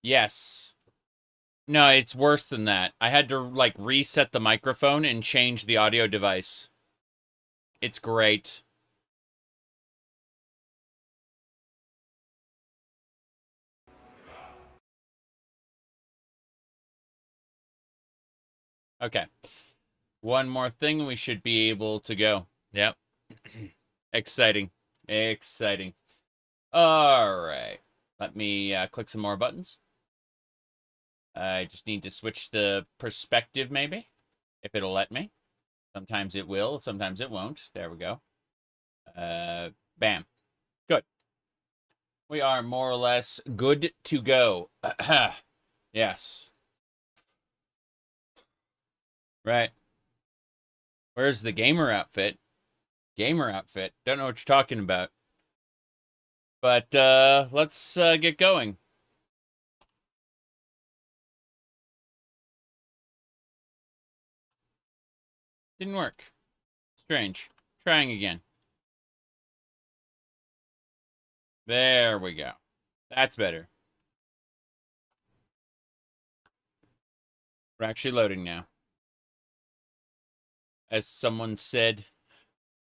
Yes. No, it's worse than that. I had to, like, reset the microphone and change the audio device. It's great. Okay. One more thing, we should be able to go. Yep. Exciting. Exciting. All right. Let me click some more buttons. I just need to switch the perspective, maybe, if it'll let me. Sometimes it will, sometimes it won't. There we go. Bam. Good. We are more or less good to go. Yes. Right. Where's the gamer outfit? Gamer outfit. Don't know what you're talking about. But let's get going. Didn't work. Strange. Trying again. There we go. That's better. We're actually loading now. As someone said,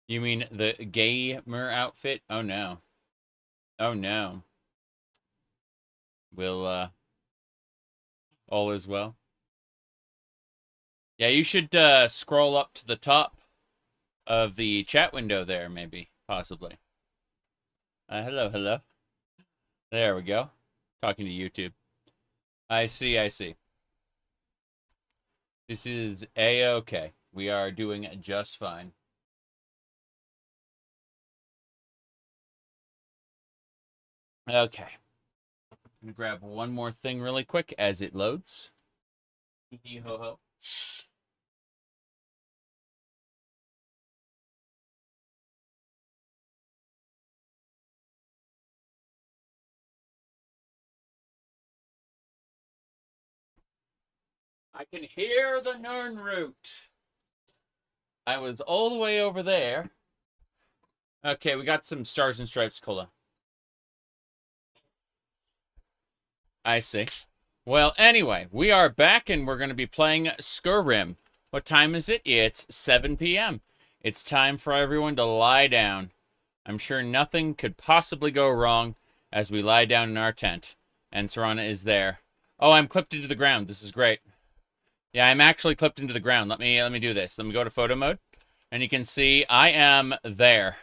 you mean the gamer outfit? Oh no. Oh no. Will, all is well. Yeah, you should scroll up to the top of the chat window there, maybe, possibly. Hello, hello. There we go. Talking to YouTube. I see, I see. This is A-okay. We are doing just fine. Okay. I'm gonna grab one more thing really quick as it loads. Hee ho ho. I can hear the Nernroot. I was all the way over there. Okay, we got some Stars and Stripes cola. I see. Well, anyway, we are back and we're going to be playing Skyrim. What time is it? It's 7 p.m. It's time for everyone to lie down. I'm sure nothing could possibly go wrong as we lie down in our tent. And Serana is there. Oh, I'm clipped into the ground. This is great. Yeah, I'm actually clipped into the ground. Let me do this. Let me go to photo mode. And you can see I am there.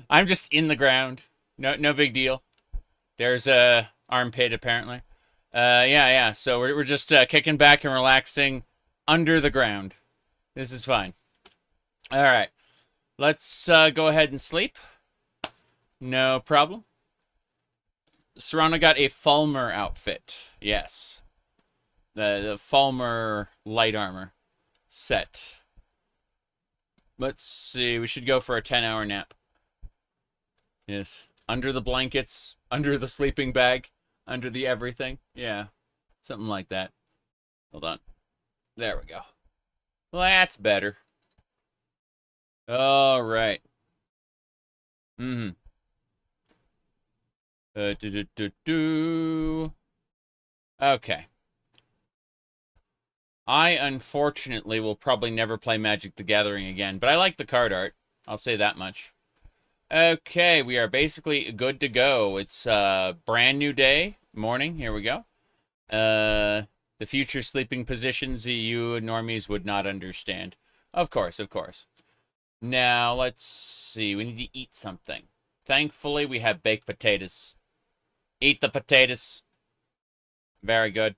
I'm just in the ground. No big deal. There's a armpit apparently. Yeah. So we're just kicking back and relaxing under the ground. This is fine. All right. Let's go ahead and sleep. No problem. Serana got a Falmer outfit. Yes. The Falmer light armor set. Let's see. We should go for a 10-hour nap. Yes. Under the blankets, under the sleeping bag, under the everything. Yeah. Something like that. Hold on. There we go. Well, that's better. All right. Mm-hmm. Okay. I, unfortunately, will probably never play Magic the Gathering again, but I like the card art. I'll say that much. Okay, we are basically good to go. It's a brand new day, morning. Here we go. The future sleeping positions you normies would not understand. Of course, of course. Now, let's see. We need to eat something. Thankfully, we have baked potatoes. Eat the potatoes. Very good.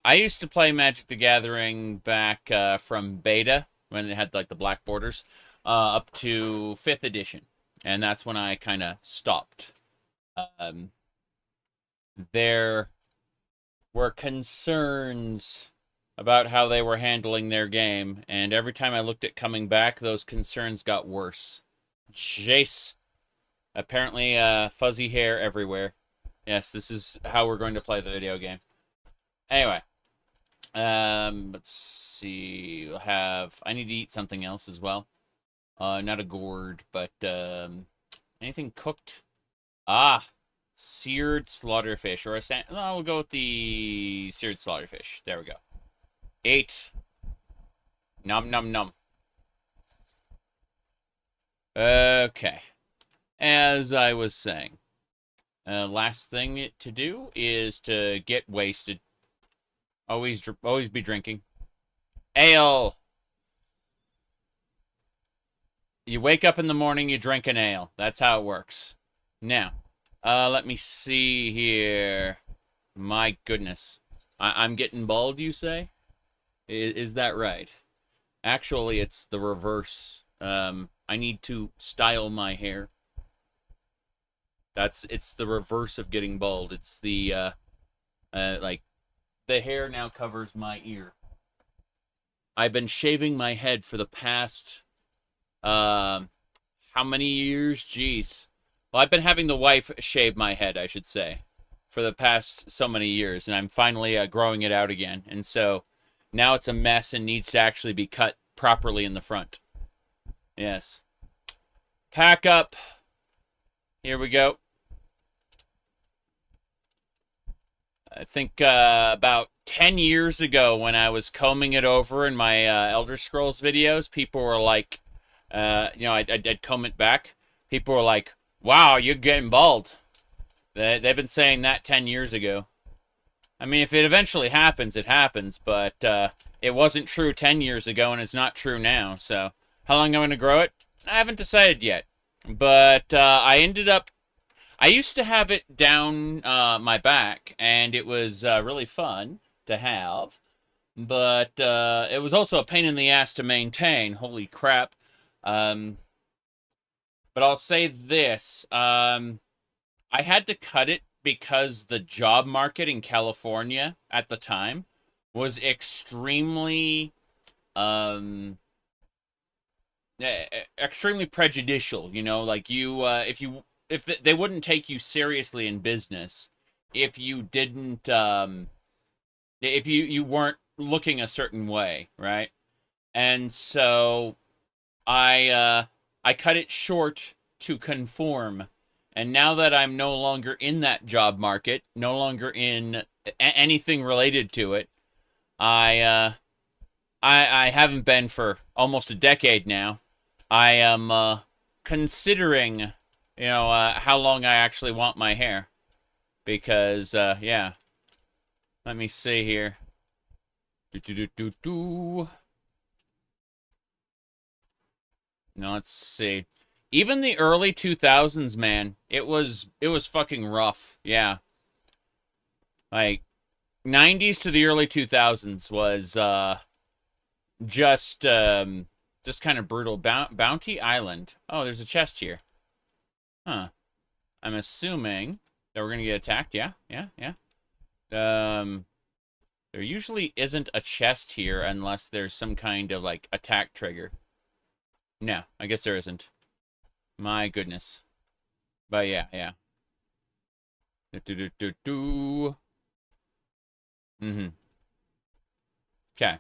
I used to play Magic the Gathering back from beta, when it had like the black borders, up to 5th edition. And that's when I kind of stopped. There were concerns about how they were handling their game, and every time I looked at coming back, those concerns got worse. Jace. Apparently, fuzzy hair everywhere. Yes, this is how we're going to play the video game. Anyway. Let's see. We'll have... I need to eat something else as well. Not a gourd, but, anything cooked? Ah! Seared slaughterfish, or a no, we'll go with the seared slaughterfish. There we go. 8. Num num num. Okay. As I was saying, last thing to do is to get wasted. Always be drinking. Ale. You wake up in the morning, you drink an ale. That's how it works. Now, let me see here. My goodness. I'm getting bald, you say? Is that right? Actually, it's the reverse. I need to style my hair. It's the reverse of getting bald. It's the, like, the hair now covers my ear. I've been shaving my head for the past, how many years? Jeez. Well, I've been having the wife shave my head, I should say, for the past so many years, and I'm finally growing it out again. And so now it's a mess and needs to actually be cut properly in the front. Yes. Pack up. Here we go. I think about 10 years ago when I was combing it over in my Elder Scrolls videos, people were like, I'd comb it back. People were like, wow, you're getting bald. They've been saying that 10 years ago. I mean, if it eventually happens, it happens, but it wasn't true 10 years ago, and it's not true now, so how long I'm going to grow it? I haven't decided yet. But I used to have it down my back, and it was really fun to have, but it was also a pain in the ass to maintain. Holy crap. But I'll say this. I had to cut it because the job market in California at the time was extremely prejudicial, you know, like you if they wouldn't take you seriously in business if you didn't if you weren't looking a certain way, right? And so I cut it short to conform. And now that I'm no longer in that job market, no longer in anything related to it, I haven't been for almost a decade now. I am considering, how long I actually want my hair. Because, yeah. Let me see here. Now, let's see. Even the early 2000s, man, it was fucking rough. Yeah. Like, 90s to the early 2000s was, just kind of brutal. Bounty Island. Oh, there's a chest here. Huh. I'm assuming that we're gonna get attacked. Yeah. There usually isn't a chest here unless there's some kind of, like, attack trigger. No, I guess there isn't. My goodness. But yeah. Mm-hmm. Okay.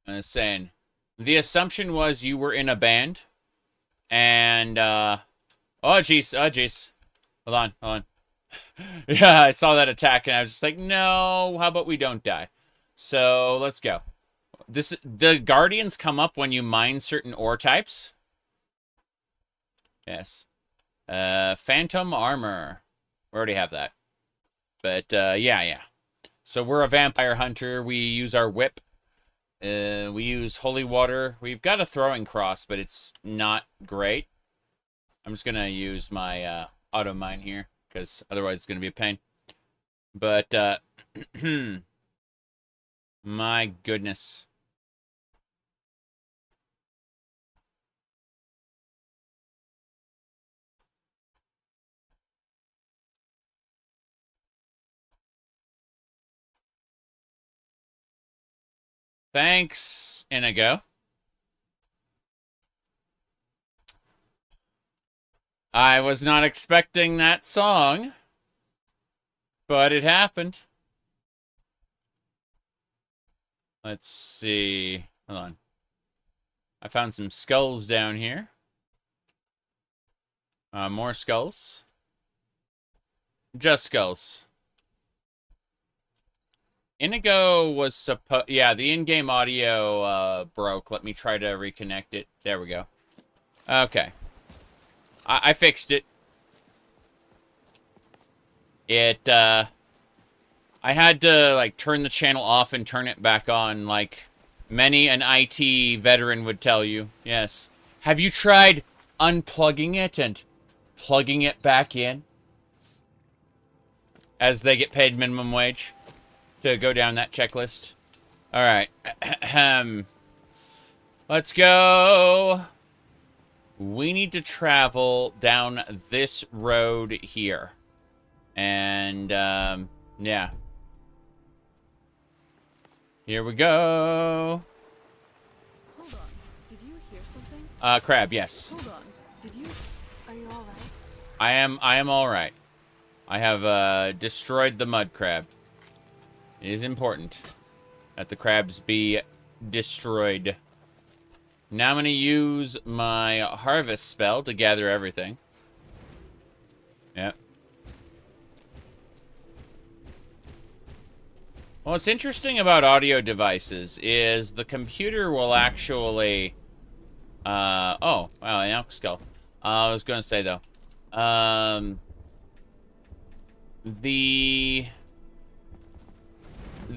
I was saying, the assumption was you were in a band, and, oh, jeez. Hold on. Yeah, I saw that attack, and I was just like, no, how about we don't die? So, let's go. The Guardians come up when you mine certain ore types. Yes. Phantom Armor. We already have that. But, yeah. So, we're a vampire hunter. We use our whip. We use holy water. We've got a throwing cross, but it's not great. I'm just gonna use my auto mine here, because otherwise it's gonna be a pain. But my goodness. Thanks, Inigo. I was not expecting that song, but it happened. Let's see. Hold on. I found some skulls down here. More skulls. Just skulls. Inigo was supposed... Yeah, the in-game audio broke. Let me try to reconnect it. There we go. Okay. I fixed it. I had to, like, turn the channel off and turn it back on, like many an IT veteran would tell you. Yes. Have you tried unplugging it and plugging it back in? As they get paid minimum wage to go down that checklist. Alright. Let's go. We need to travel down this road here. And, yeah. Here we go. Hold on. Did you hear something? Crab, yes. Hold on. Are you alright? I am alright. I have, destroyed the mud crab. It is important that the crabs be destroyed. Now I'm gonna use my harvest spell to gather everything. Yep. What's interesting about audio devices is the computer will actually... oh, wow, an elk skull. I was going to say, though. The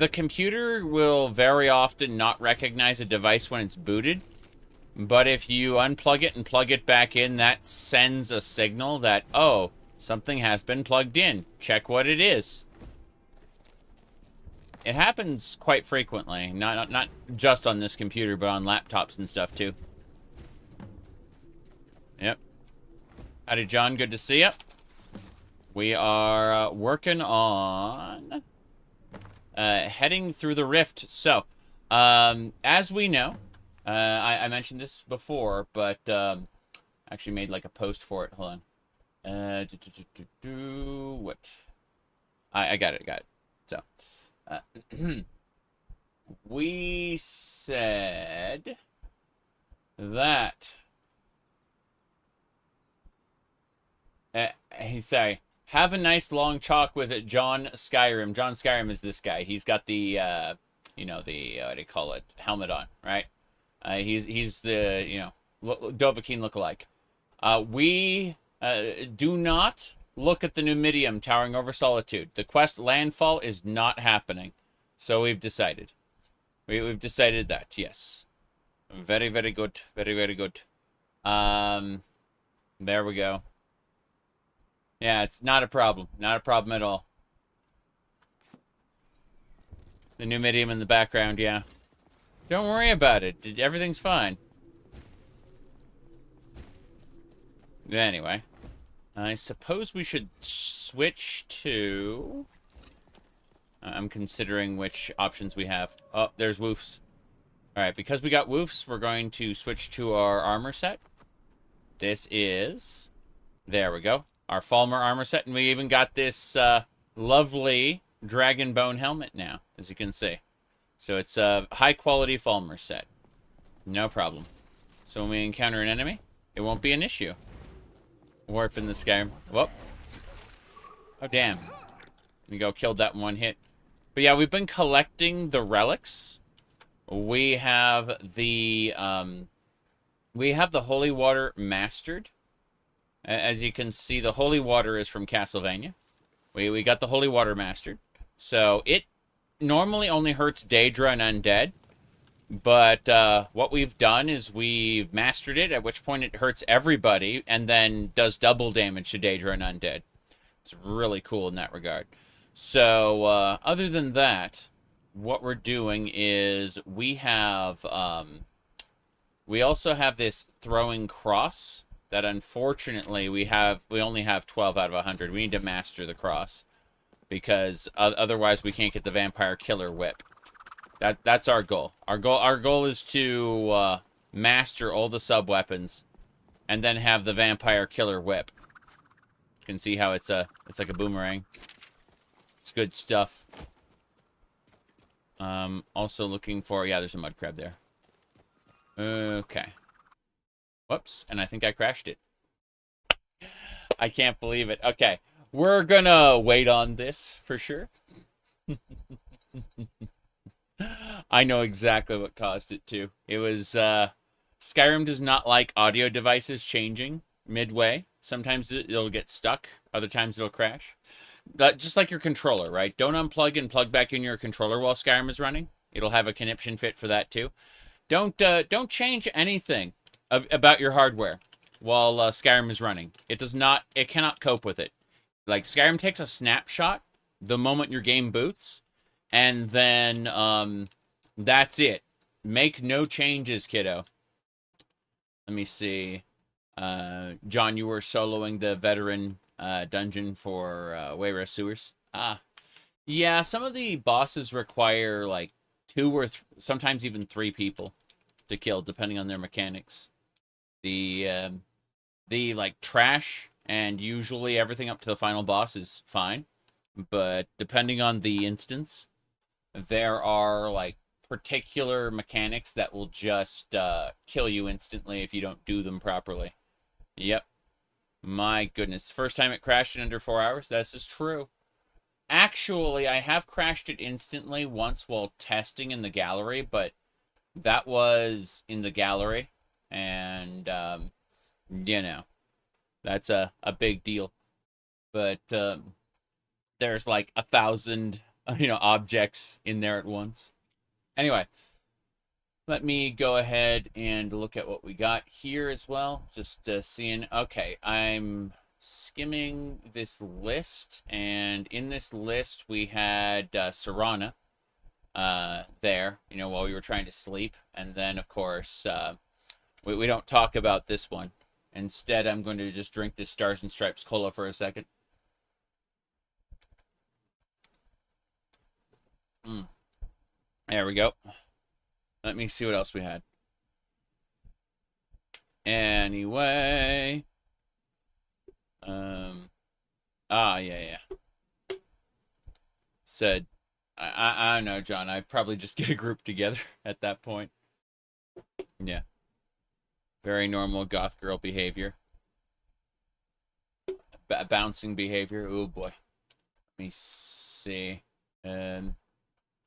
computer will very often not recognize a device when it's booted. But if you unplug it and plug it back in, that sends a signal that, oh, something has been plugged in. Check what it is. It happens quite frequently, not just on this computer, but on laptops and stuff too. Yep. Howdy, John. Good to see you. We are working on heading through the rift. So, as we know, I mentioned this before, but actually made like a post for it. Hold on. What? I got it. So. We said that have a nice long talk with it, John Skyrim. John Skyrim is this guy. He's got the you know, the what do you call it, helmet on, right? He's the, you know, Dovahkiin lookalike. We do not look at the Numidium towering over Solitude. The quest landfall is not happening. So we've decided. We've decided that, yes. Very, very good. Very, very good. There we go. Yeah, it's not a problem. Not a problem at all. The Numidium in the background, yeah. Don't worry about it. Everything's fine. Anyway. I suppose we should switch to... I'm considering which options we have. Oh, there's woofs. Alright, because we got woofs, we're going to switch to our armor set. This is... There we go. Our Falmer armor set. And we even got this lovely dragon bone helmet now, as you can see. So it's a high-quality Falmer set. No problem. So when we encounter an enemy, it won't be an issue. Warp in the Skyrim. Whoop. Oh, damn. We go killed that in one hit. But yeah, we've been collecting the relics. We have the holy water mastered. As you can see, the holy water is from Castlevania. We got the holy water mastered. So it normally only hurts Daedra and undead. But what we've done is we've mastered it, at which point it hurts everybody, and then does double damage to Daedra and undead. It's really cool in that regard. So, other than that, what we're doing is we have, we also have this throwing cross that unfortunately we only have 12 out of 100. We need to master the cross because otherwise we can't get the vampire killer whip. That's our goal. Our goal is to master all the sub-weapons and then have the vampire killer whip. You can see how it's like a boomerang. It's good stuff. Also looking for... Yeah, there's a mud crab there. Okay. Whoops, and I think I crashed it. I can't believe it. Okay. We're gonna wait on this for sure. I know exactly what caused it too. It was Skyrim does not like audio devices changing midway. Sometimes it'll get stuck, other times it'll crash. Just like your controller, right? Don't unplug and plug back in your controller while Skyrim is running. It'll have a conniption fit for that too. Don't change anything about your hardware while Skyrim is running. It cannot cope with it. Like, Skyrim takes a snapshot the moment your game boots, and then that's it. Make no changes, kiddo. Let me see. John, you were soloing the veteran dungeon for Wayrest Sewers. Yeah, some of the bosses require like 2 or sometimes even 3 people to kill, depending on their mechanics. The like trash and usually everything up to the final boss is fine, but depending on the instance, there are like particular mechanics that will just kill you instantly if you don't do them properly. Yep. My goodness. First time it crashed in under 4 hours? This is true. Actually, I have crashed it instantly once while testing in the gallery, but that was in the gallery, and, you know, that's a big deal. But there's like 1,000, objects in there at once. Anyway, let me go ahead and look at what we got here as well. Just seeing. Okay, I'm skimming this list, and in this list we had Serana there, while we were trying to sleep. And then, of course, we don't talk about this one. Instead, I'm going to just drink this Stars and Stripes Cola for a second. There we go. Let me see what else we had. Anyway. Yeah. Said, I don't know, John. I'd probably just get a group together at that point. Yeah. Very normal goth girl behavior. Bouncing behavior. Oh, boy. Let me see.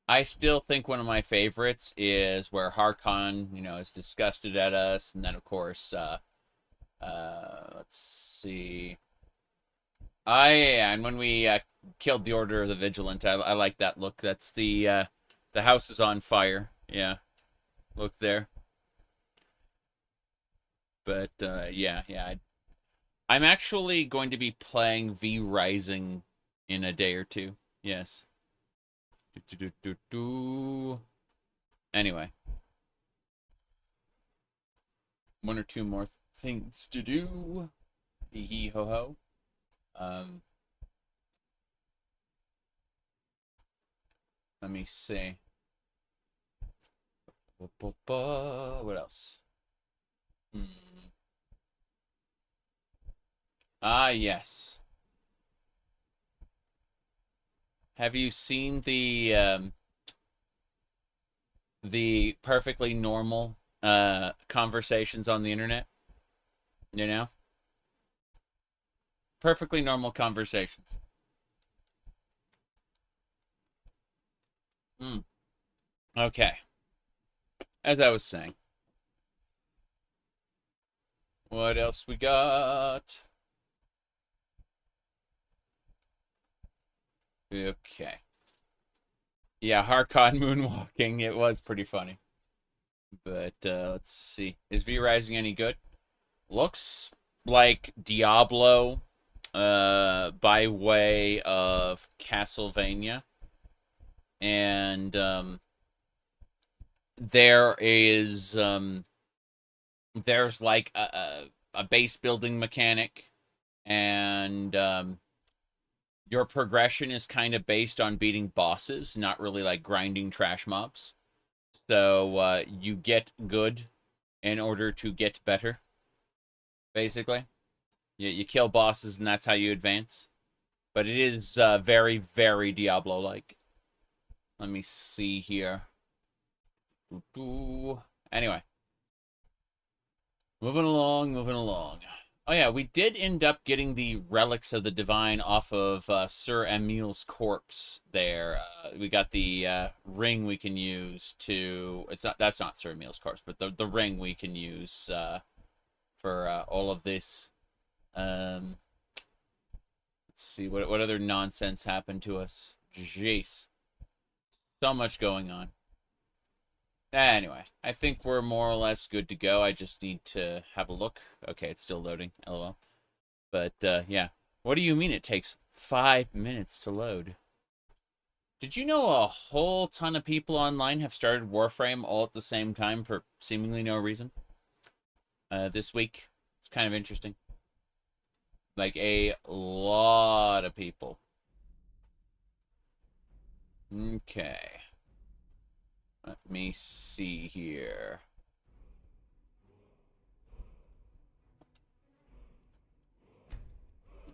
I still think one of my favorites is where Harkon, is disgusted at us. And then, of course, let's see. Yeah, and when we killed the Order of the Vigilant, I like that look. That's the house is on fire. Yeah. Look there. But, yeah. I'm actually going to be playing V Rising in a day or two. Yes. Anyway. 1 or 2 more things to do. Hee hee ho ho. Let me see. What else? Yes. Have you seen the perfectly normal conversations on the internet? Perfectly normal conversations. Okay. As I was saying. What else we got? Okay. Yeah, Harkon moonwalking. It was pretty funny. But let's see. Is V Rising any good? Looks like Diablo by way of Castlevania. And there's like a base building mechanic, and your progression is kind of based on beating bosses, not really like grinding trash mobs. So you get good in order to get better, basically. You kill bosses, and that's how you advance. But it is very, very Diablo-like. Let me see here. Anyway. Moving along. Oh yeah, we did end up getting the relics of the divine off of Sir Emil's corpse there. We got the ring we can use to. That's not Sir Emil's corpse, but the ring we can use for all of this. Let's see what other nonsense happened to us. Jeez, so much going on. Anyway, I think we're more or less good to go. I just need to have a look. Okay, it's still loading. LOL. But, yeah. What do you mean it takes 5 minutes to load? Did you know a whole ton of people online have started Warframe all at the same time for seemingly no reason? This week. It's kind of interesting. Like, a lot of people. Okay. Let me see here.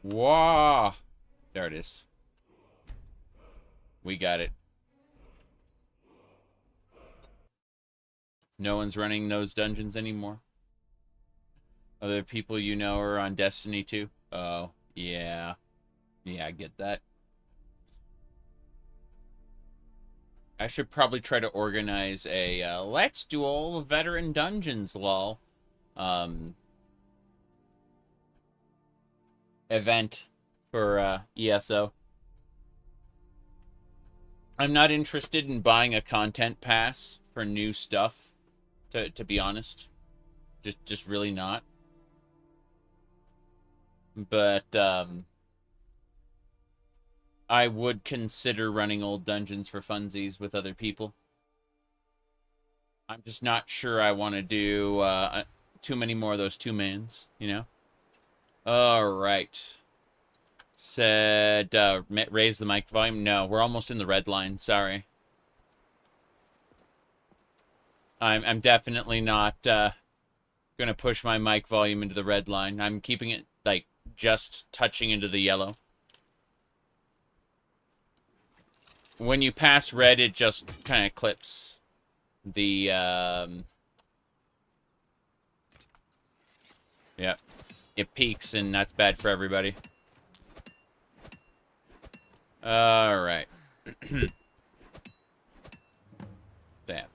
Wow. There it is. We got it. No one's running those dungeons anymore. Other people you know are on Destiny 2. Oh, yeah. Yeah, I get that. I should probably try to organize a, let's do all the veteran dungeons, lol, event for, ESO. I'm not interested in buying a content pass for new stuff, to be honest. Just really not. But, I would consider running old dungeons for funsies with other people. I'm just not sure I want to do too many more of those two-mans, you know? Alright. Said, raise the mic volume. No, we're almost in the red line. Sorry. I'm definitely not gonna push my mic volume into the red line. I'm keeping it, like, just touching into the yellow. When you pass red, it just kind of clips the, yeah, it peaks, and that's bad for everybody. Alright. Damn.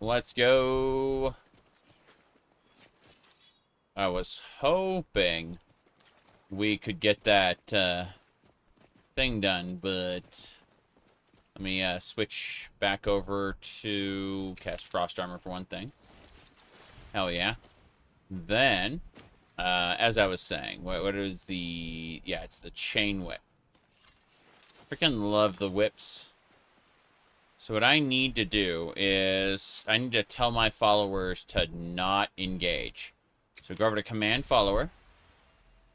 Let's go. I was hoping we could get that, thing done, but... Let me switch back over to cast Frost Armor for one thing. Hell yeah. Then, as I was saying, what is the... Yeah, it's the chain whip. Freaking love the whips. So what I need to do is... I need to tell my followers to not engage. So go over to Command Follower.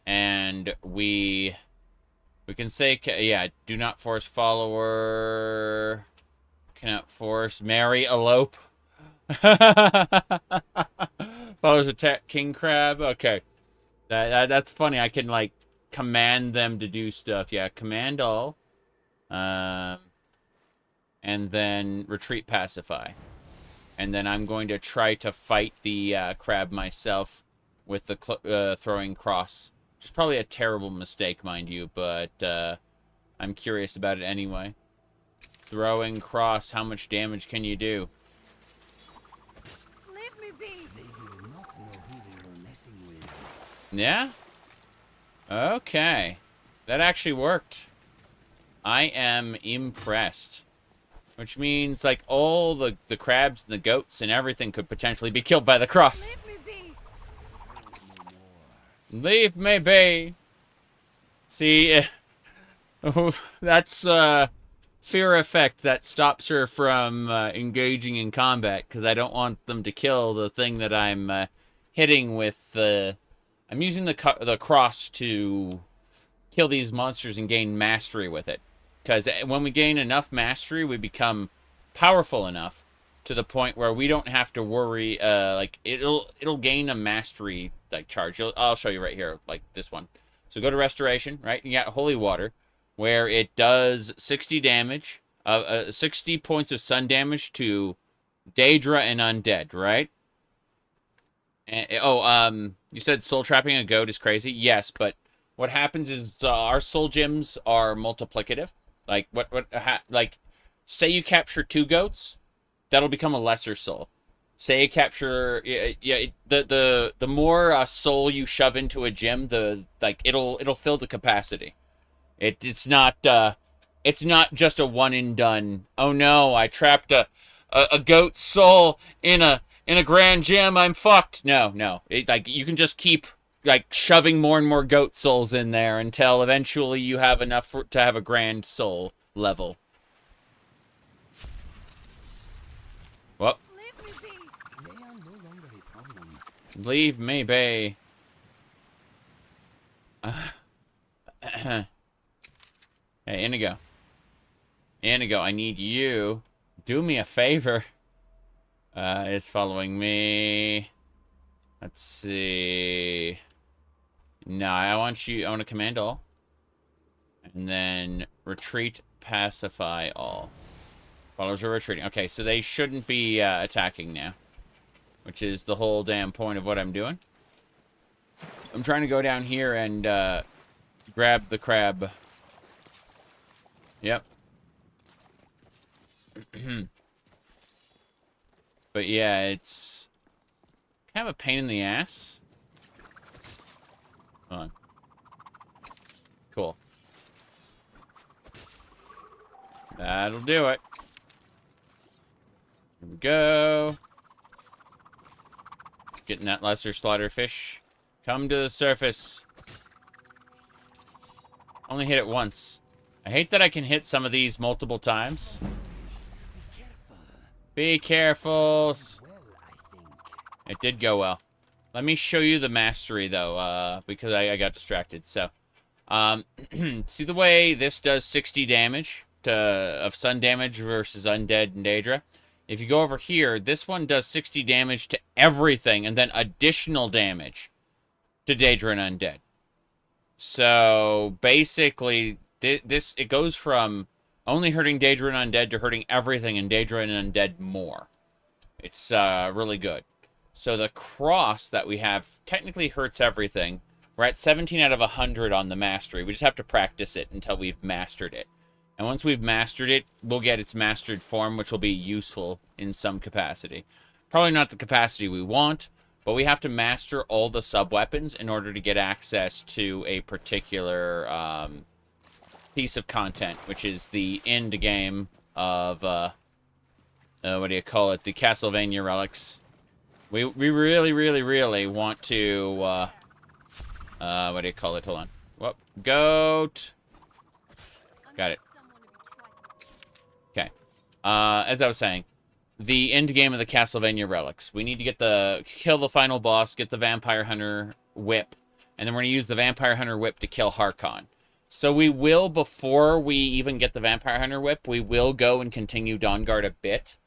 And we can say, yeah, do not force follower. Cannot force. Marry, elope. Followers attack King Crab. Okay. That's funny. I can, like, command them to do stuff. Yeah, command all. And then retreat pacify. And then I'm going to try to fight the crab myself with the throwing cross. Which is probably a terrible mistake, mind you, but I'm curious about it anyway. Throwing cross, how much damage can you do? Leave me be. They did not know who they were messing with. Yeah? Okay. That actually worked. I am impressed. Which means, like, all the crabs and the goats and everything could potentially be killed by the cross. Leave me be. Leave me be. See, that's fear effect that stops her from engaging in combat, because I don't want them to kill the thing that I'm hitting with. I'm using the cross to kill these monsters and gain mastery with it. Because when we gain enough mastery, we become powerful enough to the point where we don't have to worry. Like it'll gain a mastery like charge. I'll show you right here, like this one. So go to restoration, right? You got holy water, where it does 60 damage, 60 points of sun damage to Dac0da and undead, right? You said soul trapping a goat is crazy. Yes, but what happens is our soul gems are multiplicative. Like like, say you capture 2 goats, that'll become a lesser soul. Say you capture, yeah, the more soul you shove into a gem, the like it'll fill the capacity. It's not just a one and done. Oh no, I trapped a goat soul in a grand gem. I'm fucked. No. Like you can just keep like shoving more and more goat souls in there until eventually you have enough to have a grand soul level. Well, They are no longer a problem. leave me be. Hey, Inigo. Inigo, I need you. Do me a favor. It's following me. Let's see. No, I want to command all. And then retreat, pacify all. Followers are retreating. Okay, so they shouldn't be attacking now. Which is the whole damn point of what I'm doing. I'm trying to go down here and grab the crab. Yep. But yeah, it's kind of a pain in the ass. Hold on. Cool. That'll do it. Here we go. Getting that lesser slaughter fish. Come to the surface. Only hit it once. I hate that I can hit some of these multiple times. Be careful. Well, I think. It did go well. Let me show you the mastery, though, because I got distracted. So, see the way this does 60 damage of sun damage versus undead and Dac0da? If you go over here, this one does 60 damage to everything, and then additional damage to Dac0da and undead. So, basically, it goes from only hurting Dac0da and undead to hurting everything and Dac0da and undead more. It's really good. So the cross that we have technically hurts everything. We're at 17 out of 100 on the mastery. We just have to practice it until we've mastered it. And once we've mastered it, we'll get its mastered form, which will be useful in some capacity. Probably not the capacity we want, but we have to master all the sub-weapons in order to get access to a particular piece of content, which is the end game of, what do you call it, the Castlevania relics. We really want to, what do you call it? Hold on. Whoop. Goat. Got it. Okay. As I was saying, the end game of the Castlevania relics. We need to kill the final boss, get the Vampire Hunter whip, and then we're going to use the Vampire Hunter whip to kill Harkon. So we will, before we even get the Vampire Hunter whip, we will go and continue Dawnguard a bit.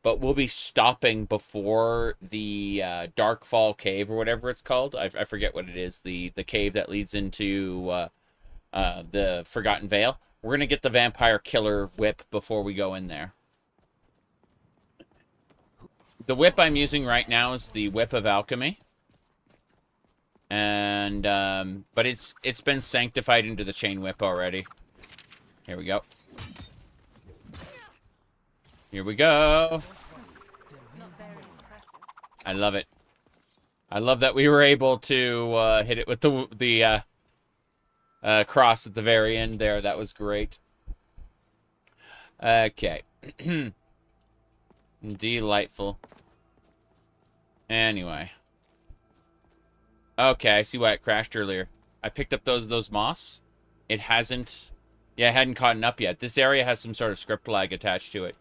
But we'll be stopping before the Darkfall Cave, or whatever it's called. I forget what it is. The cave that leads into the Forgotten Vale. We're going to get the Vampire Killer whip before we go in there. The whip I'm using right now is the Whip of Alchemy. And, but it's been sanctified into the Chain Whip already. Here we go. Here we go. I love it. I love that we were able to hit it with the cross at the very end there. That was great. Okay. Delightful. Anyway. Okay, I see why it crashed earlier. I picked up those moss. It hadn't caught up yet. This area has some sort of script lag attached to it.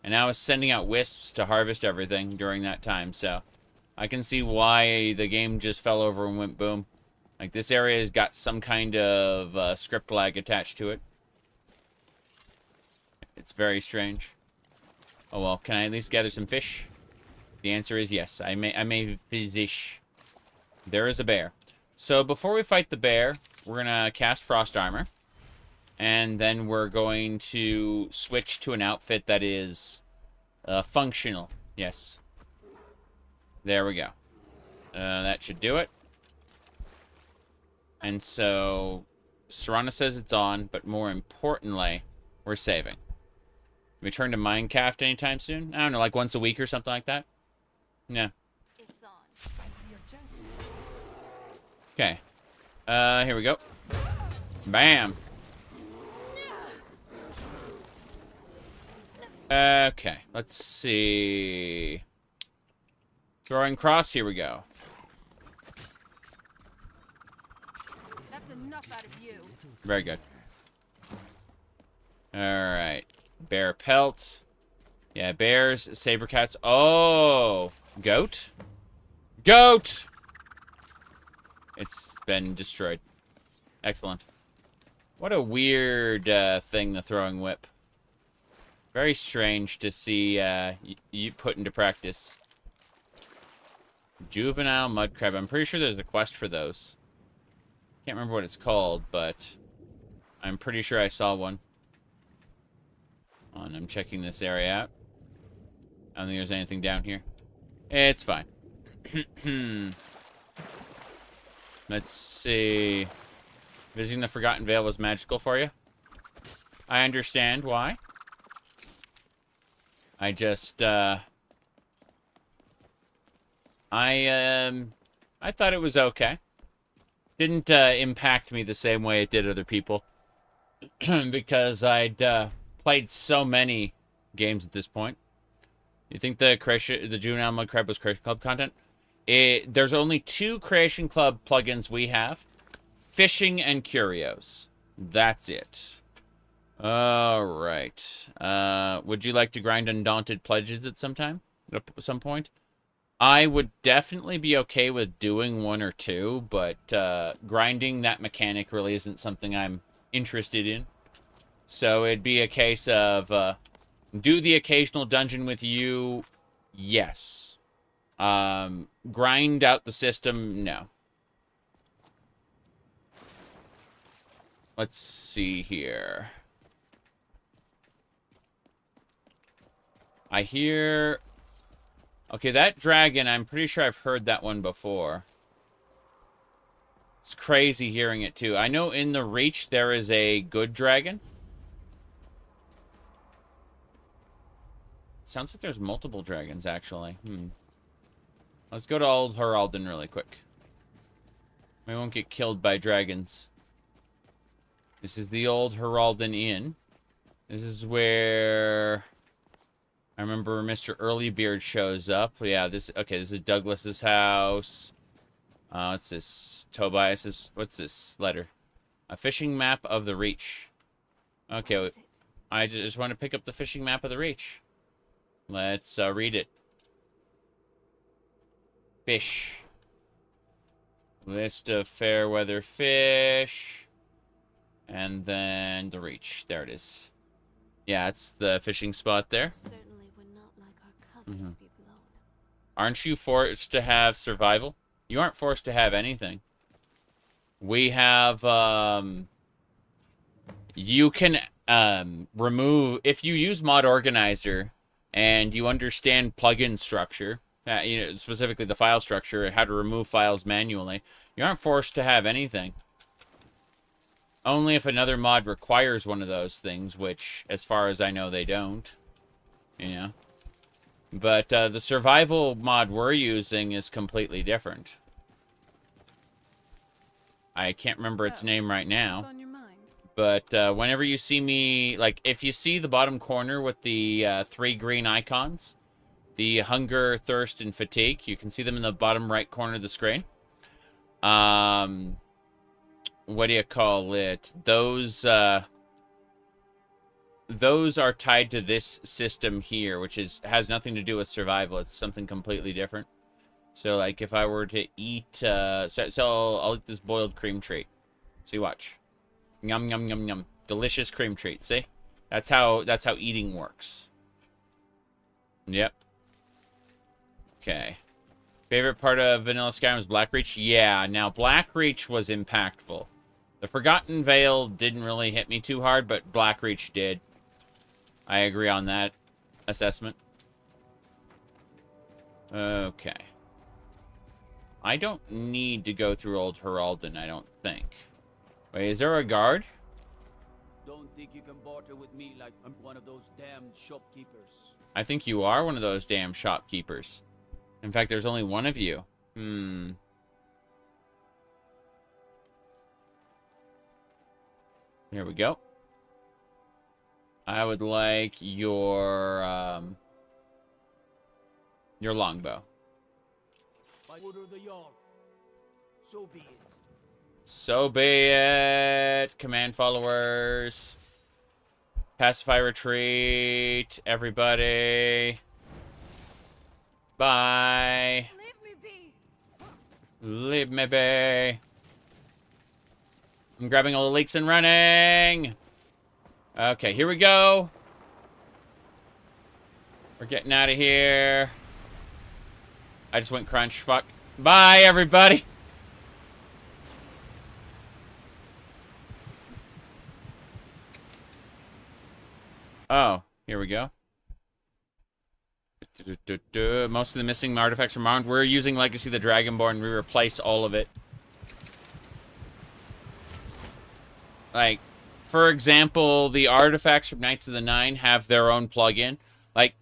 And I was sending out wisps to harvest everything during that time, so I can see why the game just fell over and went boom. Like, this area has got some kind of script lag attached to it. It's very strange. Oh well, can I at least gather some fish? The answer is yes. I may fish. There is a bear. So before we fight the bear, we're gonna cast Frost Armor. And then we're going to switch to an outfit that is functional. Yes. There we go. That should do it. And so, Serana says it's on, but more importantly, we're saving. Return to Minecraft anytime soon? I don't know, like once a week or something like that? Yeah. It's on. Fancy your chances. Okay. Here we go. Bam. Okay, let's see. Throwing cross, here we go. That's enough out of you. Very good. Alright. Bear pelt. Yeah, bears, saber cats. Oh! Goat? Goat! It's been destroyed. Excellent. What a weird thing, the throwing whip. Very strange to see you put into practice. Juvenile mud crab. I'm pretty sure there's a quest for those. Can't remember what it's called, but I'm pretty sure I saw one. And I'm checking this area out. I don't think there's anything down here. It's fine. Let's see. Visiting the Forgotten Vale was magical for you? I understand why. I just, I thought it was okay. Didn't, impact me the same way it did other people. Because I'd, played so many games at this point. You think the Juvenile Mud Crab was Creation Club content? There's only 2 Creation Club plugins we have. Fishing and Curios. That's it. Alright. Would you like to grind Undaunted Pledges at some time? At some point? I would definitely be okay with doing 1 or 2, but grinding that mechanic really isn't something I'm interested in. So it'd be a case of do the occasional dungeon with you, yes. Grind out the system, no. Let's see here. I hear... Okay, that dragon, I'm pretty sure I've heard that one before. It's crazy hearing it, too. I know in the Reach there is a good dragon. Sounds like there's multiple dragons, actually. Let's go to old Hroldan really quick. We won't get killed by dragons. This is the old Hroldan Inn. This is where... I remember Mr. Earlybeard shows up. Yeah, this is Douglas's house. What's this? Tobias's... What's this letter? A fishing map of the Reach. Okay, I just want to pick up the fishing map of the Reach. Let's read it. Fish. List of fair weather fish. And then the Reach. There it is. Yeah, it's the fishing spot there. Certainly would not like our cover to be blown. Aren't you forced to have survival? You aren't forced to have anything. We have, you can, remove, if you use Mod Organizer and you understand plugin structure, you know, specifically the file structure and how to remove files manually, you aren't forced to have anything. Only if another mod requires one of those things, which, as far as I know, they don't. You know? But the survival mod we're using is completely different. I can't remember its name right now. What's on your mind? But whenever you see me, like, if you see the bottom corner with the 3 green icons, the hunger, thirst, and fatigue, you can see them in the bottom right corner of the screen. What do you call it? Those are tied to this system here, which has nothing to do with survival. It's something completely different. So, like, if I were to eat, so I'll eat this boiled cream treat. See, watch. Yum, yum, yum, yum. Delicious cream treat, see? That's how eating works. Yep. Okay. Favorite part of Vanilla Skyrim was Blackreach? Yeah, now Blackreach was impactful. The Forgotten Vale didn't really hit me too hard, but Blackreach did. I agree on that assessment. Okay. I don't need to go through old Hroldan, I don't think. Wait, is there a guard? Don't think you can barter with me like I'm one of those damned shopkeepers. I think you are one of those damn shopkeepers. In fact, there's only one of you. Here we go. I would like your longbow. By order of the Jarl. So be it. So be it. Command followers. Pacify retreat. Everybody. Bye. Leave me be. Leave me be. I'm grabbing all the leeks and running. Okay, here we go. We're getting out of here. I just went crunch. Fuck. Bye, everybody. Oh, here we go. Most of the missing artifacts are marked. We're using Legacy of the Dragonborn. We replace all of it. Like, for example, the artifacts from Knights of the Nine have their own plugin. Like,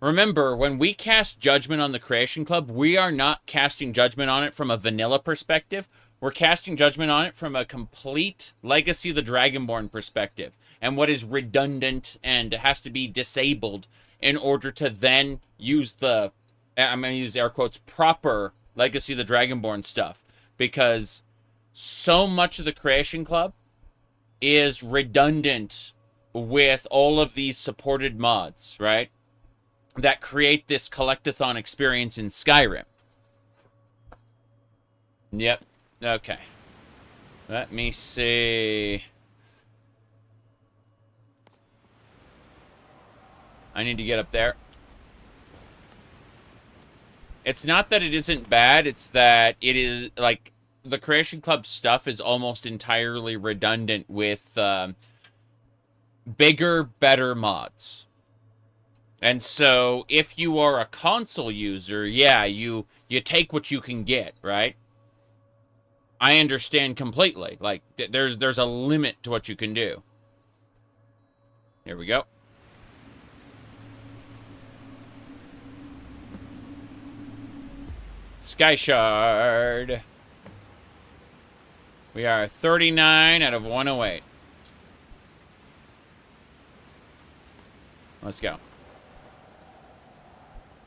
remember, when we cast Judgment on the Creation Club, we are not casting Judgment on it from a vanilla perspective. We're casting Judgment on it from a complete Legacy of the Dragonborn perspective. And what is redundant and has to be disabled in order to then use the, I'm going to use air quotes, proper Legacy of the Dragonborn stuff. Because so much of the Creation Club is redundant with all of these supported mods, right? That create this collectathon experience in Skyrim. Yep. Okay. Let me see. I need to get up there. It's not that it isn't bad, it's that it is, like, the Creation Club stuff is almost entirely redundant with bigger, better mods. And so, if you are a console user, yeah, you take what you can get, right? I understand completely. Like, there's a limit to what you can do. Here we go. Sky Shard. We are 39 out of 108. Let's go.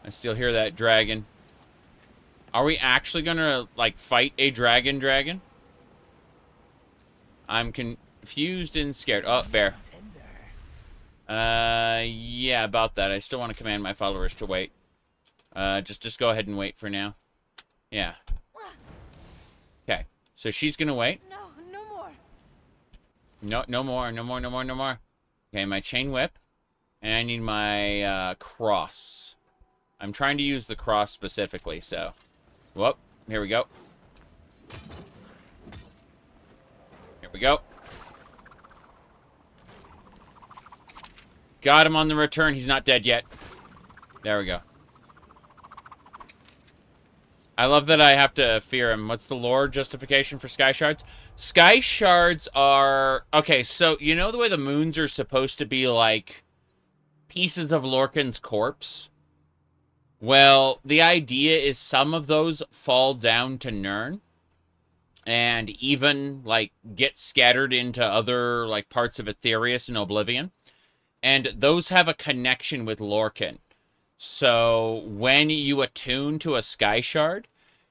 I still hear that dragon. Are we actually gonna, like, fight a dragon? I'm confused and scared. Oh, bear. Yeah, about that. I still want to command my followers to wait. Just go ahead and wait for now. Yeah. Okay. So she's gonna wait. No, no more. No more. Okay, my chain whip. And I need my, cross. I'm trying to use the cross specifically, so. Whoop. Here we go. Here we go. Got him on the return. He's not dead yet. There we go. I love that I have to fear him. What's the lore justification for Sky Shards? Sky Shards are... Okay, so you know the way the moons are supposed to be like pieces of Lorcan's corpse? Well, the idea is some of those fall down to Nirn and even, like, get scattered into other, like, parts of Aetherius and Oblivion. And those have a connection with Lorcan. So, when you attune to a Sky Shard,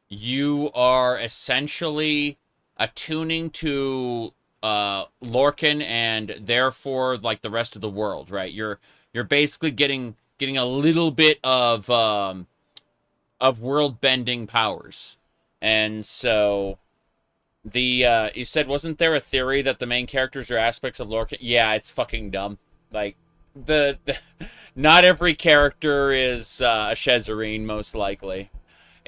you are essentially attuning to Lorcan and therefore, like, the rest of the world, right? You're basically getting a little bit of world-bending powers. And so, you said, wasn't there a theory that the main characters are aspects of Lorcan? Yeah, it's fucking dumb. Like, not every character is a Chezarine, most likely.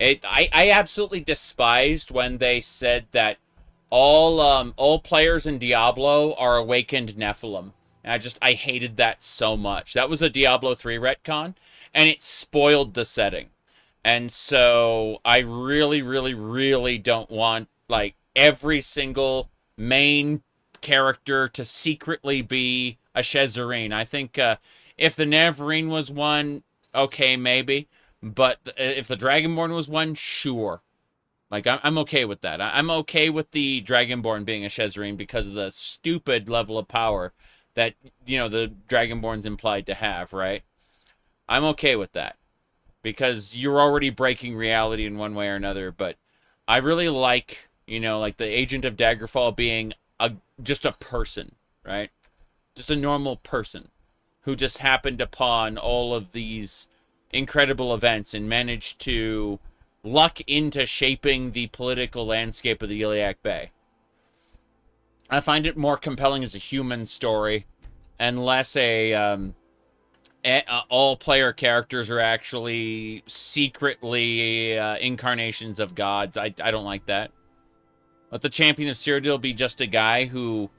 I absolutely despised when they said that all players in Diablo are awakened Nephilim. And I hated that so much. That was a Diablo 3 retcon, and it spoiled the setting. And so I really, really, really don't want, like, every single main character to secretly be a Shezareen. I think if the Navarine was one, okay, maybe. But if the Dragonborn was one, sure. Like, I'm okay with that. I'm okay with the Dragonborn being a Shezareen because of the stupid level of power that, you know, the Dragonborn's implied to have, right? I'm okay with that. Because you're already breaking reality in one way or another, but I really like, you know, like the Agent of Daggerfall being just a person, right? Just a normal person who just happened upon all of these incredible events and managed to luck into shaping the political landscape of the Iliac Bay. I find it more compelling as a human story and less all player characters are actually secretly incarnations of gods. I don't like that. Let the champion of Cyrodiil be just a guy who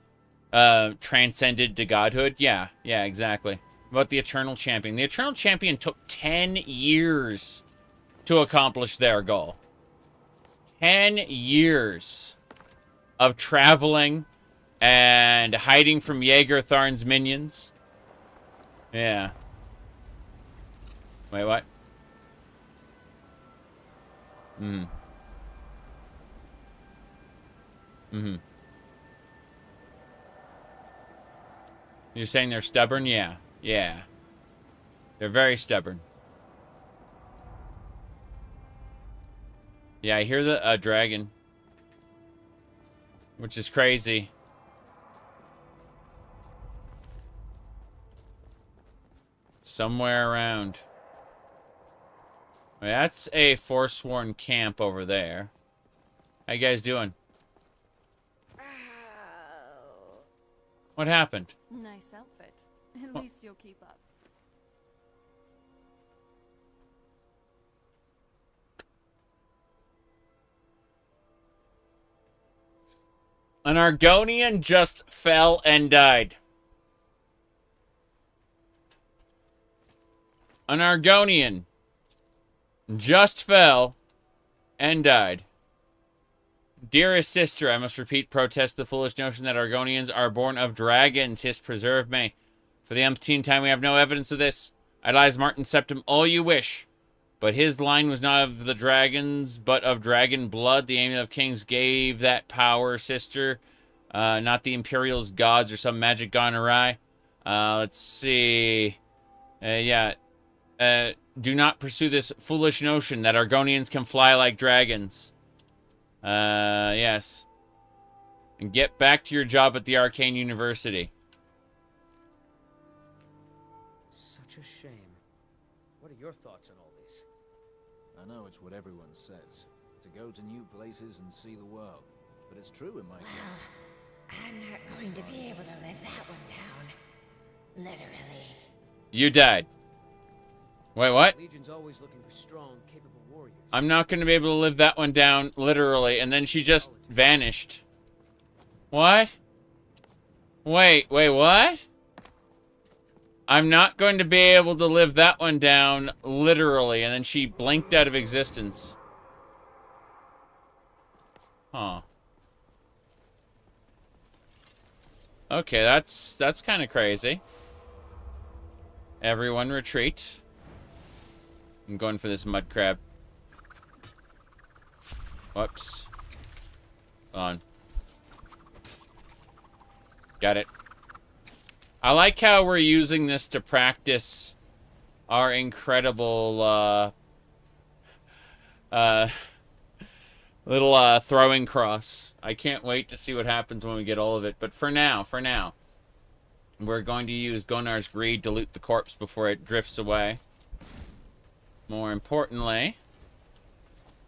transcended to godhood. Yeah, exactly. What about the Eternal Champion? The Eternal Champion took 10 years to accomplish their goal. 10 years of traveling and hiding from Jaegertharn's minions. Yeah. Wait, what? You're saying they're stubborn? Yeah. They're very stubborn. Yeah, I hear the dragon. Which is crazy. Somewhere around. That's a Forsworn camp over there. How you guys doing? What happened? Nice outfit. At least you'll keep up. An Argonian just fell and died. An Argonian just fell and died. Dearest sister, I must repeat, protest the foolish notion that Argonians are born of dragons. His preserve me. For the umpteenth time, we have no evidence of this. Idolize Martin Septim all you wish. But his line was not of the dragons, but of dragon blood. The Amulet of Kings gave that power, sister. Not the Imperial's gods or some magic gone awry. Let's see. Do not pursue this foolish notion that Argonians can fly like dragons. Yes. And get back to your job at the Arcane University. Such a shame. What are your thoughts on all this? I know it's what everyone says. To go to new places and see the world. But it's true in my case. I'm not going to be able to live that one down. Literally. You died. Wait, what? Legion's always looking for strong, capable warriors. I'm not going to be able to live that one down, literally. And then she just vanished. What? Wait, what? I'm not going to be able to live that one down, literally. And then she blinked out of existence. Huh. Okay, that's kind of crazy. Everyone retreat. I'm going for this mud crab. Whoops. Hold on. Got it. I like how we're using this to practice our incredible, little, throwing cross. I can't wait to see what happens when we get all of it. But for now, we're going to use Gonar's Greed to loot the corpse before it drifts away. More importantly,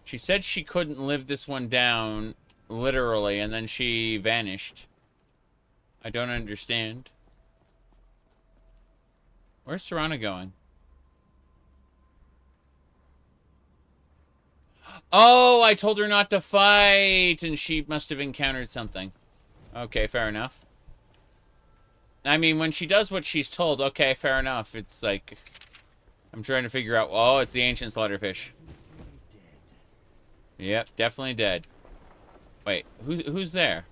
she said she couldn't live this one down, literally, and then she vanished. I don't understand. Where's Serana going? Oh, I told her not to fight, and she must have encountered something. Okay, fair enough. I mean, when she does what she's told, okay, fair enough. It's like, I'm trying to figure out, oh, it's the ancient slaughterfish. Yep, definitely dead. Wait, who's there?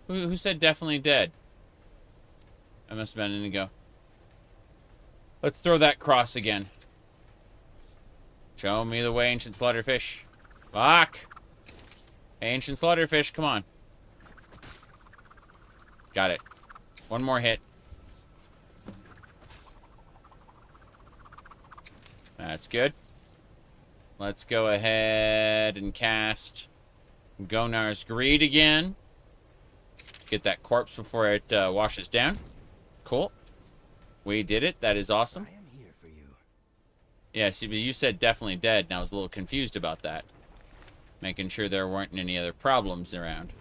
Who said definitely dead? I must have been Indigo. Let's throw that cross again. Show me the way, ancient slaughterfish. Fuck! Ancient slaughterfish, come on. Got it. One more hit. That's good. Let's go ahead and cast Gonar's Greed again. Get that corpse before it washes down. Cool. We did it. That is awesome. I am here for you. Yeah, see, but you said definitely dead, and I was a little confused about that. Making sure there weren't any other problems around.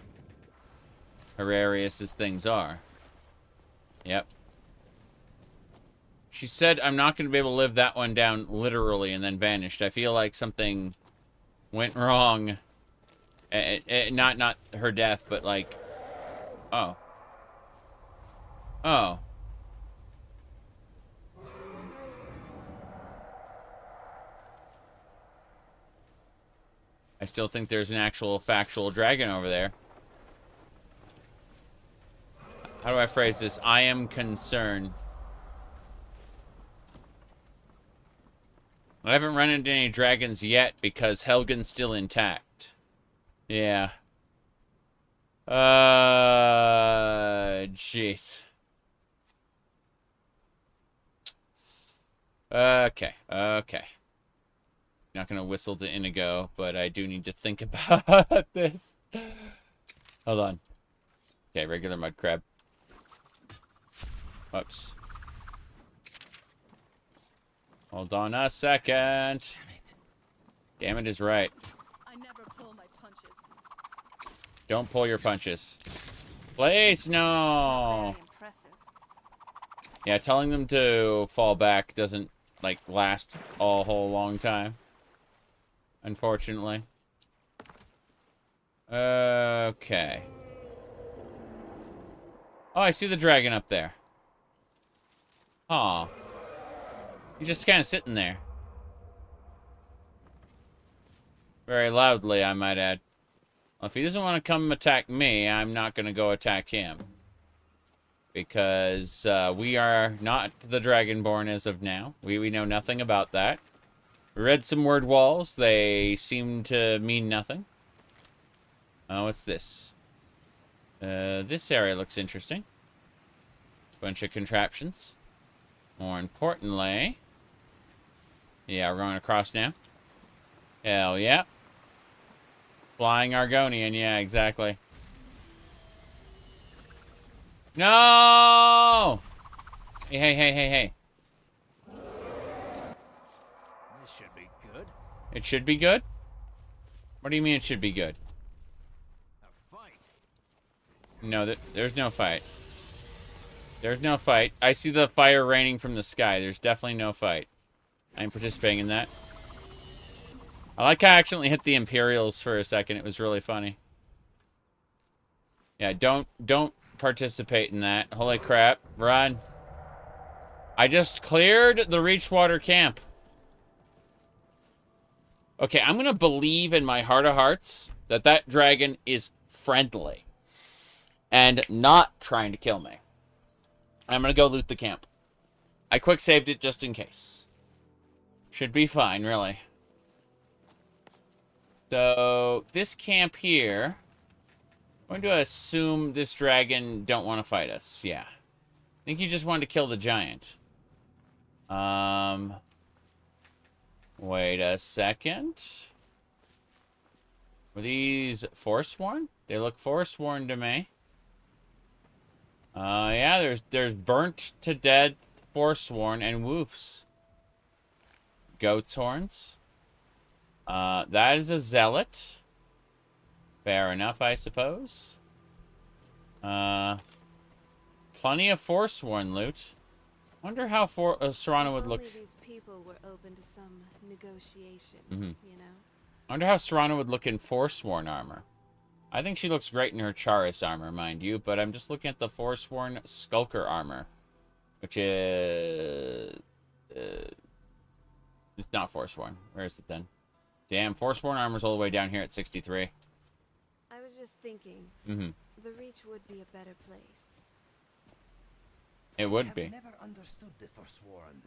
Hilarious as things are. Yep. She said I'm not going to be able to live that one down literally and then vanished. I feel like something went wrong. Not her death, but like... Oh. Oh. I still think there's an actual factual dragon over there. How do I phrase this? I am concerned. I haven't run into any dragons yet because Helgen's still intact. Yeah. Jeez. Okay. Not gonna whistle to Inigo, but I do need to think about this. Hold on. Okay, regular mud crab. Whoops. Hold on a second. Damn it. Damn it is right. I never pull my punches. Don't pull your punches. Please, no. Very impressive. Yeah, telling them to fall back doesn't, like, last a whole long time. Unfortunately. Okay. Oh, I see the dragon up there. Aw. He's just kind of sitting there. Very loudly, I might add. Well, if he doesn't want to come attack me, I'm not going to go attack him. Because we are not the Dragonborn as of now. We know nothing about that. We read some word walls. They seem to mean nothing. Oh, what's this? This area looks interesting. Bunch of contraptions. More importantly... Yeah, we're going across now. Hell yeah. Flying Argonian, yeah, exactly. No! Hey. This should be good. It should be good? What do you mean it should be good? A fight. No, there's no fight. There's no fight. I see the fire raining from the sky. There's definitely no fight. I'm participating in that. I like how I accidentally hit the Imperials for a second. It was really funny. Yeah, don't participate in that. Holy crap. Run. I just cleared the Reachwater camp. Okay, I'm going to believe in my heart of hearts that that dragon is friendly. And not trying to kill me. I'm going to go loot the camp. I quick saved it just in case. Should be fine, really. So, this camp here... I'm going to assume this dragon don't want to fight us. Yeah. I think he just wanted to kill the giant. Wait a second. Were these Forsworn? They look Forsworn to me. Yeah, there's burnt to dead Forsworn and woofs. Goat's horns. That is a zealot. Fair enough, I suppose. Plenty of Forsworn loot. Wonder how Serrano would look. Only these people were open to some negotiation, Mm-hmm. you know? Wonder how Serrano would look in Forsworn armor. I think she looks great in her Charis armor, mind you, but I'm just looking at the Forsworn Skulker armor, which is... it's not Forsworn. Where is it then? Damn, Forsworn armor's all the way down here at 63. I was just thinking, Mm-hmm. the Reach would be a better place. It would be. I have never understood the Forsworn.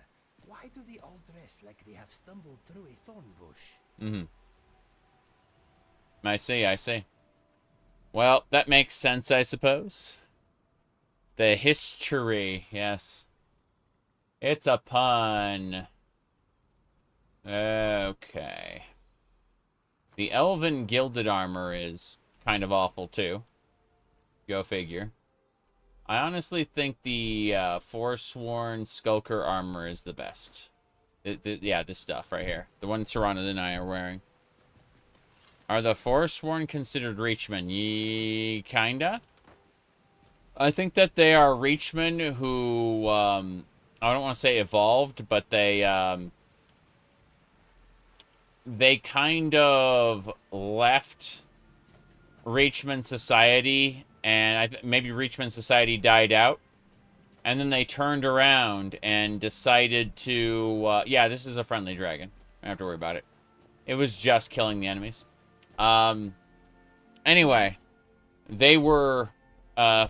Why do they all dress like they have stumbled through a thorn bush? Mm-hmm. I see, I see. Well, that makes sense, I suppose. The history, yes. It's a pun. Okay. The elven gilded armor is kind of awful, too. Go figure. I honestly think the Forsworn Skulker armor is the best. Yeah, this stuff right here. The one Serana and I are wearing. Are the Forsworn considered Reachmen? Kinda. I think that they are Reachmen who, I don't want to say evolved, but they kind of left Reachman society, and maybe Reachman society died out, and then they turned around and decided to, yeah, this is a friendly dragon. I don't have to worry about it. It was just killing the enemies. Anyway, they were, they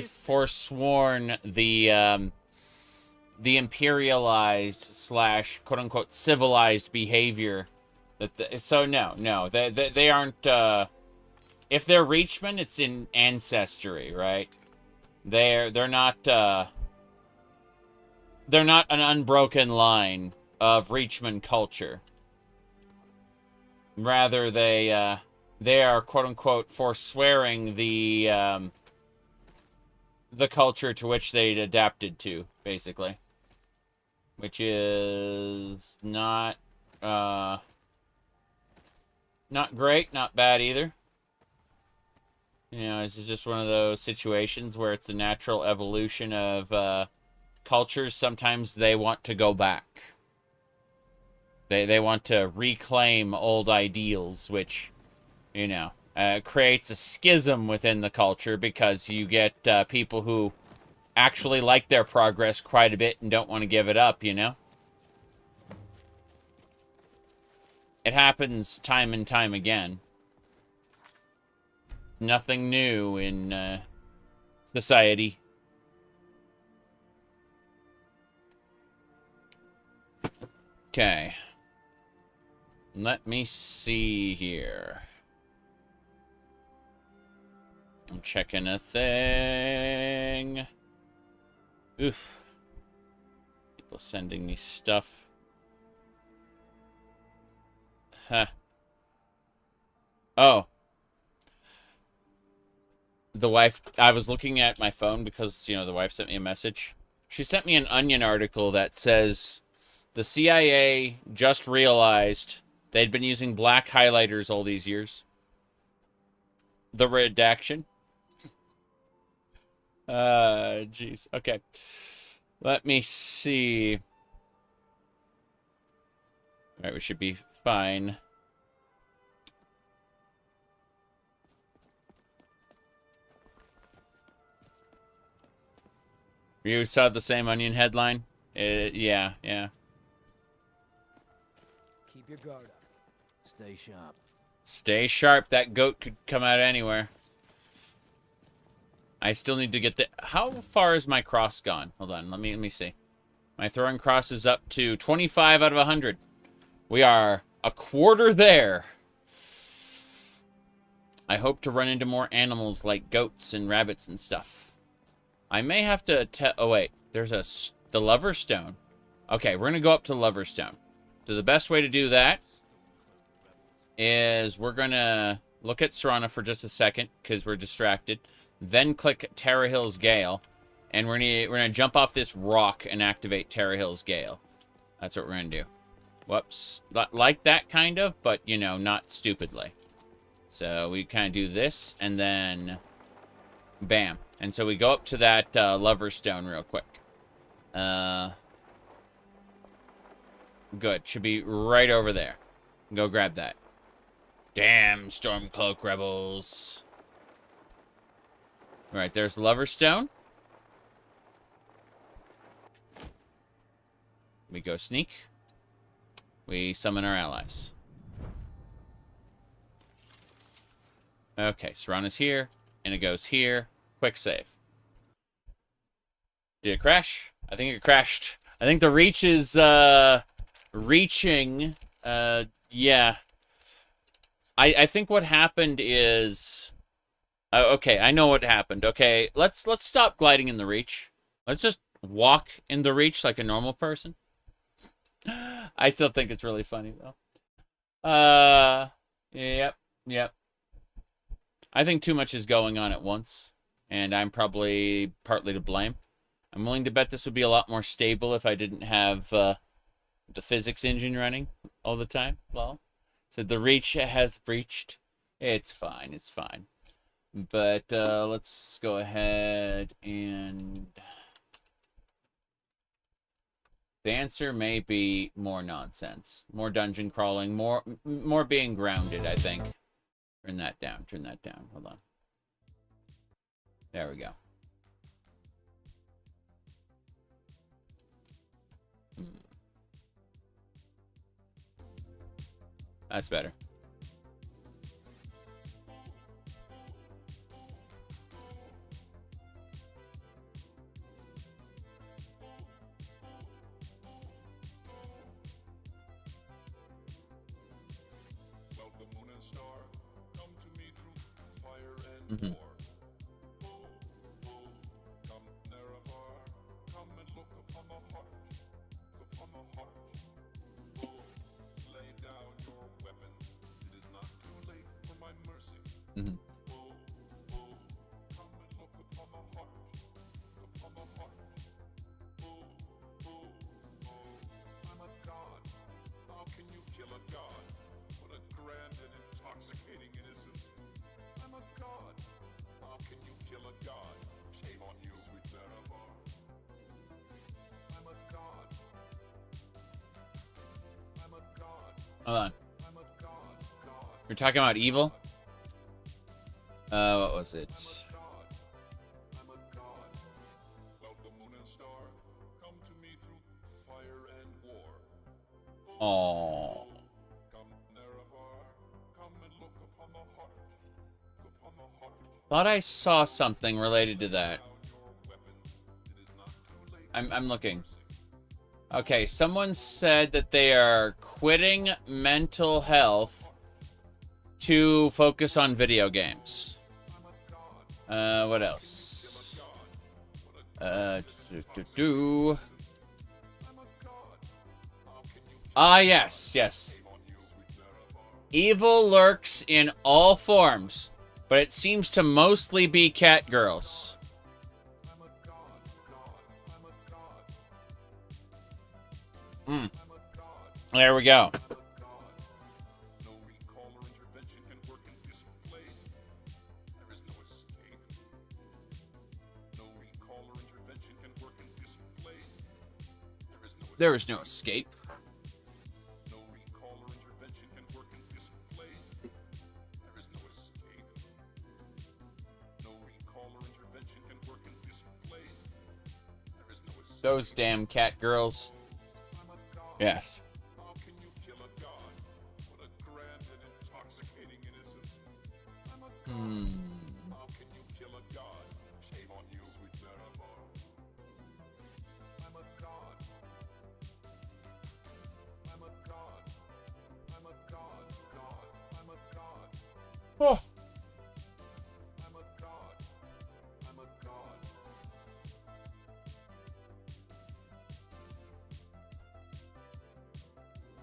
forsworn the imperialized slash quote-unquote civilized behavior that so no, they aren't, if they're Reachmen, it's in ancestry, right? They're not an unbroken line of Reachman culture. Rather, they are quote-unquote forswearing the culture to which they'd adapted to, basically. Which is not great, not bad either. You know, it's just one of those situations where it's a natural evolution of cultures. Sometimes they want to go back. They want to reclaim old ideals, which, you know, creates a schism within the culture because you get people who actually like their progress quite a bit and don't want to give it up, you know? It happens time and time again. Nothing new in society. Okay. Let me see here. I'm checking a thing. Oof. People sending me stuff. Huh. Oh. The wife, I was looking at my phone because, you know, the wife sent me a message. She sent me an Onion article that says the CIA just realized they'd been using black highlighters all these years. The redaction. Jeez. Okay. Let me see. All right, we should be fine. You saw the same Onion headline? Yeah. Keep your guard up. Stay sharp. Stay sharp. That goat could come out of anywhere. I still need to get the... How far is my cross gone? Hold on. Let me see. My throwing cross is up to 25 out of 100. We are a quarter there. I hope to run into more animals like goats and rabbits and stuff. I may have to... Oh, wait. There's the Lover's Stone. Okay, we're going to go up to Lover's Stone. So the best way to do that is we're going to look at Serana for just a second because we're distracted. Then click Terra Hills Gale. And we're gonna jump off this rock and activate Terra Hills Gale. That's what we're going to do. Whoops. Like that, kind of, but, you know, not stupidly. So we kind of do this, and then... Bam. And so we go up to that Lover's Stone real quick. Good. Should be right over there. Go grab that. Damn, Stormcloak rebels. Alright, there's Lover's Stone. We go sneak. We summon our allies. Okay, Serrana's here, and it goes here. Quick save. Did it crash? I think it crashed. I think the reach is, reaching, yeah. I think what happened is... okay, I know what happened. Okay, let's stop gliding in the reach. Let's just walk in the reach like a normal person. I still think it's really funny, though. Yep. I think too much is going on at once, and I'm probably partly to blame. I'm willing to bet this would be a lot more stable if I didn't have the physics engine running all the time. Well, so the reach has breached. It's fine, it's fine. But let's go ahead and... The answer may be more nonsense. More dungeon crawling, more being grounded, I think. Turn that down, hold on. There we go. That's better. Mm-hmm. Mm-hmm. I'm a god. How can you kill a god? What a grand and intoxicating innocence. I'm a god. How can you kill a god? Shame on you, sweet Marabar. I'm a god. I'm a god. Hold on. I'm a god. You're talking about evil? What was it? I'm a god. Welcome, moon and star. Come to me through fire and war. Oh. Come, Nerevar. Come and look upon the heart. Upon the heart. Thought I saw something related to that. I'm looking. Okay, someone said that they are quitting mental health to focus on video games. What else? Ah, yes. Evil lurks in all forms, but it seems to mostly be cat girls. There we go. There is no escape. No recall or intervention can work in this place. There is no escape. No recall or intervention can work in this place. There is no escape. Those damn cat girls. Yes. How can you kill a god? What a grand and intoxicating innocence. I'm a god. How can you kill a god? Shame on you, sweet Marabar. I'm a god. I'm a god. I'm a god. God. I'm a god. Oh. I'm a god. I'm a god.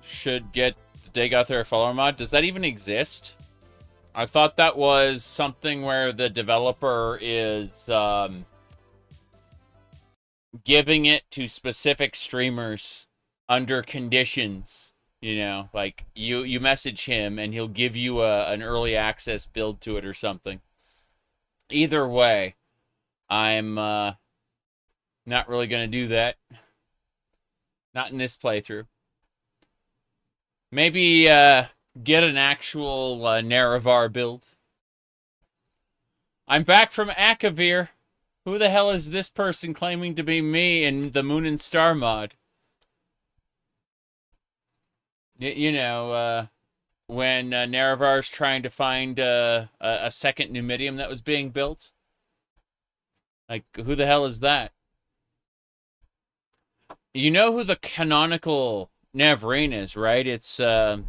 Should get the Dac0da follower mod. Does that even exist? I thought that was something where the developer is giving it to specific streamers under conditions. You know, like you message him and he'll give you an early access build to it or something. Either way, I'm not really going to do that. Not in this playthrough. Maybe get an actual Nerevar build. I'm back from Akavir. Who the hell is this person claiming to be me in the Moon and Star mod? You know, when Nerevar's trying to find a second Numidium that was being built. Like, who the hell is that? You know who the canonical Navarine is, right? It's an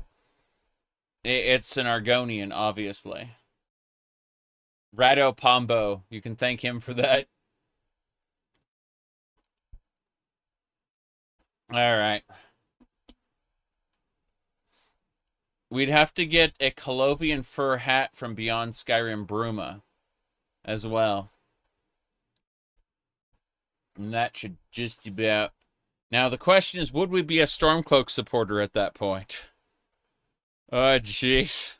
Argonian, obviously. Rado Pombo. You can thank him for that. Alright. We'd have to get a Colovian fur hat from Beyond Skyrim Bruma as well. And that should just about... Now, the question is, would we be a Stormcloak supporter at that point? Oh, jeez.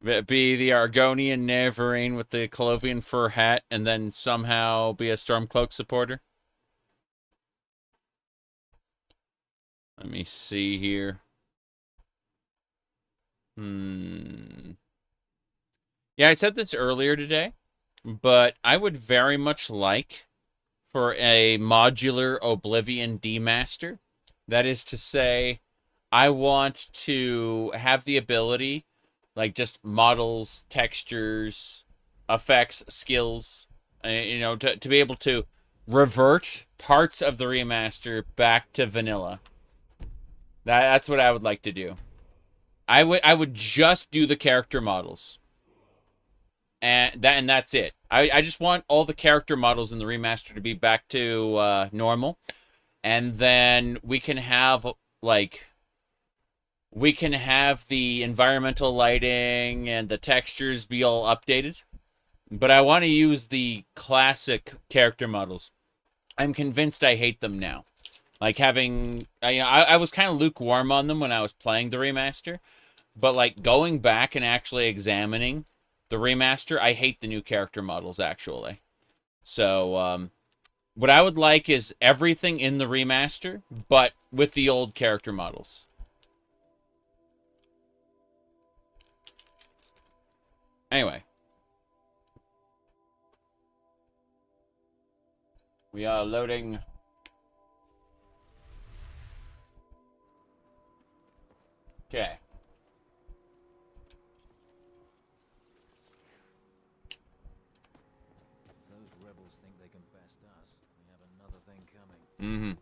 Be the Argonian Navarine with the Colovian fur hat and then somehow be a Stormcloak supporter? Let me see here. Yeah, I said this earlier today, but I would very much like for a modular Oblivion demaster. That is to say, I want to have the ability, like just models, textures, effects, skills, you know, to be able to revert parts of the remaster back to vanilla. That's what I would like to do. I would just do the character models. And that's it. I just want all the character models in the remaster to be back to normal. And then we can have, like... We can have the environmental lighting and the textures be all updated. But I want to use the classic character models. I'm convinced I hate them now. Like having... I was kind of lukewarm on them when I was playing the remaster. But like going back and actually examining the remaster, I hate the new character models, actually. So, what I would like is everything in the remaster, but with the old character models. Anyway. We are loading... Okay. Those rebels think they can best us. We have another thing coming.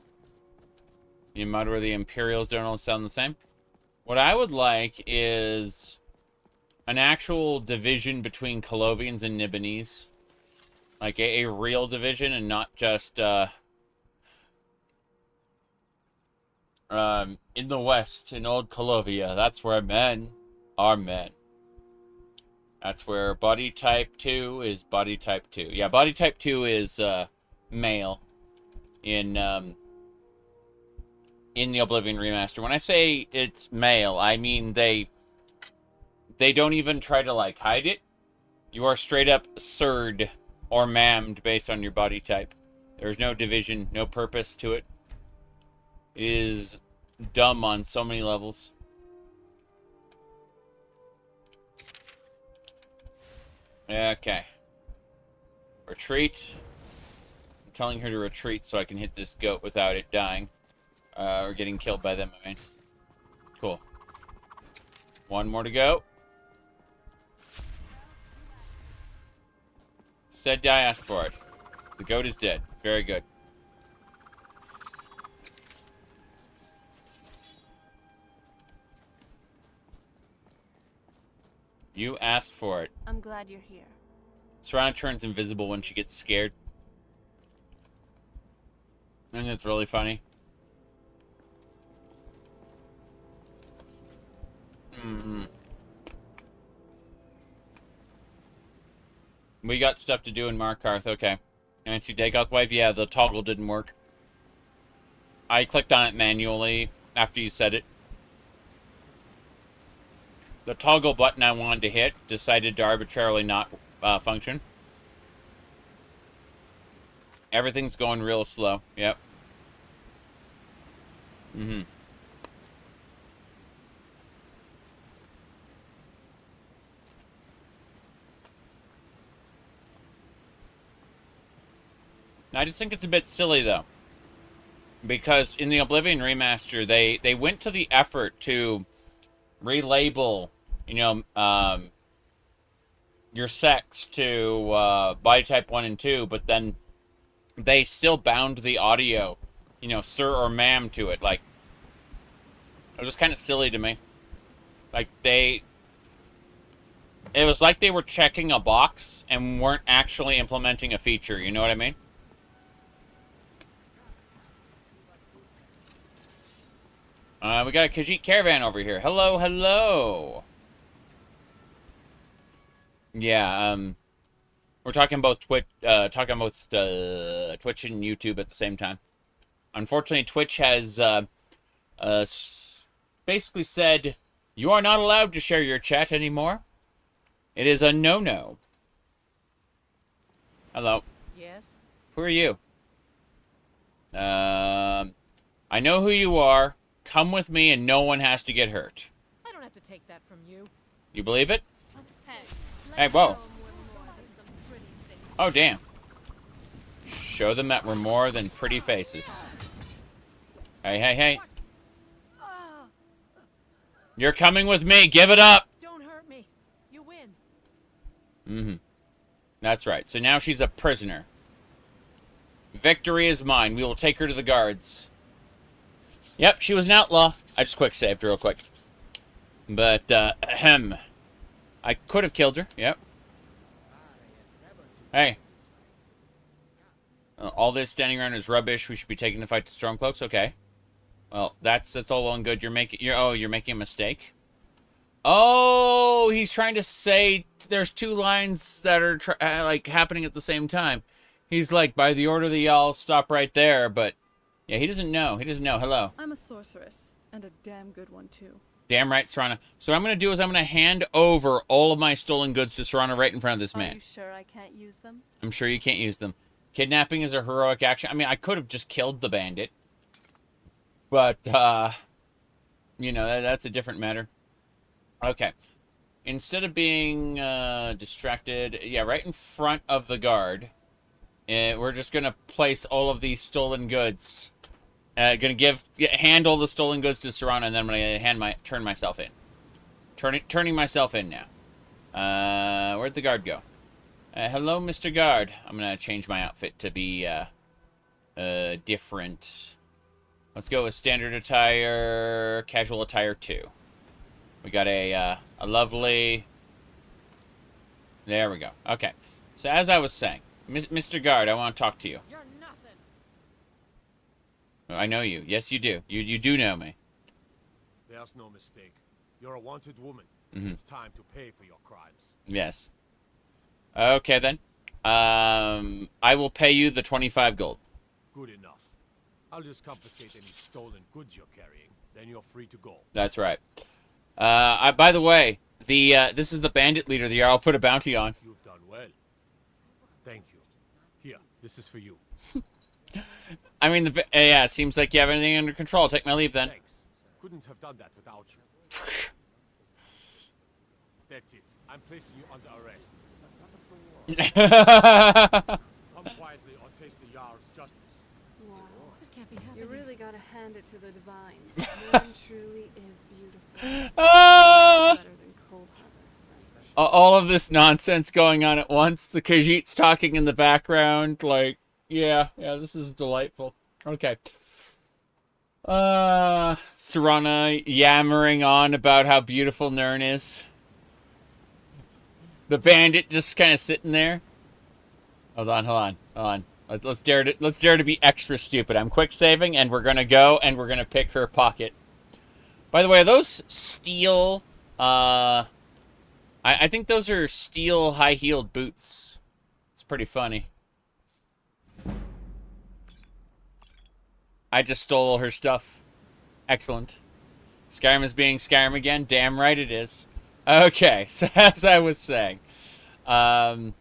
You mutter the Imperials don't all sound the same? What I would like is an actual division between Colovians and Nibonese. Like a real division and not just in the west, in old Colovia, that's where men are men. That's where body type 2 is body type 2. Yeah, body type 2 is male in the Oblivion remaster. When I say it's male, I mean they don't even try to like hide it. You are straight up sirred or mammed based on your body type. There's no division, no purpose to it. It is dumb on so many levels. Okay. Retreat. I'm telling her to retreat so I can hit this goat without it dying. Or getting killed by them, I mean. Cool. One more to go. Said die, asked for it. The goat is dead. Very good. You asked for it. I'm glad you're here. Serana turns invisible when she gets scared. I think it's really funny. We got stuff to do in Markarth, okay. Anti-Dagoth Wave, yeah, the toggle didn't work. I clicked on it manually after you said it. The toggle button I wanted to hit decided to arbitrarily not function. Everything's going real slow, yep. I just think it's a bit silly, though. because in the Oblivion remaster, they went to the effort to relabel, you know, your sex to body type 1 and 2, but then they still bound the audio, you know, sir or ma'am to it. Like, it was just kind of silly to me. Like, it was like they were checking a box and weren't actually implementing a feature, you know what I mean? We got a Khajiit caravan over here. Hello, hello. Yeah, we're talking about Twitch and YouTube at the same time. Unfortunately, Twitch has basically said you are not allowed to share your chat anymore. It is a no-no. Hello. Yes? Who are you? I know who you are. Come with me and no one has to get hurt. I don't have to take that from you. You believe it? Hey, whoa. some pretty faces. Oh, damn. Show them that we're more than pretty faces. Hey, hey, hey. Ah, You're coming with me. Give it up. don't hurt me. You win. Mm-hmm. That's right. So now she's a prisoner. Victory is mine. We will take her to the guards. Yep, she was an outlaw. I just quick saved real quick. But, ahem. I could have killed her. Yep. Hey. All this standing around is rubbish. We should be taking the fight to Stormcloaks. Okay. Well, that's all well and good. You're making a mistake. Oh, he's trying to say there's two lines that are like happening at the same time. He's like, by the order of the y'all, stop right there. But yeah, he doesn't know. He doesn't know. Hello. I'm a sorceress, and a damn good one, too. Damn right, Serana. So what I'm going to do is I'm going to hand over all of my stolen goods to Serana right in front of this man. Are you sure I can't use them? I'm sure you can't use them. Kidnapping is a heroic action. I mean, I could have just killed the bandit. But, you know, that's a different matter. Okay. Instead of being distracted, yeah, right in front of the guard, we're just going to place all of these stolen goods. Hand all the stolen goods to Serana, and then I'm gonna turn myself in. Turning myself in now. Where'd the guard go? Hello, Mr. Guard. I'm gonna change my outfit to be different. Let's go with standard attire, casual attire 2. We got a lovely. There we go. Okay. So as I was saying, Mr. Guard, I want to talk to you. You're nothing. I know you. Yes, you do. You do know me. There's no mistake. You're a wanted woman. Mm-hmm. It's time to pay for your crimes. Yes. Okay, then. I will pay you the 25 gold. Good enough. I'll just confiscate any stolen goods you're carrying. Then you're free to go. That's right. By the way, this is the bandit leader the Jarl put a bounty on. You've done well. Thank you. Here, this is for you. I mean, yeah, it seems like you have everything under control. Take my leave, then. Thanks. Couldn't have done that without you. That's it. I'm placing you under arrest. Come quietly or face the Jarl's justice. Wow. This can't be happening. You really gotta hand it to the divines. One truly is beautiful. Ah! Better than Cold Harbor, that's for sure. All of this nonsense going on at once. The Khajiit's talking in the background. Like, yeah, this is delightful. Okay. Serana yammering on about how beautiful Nirn is. The bandit just kind of sitting there. Hold on. Let's dare to be extra stupid. I'm quick saving, and we're gonna go, and we're gonna pick her pocket. By the way, are those steel? I think those are steel high-heeled boots. It's pretty funny. I just stole all her stuff. Excellent. Skyrim is being Skyrim again. Damn right it is. Okay, so as I was saying, I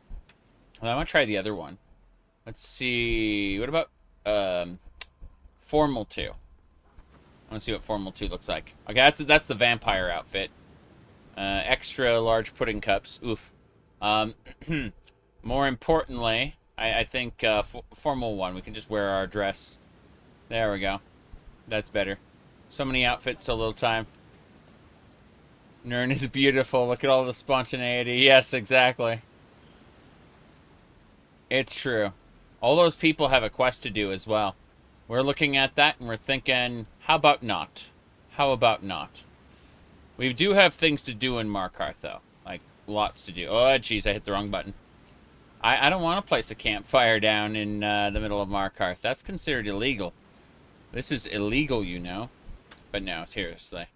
want to try the other one. Let's see. What about Formal 2? I want to see what Formal 2 looks like. Okay, that's the vampire outfit. Extra large pudding cups. Oof. More importantly, I think Formal 1. We can just wear our dress. There we go. That's better. So many outfits, so little time. Nern is beautiful. Look at all the spontaneity. Yes, exactly. It's true. All those people have a quest to do as well. We're looking at that and we're thinking, how about not? How about not? We do have things to do in Markarth, though. Like, lots to do. Oh, jeez, I hit the wrong button. I don't want to place a campfire down in the middle of Markarth. That's considered illegal. This is illegal, you know. But no, seriously.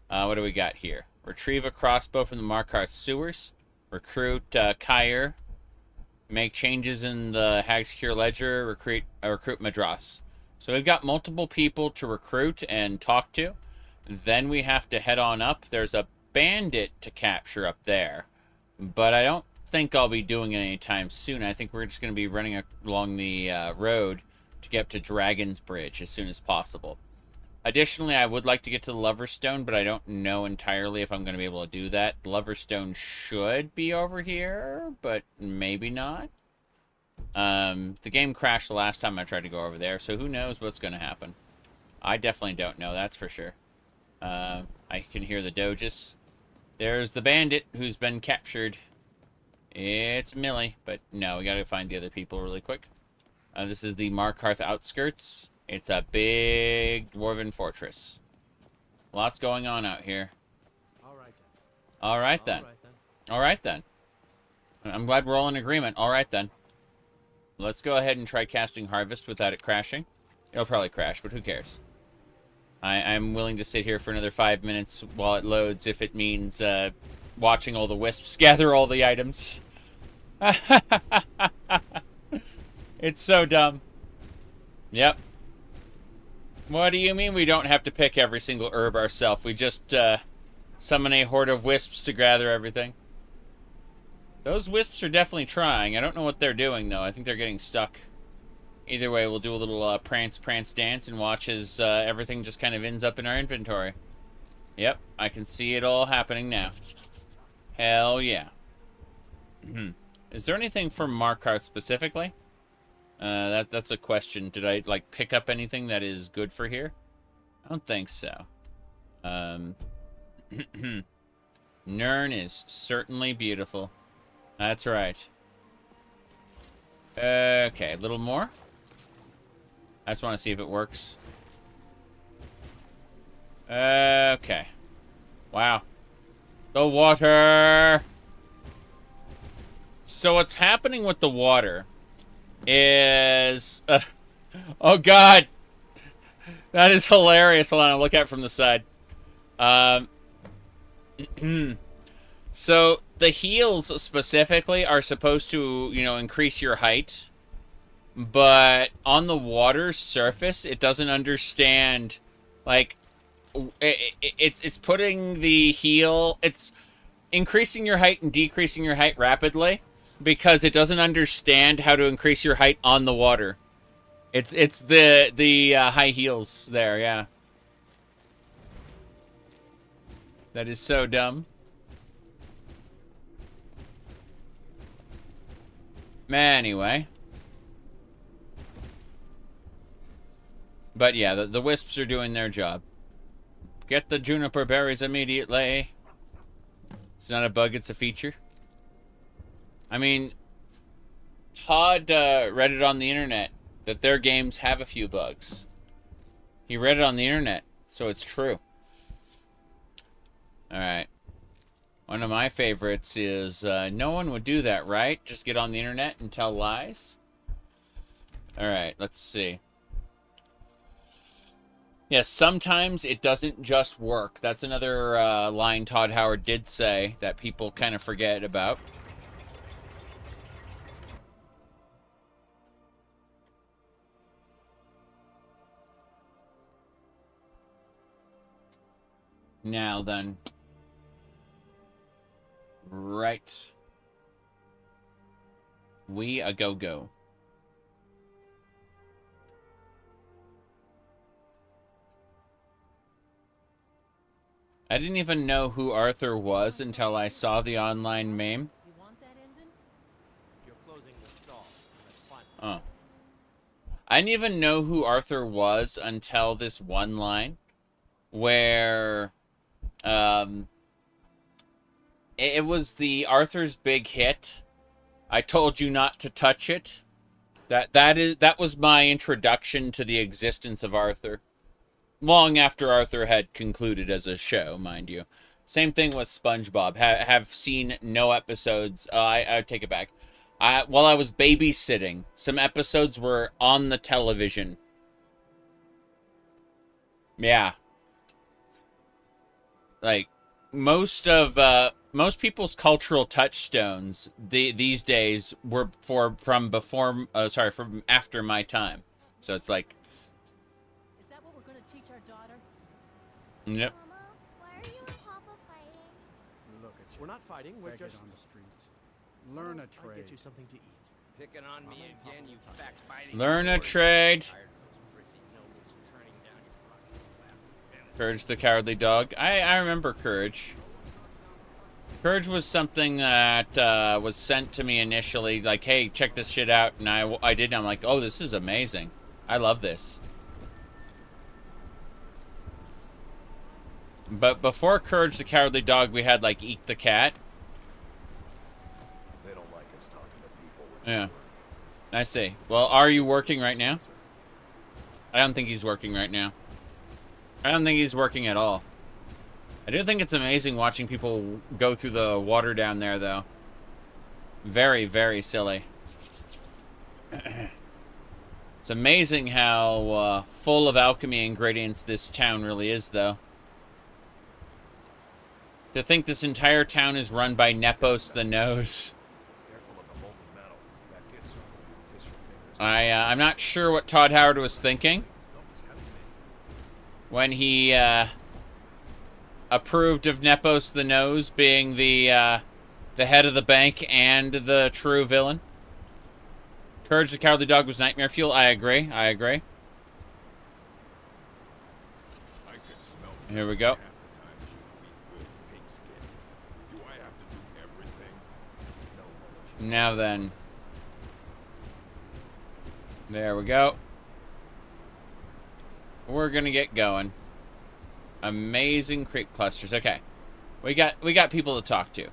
What do we got here? Retrieve a crossbow from the Markarth sewers. Recruit Kyr. Make changes in the Hag Secure Ledger. Recruit Madras. So we've got multiple people to recruit and talk to. Then we have to head on up. There's a bandit to capture up there. But I don't think I'll be doing it anytime soon. I think we're just going to be running along the road to get up to Dragon's Bridge as soon as possible. Additionally, I would like to get to the Lover's Stone, but I don't know entirely if I'm going to be able to do that. The Lover's Stone should be over here, but maybe not. The game crashed the last time I tried to go over there, so who knows what's going to happen. I definitely don't know, that's for sure. I can hear the Doges. There's the bandit who's been captured. It's Millie, but no, we gotta find the other people really quick. This is the Markarth outskirts. It's a big dwarven fortress. Lots going on out here. All right then. All right then. I'm glad we're all in agreement. All right then. Let's go ahead and try casting Harvest without it crashing. It'll probably crash, but who cares? I'm willing to sit here for another 5 minutes while it loads if it means watching all the wisps gather all the items. It's so dumb. Yep. What do you mean we don't have to pick every single herb ourselves? We just summon a horde of wisps to gather everything. Those wisps are definitely trying. I don't know what they're doing, though. I think they're getting stuck. Either way, we'll do a little prance, dance and watch as everything just kind of ends up in our inventory. Yep, I can see it all happening now. Hell yeah. Is there anything from Markarth specifically? That's a question. Did I, like, pick up anything that is good for here? I don't think so. Nern is certainly beautiful. That's right. Okay, a little more. I just want to see if it works. Okay. Wow. The water! So what's happening with the water is... oh, God! That is hilarious. Hold on, I'll look at it from the side. So, the heals specifically are supposed to, you know, increase your height. But on the water's surface, it doesn't understand, like, it's putting the heal, it's increasing your height and decreasing your height rapidly because it doesn't understand how to increase your height on the water. It's the high heals there, yeah. That is so dumb. Anyway. But yeah, the wisps are doing their job. Get the juniper berries immediately. It's not a bug, it's a feature. I mean, Todd read it on the internet that their games have a few bugs. He read it on the internet, so it's true. Alright. One of my favorites is, no one would do that, right? Just get on the internet and tell lies? Alright, let's see. Yes, sometimes it doesn't just work. That's another line Todd Howard did say that people kind of forget about. Now then. Right. We a go-go. I didn't even know who Arthur was until I saw the online meme. You want that engine? You're closing the stall. That's fine. Oh. I didn't even know who Arthur was until this one line where it was the Arthur's big hit. I told you not to touch it. That was my introduction to the existence of Arthur. Long after Arthur had concluded as a show, mind you. Same thing with SpongeBob. Have seen no episodes. I take it back. While I was babysitting, some episodes were on the television. Yeah. Like, most people's cultural touchstones these days were from after my time. So it's like, Is that what we're going to teach our daughter? yep. Mama, why are you and Papa fighting? Look at you. We're not fighting, we're just on the streets. learn a trade. I'll get you something to eat. Picking on me again, you backbiting. Learn a trade. Courage the Cowardly Dog. I remember Courage. Courage was something that was sent to me initially, like, hey, check this shit out, and I did, and I'm like, oh, this is amazing. I love this. But before Courage the Cowardly Dog, we had, like, Eat the Cat. They don't like us talking to people. Yeah. I see. Well, are you working right now? I don't think he's working right now. I don't think he's working at all. I do think it's amazing watching people go through the water down there, though. Very, very silly. It's amazing how full of alchemy ingredients this town really is, though. To think this entire town is run by Nepos the Nose. Careful of the molten metal. That gets you. Kiss your fingers. I'm not sure what Todd Howard was thinking when he approved of Nepos the Nose being the head of the bank and the true villain. Courage the Cowardly Dog was nightmare fuel. I agree. I agree. Here we go. Now then. There we go. We're gonna get going. Amazing creep clusters. Okay. We got people to talk to.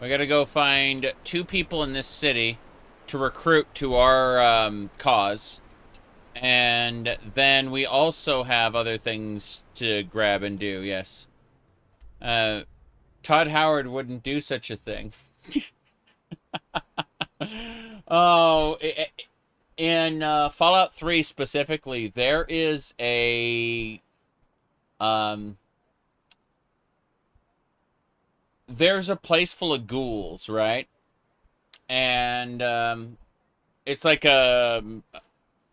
We gotta go find 2 people in this city to recruit to our cause. And then we also have other things to grab and do, yes. Todd Howard wouldn't do such a thing. Oh, in Fallout 3 specifically, there is a there's a place full of ghouls, right? And it's like an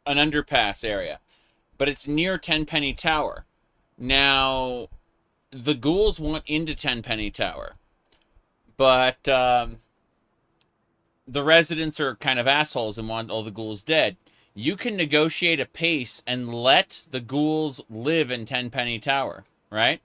underpass area, but it's near Tenpenny Tower. Now, the ghouls want into Tenpenny Tower, but the residents are kind of assholes and want all the ghouls dead. You can negotiate a peace and let the ghouls live in Tenpenny Tower, right?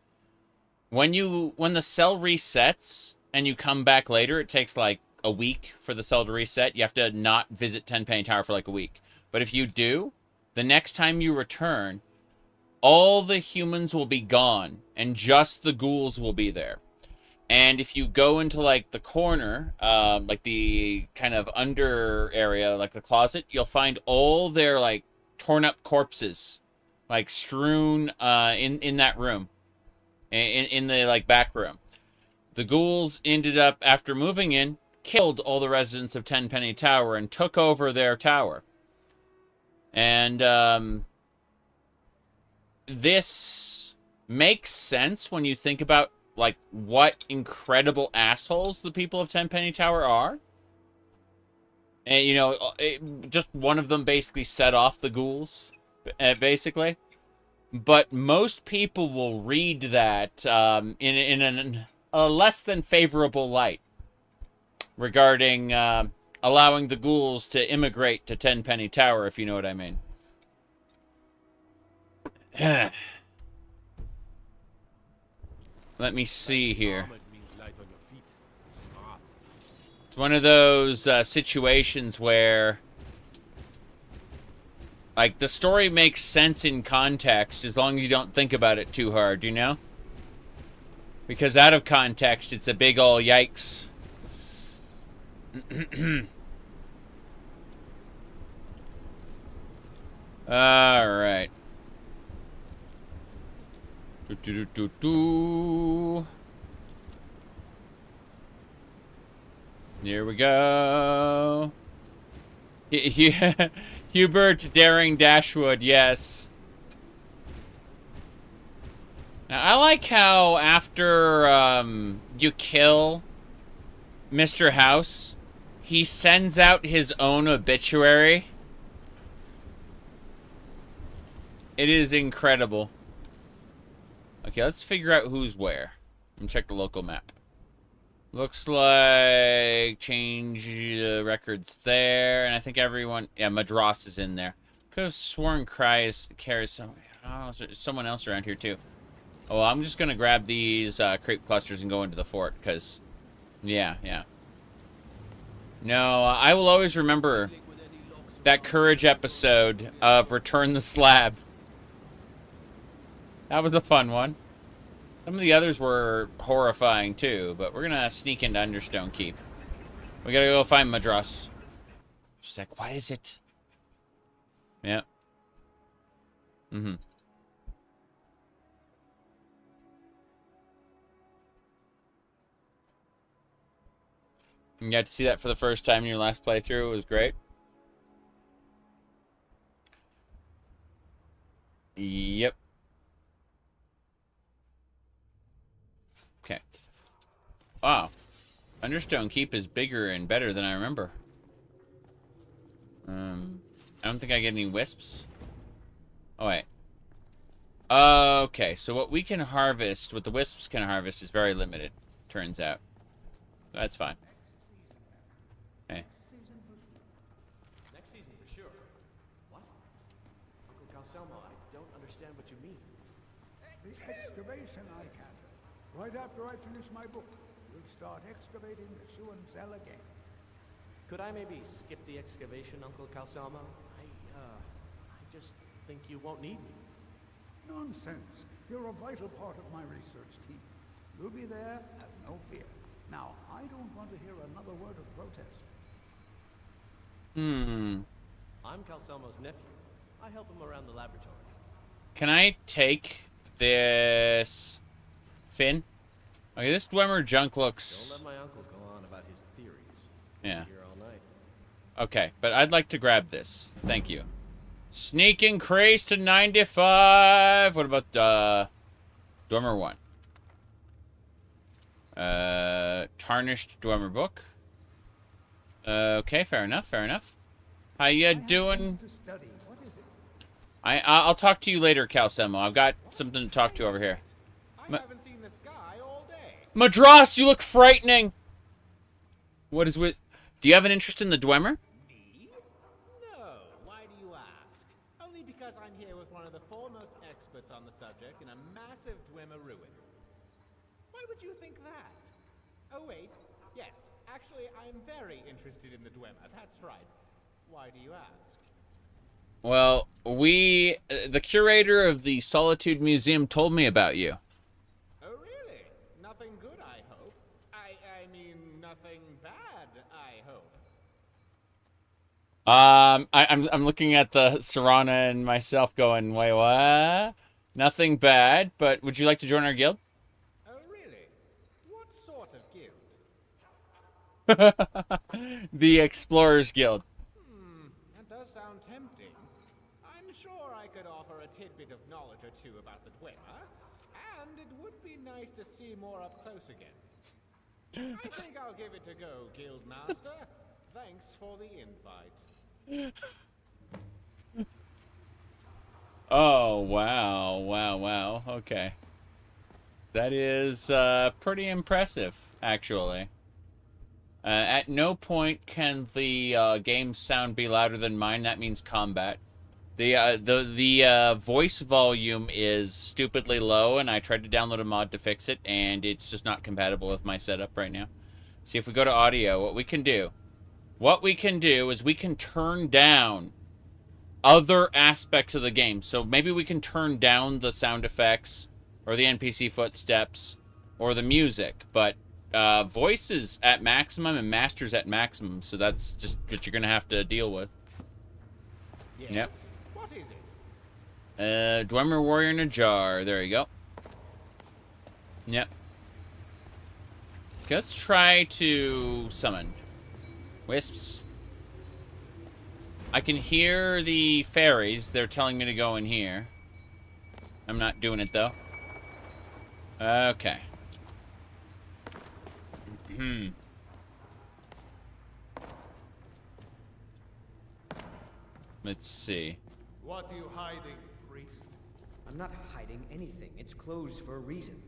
When the cell resets and you come back later, it takes like a week for the cell to reset. You have to not visit Tenpenny Tower for like a week. But if you do, the next time you return, all the humans will be gone and just the ghouls will be there. And if you go into, like, the corner, like the kind of under area, like the closet, you'll find all their, like, torn up corpses, like, strewn in that room, in the, like, back room. The ghouls ended up, after moving in, killed all the residents of Tenpenny Tower and took over their tower. And this makes sense when you think about, like, what incredible assholes the people of Tenpenny Tower are. And, you know, just one of them basically set off the ghouls, basically. But most people will read that in a less than favorable light regarding allowing the ghouls to immigrate to Tenpenny Tower, if you know what I mean. Let me see here. It's one of those situations where Like, the story makes sense in context as long as you don't think about it too hard, you know? Because out of context, it's a big ol' yikes. Alright. Here we go. Hubert Daring Dashwood, yes. Now, I like how after you kill Mr. House, he sends out his own obituary. It is incredible. Okay, let's figure out who's where. Let me check the local map. Looks like change the records there, and I think everyone, yeah, Madras is in there. Could have sworn carries some. Oh, there's someone else around here too. Oh, well, I'm just gonna grab these creep clusters and go into the fort, cause, yeah. No, I will always remember that Courage episode of Return the Slab. That was a fun one. Some of the others were horrifying too, but we're gonna sneak into Understone Keep. We gotta go find Madras. She's like, what is it? Yeah. Mm-hmm. You got to see that for the first time in your last playthrough. It was great. Yep. Okay. Wow. Understone Keep is bigger and better than I remember. I don't think I get any wisps. Oh, wait. Okay, so what we can harvest, what the wisps can harvest, is very limited, turns out. That's fine. Hey. Next season for sure. What? Uncle Calcelmo, I don't understand what you mean. The excavation I can. Right after I finish my book, we'll start excavating the Shuan cell again. Could I maybe skip the excavation, Uncle Calcelmo? I just think you won't need me. Nonsense. You're a vital part of my research team. You'll be there, have no fear. Now, I don't want to hear another word of protest. I'm Calcelmo's nephew. I help him around the laboratory. Can I take this fin? Okay, this Dwemer junk looks... Don't let my uncle go on about his theories. Yeah. Here all night. Okay, but I'd like to grab this. Thank you. Sneak increase to 95. What about Dwemer 1? Tarnished Dwemer book. Okay, fair enough, How you doing? I'll talk to you later, Calcelmo. I've got something to talk to over here. I haven't seen the sky all day. Madras, you look frightening. What is with... Do you have an interest in the Dwemer? Me? No. Why do you ask? Only because I'm here with one of the foremost experts on the subject in a massive Dwemer ruin. Why would you think that? Oh, wait. Yes. Actually, I'm very interested in the Dwemer. That's right. Why do you ask? Well, the curator of the Solitude Museum told me about you. Oh, really? Nothing good, I hope. I mean, nothing bad, I hope. I'm looking at the Serana and myself going, wait, what? Nothing bad, but would you like to join our guild? Oh, really? What sort of guild? The Explorers Guild. That does sound tempting. I'm sure I could offer a tidbit of knowledge or two about the Dwemer, and it would be nice to see more up close again. I think I'll give it a go, Guildmaster. Thanks for the invite. Oh, wow. Okay. That is pretty impressive, actually. At no point can the game sound be louder than mine. That means combat. The voice volume is stupidly low, and I tried to download a mod to fix it, and it's just not compatible with my setup right now. See, if we go to audio, what we can do is we can turn down other aspects of the game. So maybe we can turn down the sound effects or the NPC footsteps or the music, but voice is at maximum and master's at maximum, so that's just what you're gonna have to deal with. Yes. Yep. What is it? Dwemer Warrior in a jar. There you go. Yep. Let's try to summon wisps. I can hear the fairies. They're telling me to go in here. I'm not doing it, though. Okay. Let's see. What are you hiding, priest? I'm not hiding anything. It's closed for a reason.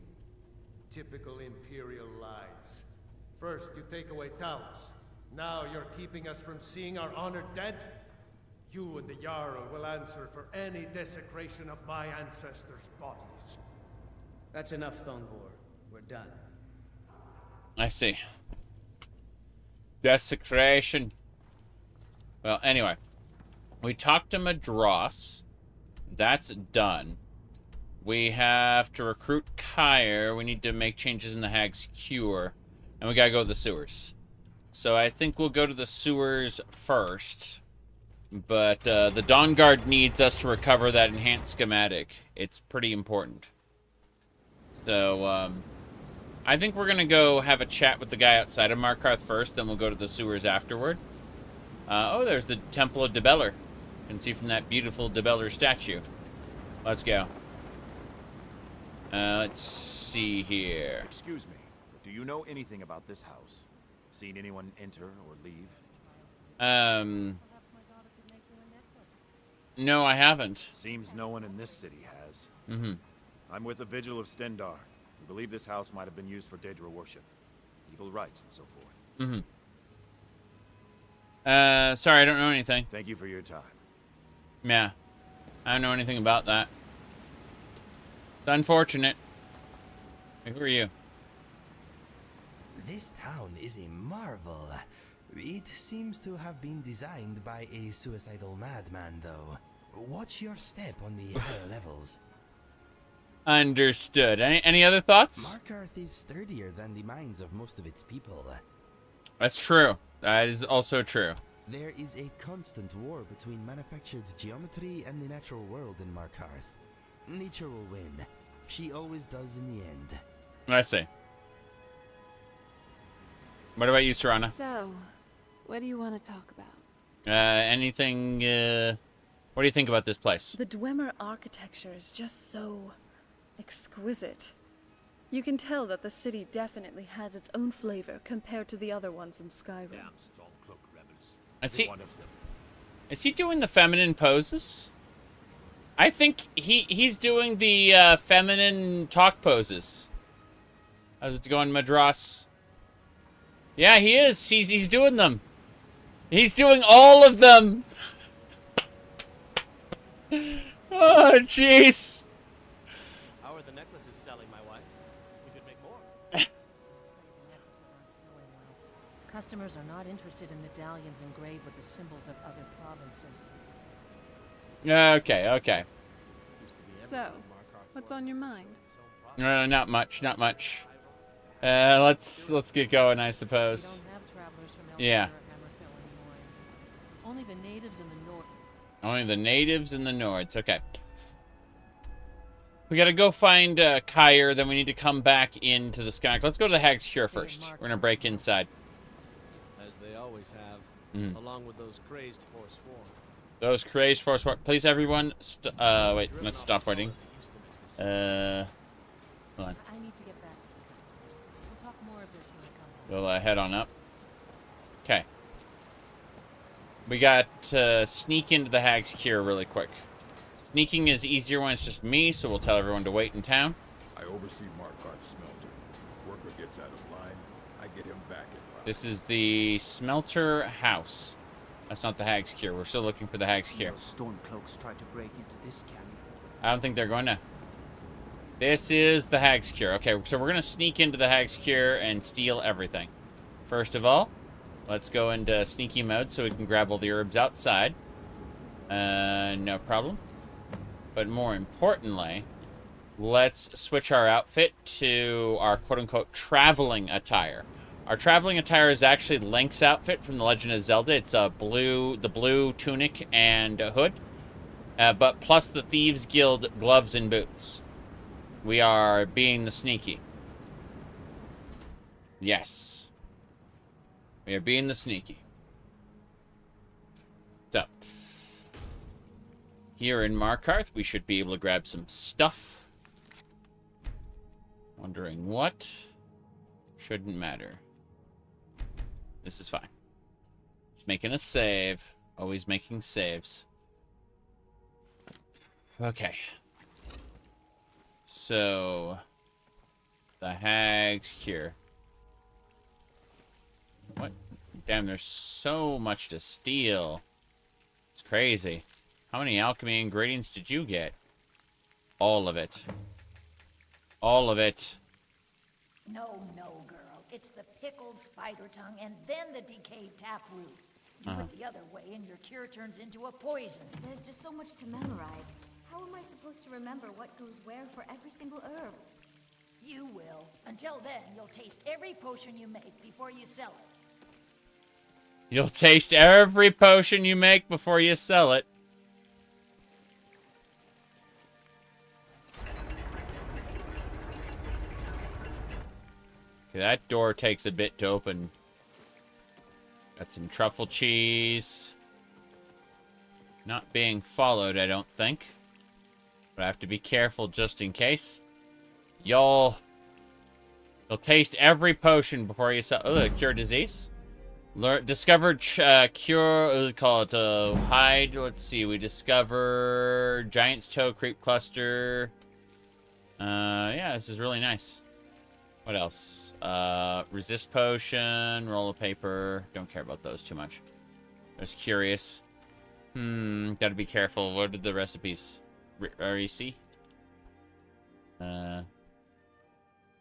Typical Imperial lies. First, you take away towns. Now you're keeping us from seeing our honored dead? You and the Jarl will answer for any desecration of my ancestors' bodies. That's enough, Thongvor. We're done. I see. Desecration. Well, anyway. We talked to Madross. That's done. We have to recruit Kyr. We need to make changes in the Hag's Cure. And we gotta go to the sewers. So I think we'll go to the sewers first. But the Dawn Guard needs us to recover that enhanced schematic. It's pretty important. So, I think we're gonna go have a chat with the guy outside of Markarth first, then we'll go to the sewers afterward. Oh, there's the Temple of Debeller. You can see from that beautiful Debeller statue. Let's go. Let's see here. Excuse me, but do you know anything about this house? Seen anyone enter or leave? No, I haven't. Seems no one in this city has. Mm-hmm. I'm with the Vigil of Stendar. We believe this house might have been used for Daedra worship, evil rites, and so forth. Mm-hmm. Sorry, I don't know anything. Thank you for your time. Yeah. I don't know anything about that. It's unfortunate. Hey, who are you? This town is a marvel. It seems to have been designed by a suicidal madman, though. Watch your step on the higher levels. Understood. Any other thoughts? Markarth is sturdier than the minds of most of its people. That's true. That is also true. There is a constant war between manufactured geometry and the natural world in Markarth. Nature will win. She always does in the end. I see. What about you, Serana? So, what do you want to talk about? Anything, what do you think about this place? The Dwemer architecture is just so exquisite. You can tell that the city definitely has its own flavor compared to the other ones in Skyrim. Damn Stormcloak rebels. Is he doing the feminine poses? I think he's doing the feminine talk poses. How's it going, Madross? Yeah, he is. He's doing them. He's doing all of them. Oh, jeez. How are the necklaces selling, my wife? We could make more. Customers are not interested in medallions engraved with the symbols of other provinces. Okay. So, what's on your mind? Not much. Let's get going, I suppose. We don't have travelers from Yeah. Only the natives in the north. Only the natives and the Nords. Okay. We gotta go find Kyr, then we need to come back into the sky. Let's go to the Hag's Cure first. We're gonna break inside. As they always have, along with those crazed Forsworn. Those crazed Forsworn. Please, everyone. Wait. Let's stop waiting. Hold on. I need to get back to the customers. We'll talk more of this when I come back. We'll head on up. Okay. We got to sneak into the Hag's Cure really quick. Sneaking is easier when it's just me, so we'll tell everyone to wait in town. I oversee Markarth's smelter. Worker gets out of line, I get him back in line. This is the smelter house. That's not the Hag's Cure. We're still looking for the Hag's Cure. Stormcloaks try to break into this canyon. I don't think they're going to. This is the Hag's Cure. Okay, so we're going to sneak into the Hag's Cure and steal everything. First of all, let's go into sneaky mode so we can grab all the herbs outside. No problem. But more importantly, let's switch our outfit to our quote-unquote traveling attire. Our traveling attire is actually Link's outfit from The Legend of Zelda. It's the blue tunic and hood, but plus the Thieves Guild gloves and boots. We are being the sneaky. Yes. We are being the sneaky. So, here in Markarth, we should be able to grab some stuff. Wondering what? Shouldn't matter. This is fine. Just making a save. Always making saves. Okay. So, the Hag's Cure. What? Damn, there's so much to steal. It's crazy. How many alchemy ingredients did you get? All of it. All of it. No, girl. It's the pickled spider tongue and then the decayed taproot. Do it the other way and your cure turns into a poison. There's just so much to memorize. How am I supposed to remember what goes where for every single herb? You will. Until then, you'll taste every potion you make before you sell it. You'll taste every potion you make before you sell it. Okay, that door takes a bit to open. Got some truffle cheese. Not being followed, I don't think. But I have to be careful just in case. You'll taste every potion before you sell. Oh, cure disease. Discovered cure. Call it hide. Let's see. We discovered giant's toe creep cluster. Yeah, this is really nice. What else? Resist potion, roll of paper. Don't care about those too much. Just curious. Gotta be careful. What are the recipes? REC?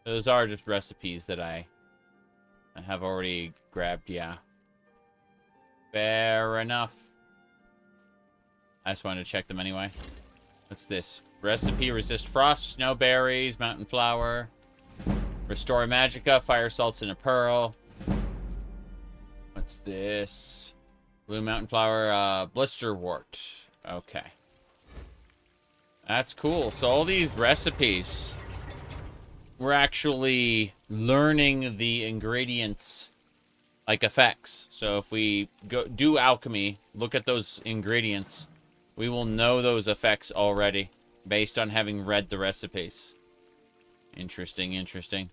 Those are just recipes that I have already grabbed, yeah. Fair enough. I just wanted to check them anyway. What's this? Recipe, resist frost, snowberries, mountain flower. Restore Magica, fire salts in a pearl. What's this? Blue mountain flower, blister wart. Okay. That's cool. So all these recipes, we're actually learning the ingredients like effects. So if we do alchemy, look at those ingredients, we will know those effects already based on having read the recipes. Interesting, interesting.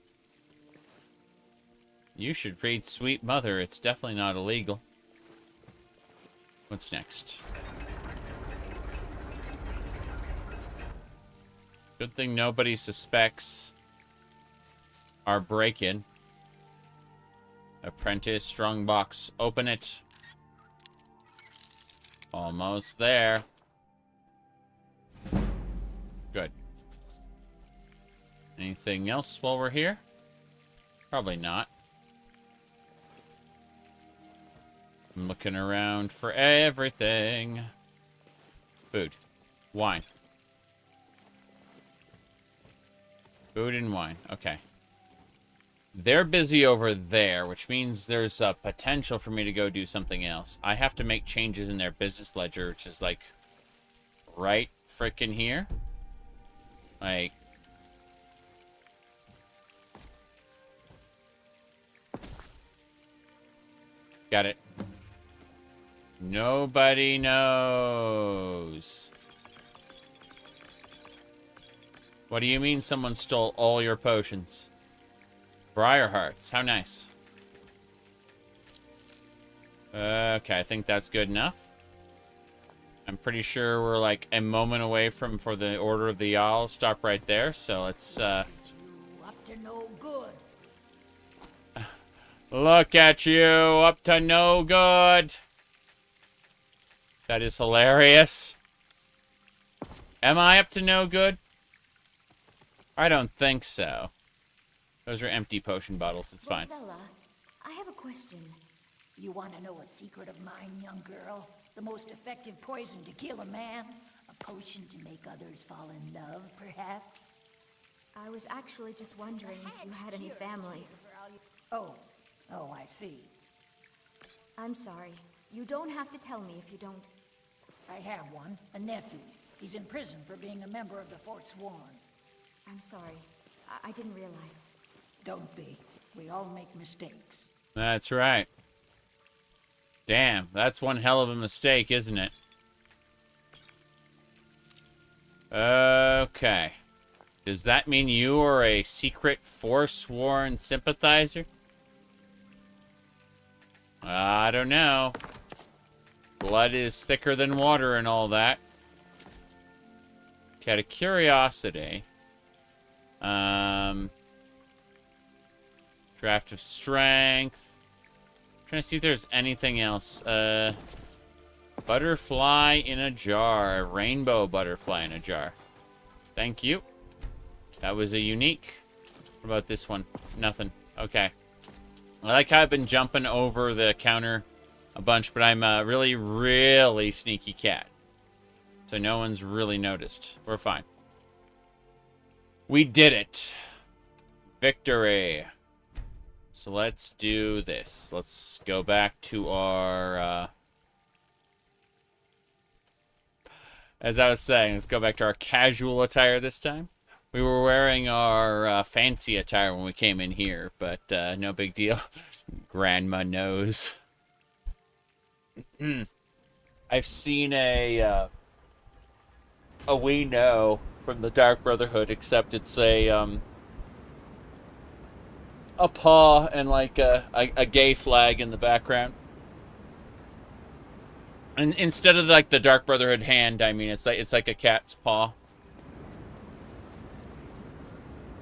You should read Sweet Mother. It's definitely not illegal. What's next? Good thing nobody suspects our break-in. Apprentice, strong box. Open it. Almost there. Good. Anything else while we're here? Probably not. I'm looking around for everything. Food. Wine. Food and wine. Okay. They're busy over there, which means there's a potential for me to go do something else. I have to make changes in their business ledger, which is like right frickin' here. Like, got it. Nobody knows. What do you mean someone stole all your potions? Briar hearts. How nice. Okay, I think that's good enough. I'm pretty sure we're like a moment away for the Order of the Owl. Stop right there. So let's Up to no good. look at you, up to no good. That is hilarious. Am I up to no good? I don't think so. Those are empty potion bottles. It's fine. Rosella, I have a question. You want to know a secret of mine, young girl? The most effective poison to kill a man? A potion to make others fall in love, perhaps? I was actually just wondering if you had any family. Oh, I see. I'm sorry. You don't have to tell me if you don't. I have one, a nephew. He's in prison for being a member of the Forsworn. I'm sorry. I didn't realize. Don't be. We all make mistakes. That's right. Damn, that's one hell of a mistake, isn't it? Okay. Does that mean you are a secret Forsworn sympathizer? I don't know. Blood is thicker than water and all that. Okay, out of curiosity. Draft of strength. Trying to see if there's anything else. Butterfly in a jar. Rainbow butterfly in a jar. Thank you. That was a unique. What about this one? Nothing. Okay. I like how I've been jumping over the counter a bunch, but I'm a really, really sneaky cat. So no one's really noticed. We're fine. We did it. Victory. So let's do this. Let's go back to our... as I was saying, let's go back to our casual attire this time. We were wearing our fancy attire when we came in here, but no big deal. Grandma knows. I've seen a we know from the Dark Brotherhood, except it's a paw and like a gay flag in the background. And instead of like the Dark Brotherhood hand, I mean it's like a cat's paw.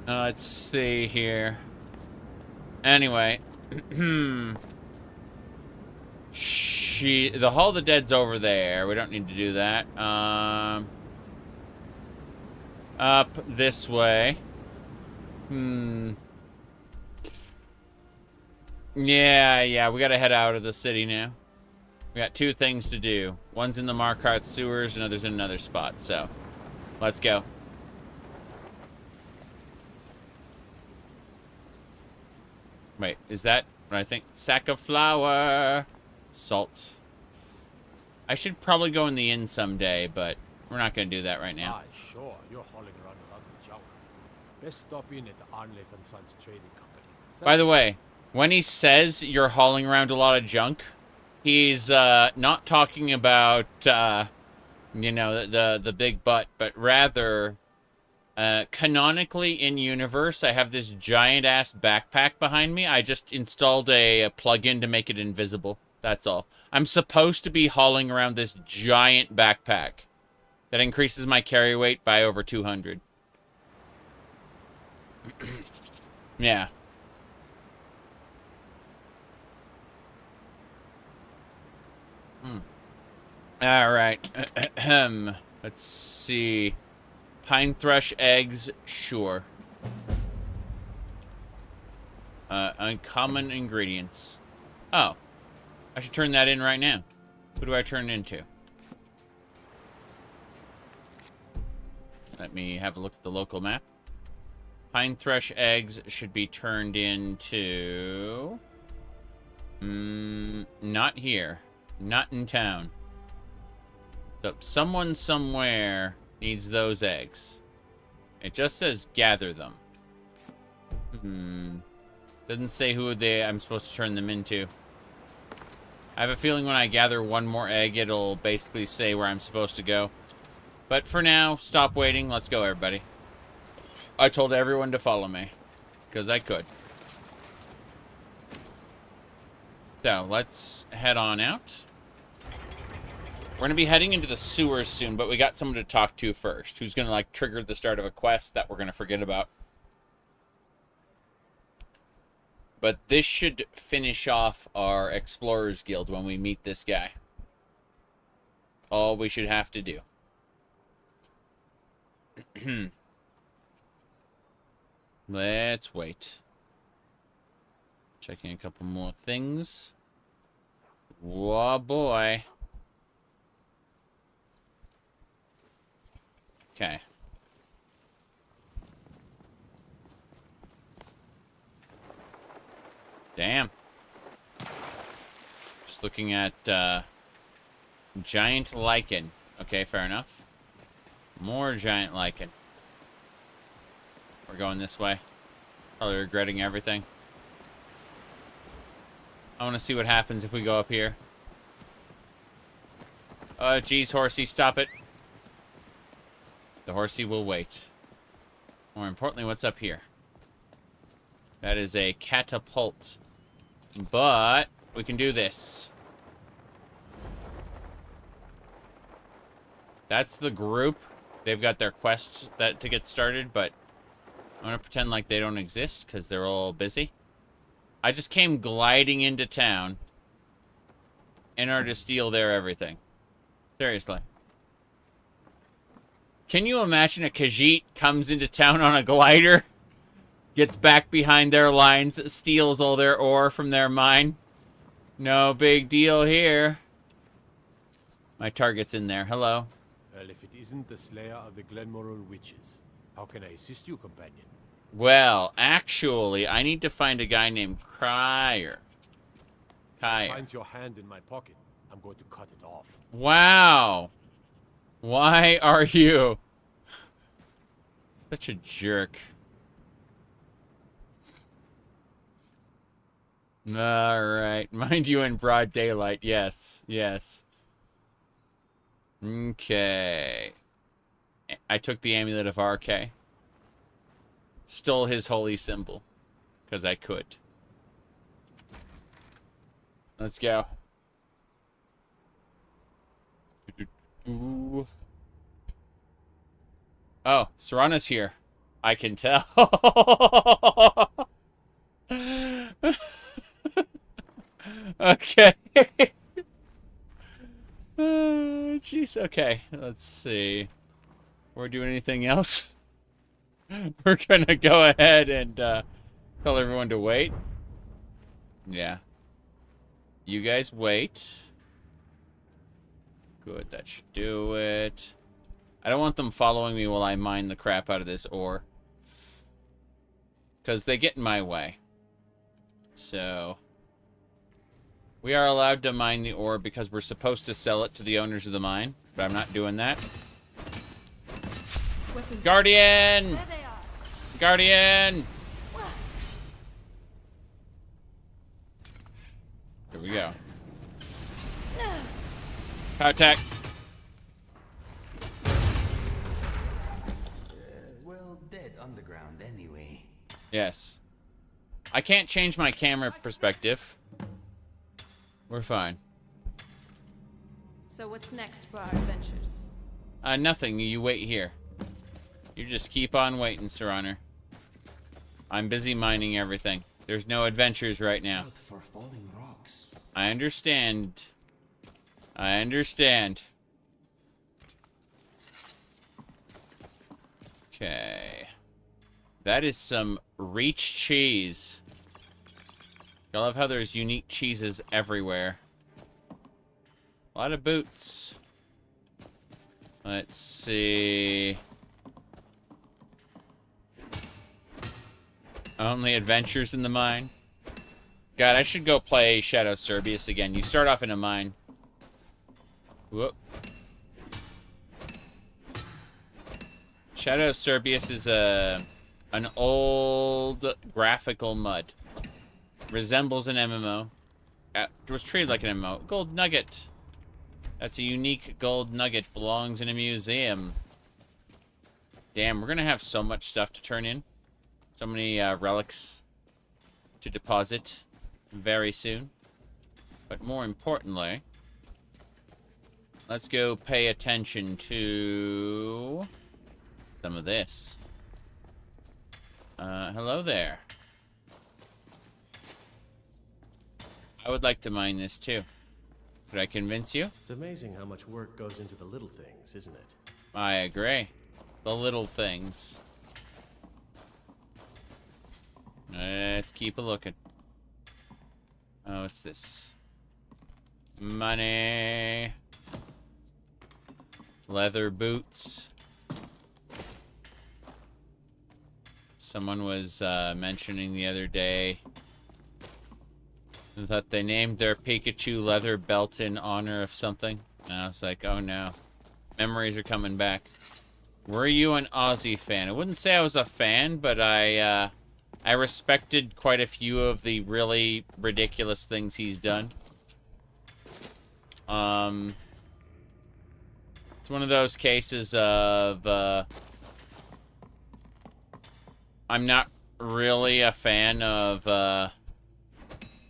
Let's see here. Anyway, the Hall of the Dead's over there. We don't need to do that. Up this way. Yeah, we gotta head out of the city now. We got two things to do. One's in the Markarth sewers, and another's in another spot, so let's go. Wait, is that what I think? Sack of flour. Salt. I should probably go in the inn someday, but we're not going to do that right now. Sure. You're hauling around a lot of junk. Best stop in at the Arnleif & Sons Trading Company. By the way, when he says you're hauling around a lot of junk, he's not talking about, you know, the big butt, but rather... canonically in universe, I have this giant-ass backpack behind me. I just installed a plug-in to make it invisible. That's all. I'm supposed to be hauling around this giant backpack that increases my carry weight by over 200. Yeah. All right. Let's see. Pine thrush eggs, sure. Uncommon ingredients. Oh. I should turn that in right now. Who do I turn it into? Let me have a look at the local map. Pine thrush eggs should be turned into... not here. Not in town. So someone somewhere needs those eggs. It just says gather them. Doesn't say who I'm supposed to turn them into. I have a feeling when I gather one more egg, it'll basically say where I'm supposed to go. But for now, stop waiting. Let's go, everybody. I told everyone to follow me. Because I could. So, let's head on out. We're going to be heading into the sewers soon, but we got someone to talk to first. Who's going to, like, trigger the start of a quest that we're going to forget about. But this should finish off our Explorers Guild when we meet this guy. All we should have to do. Let's wait. Checking a couple more things. Whoa, boy. Okay. Damn. Just looking at giant lichen. Okay, fair enough. More giant lichen. We're going this way. Probably regretting everything. I want to see what happens if we go up here. Geez, horsey, stop it. The horsey will wait. More importantly, what's up here? That is a catapult. But we can do this. That's the group. They've got their quests to get started, but I'm going to pretend like they don't exist because they're all busy. I just came gliding into town in order to steal their everything. Seriously. Can you imagine a Khajiit comes into town on a glider, gets back behind their lines, steals all their ore from their mine? No big deal here. My target's in there. Hello. Well, if it isn't the slayer of the Glenmoral witches, how can I assist you, companion? Well, actually, I need to find a guy named Cryer. Find your hand in my pocket. I'm going to cut it off. Wow. Why are you such a jerk? Alright. Mind you in broad daylight. Yes. Yes. Okay. I took the amulet of RK. Stole his holy symbol. Because I could. Let's go. Oh, Serana's here. I can tell. Okay. Jeez, okay. Let's see. We're doing anything else? We're gonna go ahead and tell everyone to wait. Yeah. You guys wait. Good, that should do it. I don't want them following me while I mine the crap out of this ore. Because they get in my way. So... we are allowed to mine the ore because we're supposed to sell it to the owners of the mine. But I'm not doing that. Guardian! Guardian! Here we go. Power attack. Well, dead underground anyway. Yes. I can't change my camera perspective. We're fine. So what's next for our adventures? Nothing. You wait here. You just keep on waiting, Sir Honor. I'm busy mining everything. There's no adventures right now. Out for falling rocks. I understand. I understand. Okay. That is some Reach cheese. I love how there's unique cheeses everywhere. A lot of boots. Let's see. Only adventures in the mine. God, I should go play Shadow Cerberus again. You start off in a mine. Whoop. Shadow Cerberus is an old graphical mud. Resembles an MMO. It was treated like an MMO. Gold nugget. That's a unique gold nugget. Belongs in a museum. Damn, we're gonna have so much stuff to turn in. So many relics to deposit very soon. But more importantly, let's go pay attention to some of this. Hello there. I would like to mine this too. Could I convince you? It's amazing how much work goes into the little things, isn't it? I agree. The little things. Let's keep a looking. Oh, what's this? Money. Leather boots. Someone was mentioning the other day that they named their Pikachu leather belt in honor of something. And I was like, oh no. Memories are coming back. Were you an Ozzy fan? I wouldn't say I was a fan, but I respected quite a few of the really ridiculous things he's done. It's one of those cases of, I'm not really a fan of,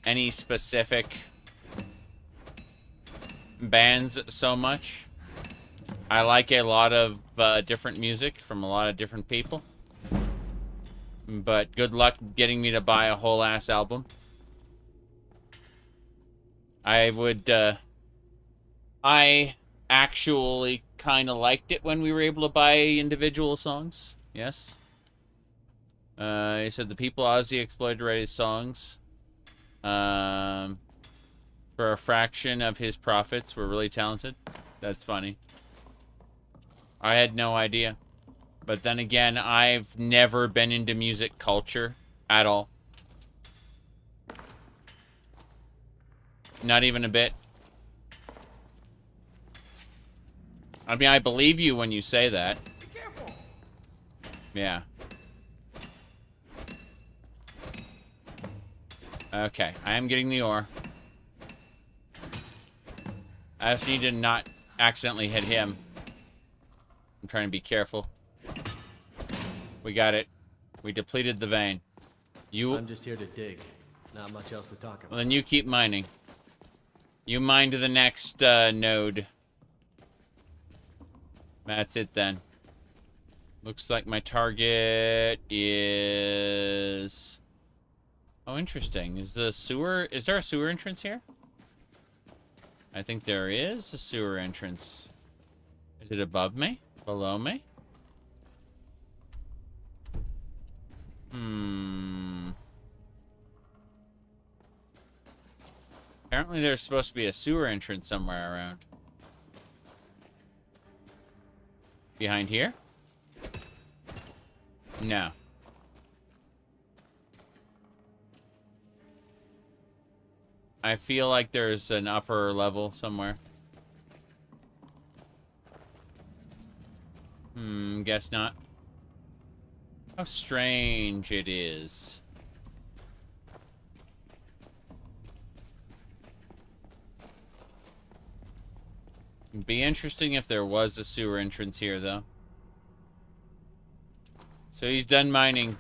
any specific bands so much. I like a lot of different music from a lot of different people. But good luck getting me to buy a whole ass album. I would, I actually kind of liked it when we were able to buy individual songs. Yes. He said the people Ozzy exploited to write his songs. For a fraction of his profits were really talented. That's funny. I had no idea. But then again, I've never been into music culture at all. Not even a bit. I mean, I believe you when you say that. Be careful. Yeah. Okay, I am getting the ore. I just need to not accidentally hit him. I'm trying to be careful. We got it. We depleted the vein. I'm just here to dig. Not much else to talk about. Well, then you keep mining. You mine to the next node. That's it then. Looks like my target is... Oh, interesting. Is there a sewer entrance here? I think there is a sewer entrance. Is it above me? Below me? Apparently there's supposed to be a sewer entrance somewhere around. Behind here? No. I feel like there's an upper level somewhere. Guess not. How strange it is. It'd be interesting if there was a sewer entrance here, though. So he's done mining.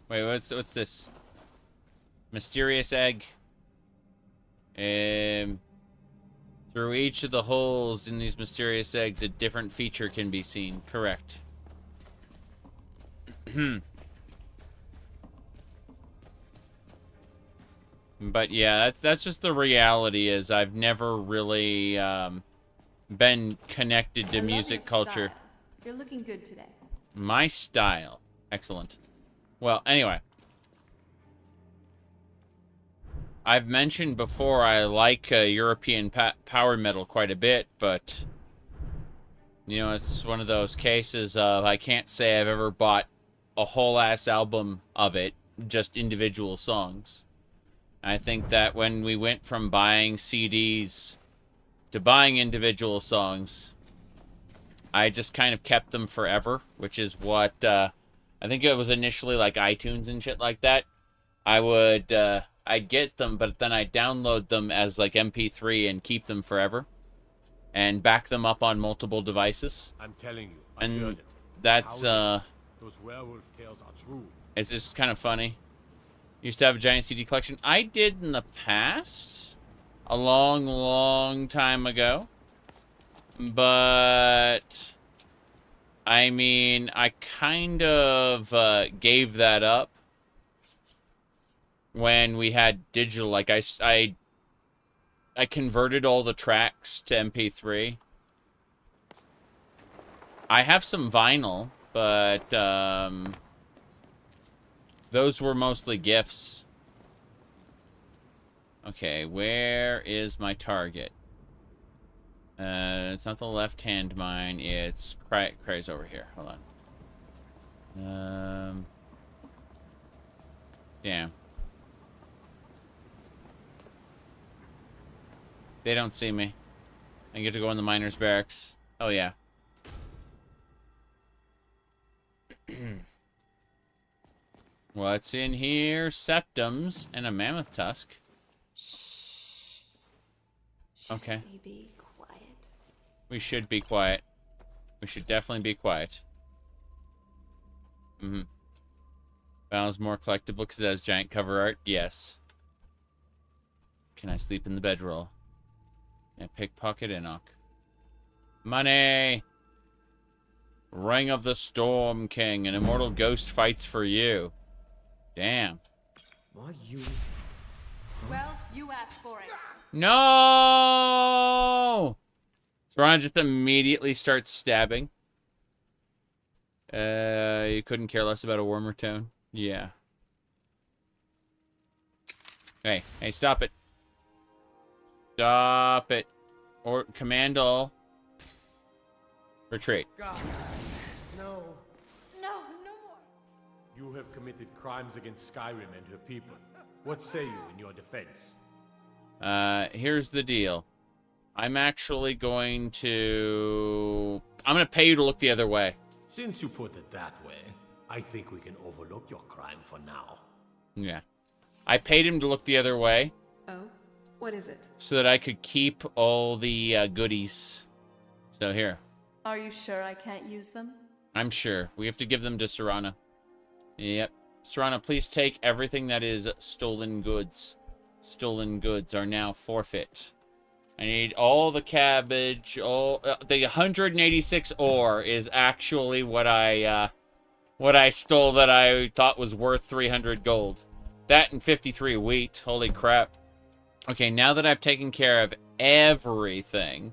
Wait, what's this? Mysterious egg. Through each of the holes in these mysterious eggs, a different feature can be seen. Correct. But yeah, that's just the reality. Is I've never really been connected to music culture. You're looking good today. My style. Excellent. Well, anyway. I've mentioned before I like European power metal quite a bit, but, you know, it's one of those cases of I can't say I've ever bought a whole-ass album of it, just individual songs. I think that when we went from buying CDs to buying individual songs, I just kind of kept them forever, which is what, I think it was initially like iTunes and shit like that. I would, I'd get them, but then I'd download them as like MP3 and keep them forever. And back them up on multiple devices. I'm telling you, and heard it. That's, Those werewolf tales are true. It's just kind of funny. Used to have a giant CD collection. I did in the past. A long, long time ago. But... I mean, I kind of gave that up when we had digital. Like, I converted all the tracks to MP3. I have some vinyl, but those were mostly gifts. Okay, where is my target? It's not the left-hand mine. It's Cry's over here. Hold on. Damn. They don't see me. I get to go in the miner's barracks. Oh, yeah. What's in here? Septums and a mammoth tusk. Shh. Okay. We be quiet. We should be quiet. We should definitely be quiet. Found more collectible because it has giant cover art? Yes. Can I sleep in the bedroll? Yeah, pickpocket Enoch. Money! Ring of the Storm King. An immortal ghost fights for you. Damn. Why you? Well, you asked for it. No! Ron just immediately starts stabbing. You couldn't care less about a warmer tone? Yeah. Hey, stop it. Stop it. Or command all. Retreat. Gods, no. No more. You have committed crimes against Skyrim and her people. What say you in your defense? Here's the deal. I'm actually going to... I'm going to pay you to look the other way. Since you put it that way, I think we can overlook your crime for now. Yeah. I paid him to look the other way. Oh? What is it? So that I could keep all the goodies. So here. Are you sure I can't use them? I'm sure. We have to give them to Serana. Yep. Serana, please take everything that is stolen goods. Stolen goods are now forfeit. I need all the cabbage, all the 186 ore is actually what I stole that I thought was worth 300 gold. That and 53 wheat. Holy crap. Okay, now that I've taken care of everything,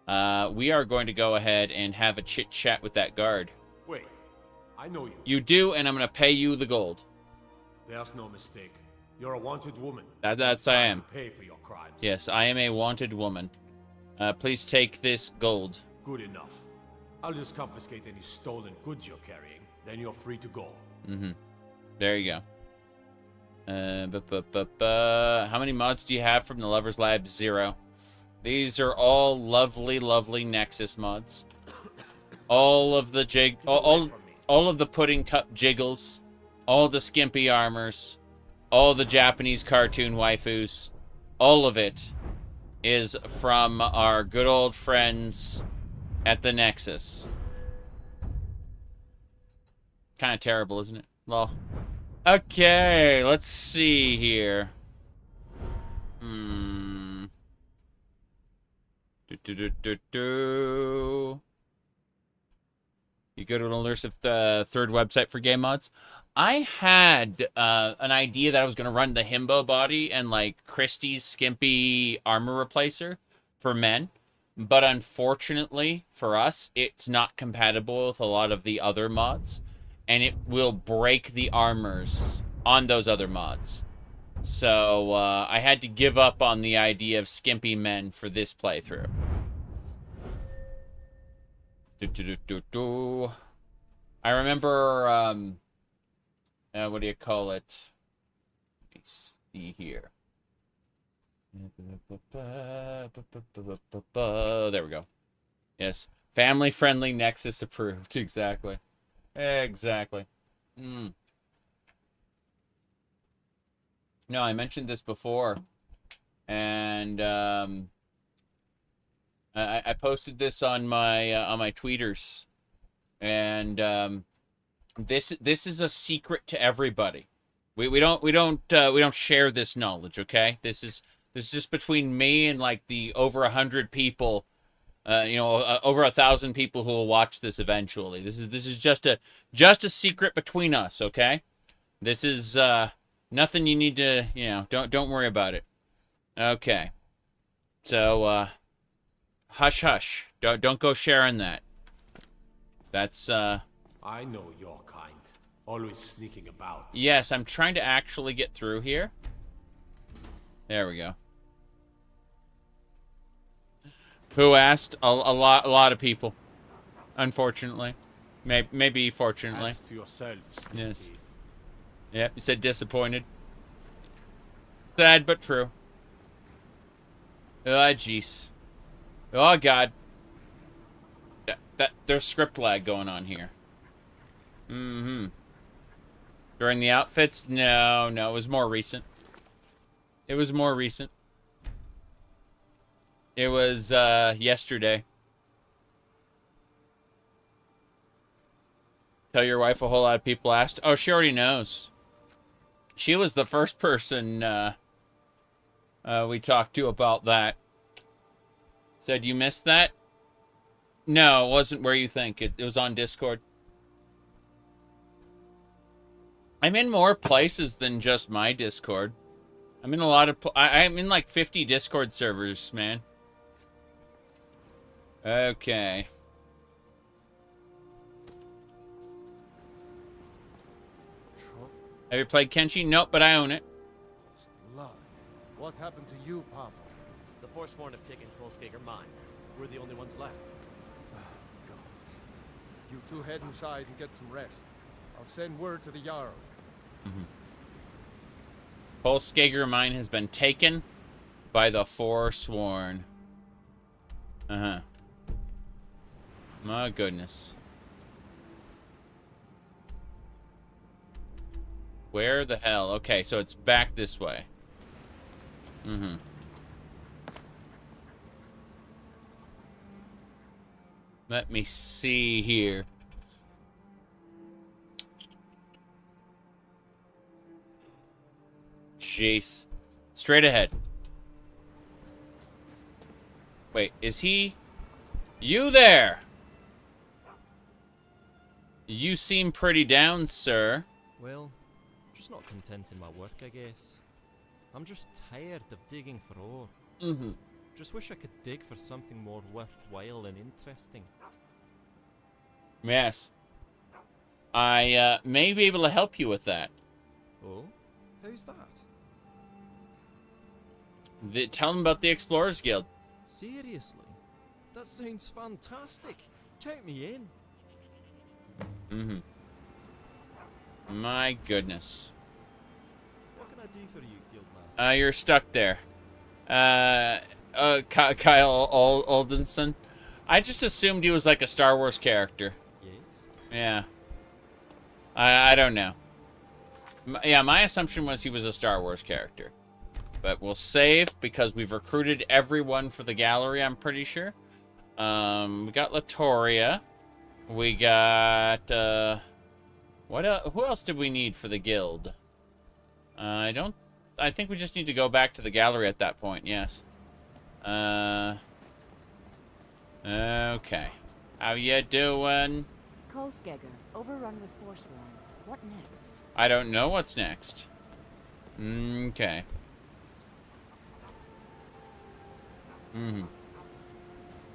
we are going to go ahead and have a chit-chat with that guard. Wait, I know you. You do, and I'm going to pay you the gold. There's no mistake. You're a wanted woman. That's I am. To pay for your crimes. Yes, I am a wanted woman. Please take this gold. Good enough. I'll just confiscate any stolen goods you're carrying. Then you're free to go. There you go. How many mods do you have from the Lover's Lab? 0. These are all lovely, lovely Nexus mods. All of the all of the pudding cup jiggles, all the skimpy armors, all the Japanese cartoon waifus, all of it is from our good old friends at the Nexus. Kind of terrible, isn't it? Well, okay, let's see here. You go to an elusive third website for game mods. I had an idea that I was going to run the himbo body and like Christie's skimpy armor replacer for men. But unfortunately for us, it's not compatible with a lot of the other mods. And it will break the armors on those other mods. So I had to give up on the idea of skimpy men for this playthrough. I remember, what do you call it? Let me see here. There we go. Yes, family-friendly Nexus approved. Exactly. Exactly. No, I mentioned this before, and I posted this on my tweeters, and this is a secret to everybody. We don't share this knowledge, okay? This is just between me and like the over 100 people, over 1,000 people who will watch this eventually. This is just a secret between us, okay? This is nothing you need to, don't worry about it. Okay. So hush hush. Don't go sharing that. That's I know your kind. Always sneaking about. Yes, I'm trying to actually get through here. There we go. Who asked? A lot of people. Unfortunately. Maybe fortunately. To yourselves, yes. Yep, you said disappointed. Sad but true. Oh, jeez. Oh, God. There's script lag going on here. Mm-hmm. During the outfits? No, it was more recent. It was more recent. It was, yesterday. Tell your wife a whole lot of people asked. Oh, she already knows. She was the first person, we talked to about that. Said, you missed that? No, it wasn't where you think. It was on Discord. I'm in more places than just my Discord. I'm in a lot of... I'm in like 50 Discord servers, man. Okay. Have you played Kenshi? Nope, but I own it. Blood. What happened to you, Pavel? The Forsworn have taken Trollskager mine. We're the only ones left. Gods. You two head inside and get some rest. I'll send word to the Jarl. Trollskager mine has been taken by the Forsworn. Uh-huh. My goodness. Where the hell? Okay, so it's back this way. Mm-hmm. Let me see here. Jeez. Straight ahead. Wait, is he... You there! You seem pretty down, sir. Well, just not content in my work, I guess. I'm just tired of digging for ore. Mm-hmm. Just wish I could dig for something more worthwhile and interesting. Yes. I may be able to help you with that. Oh? How's that? Tell them about the Explorers Guild. Seriously? That sounds fantastic. Count me in. Mm-hmm. My goodness. What can I do for you, Guildmaster? You're stuck there. Kyle Aldenson. I just assumed he was like a Star Wars character. Yes? Yeah. I don't know. Yeah, my assumption was he was a Star Wars character. But we'll save because we've recruited everyone for the gallery, I'm pretty sure. We got Latoria. We got, who else did we need for the guild? I think we just need to go back to the gallery at that point, yes. Okay. How you doing? Trollskager, overrun with Forsworn. What next? I don't know what's next. Okay.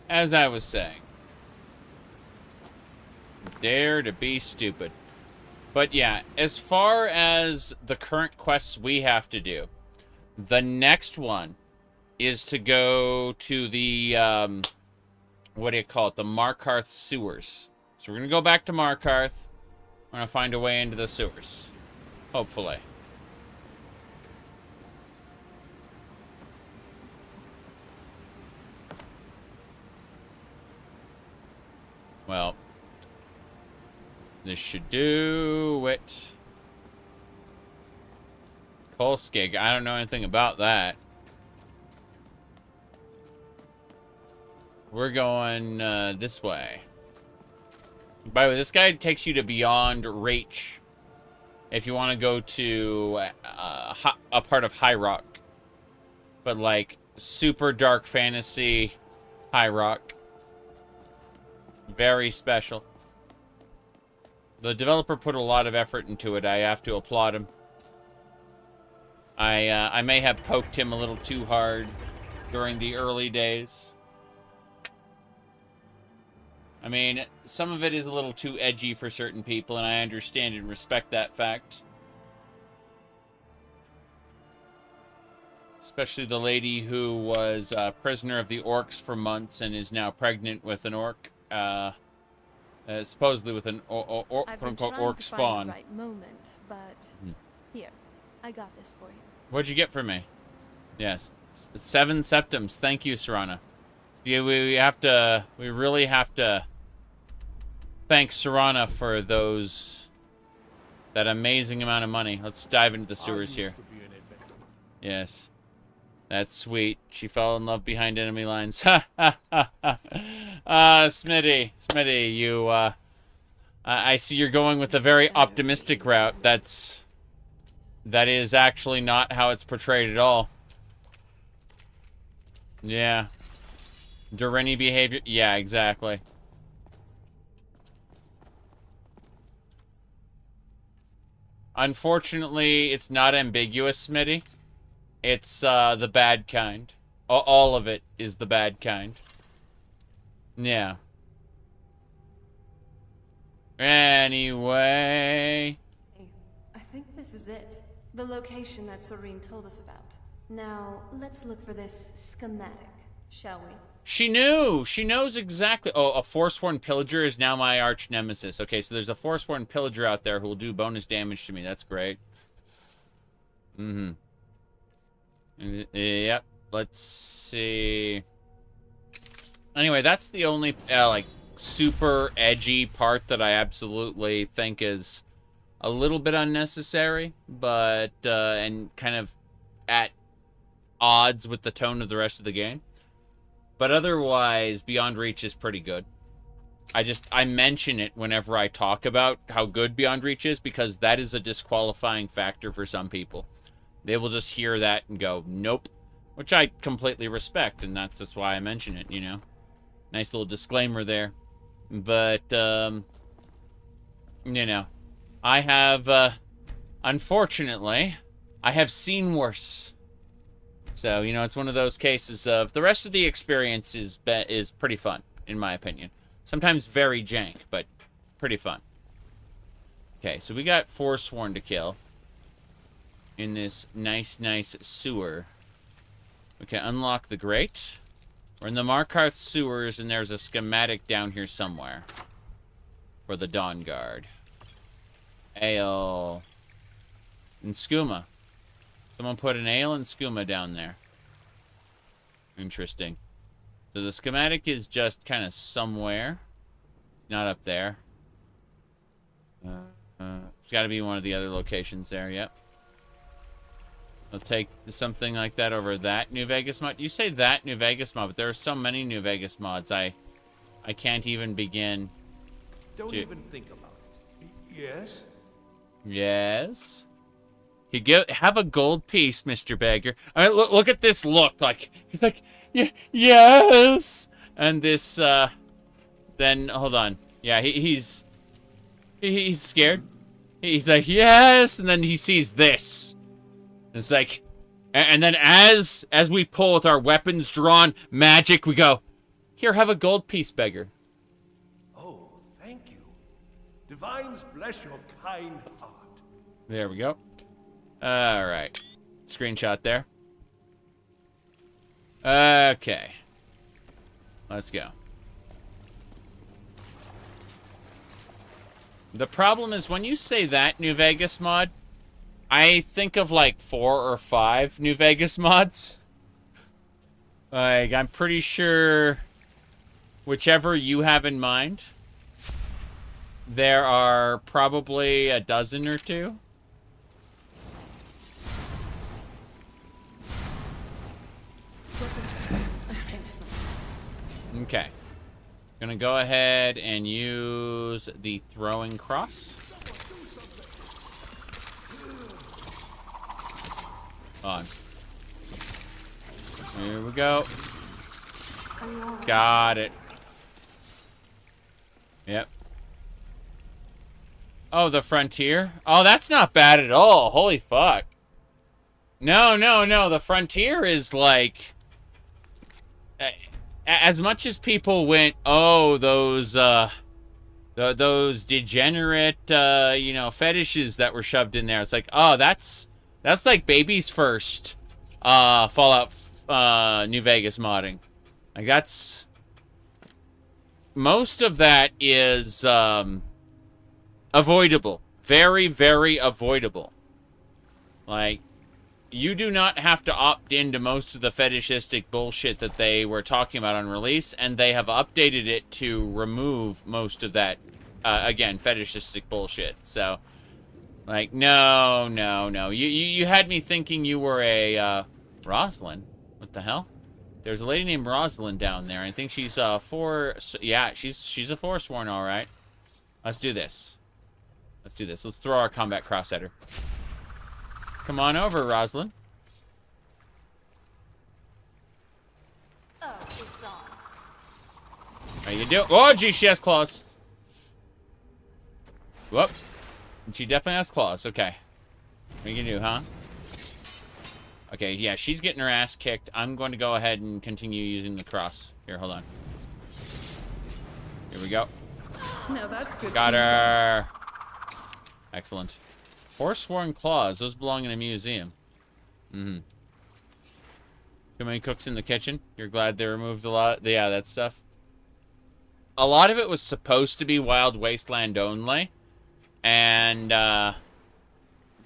As I was saying. Dare to be stupid. But yeah, as far as the current quests we have to do, the next one is to go to the, what do you call it? The Markarth sewers. So we're going to go back to Markarth. We're going to find a way into the sewers. Hopefully. Well, this should do it. Trollskager, I don't know anything about that. We're going this way. By the way, this guide takes you to Beyond Reach. If you want to go to a part of High Rock. But like super dark fantasy High Rock. Very special. The developer put a lot of effort into it. I have to applaud him. I may have poked him a little too hard during the early days. I mean, some of it is a little too edgy for certain people, and I understand and respect that fact. Especially the lady who was a prisoner of the orcs for months and is now pregnant with an orc. Supposedly with an quote-unquote orc spawn. Right moment, but Here, I got this for you. What'd you get for me? Yes. 7 septums. Thank you, Serana. See, we really have to thank Serana for that amazing amount of money. Let's dive into the sewers here. Yes. That's sweet. She fell in love behind enemy lines. Ha ha ha ha. Smitty, you, I see you're going with a very optimistic route. That is actually not how it's portrayed at all. Yeah. Durini behavior. Yeah, exactly. Unfortunately, it's not ambiguous, Smitty. It's the bad kind. All of it is the bad kind. Yeah. Anyway. Hey, I think this is it. The location that Serene told us about. Now, let's look for this schematic, shall we? She knew! She knows exactly. Oh, a Forsworn Pillager is now my arch nemesis. Okay, so there's a Forsworn Pillager out there who will do bonus damage to me. That's great. Mm-hmm. Yep. Let's see. Anyway, that's the only, like, super edgy part that I absolutely think is a little bit unnecessary, but, and kind of at odds with the tone of the rest of the game. But otherwise, Beyond Reach is pretty good. I mention it whenever I talk about how good Beyond Reach is, because that is a disqualifying factor for some people. They will just hear that and go, nope. Which I completely respect, and that's just why I mention it, you know? Nice little disclaimer there. But, you know, I have, unfortunately, I have seen worse. So, you know, it's one of those cases of the rest of the experience is pretty fun, in my opinion. Sometimes very jank, but pretty fun. Okay, so we got Forsworn to kill in this nice sewer. We can unlock the grate. We're in the Markarth sewers, and there's a schematic down here somewhere for the Dawn Guard. Ale and skooma. Someone put an ale and skooma down there. Interesting. So the schematic is just kind of somewhere. It's not up there. It's got to be one of the other locations there, yep. I'll take something like that over that New Vegas mod. You say that New Vegas mod, but there are so many New Vegas mods, I can't even begin Don't to... even think about it. Yes? Yes? Have a gold piece, Mr. Beggar. I mean, look at this look. Like, he's like, yes! And this, then, hold on. Yeah, he's scared. He's like, yes! And then he sees this. It's like, and then as we pull with our weapons drawn, magic, we go, here, have a gold piece, beggar. Oh, thank you. Divines bless your kind heart. There we go. All right. Screenshot there. Okay. Let's go. The problem is when you say that New Vegas mod, I think of like 4 or 5 New Vegas mods. Like, I'm pretty sure whichever you have in mind, there are probably a dozen or 2. Okay. Gonna go ahead and use the throwing cross. On. Here we go. Got it. Yep. Oh, the frontier? Oh, that's not bad at all. Holy fuck. No. The frontier is like... As much as people went, oh, those degenerate, you know, fetishes that were shoved in there. It's like, oh, that's like baby's first Fallout New Vegas modding. Like, that's... Most of that is avoidable. Very, very avoidable. Like, you do not have to opt into most of the fetishistic bullshit that they were talking about on release, and they have updated it to remove most of that, again, fetishistic bullshit. So, like, no. You had me thinking you were a, Rosalind. What the hell? There's a lady named Rosalind down there. I think she's, yeah, she's a Forsworn, all right. Let's do this. Let's throw our combat cross at her. Come on over, Rosalind. Oh, it's on. How you doing? Oh, gee, she has claws. Whoop. She definitely has claws. Okay. What you gonna do, huh? Okay, yeah, she's getting her ass kicked. I'm going to go ahead and continue using the cross. Here, hold on. Here we go. Now that's good. Got her. Excellent. Forsworn claws. Those belong in a museum. Mm-hmm. Too many cooks in the kitchen. You're glad they removed a lot? Yeah, that stuff. A lot of it was supposed to be Wild Wasteland only. And,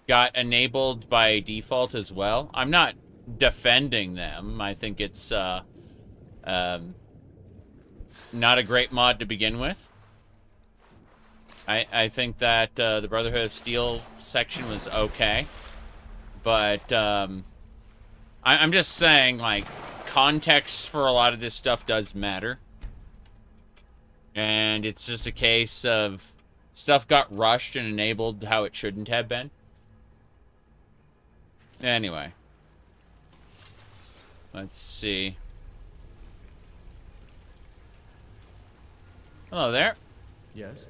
got enabled by default as well. I'm not defending them. I think it's, not a great mod to begin with. I think that the Brotherhood of Steel section was okay. But I'm just saying, like, context for a lot of this stuff does matter. And it's just a case of stuff got rushed and enabled how it shouldn't have been. Anyway. Let's see. Hello there. Yes?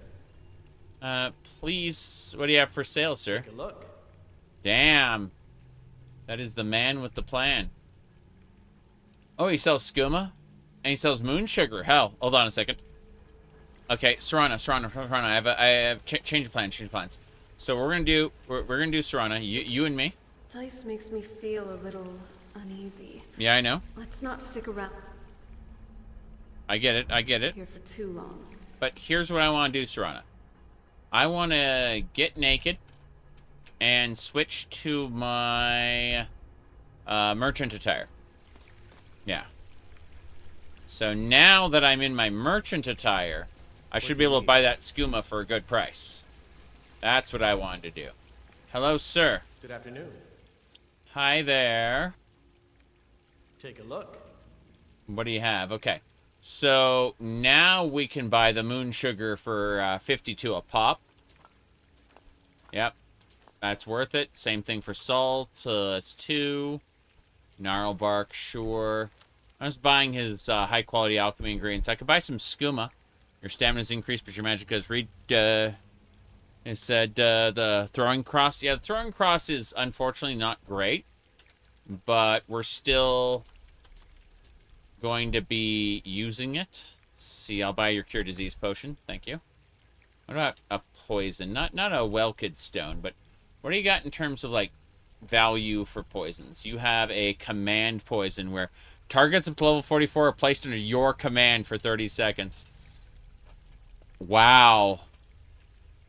Please, what do you have for sale, sir? Take a look. Damn. That is the man with the plan. Oh, he sells skooma? And he sells moon sugar. Hell, hold on a second. Okay, Serana, I have change plans. So we're gonna do Serana, you and me. Dice makes me feel a little uneasy. Yeah, I know. Let's not stick around I get it. here for too long. But here's what I want to do, Serana. I want to get naked and switch to my merchant attire. Yeah. So now that I'm in my merchant attire, I should be able to buy that skooma for a good price. That's what I wanted to do. Hello, sir. Good afternoon. Hi there. Take a look. What do you have? Okay. So now we can buy the moon sugar for 52 a pop. Yep. That's worth it. Same thing for salt. That's 2. Gnarl bark, sure. I was buying his high-quality alchemy ingredients. I could buy some skooma. Your stamina's increased, but your magic has it said the throwing cross. Yeah, the throwing cross is unfortunately not great. But we're still going to be using it. Let's see, I'll buy your cure disease potion. Thank you. What about a poison? Not a Welkid stone, but what do you got in terms of, like, value for poisons? You have a command poison where targets up to level 44 are placed under your command for 30 seconds. Wow.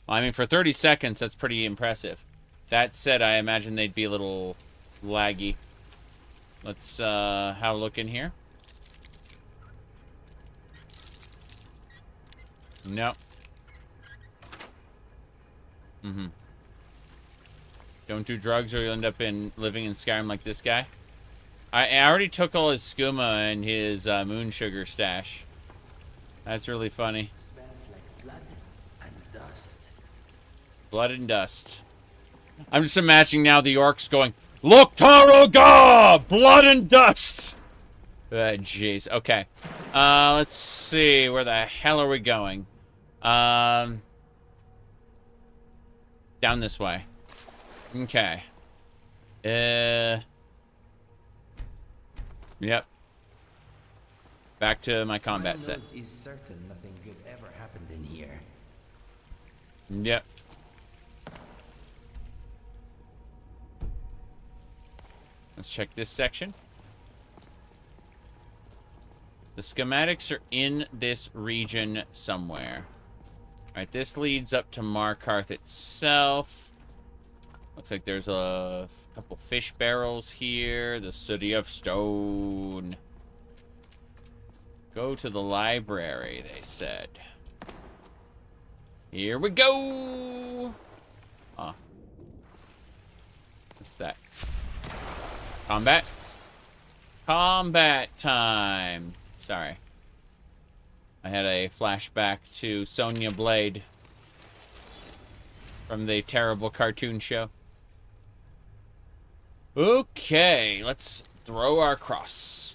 Well, I mean, for 30 seconds, that's pretty impressive. That said, I imagine they'd be a little laggy. Let's have a look in here. No. Don't do drugs or you'll end up living in Skyrim like this guy. I already took all his skooma and his moon sugar stash. That's really funny. Smells like blood and dust. Blood and dust. I'm just imagining now the orcs going, "Look, Taroga! Blood and dust!" Jeez. Okay. Let's see. Where the hell are we going? Down this way. Okay. Yep. Back to my combat set. Is certain nothing good ever happened in here. Yep. Let's check this section. The schematics are in this region somewhere. Alright, this leads up to Markarth itself. Looks like there's a couple fish barrels here. The City of Stone. Go to the library, they said. Here we go! Oh. What's that? Combat? Combat time! Sorry. I had a flashback to Sonya Blade from the terrible cartoon show. Okay, let's throw our cross.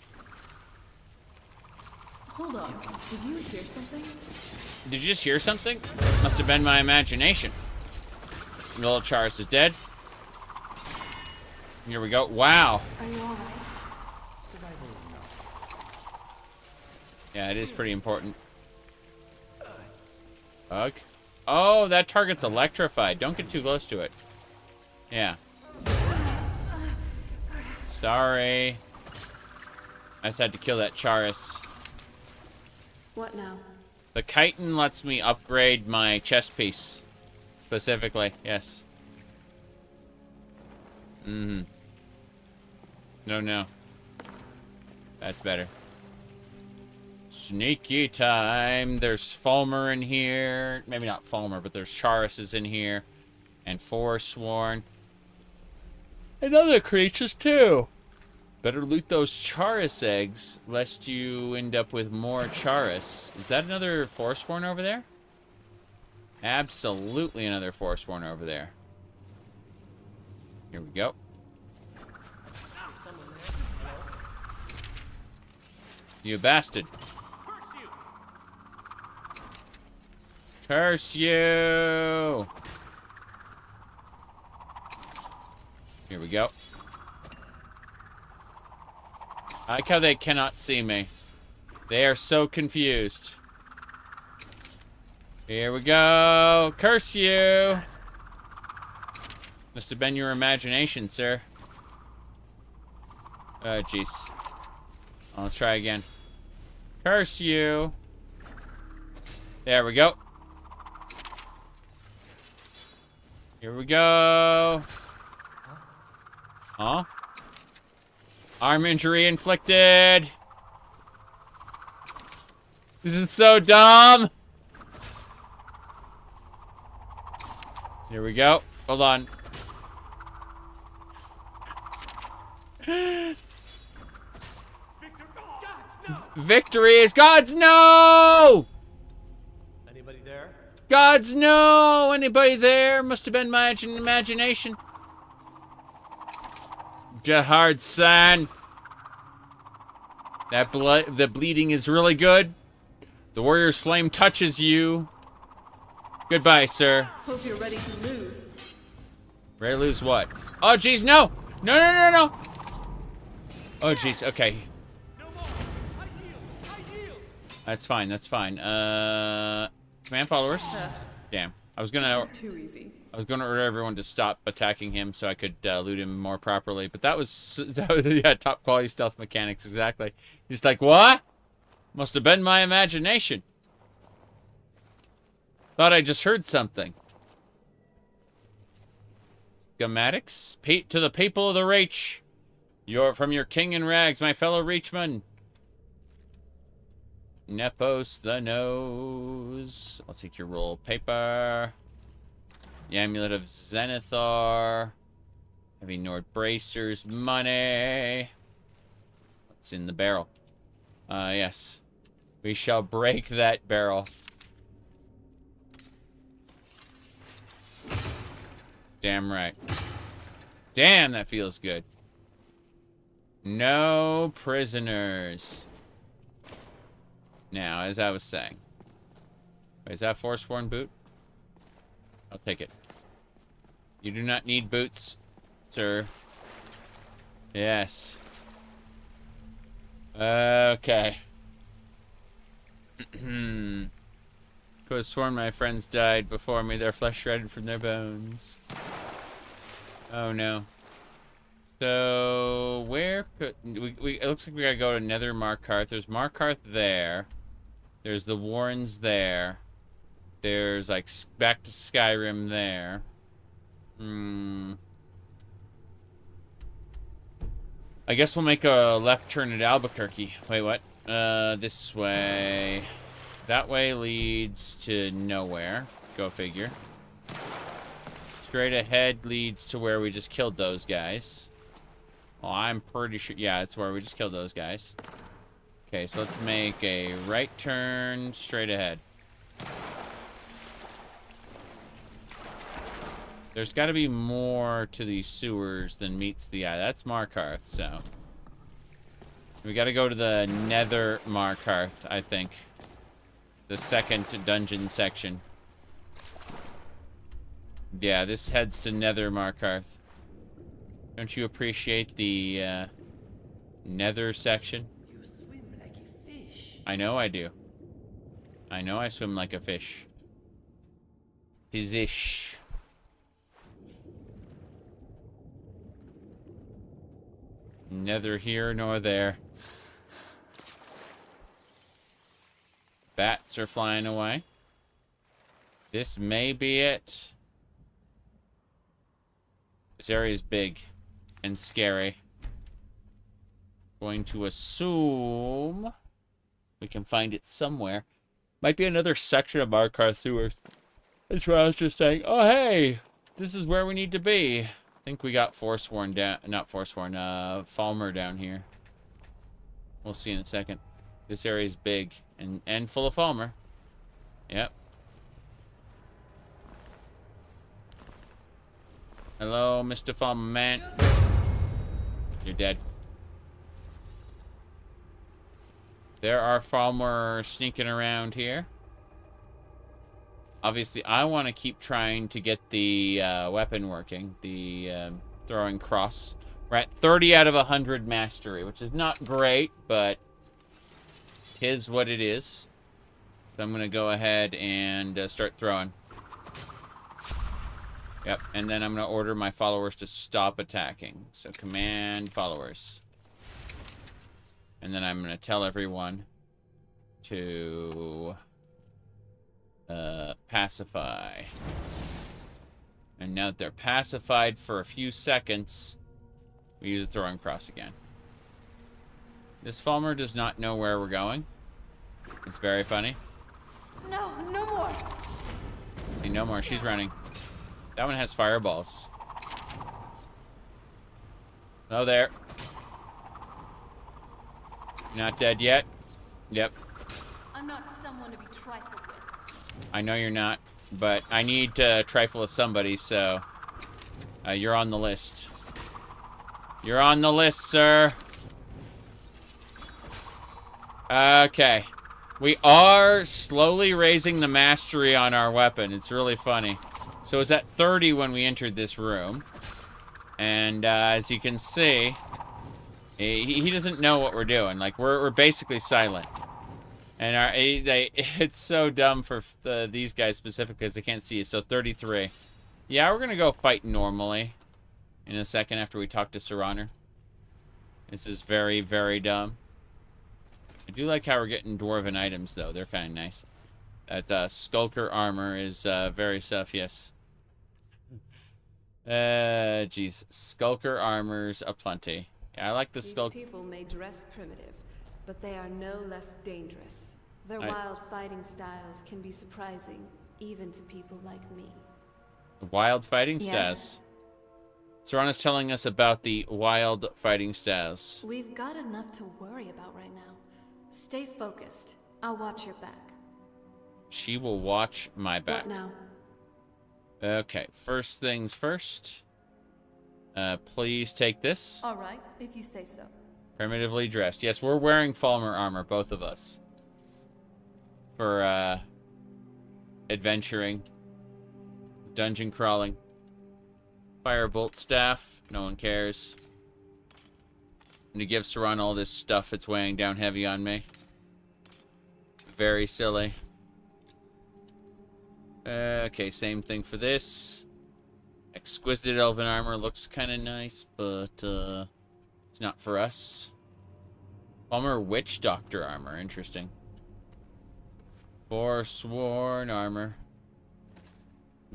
Hold on. Did you hear something? Did you just hear something? Must have been my imagination. Little Charis is dead. Here we go. Wow. Are you alright? Survival is not. Yeah, it is pretty important. Bug. Oh, that target's electrified. Don't get too close to it. Yeah. Sorry. I just had to kill that Charis. What now? The chitin lets me upgrade my chest piece. Specifically, yes. Mm-hmm. No. That's better. Sneaky time. There's Fulmer in here. Maybe not Fulmer, but there's Charis is in here. And Forsworn. And other creatures, too. Better loot those Charis eggs, lest you end up with more Charis. Is that another Forsworn over there? Absolutely another Forsworn over there. Here we go. You bastard. Curse you! Here we go. I like how they cannot see me. They are so confused. Here we go. Curse you! Must have been your imagination, sir. Oh, jeez. Oh, let's try again. Curse you! There we go. Here we go. Huh? Arm injury inflicted. This is so dumb. Here we go. Hold on. Victory is God's no! Anybody there? God's no! Anybody there? Must have been my imagination. Jahard San. That the bleeding is really good. The warrior's flame touches you. Goodbye, sir. Hope you're ready to lose. Ready to lose what? Oh, jeez, no! No. Oh, jeez, okay. That's fine, that's fine. Command followers. Damn. I was gonna... This is too easy. I was gonna order everyone to stop attacking him so I could loot him more properly, but that was yeah, top quality stealth mechanics, exactly. Just like, what? Must have been my imagination. Thought I just heard something. Schematics? To the people of the Reach. From your king in rags, my fellow Reachman. Nepos the nose. I'll take your roll of paper. The Amulet of Zenithar. Heavy Nord Bracers. Money. What's in the barrel? Yes. We shall break that barrel. Damn right. Damn, that feels good. No prisoners. Now, as I was saying. Wait, is that Forsworn boot? I'll take it. You do not need boots, sir. Yes. Okay. Could have sworn my friends died before me, their flesh shredded from their bones. Oh no. So, where could... it looks like we gotta go to Nether Markarth. There's Markarth there. There's the Warrens there. There's, like, back to Skyrim there. I guess we'll make a left turn at Albuquerque. Wait, what? This way. That way leads to nowhere. Go figure. Straight ahead leads to where we just killed those guys. Well, I'm pretty sure... Yeah, it's where we just killed those guys. Okay, so let's make a right turn straight ahead. There's got to be more to these sewers than meets the eye. That's Markarth, so... We got to go to the Nether Markarth, I think. The second dungeon section. Yeah, this heads to Nether Markarth. Don't you appreciate the Nether section? You swim like a fish. I know I do. I know I swim like a fish. Fish. Neither here nor there. Bats are flying away. This may be it. This area is big and scary. Going to assume we can find it somewhere. Might be another section of Markarth sewers. That's what I was just saying. Oh, hey! This is where we need to be. I think we got Forsworn down. Not Forsworn, Falmer down here. We'll see in a second. This area is big and full of Falmer. Yep. Hello, Mr. Falmer man. You're dead. There are Falmer sneaking around here. Obviously, I want to keep trying to get the weapon working. The throwing cross. We're at 30 out of 100 mastery, which is not great, but is what it is. So I'm going to go ahead and start throwing. Yep, and then I'm going to order my followers to stop attacking. So command followers. And then I'm going to tell everyone to pacify. And now that they're pacified for a few seconds, we use a throwing cross again. This Falmer does not know where we're going. It's very funny. No, no more. See, no more. She's running. That one has fireballs. Oh, there. Not dead yet? Yep. I'm not someone to be trifled with. I know you're not, but I need to trifle with somebody, so you're on the list. You're on the list, sir. Okay. We are slowly raising the mastery on our weapon. It's really funny. So it was at 30 when we entered this room. And as you can see, he doesn't know what we're doing. Like, we're basically silent. And it's so dumb for these guys specifically because they can't see it. So 33. Yeah, we're going to go fight normally in a second after we talk to Sir Honor. This is very, very dumb. I do like how we're getting dwarven items, though. They're kind of nice. That skulker armor is very stuff, yes. Geez. Skulker armor's aplenty. Yeah, I like the skulker. These people may dress primitive, but they are no less dangerous. Their wild fighting styles can be surprising, even to people like me. Wild fighting styles? Serana's telling us about the wild fighting styles. We've got enough to worry about right now. Stay focused. I'll watch your back. She will watch my back. What now? Okay, first things first. Please take this. All right, if you say so. Primitively dressed. Yes, we're wearing Falmer armor, both of us. For, adventuring. Dungeon crawling. Firebolt staff. No one cares. And to give Saran all this stuff, it's weighing down heavy on me. Very silly. Okay, same thing for this. Exquisite elven armor looks kind of nice, but it's not for us. Palmer Witch Doctor armor, interesting. Forsworn armor.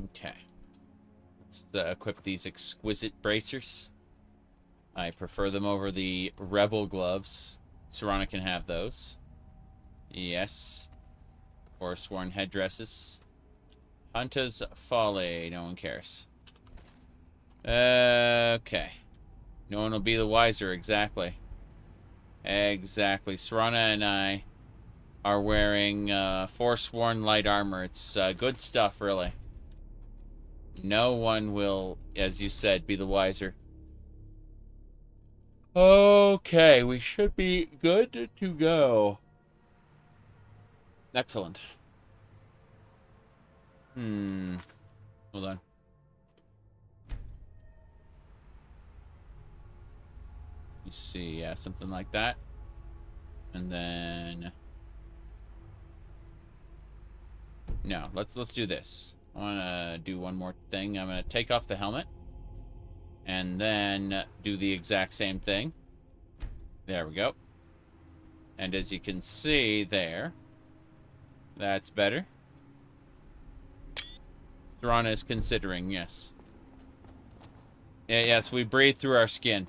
Okay. Let's equip these exquisite bracers. I prefer them over the rebel gloves. Serana can have those. Yes. Forsworn headdresses. Hunter's Folly. No one cares. Okay. No one will be the wiser. Exactly. Exactly. Serana and I are wearing Forsworn light armor. It's good stuff, really. No one will, as you said, be the wiser. Okay, we should be good to go. Excellent. Hold on. You see, yeah, something like that. And then no, let's do this. I want to do one more thing. I'm going to take off the helmet and then do the exact same thing. There we go. And as you can see there, that's better. Serana is considering, yes. Yes, we breathe through our skin.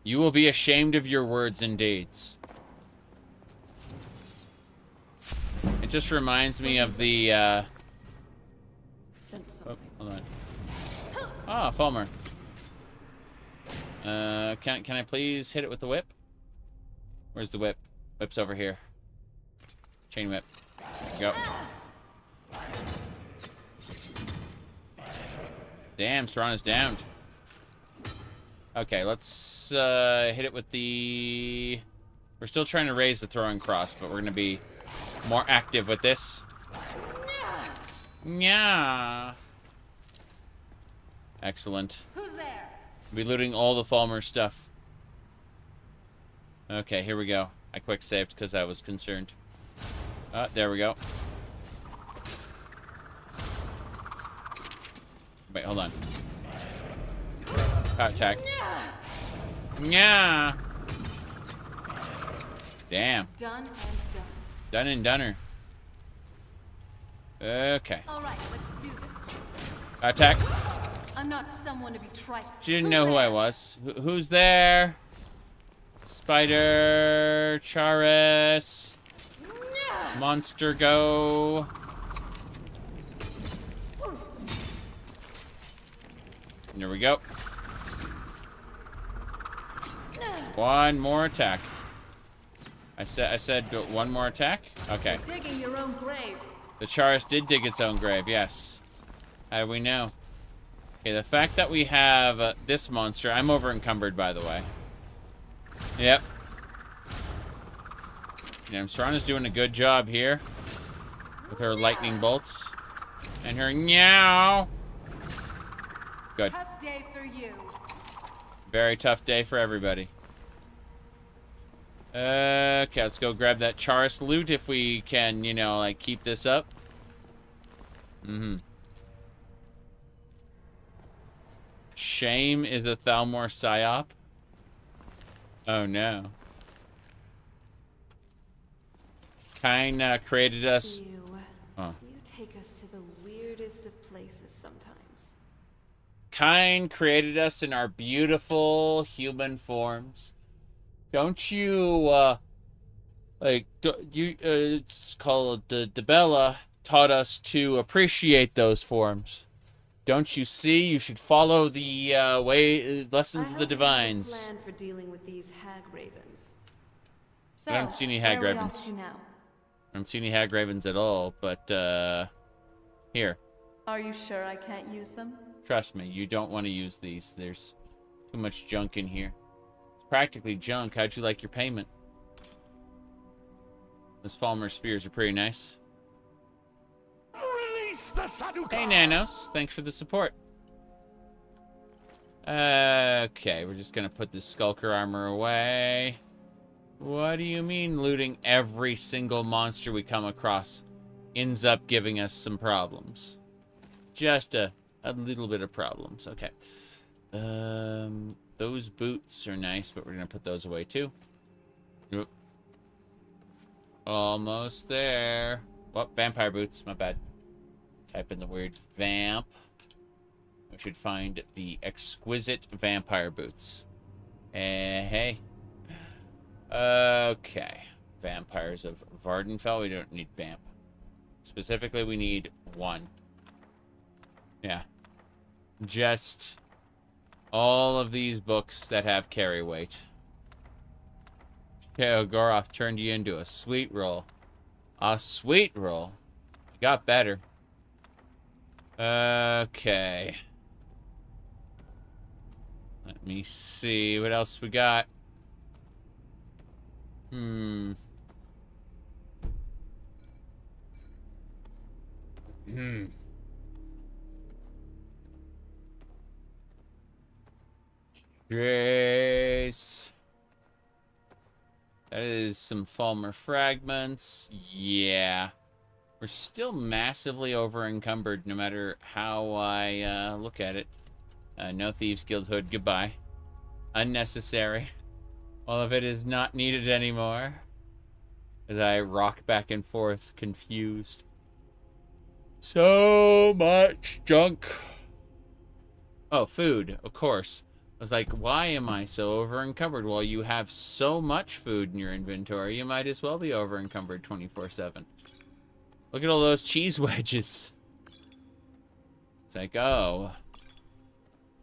You will be ashamed of your words and deeds. It just reminds me of the, oh, hold on. Ah, Fulmer. Can I please hit it with the whip? Where's the whip? Whip's over here. Chain whip. There we go. Damn, Serana's downed. Okay, let's hit it with the... We're still trying to raise the throwing cross, but we're going to be more active with this. Yeah. Excellent. Who's there? We'll be looting all the Fulmer stuff. Okay, here we go. I quick saved because I was concerned. There we go. Wait, hold on. Power attack. Yeah. Damn. Done and done. Done and doneer. Okay. All right, let's do this. Attack. I'm not someone to be tried. She didn't know who I was. Who's there? Spider. Charis. Monster go. There we go. One more attack. I said one more attack? Okay. You're digging your own grave. The Charis did dig its own grave, yes. How do we know? Okay, the fact that we have this monster... I'm over encumbered, by the way. Yep. Yeah, Serana's doing a good job here. With her lightning bolts. And her meow. Good. Tough day for you. Very tough day for everybody. Okay, let's go grab that Charis loot if we can, you know, like, keep this up. Shame is a Thalmor psyop. Oh, no. Kine created us... You take us to the weirdest of places sometimes. Kine created us in our beautiful human forms. Don't you, it's called Debella taught us to appreciate those forms. Don't you see? You should follow the lessons of the divines. Plan for dealing with these hag ravens. I don't see any hag ravens. I don't see any hag ravens at all, but, here. Are you sure I can't use them? Trust me, you don't want to use these. There's too much junk in here. It's practically junk. How'd you like your payment? Those Fulmer spears are pretty nice. Hey, Nanos. Thanks for the support. Okay, we're just gonna put this Skulker armor away. What do you mean looting every single monster we come across ends up giving us some problems? Just a little bit of problems. Okay. Those boots are nice, but we're gonna put those away too. Yep. Almost there. Oh, vampire boots. My bad. Type in the word vamp. We should find the exquisite vampire boots. Hey. Okay. Vampires of Vardenfell. We don't need vamp. Specifically, we need one. Yeah. Just all of these books that have carry weight. Okay, Goroth turned you into a sweet roll. A sweet roll. You got better. Okay. Let me see what else we got. Trace. That is some Falmer fragments. Yeah. We're still massively over encumbered no matter how I look at it. No Thieves Guild hood. Goodbye. Unnecessary. All of it is not needed anymore. As I rock back and forth, confused. So much junk. Oh, food, of course. I was like, why am I so over encumbered? Well, you have so much food in your inventory, you might as well be over encumbered 24/7. Look at all those cheese wedges. It's like, oh.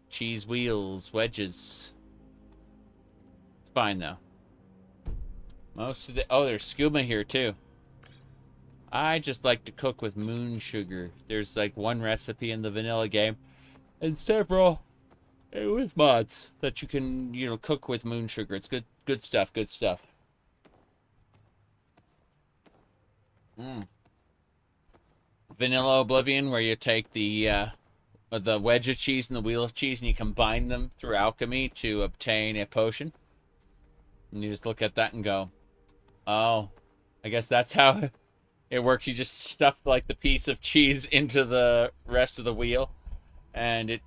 Cheese wheels, wedges. It's fine, though. Most of the... Oh, there's skooma here, too. I just like to cook with moon sugar. There's, like, one recipe in the vanilla game. And several with mods that you can, you know, cook with moon sugar. It's good stuff, good stuff. Vanilla Oblivion, where you take the wedge of cheese and the wheel of cheese and you combine them through alchemy to obtain a potion. And you just look at that and go, oh, I guess that's how it works. You just stuff, like, the piece of cheese into the rest of the wheel. And it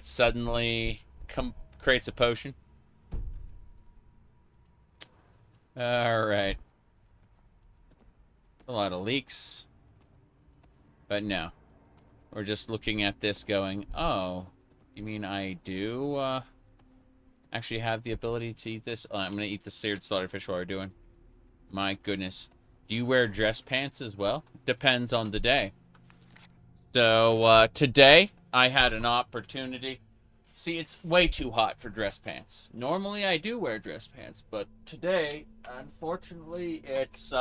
suddenly creates a potion. Alright. A lot of leaks. But no. We're just looking at this going, oh, you mean I do actually have the ability to eat this? I'm going to eat the seared slaughterfish while we're doing. My goodness. Do you wear dress pants as well? Depends on the day. So, today, I had an opportunity. See, it's way too hot for dress pants. Normally, I do wear dress pants, but today, unfortunately, it's,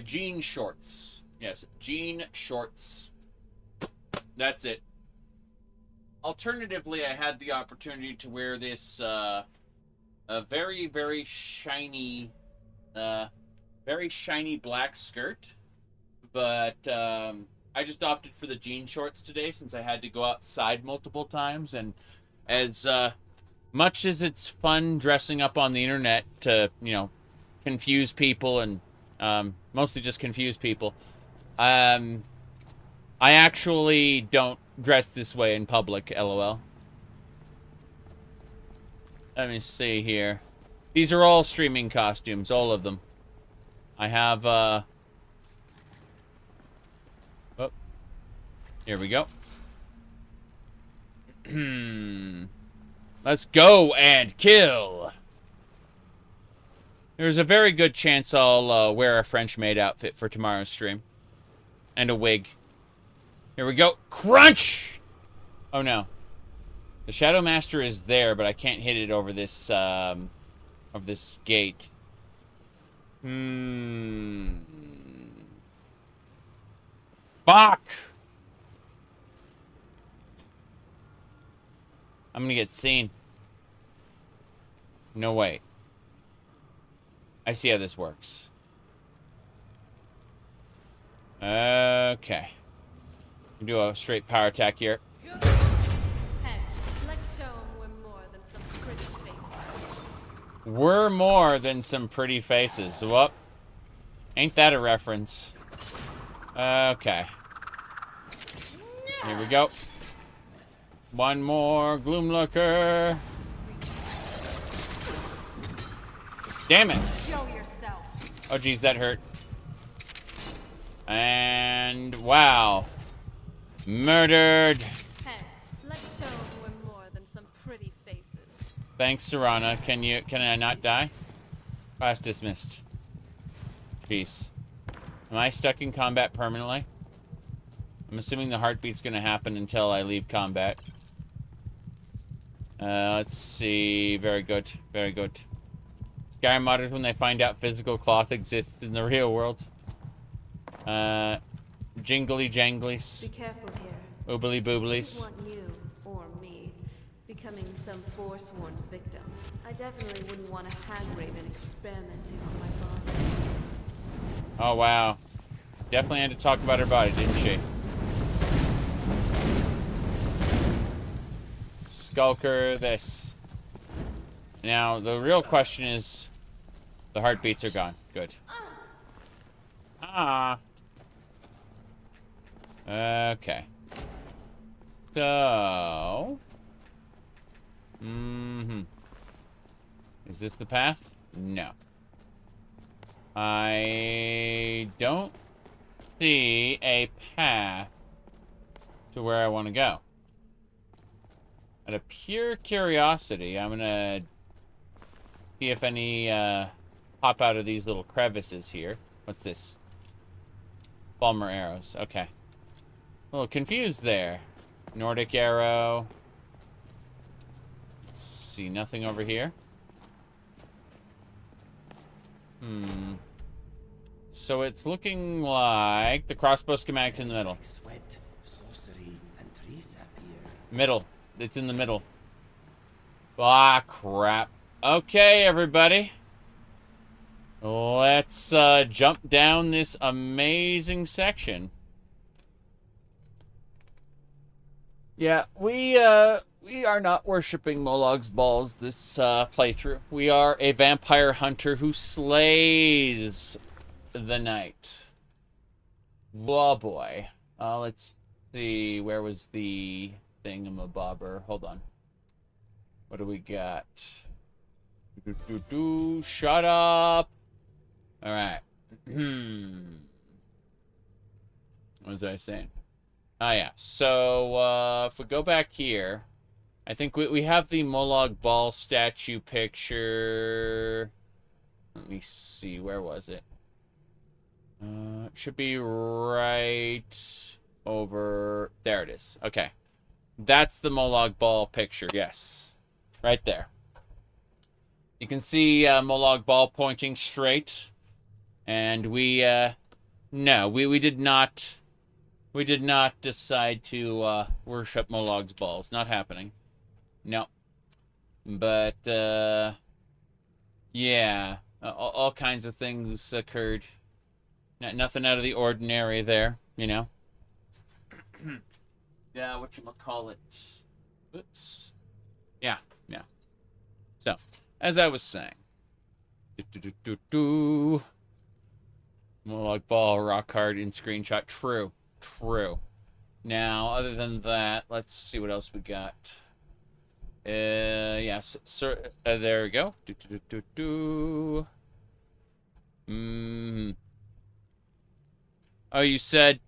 jean shorts. Yes, jean shorts. That's it. Alternatively, I had the opportunity to wear this, a very, very shiny black skirt. But, I just opted for the jean shorts today since I had to go outside multiple times. And as much as it's fun dressing up on the internet to, you know, confuse people and mostly just confuse people, I actually don't dress this way in public, LOL. Let me see here. These are all streaming costumes, all of them. I have, oh, here we go. Let's go and kill. There's a very good chance I'll wear a French maid outfit for tomorrow's stream. And a wig. Here we go. Crunch! Oh no. The Shadow Master is there, but I can't hit it over this, gate. Fuck! I'm gonna get seen. No, wait. I see how this works. Okay. Do a straight power attack here. Hey, let's show 'em we're more than some pretty faces. We're more than some pretty faces. Whoop. Ain't that a reference? Okay. Here we go. One more Gloomlurker. Damn it. Show yourself. Oh, geez, that hurt. And wow. Murdered. Hey, let's show 'em we're more than some pretty Thanks, Serana. Can I not die? Class dismissed. Peace. Am I stuck in combat permanently? I'm assuming the heartbeat's gonna happen until I leave combat. Let's see. Very good. Very good. Skyrim modders when they find out physical cloth exists in the real world. Jingly janglies. Be careful here. Oobly I booblies. don't want you, or me, becoming some Forsworn's victim. I definitely wouldn't want a hag raven experimenting on my body. Oh, wow. Definitely had to talk about her body, didn't she? Skulker this. Now, the real question is... The heartbeats are gone. Good. Ah. Okay. So... Is this the path? No. I don't see a path to where I want to go. Out of pure curiosity, I'm gonna see if any pop out of these little crevices here. What's this? Balmer arrows. Okay. A little confused there. Nordic arrow. Let's see, nothing over here. So it's looking like the crossbow schematic's in the middle. Sweat, sorcery, and tree sap here. Middle. It's in the middle. Ah, crap. Okay, everybody. Let's jump down this amazing section. Yeah, we are not worshipping Molog's balls this playthrough. We are a vampire hunter who slays the night. Oh boy. Let's see. Where was the thingamabobber? Hold on. What do we got? Shut up. All right. What was I saying? Ah, yeah. So, if we go back here, I think we have the Molog Ball statue picture. Let me see. Where was it? It should be right over... There it is. Okay. That's the Molog Ball picture. Yes. Right there. You can see Molog Ball pointing straight. And we, no, we did not... We did not decide to worship Molog's balls. Not happening. No. But, yeah. All kinds of things occurred. Nothing out of the ordinary there, you know? Yeah, whatchamacallit. Oops. Yeah, yeah. So, as I was saying. Molog Ball, rock hard in screenshot. True. True. Now, other than that, let's see what else we got. Yes, sir. There we go. Oh, you said,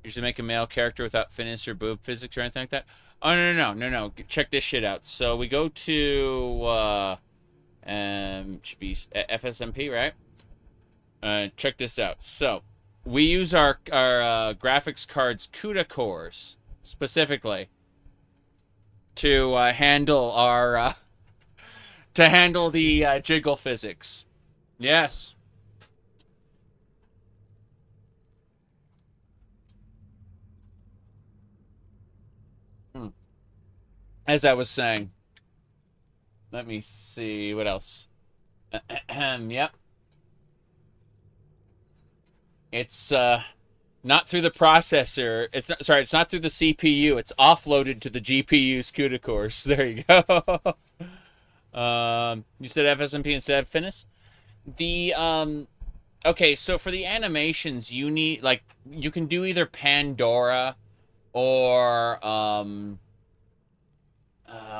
you should make a male character without finish or boob physics or anything like that? Oh, no. Check this shit out. So we go to, should be FSMP, right? Check this out. So, we use our graphics card's CUDA cores, specifically, to handle our, to handle the jiggle physics. Yes. As I was saying, let me see what else. Yep. It's not through the processor. It's not through the CPU. It's offloaded to the GPU's CUDA cores. There you go. You said FSMP instead of Finis? The okay, so for the animations, you need you can do either Pandora or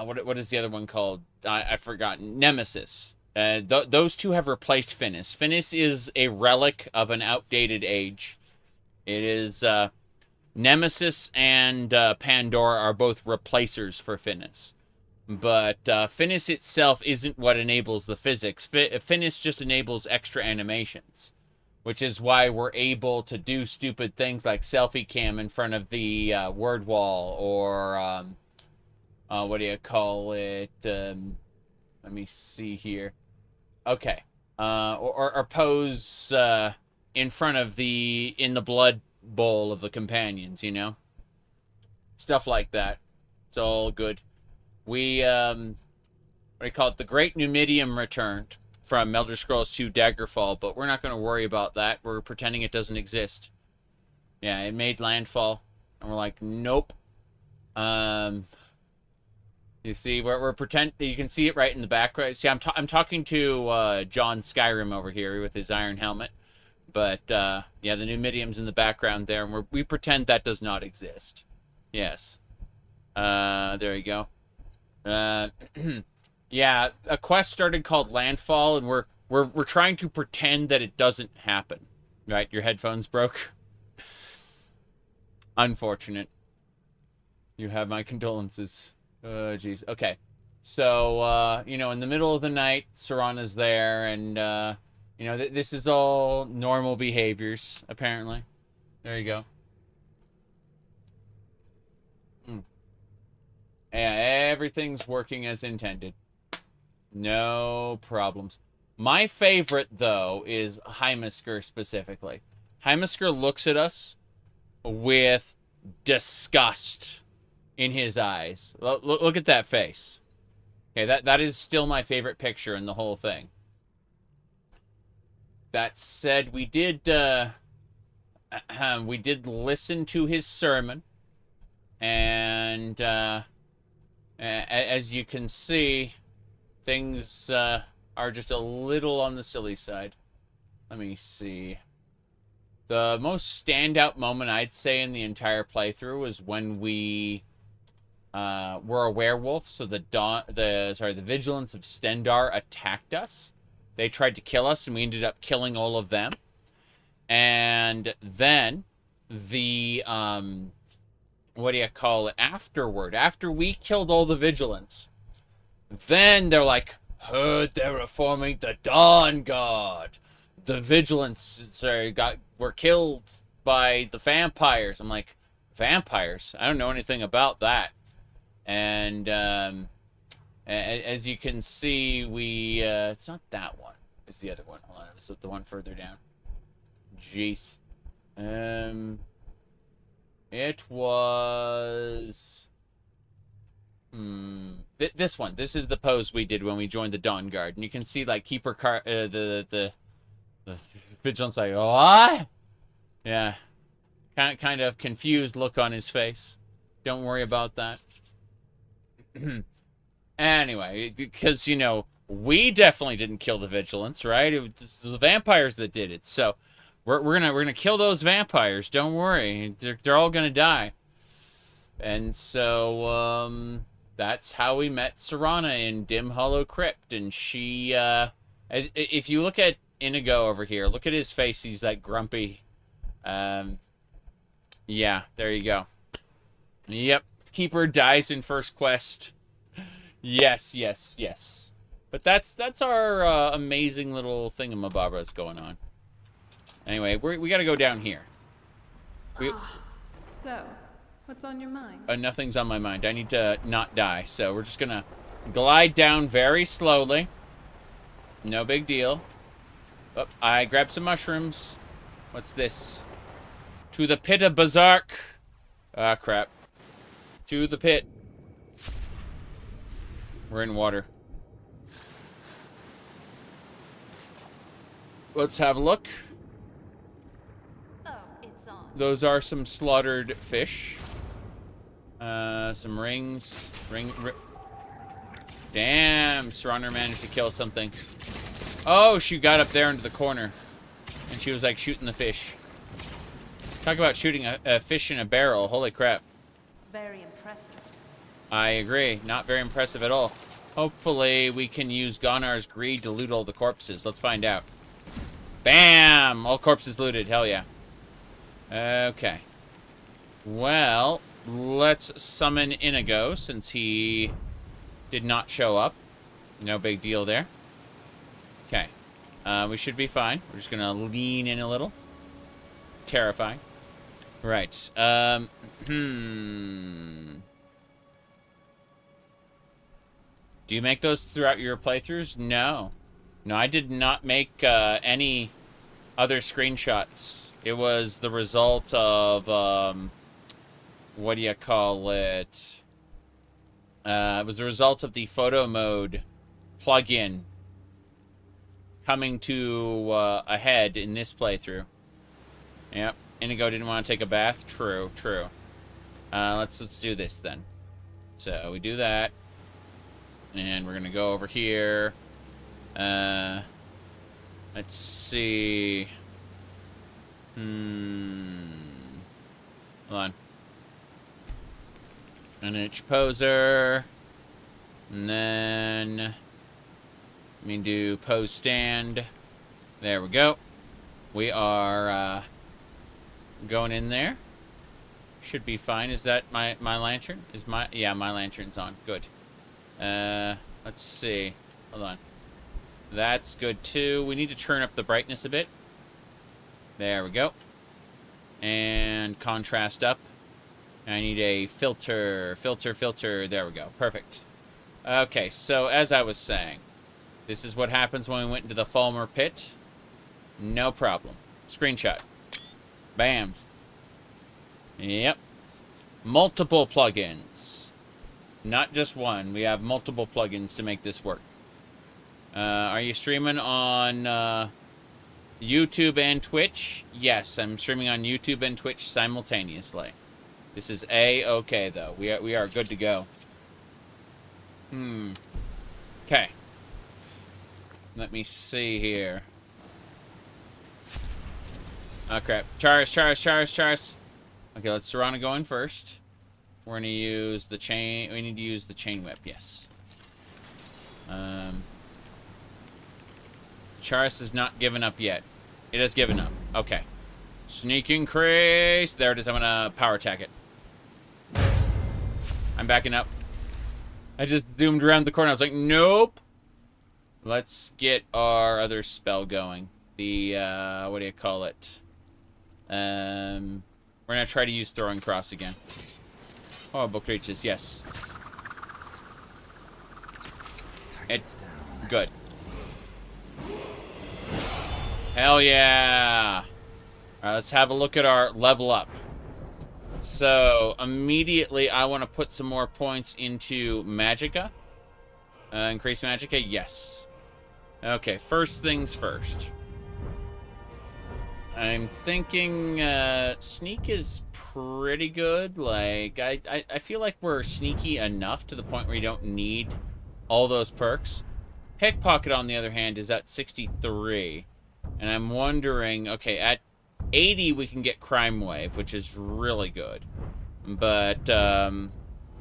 what is the other one called? I've forgotten. Nemesis. Those two have replaced Finis. Finis is a relic of an outdated age. It is Nemesis and Pandora are both replacers for Finis. But Finis itself isn't what enables the physics. Finis just enables extra animations, which is why we're able to do stupid things like selfie cam in front of the word wall, or what do you call it? Let me see here. Okay, or pose in front of in the blood bowl of the companions, you know, stuff like that. It's all good. We, what do you call it? The Great Numidium returned from Elder Scrolls 2 Daggerfall, but we're not going to worry about that. We're pretending it doesn't exist. Yeah, it made landfall, and we're like, nope. You see, we're pretend. You can see it right in the background. See, I'm talking to John Skyrim over here with his iron helmet, but yeah, the Numidium's in the background there, and we pretend that does not exist. Yes. There you go. Yeah, a quest started called Landfall, and we're trying to pretend that it doesn't happen. Right? Your headphones broke. Unfortunate. You have my condolences. Jeez. Okay. So, you know, in the middle of the night, Serana's there, and, you know, this is all normal behaviors, apparently. There you go. Yeah, everything's working as intended. No problems. My favorite, though, is Ohmes-raht specifically. Ohmes-raht looks at us with disgust in his eyes. Look at that face. Okay, that is still my favorite picture in the whole thing. That said, we did listen to his sermon, and as you can see, things are just a little on the silly side. Let me see. The most standout moment, I'd say, in the entire playthrough was when we were a werewolf. So the Vigilance of Stendarr attacked us. They tried to kill us, and we ended up killing all of them. And then the what do you call it? Afterward, after we killed all the Vigilants, then they're like, heard they're reforming the Dawn Guard. The Vigilants were killed by the vampires. I'm like, vampires? I don't know anything about that. And as you can see, we it's not that one. It's the other one. Hold on, it's the one further down. Jeez. It was this one. This is the pose we did when we joined the Dawn Guard, and you can see like Keeper the Vigilance like, what? Yeah, kind of confused look on his face. Don't worry about that. Anyway, because you know we definitely didn't kill the Vigilance, right? It was the vampires that did it. So we're gonna kill those vampires. Don't worry, they're all gonna die. And so that's how we met Serana in Dim Hollow Crypt, and she if you look at Inigo over here, look at his face. He's like grumpy. Yeah, there you go. Yep, Keeper dies in first quest. Yes. But that's our amazing little thingamabobras going on. Anyway, we gotta go down here. So, what's on your mind? Nothing's on my mind. I need to not die, so we're just gonna glide down very slowly. No big deal. Oh, I grabbed some mushrooms. What's this? To the pit of Bazark. Ah, crap. To the pit. We're in water. Let's have a look. Oh, it's on. Those are some slaughtered fish. Some rings. Damn, Serana managed to kill something. Oh, she got up there into the corner. And she was like shooting the fish. Talk about shooting a fish in a barrel. Holy crap. Very impressive. I agree. Not very impressive at all. Hopefully we can use Gonar's greed to loot all the corpses. Let's find out. Bam! All corpses looted. Hell yeah. Okay. Well, let's summon Inigo since he did not show up. No big deal there. Okay. We should be fine. We're just going to lean in a little. Terrifying. Right. Do you make those throughout your playthroughs? No. No, I did not make any other screenshots. It was the result of, what do you call it? It was the result of the photo mode plugin coming to a head in this playthrough. Yep. Inigo didn't want to take a bath. True, true. Let's do this then. So we do that. And we're gonna go over here. Let's see. Hold on. An itch poser. And then let me do pose stand. There we go. We are going in there. Should be fine. Is that my lantern? Yeah, my lantern's on. Good. Let's see. Hold on. That's good too. We need to turn up the brightness a bit. There we go. And contrast up. I need a filter. There we go. Perfect. Okay, so as I was saying, this is what happens when we went into the Fulmer pit. No problem. Screenshot. Bam. Yep. Multiple plugins. Not just one. We have multiple plugins to make this work. Are you streaming on YouTube and Twitch? Yes, I'm streaming on YouTube and Twitch simultaneously. This is A-okay, though. We are good to go. Okay. Let me see here. Oh, crap. Charis. Okay, let's Serrano go in first. We're going to use the chain. We need to use the chain whip, yes. Charis has not given up yet. It has given up. Okay. Sneak increase. There it is. I'm going to power attack it. I'm backing up. I just zoomed around the corner. I was like, nope. Let's get our other spell going. The, what do you call it? We're going to try to use Throwing Cross again. Oh, book reaches. Yes. Good. Hell yeah. Alright, let's have a look at our level up. So, immediately, I want to put some more points into Magicka. Increase Magicka? Yes. Okay, first things first. I'm thinking sneak is pretty good. Like, I feel like we're sneaky enough to the point where you don't need all those perks. Pickpocket, on the other hand, is at 63. And I'm wondering, okay, at 80 we can get Crime Wave, which is really good. But,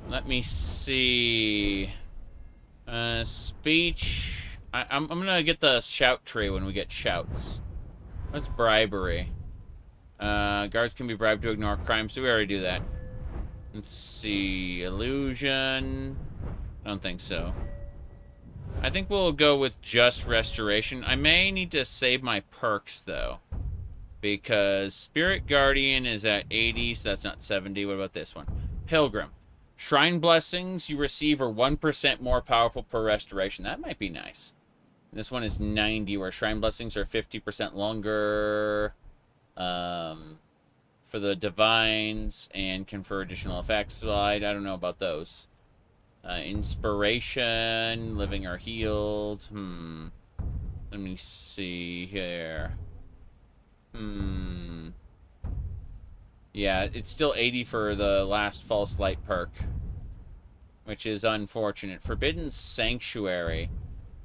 let me see. Speech. I'm gonna get the shout tree when we get shouts. What's bribery? Guards can be bribed to ignore crimes. Do we already do that? Let's see. Illusion. I don't think so. I think we'll go with just restoration. I may need to save my perks, though. Because Spirit Guardian is at 80, so that's not 70. What about this one? Pilgrim. Shrine Blessings you receive are 1% more powerful per restoration. That might be nice. This one is 90, where Shrine Blessings are 50% longer for the Divines and confer additional effects. Well, I don't know about those. Inspiration, Living or Healed. Let me see here. Yeah, it's still 80 for the last False Light perk, which is unfortunate. Forbidden Sanctuary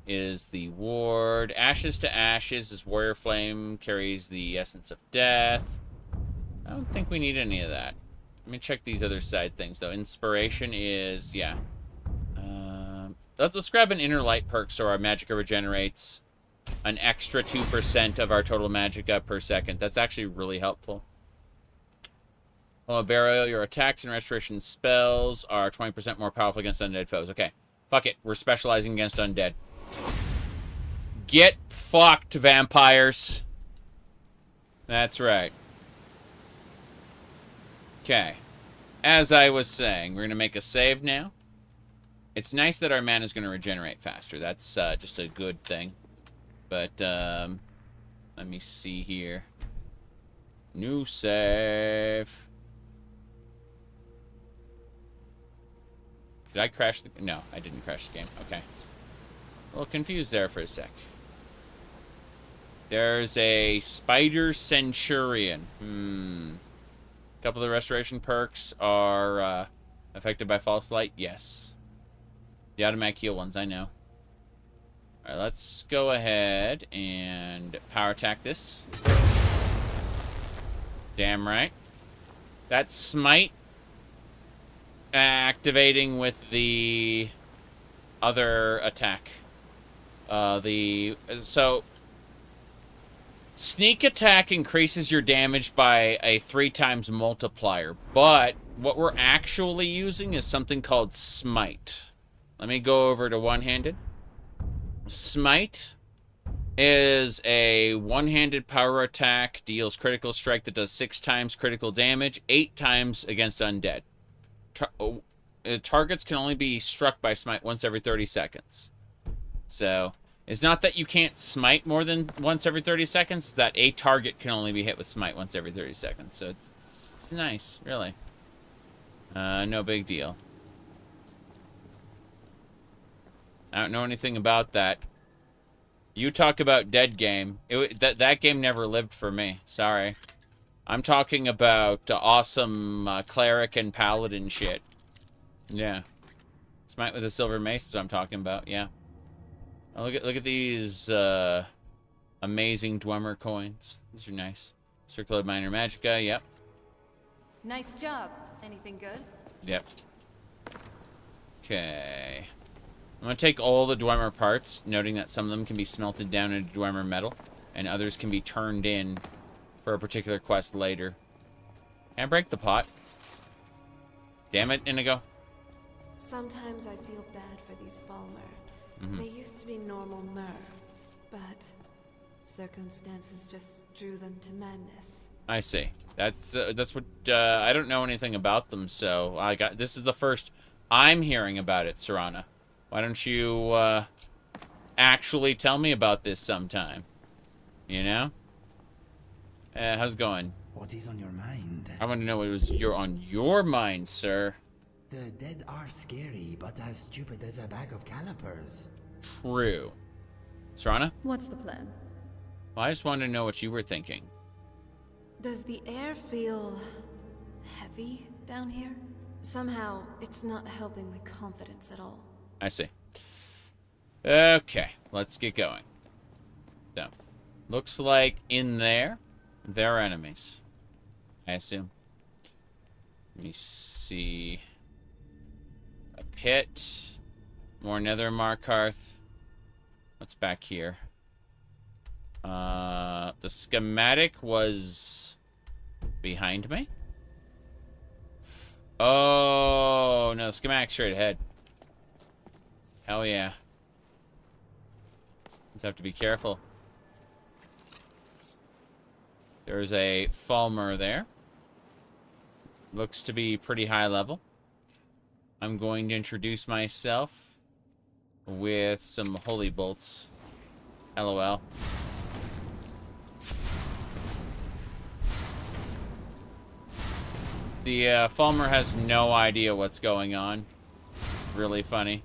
is the ward. Ashes to Ashes is Warrior Flame, carries the Essence of Death. I don't think we need any of that. Let me check these other side things, though. Inspiration is, yeah. Let's grab an Inner Light perk so our Magicka regenerates an extra 2% of our total Magicka per second. That's actually really helpful. Hello, Burial. Your attacks and restoration spells are 20% more powerful against undead foes. Okay. Fuck it. We're specializing against undead. Get fucked, vampires. That's right. Okay. As I was saying, we're going to make a save now. It's nice that our mana is going to regenerate faster. That's just a good thing. But, let me see here. New save. Did I crash the... No, I didn't crash the game. Okay. A little confused there for a sec. There's a Spider Centurion. A couple of the restoration perks are affected by false light. Yes. The automatic heal ones, I know. Alright, let's go ahead and power attack this. Damn right. That's smite activating with the other attack. So sneak attack increases your damage by a 3 times multiplier, but what we're actually using is something called smite. Let me go over to one-handed. Smite is a one-handed power attack, deals critical strike that does 6 times critical damage, 8 times against undead. Targets can only be struck by smite once every 30 seconds. So, it's not that you can't smite more than once every 30 seconds, it's that a target can only be hit with smite once every 30 seconds. So it's nice, really. No big deal. I don't know anything about that. You talk about dead game. That game never lived for me. Sorry. I'm talking about awesome cleric and paladin shit. Yeah. Smite with a silver mace is what I'm talking about. Yeah. Oh, look at these amazing Dwemer coins. These are nice. Circle of Minor Magica. Yep. Nice job. Anything good? Yep. Okay. I'm going to take all the Dwemer parts, noting that some of them can be smelted down into Dwemer metal, and others can be turned in for a particular quest later. Can I break the pot? Damn it, Inigo. Sometimes I feel bad for these Falmer. They used to be normal mer, but circumstances just drew them to madness. I see. That's what I don't know anything about them, so this is the first I'm hearing about it, Serana. Why don't you actually tell me about this sometime? You know? How's it going? What is on your mind? I want to know what was on your mind, sir. The dead are scary, but as stupid as a bag of calipers. True. Serana? What's the plan? Well, I just wanted to know what you were thinking. Does the air feel heavy down here? Somehow, it's not helping my confidence at all. I see. Okay, let's get going. So, looks like in there, they're enemies. I assume. Let me see. A pit. More nether Markarth. What's back here? The schematic was behind me? Oh, no, the schematic's straight ahead. Hell yeah. Just have to be careful. There's a Falmer there. Looks to be pretty high level. I'm going to introduce myself with some holy bolts. LOL. The Falmer has no idea what's going on. Really funny.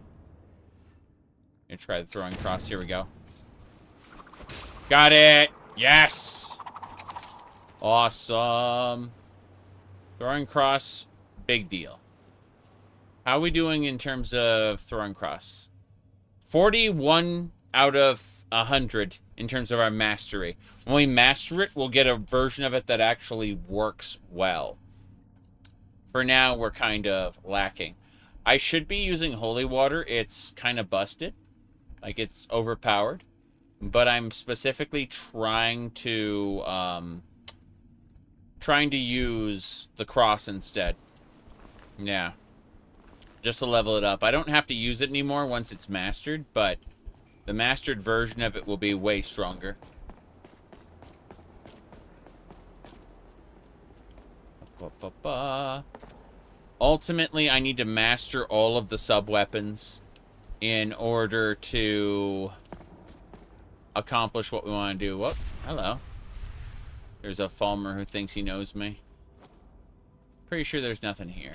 I'm gonna try the throwing cross. Here we go. Got it! Yes! Awesome. Throwing cross, big deal. How are we doing in terms of throwing cross? 41 out of 100 in terms of our mastery. When we master it, we'll get a version of it that actually works well. For now, we're kind of lacking. I should be using holy water. It's kind of busted. Like, it's overpowered. But I'm specifically trying to use the cross instead. Yeah. just to level it up. I don't have to use it anymore once it's mastered, but the mastered version of it will be way stronger. Ultimately, I need to master all of the sub-weapons in order to accomplish what we want to do. Whoop, hello. There's a Falmer who thinks he knows me. Pretty sure there's nothing here.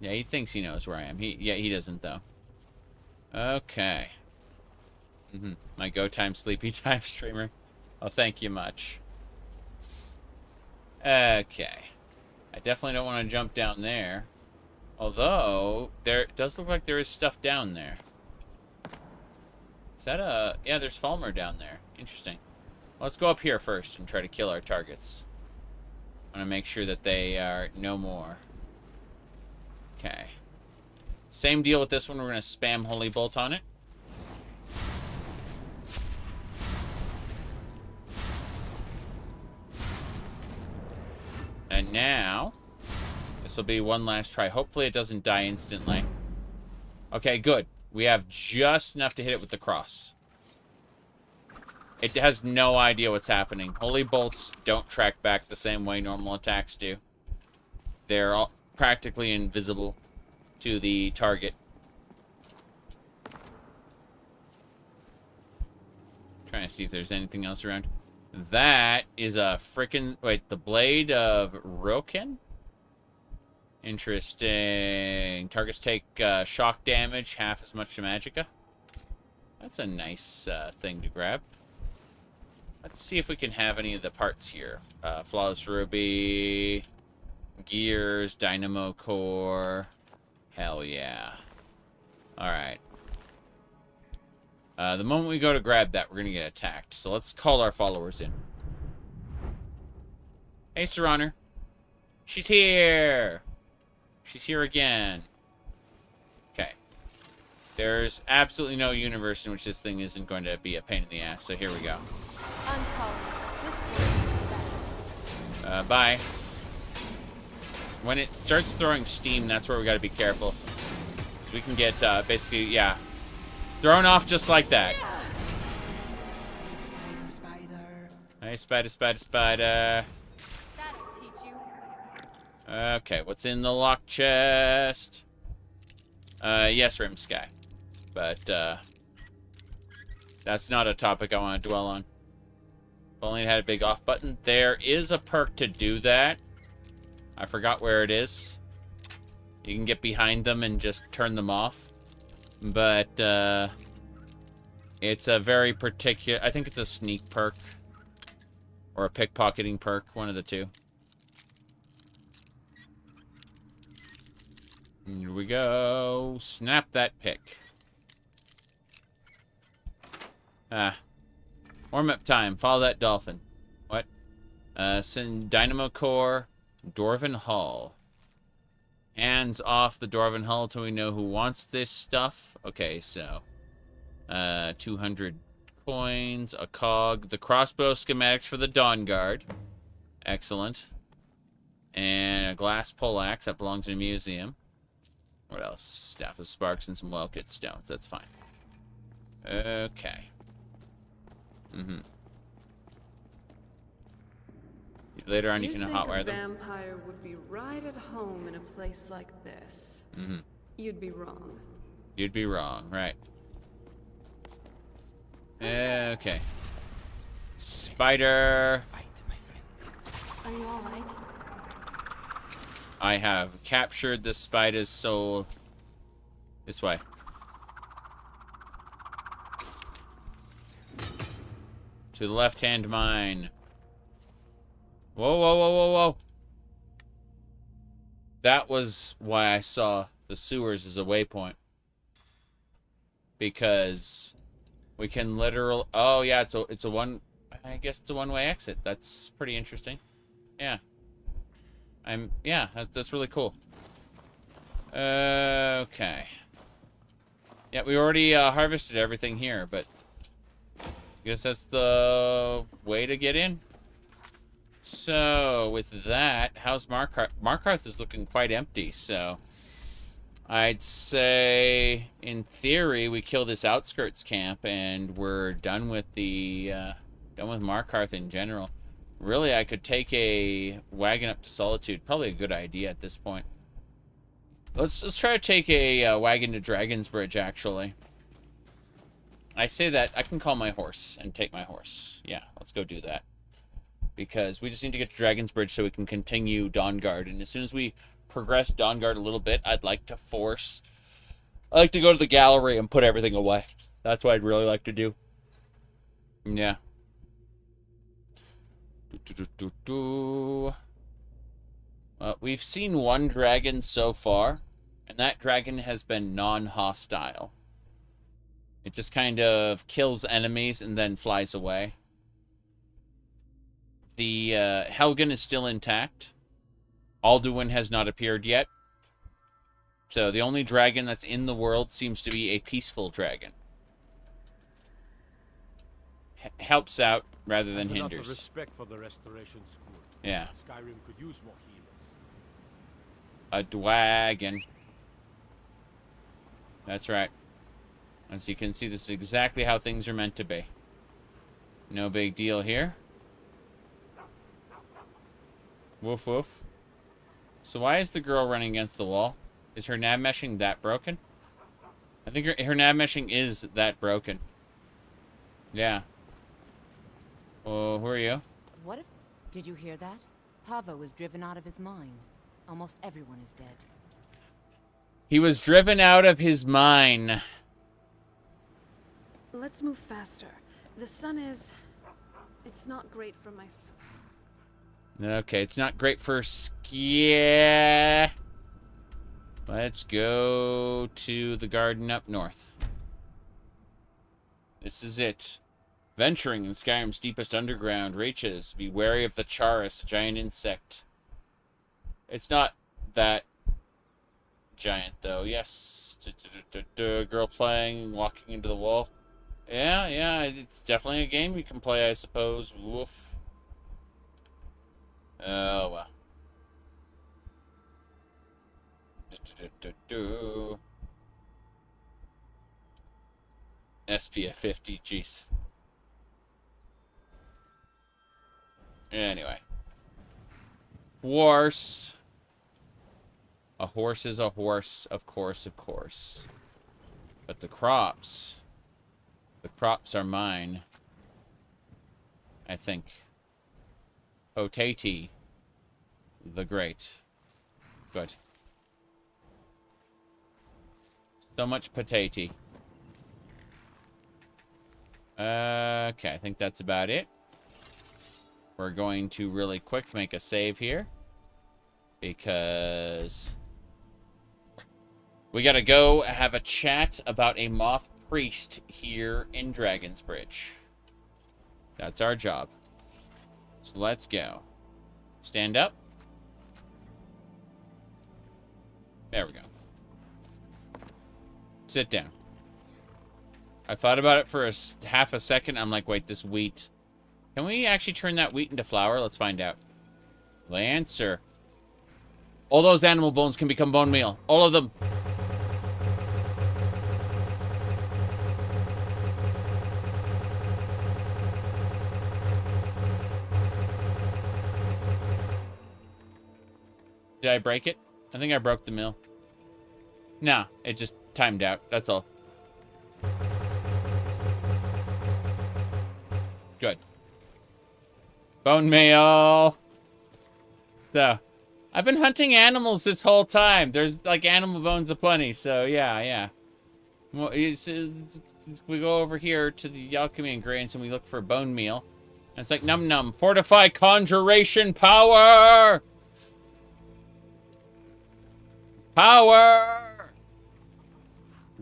Yeah, he thinks he knows where I am. He doesn't, though. Okay. My go time, sleepy time streamer. Oh, thank you much. Okay. I definitely don't want to jump down there. Although, it does look like there is stuff down there. Is that a... Yeah, there's Falmer down there. Interesting. Well, let's go up here first and try to kill our targets. I want to make sure that they are no more. Okay. Same deal with this one. We're going to spam Holy Bolt on it. And now, this will be one last try. Hopefully it doesn't die instantly. Okay, good. We have just enough to hit it with the cross. It has no idea what's happening. Holy bolts don't track back the same way normal attacks do. They're all practically invisible to the target. Trying to see if there's anything else around. That is a frickin'... Wait, the Blade of Hroldan? Interesting. Targets take shock damage, half as much to magicka. That's a nice thing to grab. Let's see if we can have any of the parts here. Flawless Ruby, Gears, Dynamo Core. Hell yeah. Alright. The moment we go to grab that, we're going to get attacked. So let's call our followers in. Hey, Sir Honor. She's here! She's here again. Okay. There's absolutely no universe in which this thing isn't going to be a pain in the ass, so here we go. Bye. When it starts throwing steam, that's where we got to be careful. We can get, basically, yeah, thrown off just like that. Hey, spider, spider, spider. That'll teach you. Okay, what's in the lock chest? Yes, Rim Sky. But, that's not a topic I want to dwell on. If only it had a big off button. There is a perk to do that. I forgot where it is. You can get behind them and just turn them off. But, it's a very particular... I think it's a sneak perk. Or a pickpocketing perk. One of the two. Here we go. Snap that pick. Warm-up time. Follow that dolphin. What? Send Dynamo Core, Dwarven Hull. Hands off the Dwarven Hull till we know who wants this stuff. Okay, so 200 coins, a cog, the crossbow schematics for the Dawn Guard. Excellent. And a glass poleaxe that belongs in a museum. What else? Staff of Sparks and some well-kit stones. That's fine. Okay. Later on, you can hotwire them. A vampire would be right at home in a place like this. You'd be wrong. You'd be wrong, right? Okay. Spider. Are you all right? I have captured the spider's soul. This way. To the left-hand mine. Whoa, whoa, whoa, whoa, whoa. That was why I saw the sewers as a waypoint. Because we can literally... Oh, yeah, it's a one... I guess it's a one-way exit. That's pretty interesting. Yeah. Yeah, that's really cool. Okay. Yeah, we already harvested everything here, but... I guess that's the way to get in. So, with that, how's Markarth? Markarth is looking quite empty, so... I'd say, in theory, we kill this outskirts camp and we're done with the, done with Markarth in general. Really, I could take a wagon up to Solitude. Probably a good idea at this point. Let's try to take a wagon to Dragon's Bridge, actually. I say that, I can call my horse and take my horse. Yeah, let's go do that. Because we just need to get to Dragon's Bridge so we can continue Dawnguard. And as soon as we progress Dawnguard a little bit, I'd like to go to the gallery and put everything away. That's what I'd really like to do. Yeah. We've seen one dragon so far, and that dragon has been non-hostile. It just kind of kills enemies and then flies away. The Helgen is still intact. Alduin has not appeared yet. So the only dragon that's in the world seems to be a peaceful dragon. Helps out rather than hinders. A lot of respect for the restoration school. Yeah. Skyrim could use more healers. A dwagon. That's right. As you can see, this is exactly how things are meant to be. No big deal here. Woof woof. So why is the girl running against the wall? Is her nav meshing that broken? I think her nav meshing is that broken. Yeah. Oh, who are you? What if... Did you hear that? Pava was driven out of his mind. Almost everyone is dead. He was driven out of his mine. Let's move faster. The sun is... It's not great for my... Okay, it's not great for ski. Let's go to the garden up north. This is it. Venturing in Skyrim's deepest underground reaches. Be wary of the Charis, a giant insect. It's not that giant, though. Yes. Girl playing, walking into the wall. Yeah, it's definitely a game you can play, I suppose. Woof. Oh, well. SPF 50, jeez. Anyway. Horse. A horse is a horse, of course, of course. But the crops are mine. I think. Potato the Great. Good. So much potato. Okay, I think that's about it. We're going to really quick make a save here. Because we gotta go have a chat about a moth priest here in Dragon's Bridge. That's our job. So let's go. Stand up. There we go. Sit down. I thought about it for half a second. I'm like, wait, this wheat. Can we actually turn that wheat into flour? Let's find out. Lancer. All those animal bones can become bone meal. All of them. Did I break it? I think I broke the mill. Nah, it just timed out. That's all. Good. Bone meal. So, I've been hunting animals this whole time. There's, like, animal bones aplenty, so yeah. Well, we go over here to the alchemy ingredients and we look for bone meal. And it's like, num num. Fortify conjuration power! Power!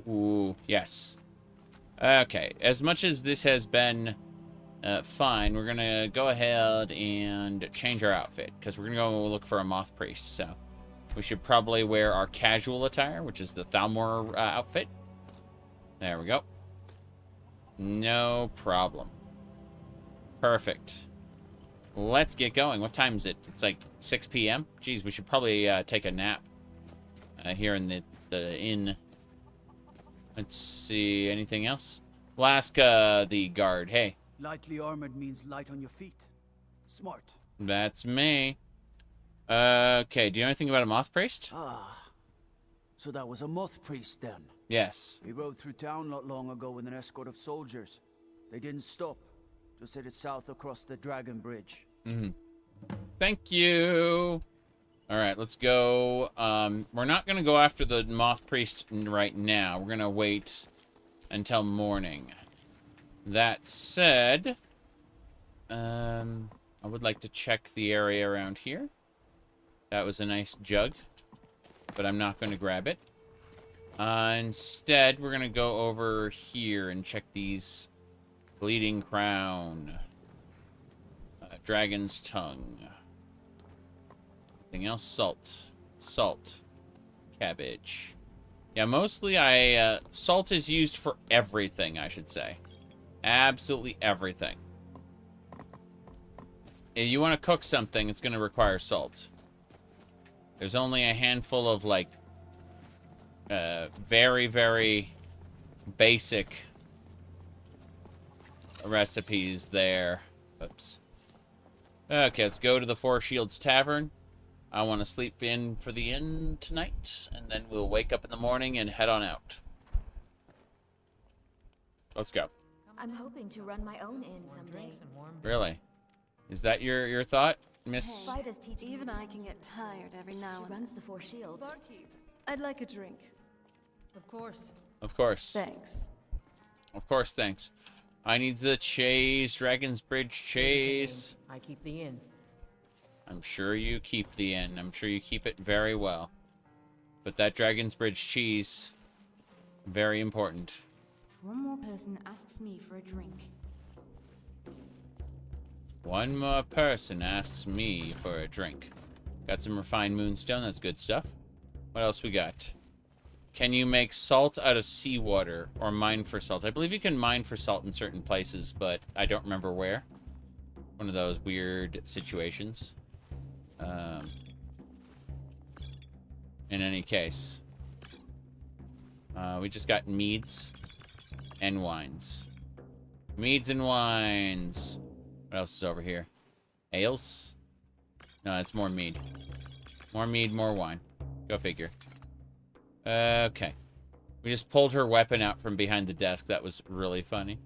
Ooh, yes. Okay, as much as this has been fine, we're gonna go ahead and change our outfit, because we're gonna go look for a moth priest, so we should probably wear our casual attire, which is the Thalmor outfit. There we go. No problem. Perfect. Let's get going. What time is it? It's like 6 p.m. Geez, we should probably take a nap here in the the inn. Let's see, anything else? We'll ask the guard. Hey. Lightly armored means light on your feet. Smart. That's me. Okay, do you know anything about a moth priest? Ah, so that was a moth priest then? Yes. We rode through town not long ago with an escort of soldiers. They didn't stop, just headed south across the Dragon Bridge. Thank you. All right, let's go. We're not going to go after the moth priest right now. We're going to wait until morning. That said, I would like to check the area around here. That was a nice jug, but I'm not going to grab it. Instead, we're going to go over here and check these. Bleeding Crown. Dragon's Tongue. Anything else? Salt. Salt. Cabbage. Yeah, mostly salt is used for everything, I should say. Absolutely everything. If you want to cook something, it's going to require salt. There's only a handful of, like, very, very basic recipes there. Oops. Okay, let's go to the Four Shields Tavern. I want to sleep in for the inn tonight, and then we'll wake up in the morning and head on out. Let's go. I'm hoping to run my own inn someday. Really? Is that your thought, Miss? Hey, Vida's teaching Even I can get tired every now and then. She runs the Four Shields. I'd like a drink. Of course. Of course. Thanks. Of course, thanks. I need the chase, Dragon's Bridge chase. I keep the inn. I'm sure you keep the inn. I'm sure you keep it very well. But that Dragon's Bridge cheese, very important. If one more person asks me for a drink. One more person asks me for a drink. Got some refined moonstone. That's good stuff. What else we got? Can you make salt out of seawater or mine for salt? I believe you can mine for salt in certain places, but I don't remember where. One of those weird situations. In any case, we just got meads and wines. Meads and wines. What else is over here? Ales? No, it's more mead. More mead, more wine. Go figure. Okay. We just pulled her weapon out from behind the desk. That was really funny.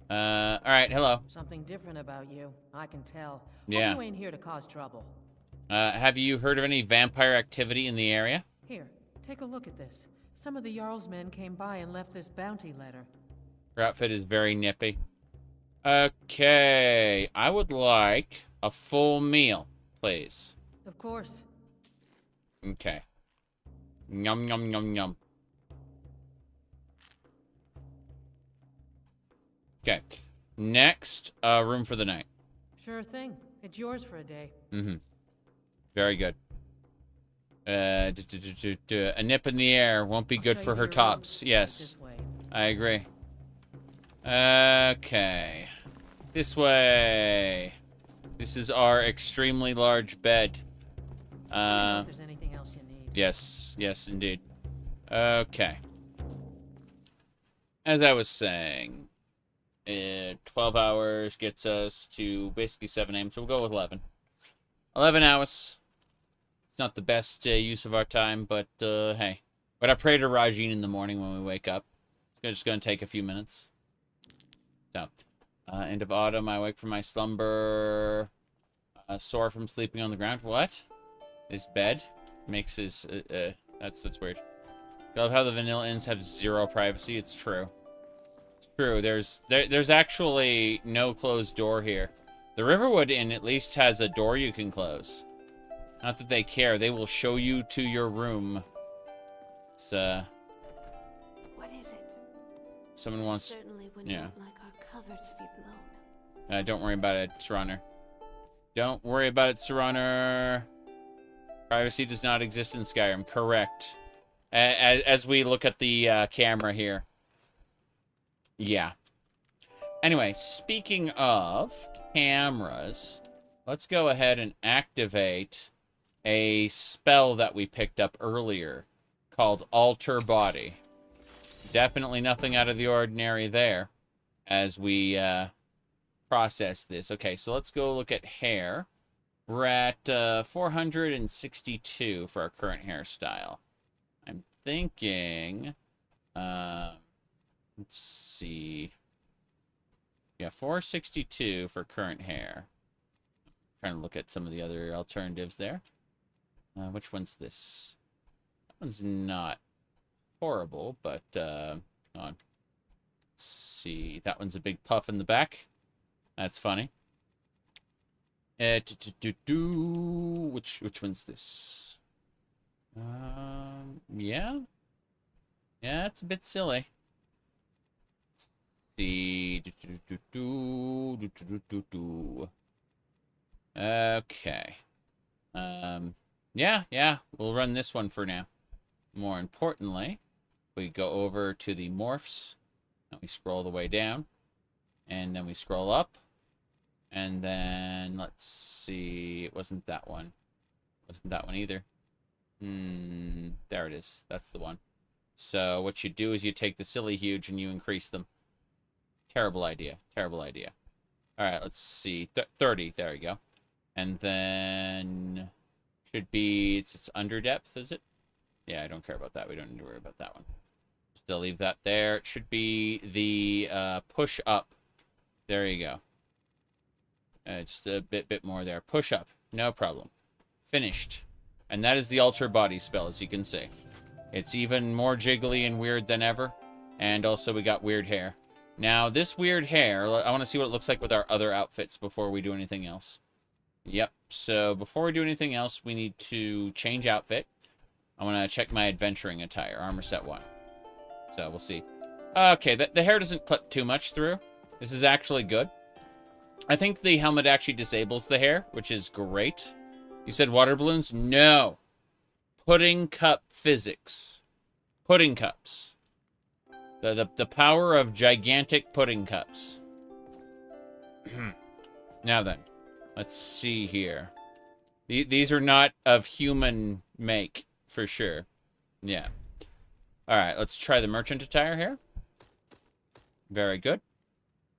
Alright, hello. Something different about you. I can tell. Yeah. Hope you ain't here to cause trouble. Have you heard of any vampire activity in the area? Here, take a look at this. Some of the Jarl's men came by and left this bounty letter. Her outfit is very nippy. Okay. I would like a full meal, please. Of course. Okay. Yum, yum, yum, yum. Okay. Next, room for the night. Sure thing. It's yours for a day. Very good. A nip in the air won't be good for her tops. Yes. I agree. Okay. This way. This is our extremely large bed. If there's anything else you need. Yes. Yes, indeed. Okay. As I was saying, 12 hours gets us to basically 7 a.m., so we'll go with 11. 11 hours. It's not the best use of our time, but hey. But I pray to Rajin in the morning when we wake up. It's just going to take a few minutes. So, end of autumn, I wake from my slumber. Sore from sleeping on the ground. What? His bed makes his... that's weird. I love how the vanilla inns have zero privacy. It's true. It's true. There's actually no closed door here. The Riverwood Inn at least has a door you can close. Not that they care. They will show you to your room. It's, What is it? Someone wants... Certainly would not like our cover to be blown. Don't worry about it, Serraner. Don't worry about it, Serraner. Privacy does not exist in Skyrim. Correct. As we look at the camera here. Yeah. Anyway, speaking of cameras, let's go ahead and activate a spell that we picked up earlier called Alter Body. Definitely nothing out of the ordinary there as we process this. Okay, so let's go look at hair. We're at 462 for our current hairstyle. I'm thinking, let's see. Yeah, 462 for current hair. Trying to look at some of the other alternatives there. Which one's this? That one's not horrible, but hold on. Let's see. That one's a big puff in the back. That's funny. Which one's this? Yeah. Yeah, it's a bit silly. See. Okay. Yeah, we'll run this one for now. More importantly, we go over to the morphs, and we scroll the way down, and then we scroll up, and then let's see, it wasn't that one. Wasn't that one either. There it is. That's the one. So what you do is you take the silly huge and you increase them. Terrible idea. Terrible idea. All right, let's see. 30. There we go. And then should be it's under depth, is it? Yeah, I don't care about that. We don't need to worry about that one. Still leave that there. It should be the push up. There you go. Just a bit more there. Push up. No problem. Finished. And that is the Alter Body spell, as you can see. It's even more jiggly and weird than ever. And also we got weird hair. Now, this weird hair, I want to see what it looks like with our other outfits before we do anything else. Yep. So before we do anything else, we need to change outfit. I want to check my adventuring attire. Armor set 1. So we'll see. Okay, the hair doesn't clip too much through. This is actually good. I think the helmet actually disables the hair, which is great. You said water balloons? No. Pudding cup physics. Pudding cups. The power of gigantic pudding cups. Now then, let's see here. These are not of human make, for sure. Yeah. Alright, let's try the merchant attire here. Very good.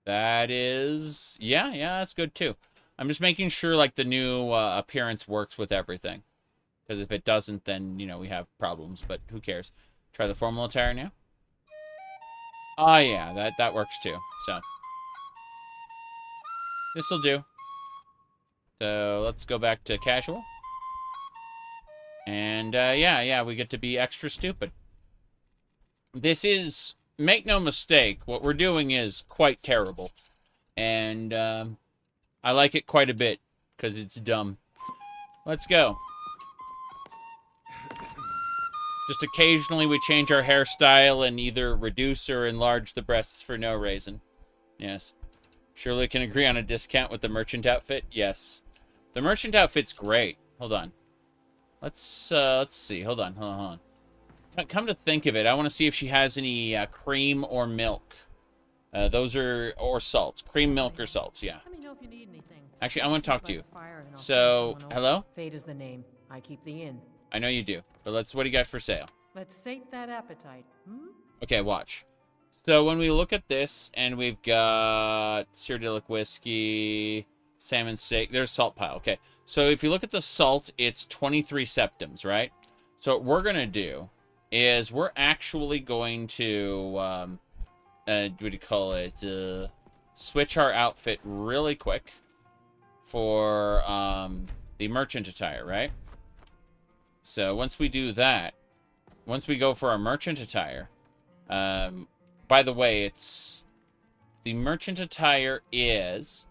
That is... Yeah, that's good too. I'm just making sure, like, the new appearance works with everything. Because if it doesn't, then, you know, we have problems, but who cares? Try the formal attire now. Oh, yeah, that works too, so. This'll do. So, let's go back to casual. And, yeah, we get to be extra stupid. This is, make no mistake, what we're doing is quite terrible. And, I like it quite a bit, because it's dumb. Let's go. Just occasionally we change our hairstyle and either reduce or enlarge the breasts for no reason. Yes. Surely can agree on a discount with the merchant outfit? Yes. The merchant outfit's great. Hold on. Let's see. Hold on. Come to think of it, I want to see if she has any cream or milk. Those are, or salts. Cream, milk, or salts, yeah. Let me know if you need anything. Actually, I want to talk to you. So, hello? Fate is the name. I keep the inn. I know you do, but what do you got for sale? Let's sate that appetite, Okay, watch. So when we look at this, and we've got Cyrillic whiskey, salmon steak, there's salt pile, okay. So if you look at the salt, it's 23 septums, right? So what we're going to do is we're actually going to, what do you call it, switch our outfit really quick for the merchant attire, right? So once we do that, once we go for our merchant attire, by the way, the merchant attire is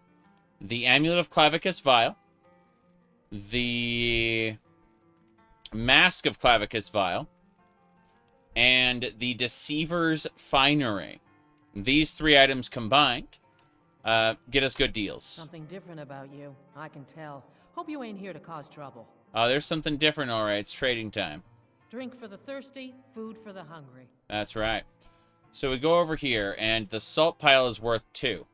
the Amulet of Clavicus Vial, the Mask of Clavicus Vial, and the Deceiver's Finery. These 3 items combined get us good deals. Something different about you, I can tell. Hope you ain't here to cause trouble. Oh, there's something different, all right. It's trading time. Drink for the thirsty, food for the hungry. That's right. So we go over here, and the salt pile is worth 2.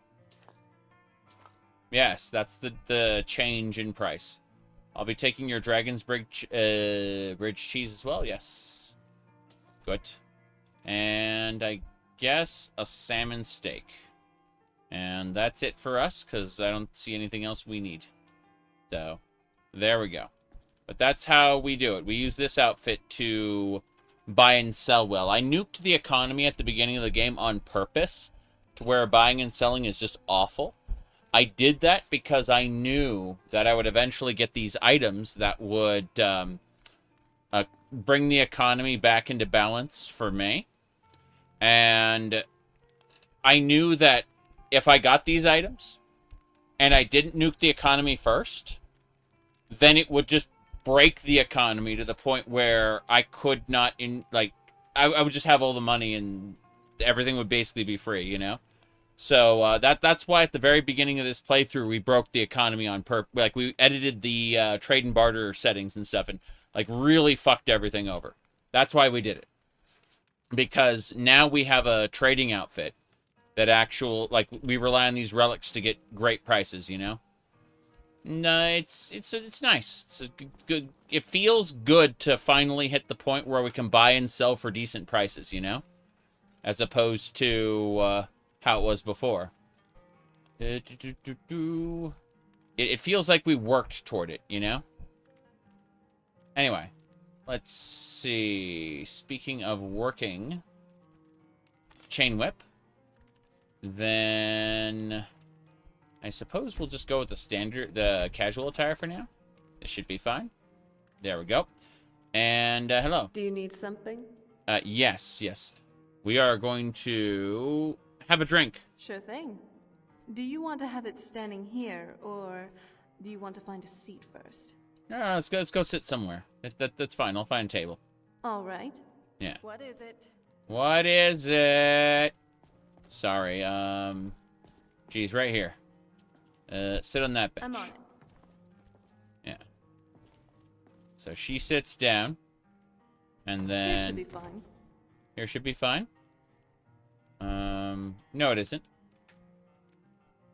Yes, that's the change in price. I'll be taking your Dragon's Bridge cheese as well, yes. Good. And I guess a salmon steak. And that's it for us, because I don't see anything else we need. So, there we go. But that's how we do it. We use this outfit to buy and sell well. I nuked the economy at the beginning of the game on purpose, to where buying and selling is just awful. I did that because I knew that I would eventually get these items that would bring the economy back into balance for me. And I knew that if I got these items and I didn't nuke the economy first, then it would just break the economy to the point where I could not, I would just have all the money and everything would basically be free, you know? So that's why at the very beginning of this playthrough, we broke the economy on purpose. Like, we edited the trade and barter settings and stuff and, like, really fucked everything over. That's why we did it. Because now we have a trading outfit that we rely on these relics to get great prices, you know? No, it's nice. It's a good. It feels good to finally hit the point where we can buy and sell for decent prices, you know? As opposed to how it was before. It feels like we worked toward it, you know? Anyway, let's see. Speaking of working, chain whip. Then I suppose we'll just go with the casual attire for now. This should be fine. There we go. And hello. Do you need something? Yes. We are going to have a drink. Sure thing. Do you want to have it standing here, or do you want to find a seat first? Let's go sit somewhere. That's fine. I'll find a table. All right. Yeah. What is it? What is it? Sorry. Geez, right here. Sit on that bench. I'm on it. Yeah. So she sits down, and then Here should be fine. Here should be fine. No, it isn't.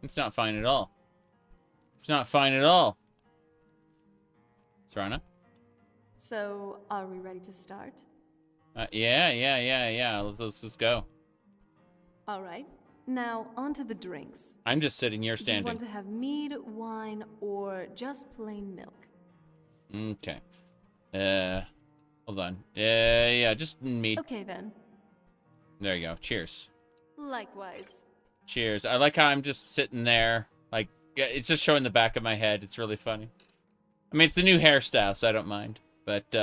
It's not fine at all. It's not fine at all. Serana? So, are we ready to start? Yeah. Let's just go. All right. Now, on to the drinks. I'm just sitting here Do you standing. want to have mead, wine, or just plain milk? Okay. Hold on. Yeah, just mead. Okay, then. There you go. Cheers. Likewise. Cheers. I like how I'm just sitting there. Like, it's just showing the back of my head. It's really funny. I mean, it's the new hairstyle, so I don't mind. But,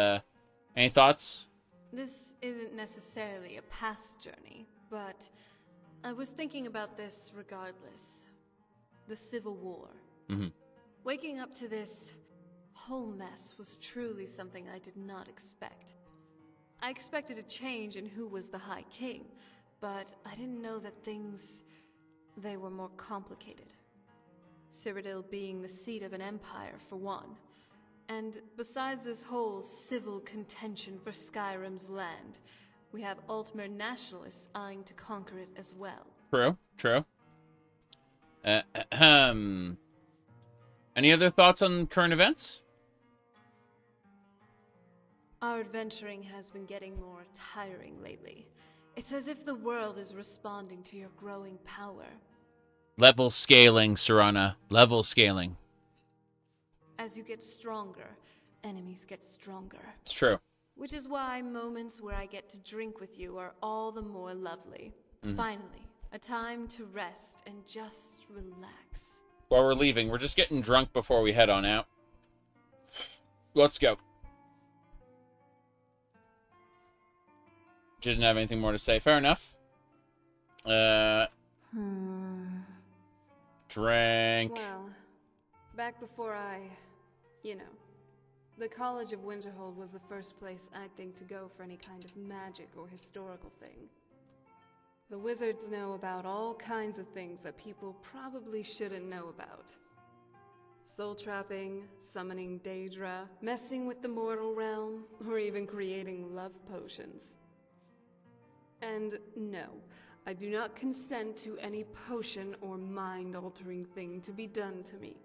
any thoughts? This isn't necessarily a past journey, but I was thinking about this regardless. The Civil War. Mm-hmm. Waking up to this whole mess was truly something I did not expect. I expected a change in who was the High King, but I didn't know that they were more complicated. Cyrodiil being the seat of an empire, for one. And besides this whole civil contention for Skyrim's land, we have Altmer nationalists eyeing to conquer it as well. True. Any other thoughts on current events? Our adventuring has been getting more tiring lately. It's as if the world is responding to your growing power. Level scaling, Serana. Level scaling. As you get stronger, enemies get stronger. It's true. Which is why moments where I get to drink with you are all the more lovely. Mm-hmm. Finally, a time to rest and just relax. While we're leaving, we're just getting drunk before we head on out. Let's go. Didn't have anything more to say. Fair enough. Drink. Well, back before the College of Winterhold was the first place acting to go for any kind of magic or historical thing. The wizards know about all kinds of things that people probably shouldn't know about. Soul trapping, summoning Dac0da, messing with the mortal realm, or even creating love potions. And no, I do not consent to any potion or mind-altering thing to be done to me.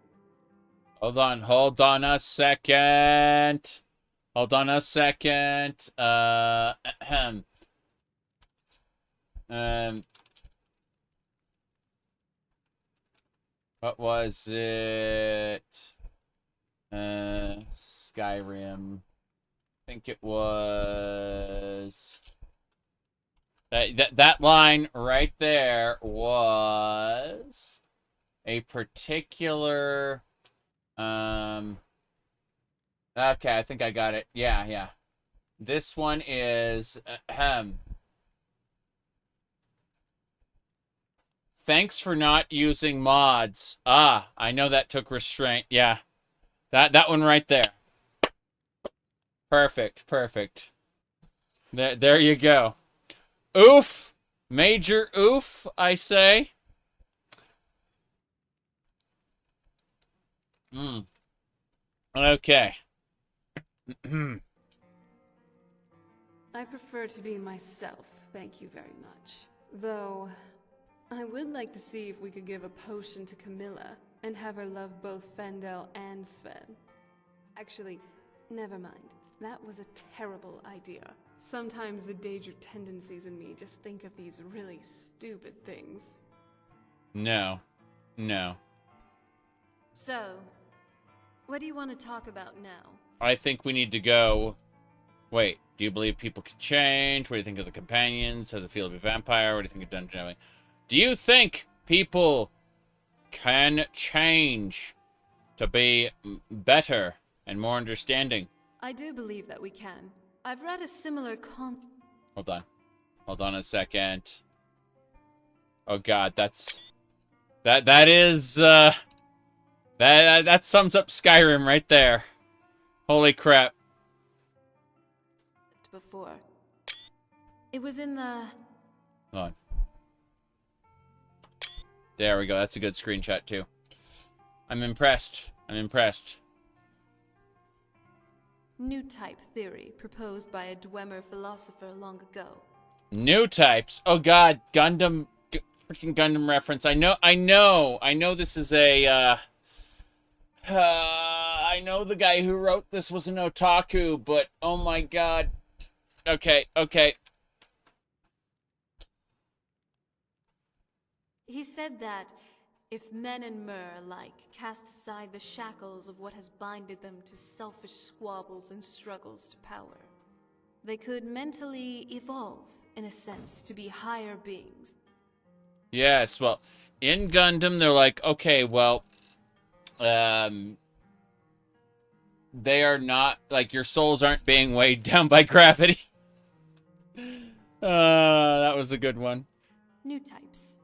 Hold on a second. What was it? Skyrim. I think it was... That line right there was a particular... Okay, I think I got it. Yeah. This one is... Thanks for not using mods. Ah, I know that took restraint. Yeah. That one right there. Perfect. There you go. Oof! Major oof, I say. Okay. I prefer to be myself, thank you very much. Though, I would like to see if we could give a potion to Camilla and have her love both Fendel and Sven. Actually, never mind. That was a terrible idea. Sometimes the Daedric tendencies in me just think of these really stupid things. No. So, what do you want to talk about now? I think we need to go... Wait, do you believe people can change? What do you think of the companions? How does it feel to be a vampire? What do you think of dungeon delving? Do you think people can change to be better and more understanding? I do believe that we can. I've read a similar Hold on a second. Oh god, that sums up Skyrim right there. Holy crap. Before. It was in the... Hold on. There we go. That's a good screenshot too. I'm impressed. New type theory proposed by a Dwemer philosopher long ago. New types? Oh god, Gundam, freaking Gundam reference. I know this is a, I know the guy who wrote this was an otaku, but oh my god. Okay. He said that if men and mer alike cast aside the shackles of what has binded them to selfish squabbles and struggles to power, they could mentally evolve, in a sense, to be higher beings. Yes, well, in Gundam, they're like, okay, well, they are not, like, your souls aren't being weighed down by gravity. That was a good one. New types.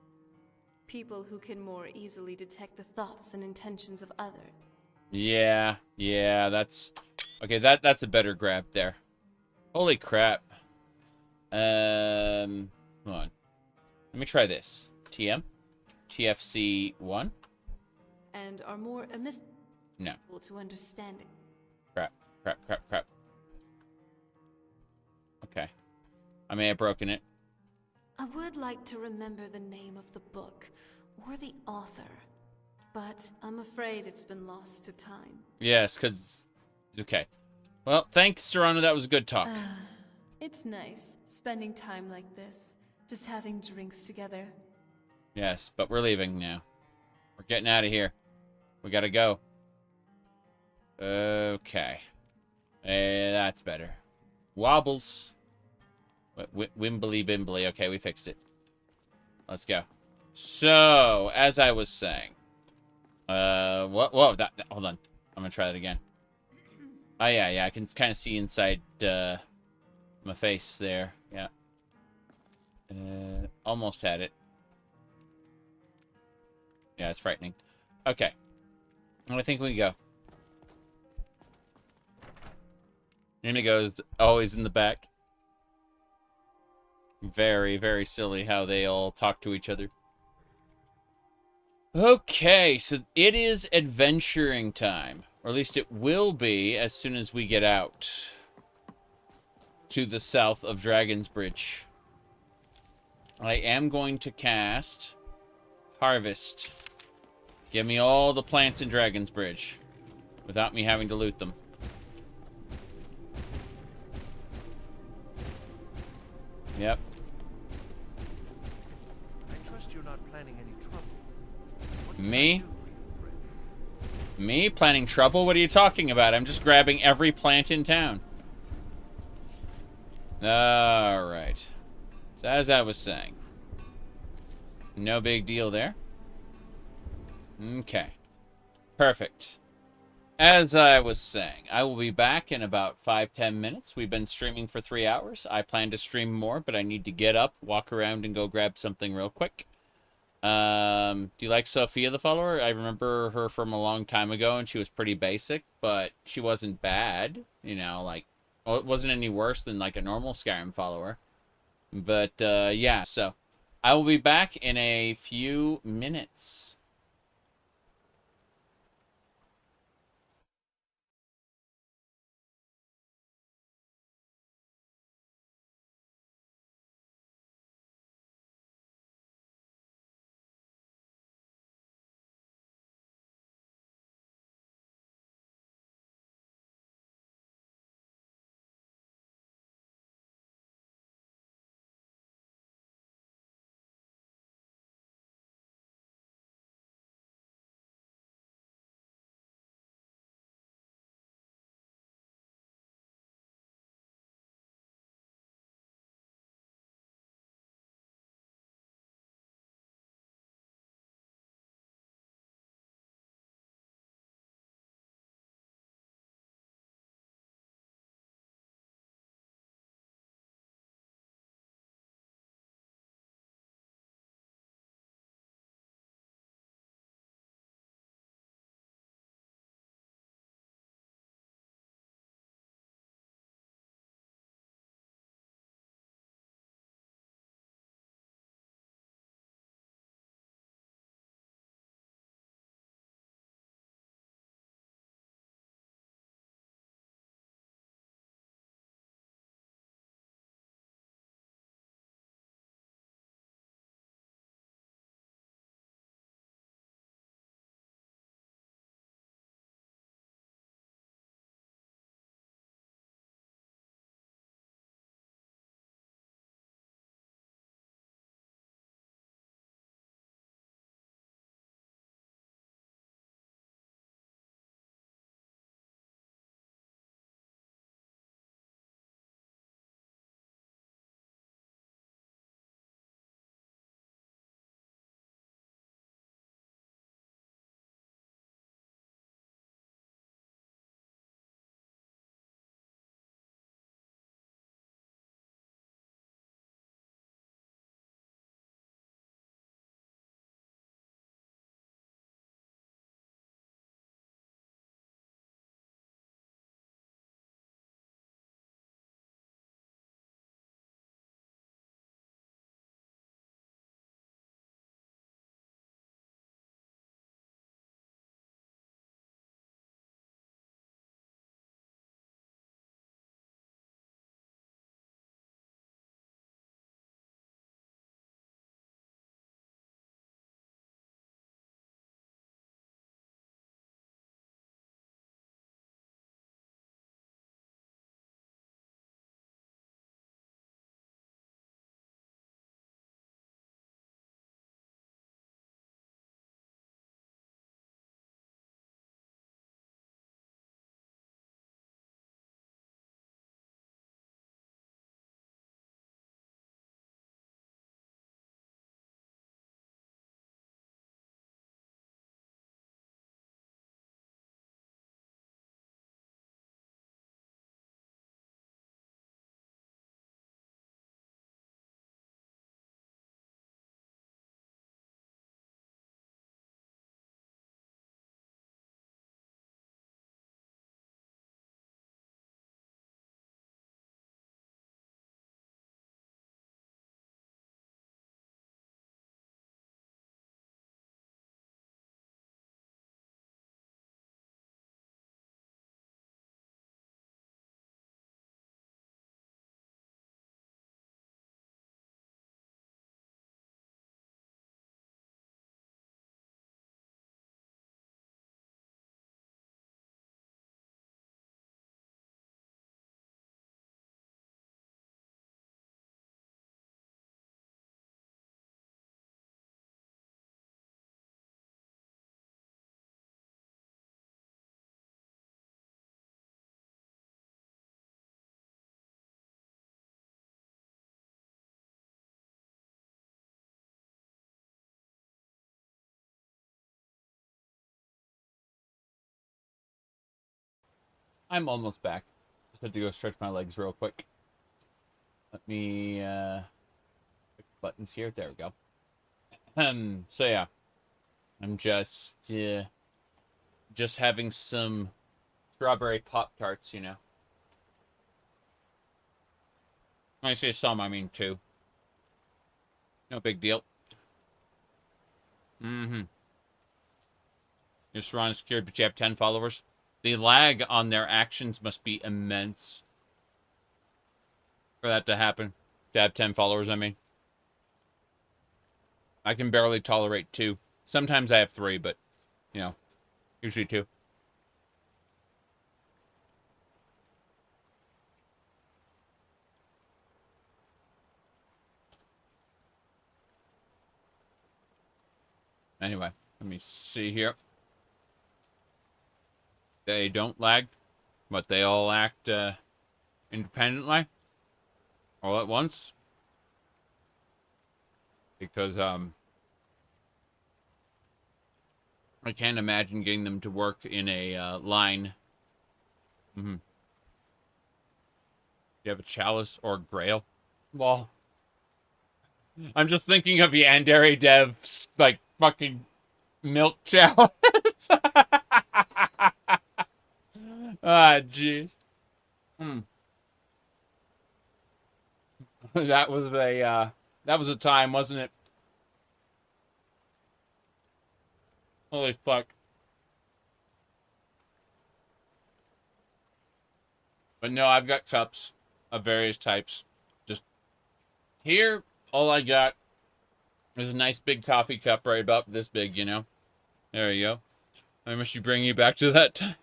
People who can more easily detect the thoughts and intentions of others. Yeah, that's... Okay, that's a better grab there. Holy crap. Hold on. Let me try this. TM? TFC1? And are more amiss... No. ...to understanding. Crap. Okay. I may have broken it. I would like to remember the name of the book, or the author, but I'm afraid it's been lost to time. Yes, because... Okay. Well, thanks, Serrano. That was a good talk. It's nice, spending time like this, just having drinks together. Yes, but we're leaving now. We're getting out of here. We gotta go. Okay. That's better. Wobbles. Wimbly bimbly. Okay, we fixed it. Let's go. So, as I was saying. Whoa, hold on. I'm gonna try that again. Oh, yeah, I can kind of see inside, my face there. Yeah. Almost had it. Yeah, it's frightening. Okay. I think we can go. Inigo's always in the back. Very, very silly how they all talk to each other. Okay, so it is adventuring time. Or at least it will be as soon as we get out to the south of Dragon's Bridge. I am going to cast Harvest. Give me all the plants in Dragon's Bridge without me having to loot them. Yep. Me? Me planning trouble? What are you talking about? I'm just grabbing every plant in town. Alright. So as I was saying. No big deal there. Okay. Perfect. As I was saying, I will be back in about 5-10 minutes. We've been streaming for 3 hours. I plan to stream more, but I need to get up, walk around, and go grab something real quick. Do you like Sophia the follower? I remember her from a long time ago, and she was pretty basic, but she wasn't bad. You know, like, well, it wasn't any worse than, like, a normal Skyrim follower. But, yeah, so I will be back in a few minutes. I'm almost back. Just had to go stretch my legs real quick. Let me click buttons here. There we go. So yeah, I'm just having some strawberry Pop-Tarts, you know. When I say some, I mean two. No big deal. Just run scared, but you have 10 followers. The lag on their actions must be immense for that to happen. To have 10 followers, I mean. I can barely tolerate 2. Sometimes I have 3, but, you know, usually 2. Anyway, let me see here. They don't lag, but they all act independently all at once. Because I can't imagine getting them to work in a line. You have a chalice or grail? Well, I'm just thinking of Yandere Dev's, like, fucking milk chalice. Ah, jeez. That was a time, wasn't it? Holy fuck. But no, I've got cups of various types. Just here, all I got is a nice big coffee cup right about this big, you know? There you go. I must you bring you back to that time.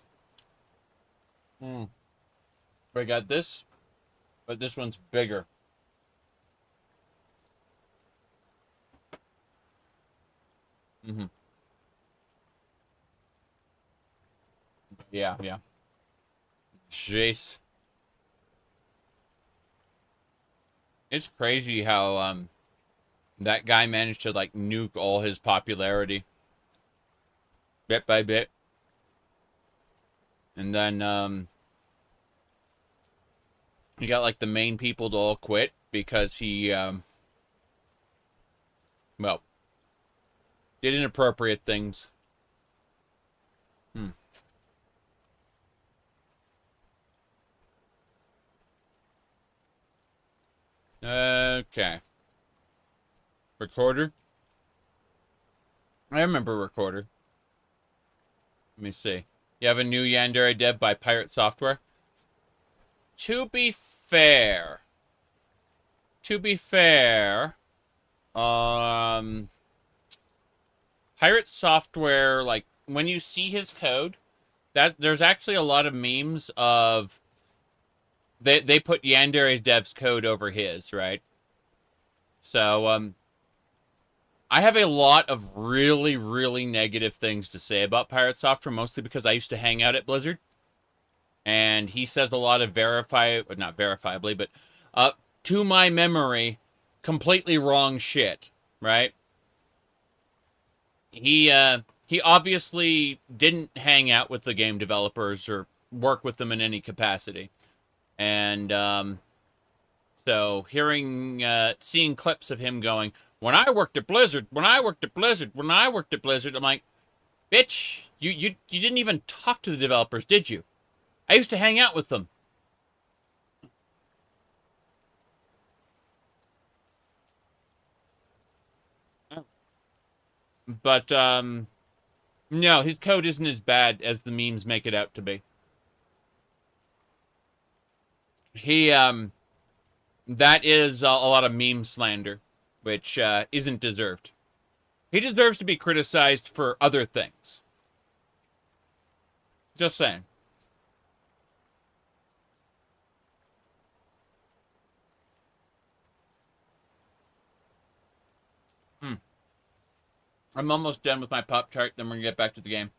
I got this, but this one's bigger. Yeah. Jeez. It's crazy how, that guy managed to, like, nuke all his popularity. Bit by bit. And then, he got, like, the main people to all quit because he, well, did inappropriate things. Okay. Recorder? I remember Recorder. Let me see. You have a new Yandere Dev by Pirate Software? To be fair, Pirate Software, like, when you see his code, there's actually a lot of memes of they put Yandere Dev's code over his, right? So, I have a lot of really, really negative things to say about Pirate Software, mostly because I used to hang out at Blizzard. And he says a lot of not verifiably, but to my memory, completely wrong shit, right? He obviously didn't hang out with the game developers or work with them in any capacity. And so seeing clips of him going, when I worked at Blizzard, I'm like, bitch, you didn't even talk to the developers, did you? I used to hang out with them. But, no, his code isn't as bad as the memes make it out to be. That is a lot of meme slander, which, isn't deserved. He deserves to be criticized for other things. Just saying. I'm almost done with my Pop-Tart, then we're gonna get back to the game.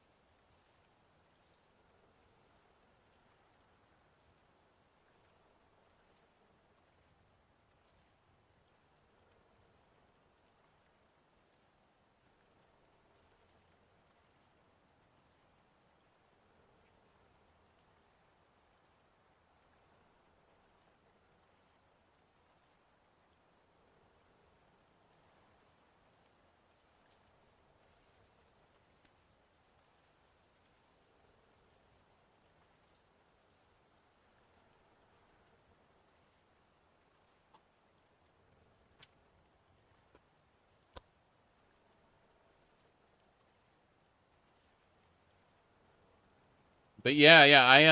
But yeah, I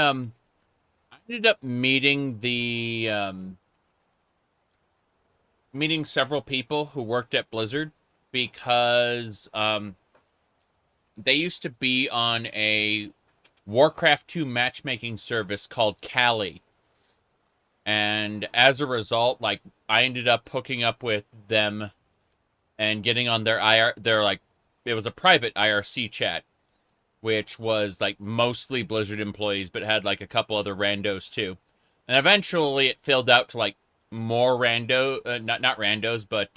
ended up meeting meeting several people who worked at Blizzard because they used to be on a Warcraft 2 matchmaking service called Kali. And as a result, like, I ended up hooking up with them and getting on their it was a private IRC chat, which was like mostly Blizzard employees, but had like a couple other randos too. And eventually it filled out to like more not randos, but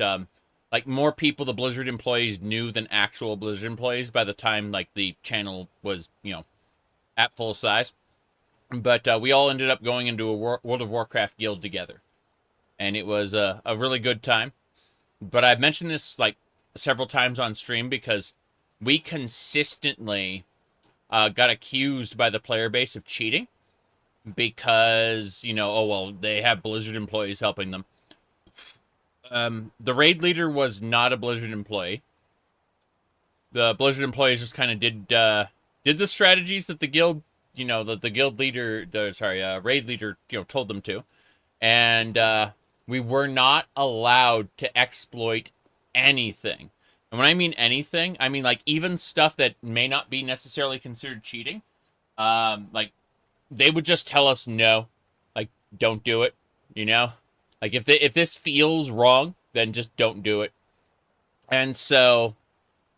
like more people the Blizzard employees knew than actual Blizzard employees by the time like the channel was, you know, at full size. But we all ended up going into a World of Warcraft guild together. And it was a really good time. But I've mentioned this like several times on stream because we consistently got accused by the player base of cheating. Because, you know, oh, well, they have Blizzard employees helping them. The raid leader was not a Blizzard employee. The Blizzard employees just kind of did the strategies that the guild, you know, the guild leader, raid leader, you know, told them to. And we were not allowed to exploit anything. And when I mean anything, I mean like even stuff that may not be necessarily considered cheating. Like they would just tell us no, like don't do it, you know? Like if this feels wrong, then just don't do it. And so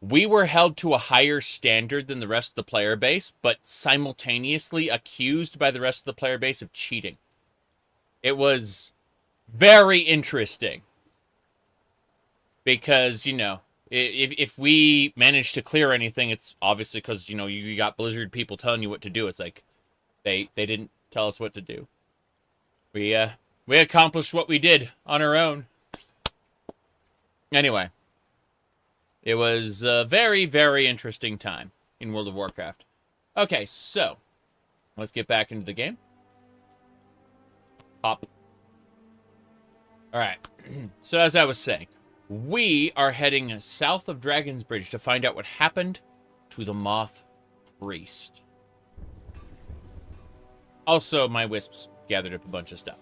we were held to a higher standard than the rest of the player base, but simultaneously accused by the rest of the player base of cheating. It was very interesting. Because, you know, if we managed to clear anything, it's obviously because, you know, you got Blizzard people telling you what to do. It's like, they didn't tell us what to do. We accomplished what we did on our own. Anyway. It was a very, very interesting time in World of Warcraft. Okay, so let's get back into the game. Hop. Alright, so as I was saying, we are heading south of Dragon's Bridge to find out what happened to the Moth Priest. Also, my wisps gathered up a bunch of stuff.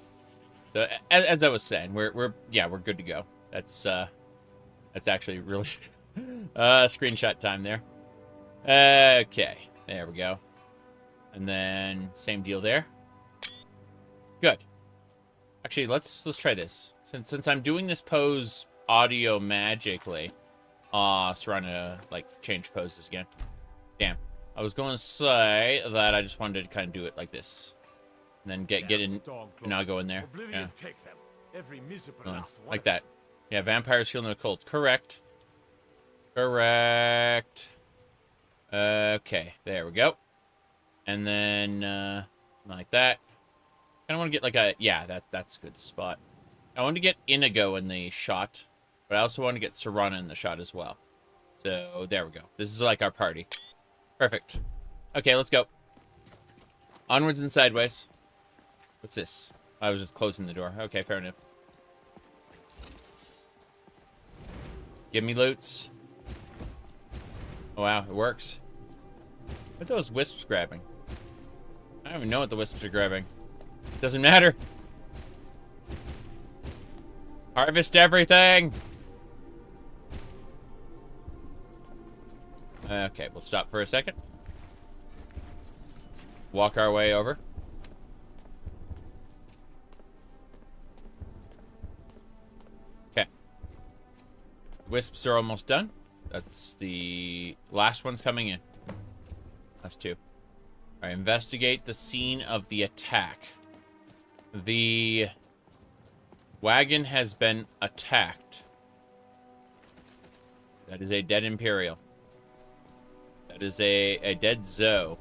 So, as I was saying, we're good to go. That's actually really... screenshot time there. Okay, there we go. And then same deal there. Good. Actually, let's try this. Since I'm doing this pose audio magically. Trying to like change poses again. Damn. I was going to say that I just wanted to kind of do it like this, and then get in, and now go in there. Yeah. Like that. Yeah, vampires feel no cold. Correct. Correct. Okay, there we go. And then, like that. I kind of want to get like a... Yeah, that's a good spot. I want to get Inigo in the shot, but I also want to get Serana in the shot as well. So, there we go. This is like our party. Perfect. Okay, let's go. Onwards and sideways. What's this? I was just closing the door. Okay, fair enough. Give me loots. Oh, wow, it works. What are those wisps grabbing? I don't even know what the wisps are grabbing. Doesn't matter. Harvest everything! Okay, we'll stop for a second. Walk our way over. Okay. Wisps are almost done. That's the last one's coming in. That's two. Alright, investigate the scene of the attack. The wagon has been attacked. That is a dead Imperial. That is a dead Zoe.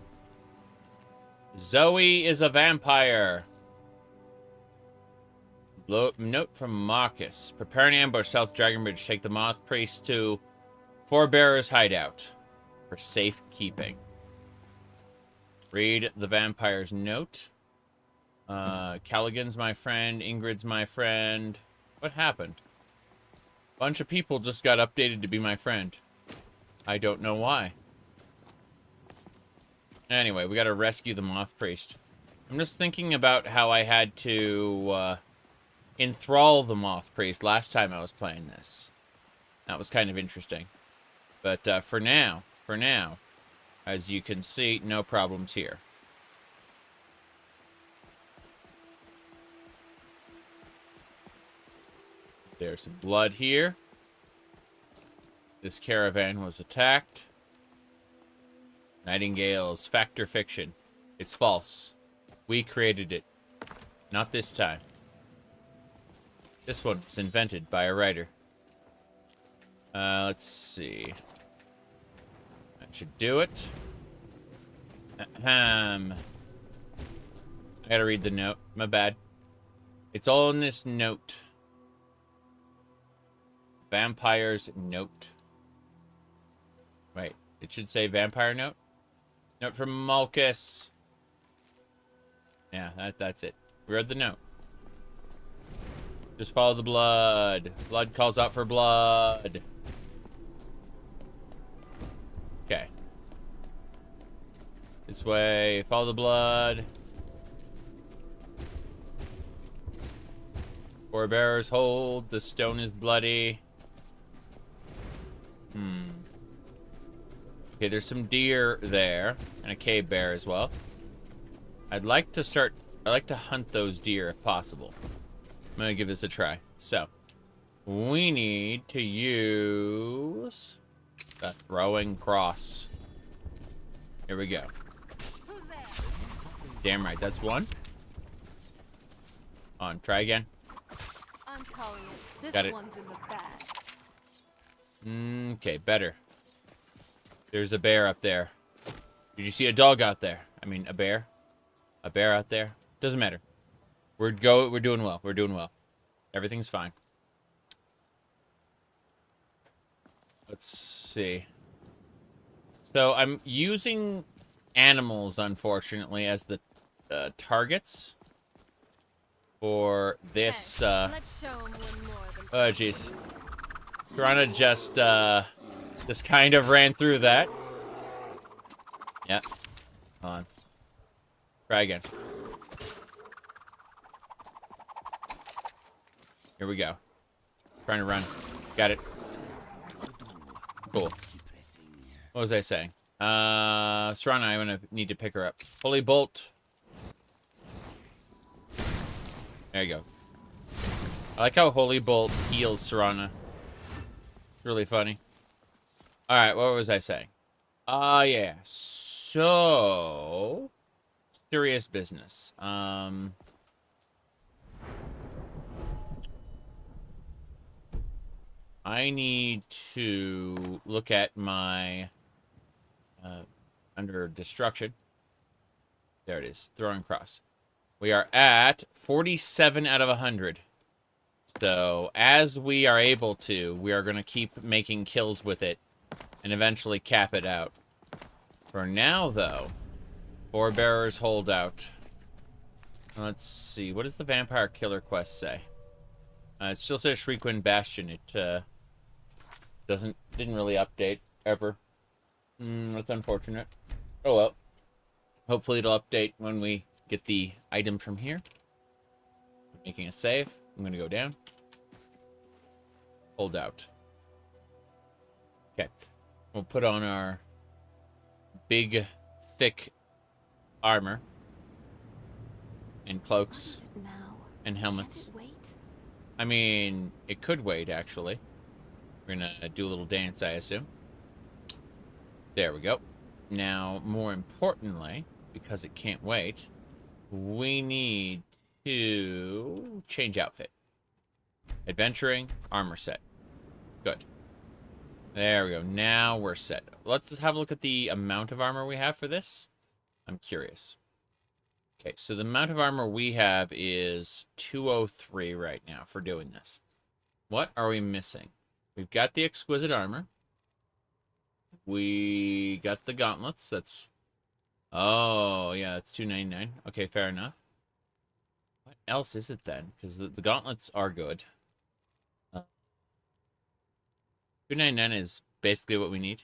Zoe is a vampire. Note from Marcus. Prepare an ambush south Dragon Bridge. Take the Moth Priest to Forebearer's hideout for safekeeping. Read the vampire's note. Callaghan's my friend. Ingrid's my friend. What happened? Bunch of people just got updated to be my friend. I don't know why. Anyway, we gotta rescue the Moth Priest. I'm just thinking about how I had to enthrall the Moth Priest last time I was playing this. That was kind of interesting. But for now, as you can see, no problems here. There's some blood here. This caravan was attacked. Nightingales, fact or fiction? It's false. We created it. Not this time. This one was invented by a writer. Let's see. That should do it. I gotta read the note. My bad. It's all in this note. Vampire's note. Wait, it should say vampire note? Note from Malchus. Yeah, that's it. We read the note. Just follow the blood. Blood calls out for blood. Okay. This way. Follow the blood. Four bearers hold. The stone is bloody. Okay, there's some deer there. And a cave bear as well. I'd like to hunt those deer if possible. I'm gonna give this a try. So, we need to use the throwing cross. Here we go. Damn right, that's one. On, try again. I'm calling it. This Got it. one's in the bag. Okay, better. There's a bear up there. Did you see a dog out there? I mean, a bear? A bear out there? Doesn't matter. We're doing well. We're doing well. Everything's fine. Let's see. So I'm using animals, unfortunately, as the targets for this. Let's show 'em one more than Oh, jeez. Chir'ri just kind of ran through that. Yeah. Hold on. Try again. Here we go. Trying to run. Got it. Cool. What was I saying? Serana, I'm gonna need to pick her up. Holy Bolt. There you go. I like how Holy Bolt heals Serana. It's really funny. Alright, what was I saying? Yeah. So... serious business. I need to look at my under destruction. There it is. Throwing cross. We are at 47 out of 100. So as we are able to, we are going to keep making kills with it and eventually cap it out. For now, though, four bearers hold out. Let's see. What does the vampire killer quest say? It still says Shriekwind Bastion. It didn't really update ever. That's unfortunate. Oh well. Hopefully it'll update when we get the item from here. Making a save. I'm gonna go down. Hold out. Okay. We'll put on our big, thick armor and cloaks and helmets. I mean, it could wait, actually. We're gonna do a little dance, I assume. There we go. Now, more importantly, because it can't wait, we need to change outfit. Adventuring, armor set. Good. There we go. Now we're set. Let's just have a look at the amount of armor we have for this. I'm curious. Okay, so the amount of armor we have is 203 right now for doing this. What are we missing? We've got the exquisite armor. We got the gauntlets. That's... oh, yeah, that's 299. Okay, fair enough. What else is it then? Because the gauntlets are good. 299 is basically what we need.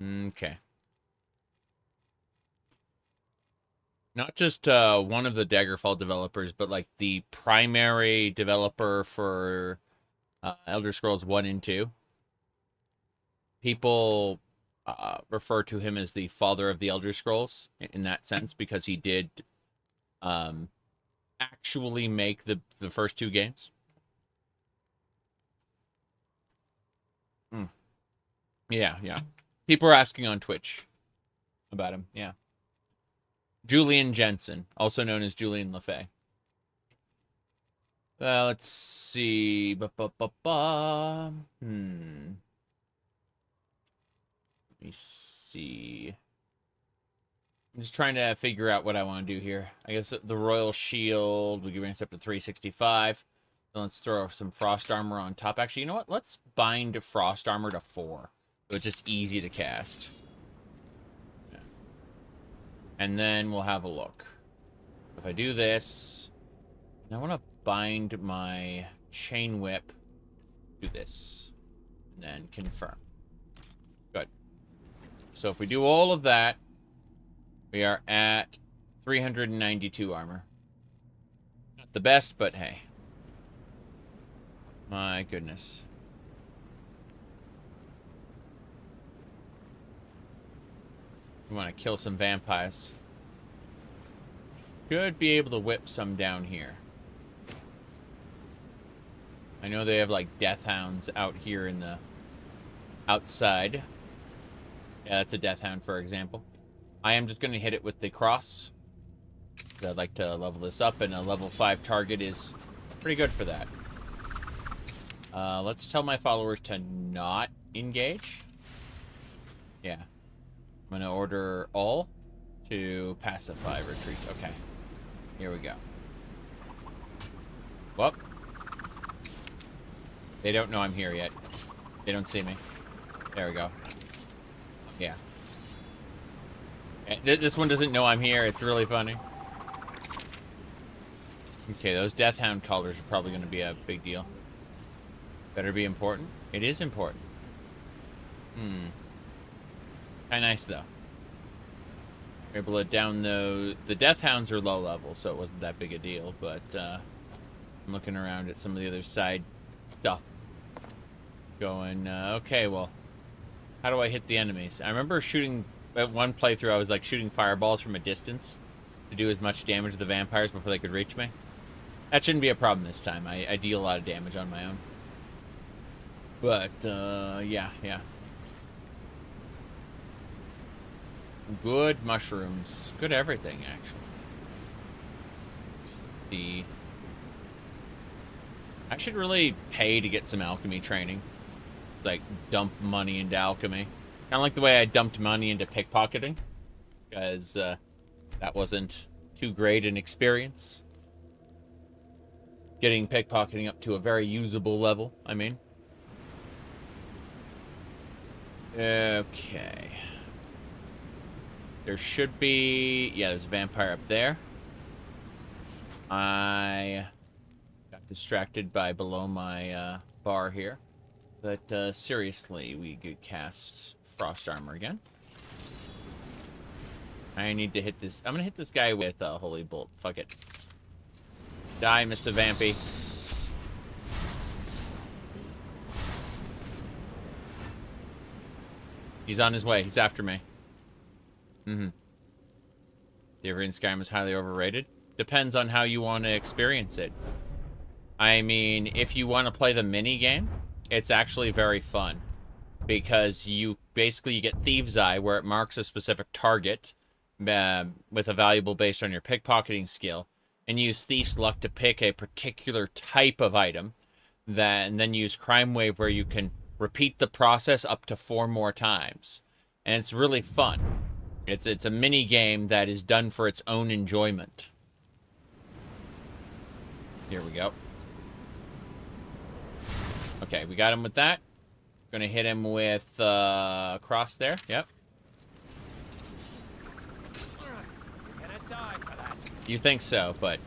Okay. Not just one of the Daggerfall developers, but like the primary developer for Elder Scrolls 1 and 2. People refer to him as the father of the Elder Scrolls in that sense because he did actually make the first 2 games. Yeah, yeah. People are asking on Twitch about him, yeah. Julian Jensen, also known as Julian LaFay. Let's see. Let me see. I'm just trying to figure out what I want to do here. I guess the Royal Shield, we can bring this up to 365. Then let's throw some Frost Armor on top. Actually, you know what? Let's bind Frost Armor to 4. So it's just easy to cast. Yeah. And then we'll have a look. If I do this, I want to bind my Chain Whip to this. And then confirm. Good. So if we do all of that, we are at 392 armor. Not the best, but hey. My goodness. We want to kill some vampires. Should be able to whip some down here. I know they have like death hounds out here in the outside. Yeah, that's a death hound, for example. I am just going to hit it with the cross. I'd like to level this up, and a level 5 target is pretty good for that. Let's tell my followers to not engage. Yeah. I'm going to order all to pacify retreat. Okay. Here we go. Whoop. They don't know I'm here yet. They don't see me. There we go. Yeah. This one doesn't know I'm here. It's really funny. Okay, those Death Hound collars are probably going to be a big deal. Better be important. It is important. Kind of nice, though. We're able to down the Death Hounds are low level, so it wasn't that big a deal. But I'm looking around at some of the other side stuff. Going, okay, well, how do I hit the enemies? I remember shooting, at one playthrough, I was like shooting fireballs from a distance to do as much damage to the vampires before they could reach me. That shouldn't be a problem this time. I deal a lot of damage on my own. But, yeah. Good mushrooms. Good everything, actually. I should really pay to get some alchemy training. Like, dump money into alchemy. Kind of like the way I dumped money into pickpocketing. Because, that wasn't too great an experience. Getting pickpocketing up to a very usable level, I mean. Okay. There should be... Yeah, there's a vampire up there. I got distracted by below my bar here. But seriously, we could cast Frost Armor again. I need to hit this... I'm going to hit this guy with a Holy Bolt. Fuck it. Die, Mr. Vampy. He's on his way. He's after me. The Ivorian Skyrim is highly overrated. Depends on how you want to experience it. I mean, if you want to play the mini game, it's actually very fun. Because you basically get Thieves' Eye, where it marks a specific target with a valuable based on your pickpocketing skill. And use Thief's Luck to pick a particular type of item. And then use Crime Wave, where you can repeat the process up to 4 more times. And it's really fun. It's a mini game that is done for its own enjoyment. Here we go. Okay, we got him with that. Gonna hit him with cross there. Yep. You think so, but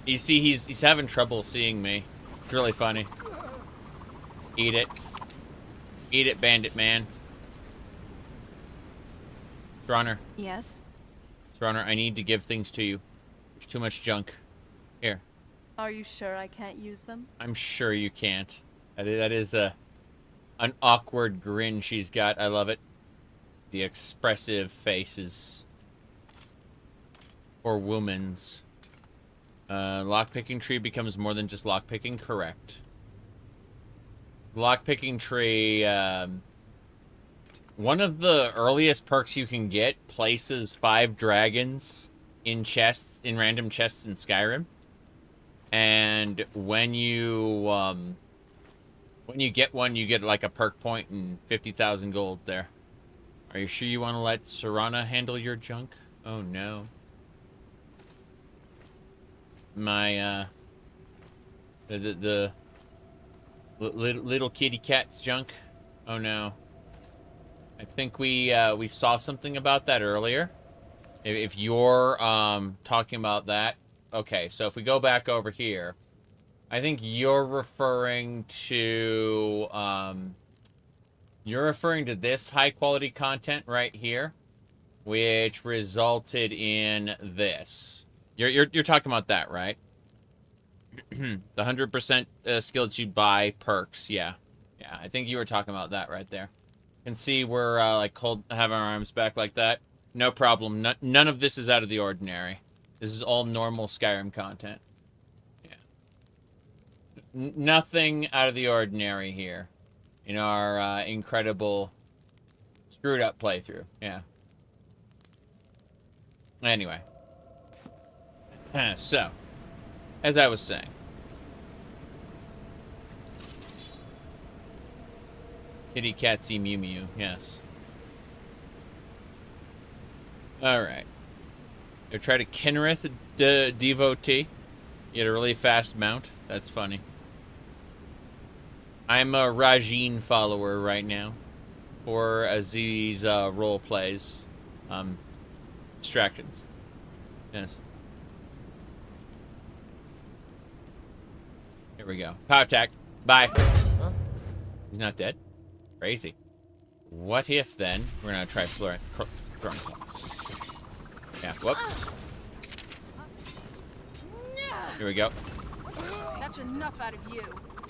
you see he's having trouble seeing me. It's really funny. Eat it. Eat it, bandit man. Runner. Yes? Runner, I need to give things to you. There's too much junk. Here. Are you sure I can't use them? I'm sure you can't. That is an awkward grin she's got. I love it. The expressive faces. Or woman's. Lockpicking tree becomes more than just lockpicking. Correct. Lockpicking tree, one of the earliest perks you can get places 5 dragons in chests, in random chests in Skyrim. And when you get one, you get like a perk point and 50,000 gold there. Are you sure you want to let Serana handle your junk? Oh no. My, the little kitty cat's junk. Oh no. I think we saw something about that earlier. If you're talking about that, okay. So if we go back over here, I think you're referring to this high quality content right here, which resulted in this. You're talking about that, right? The 100% skill that you buy perks, yeah. Yeah, I think you were talking about that right there. Can see we're like having our arms back like that. No problem. None of this is out of the ordinary. This is all normal Skyrim content. Yeah. Nothing out of the ordinary here in our incredible screwed up playthrough. Yeah. Anyway. So, as I was saying. Kitty Catsy Mew Mew, yes. Alright. They try to Kinnereth devotee. You had a really fast mount. That's funny. I'm a Rajin follower right now. For Aziz role plays. Distractions. Yes. Here we go. Power attack. Bye. Huh? He's not dead? Crazy. What if then we're gonna try throwing clocks. Yeah, whoops. Here we go. That's enough out of you.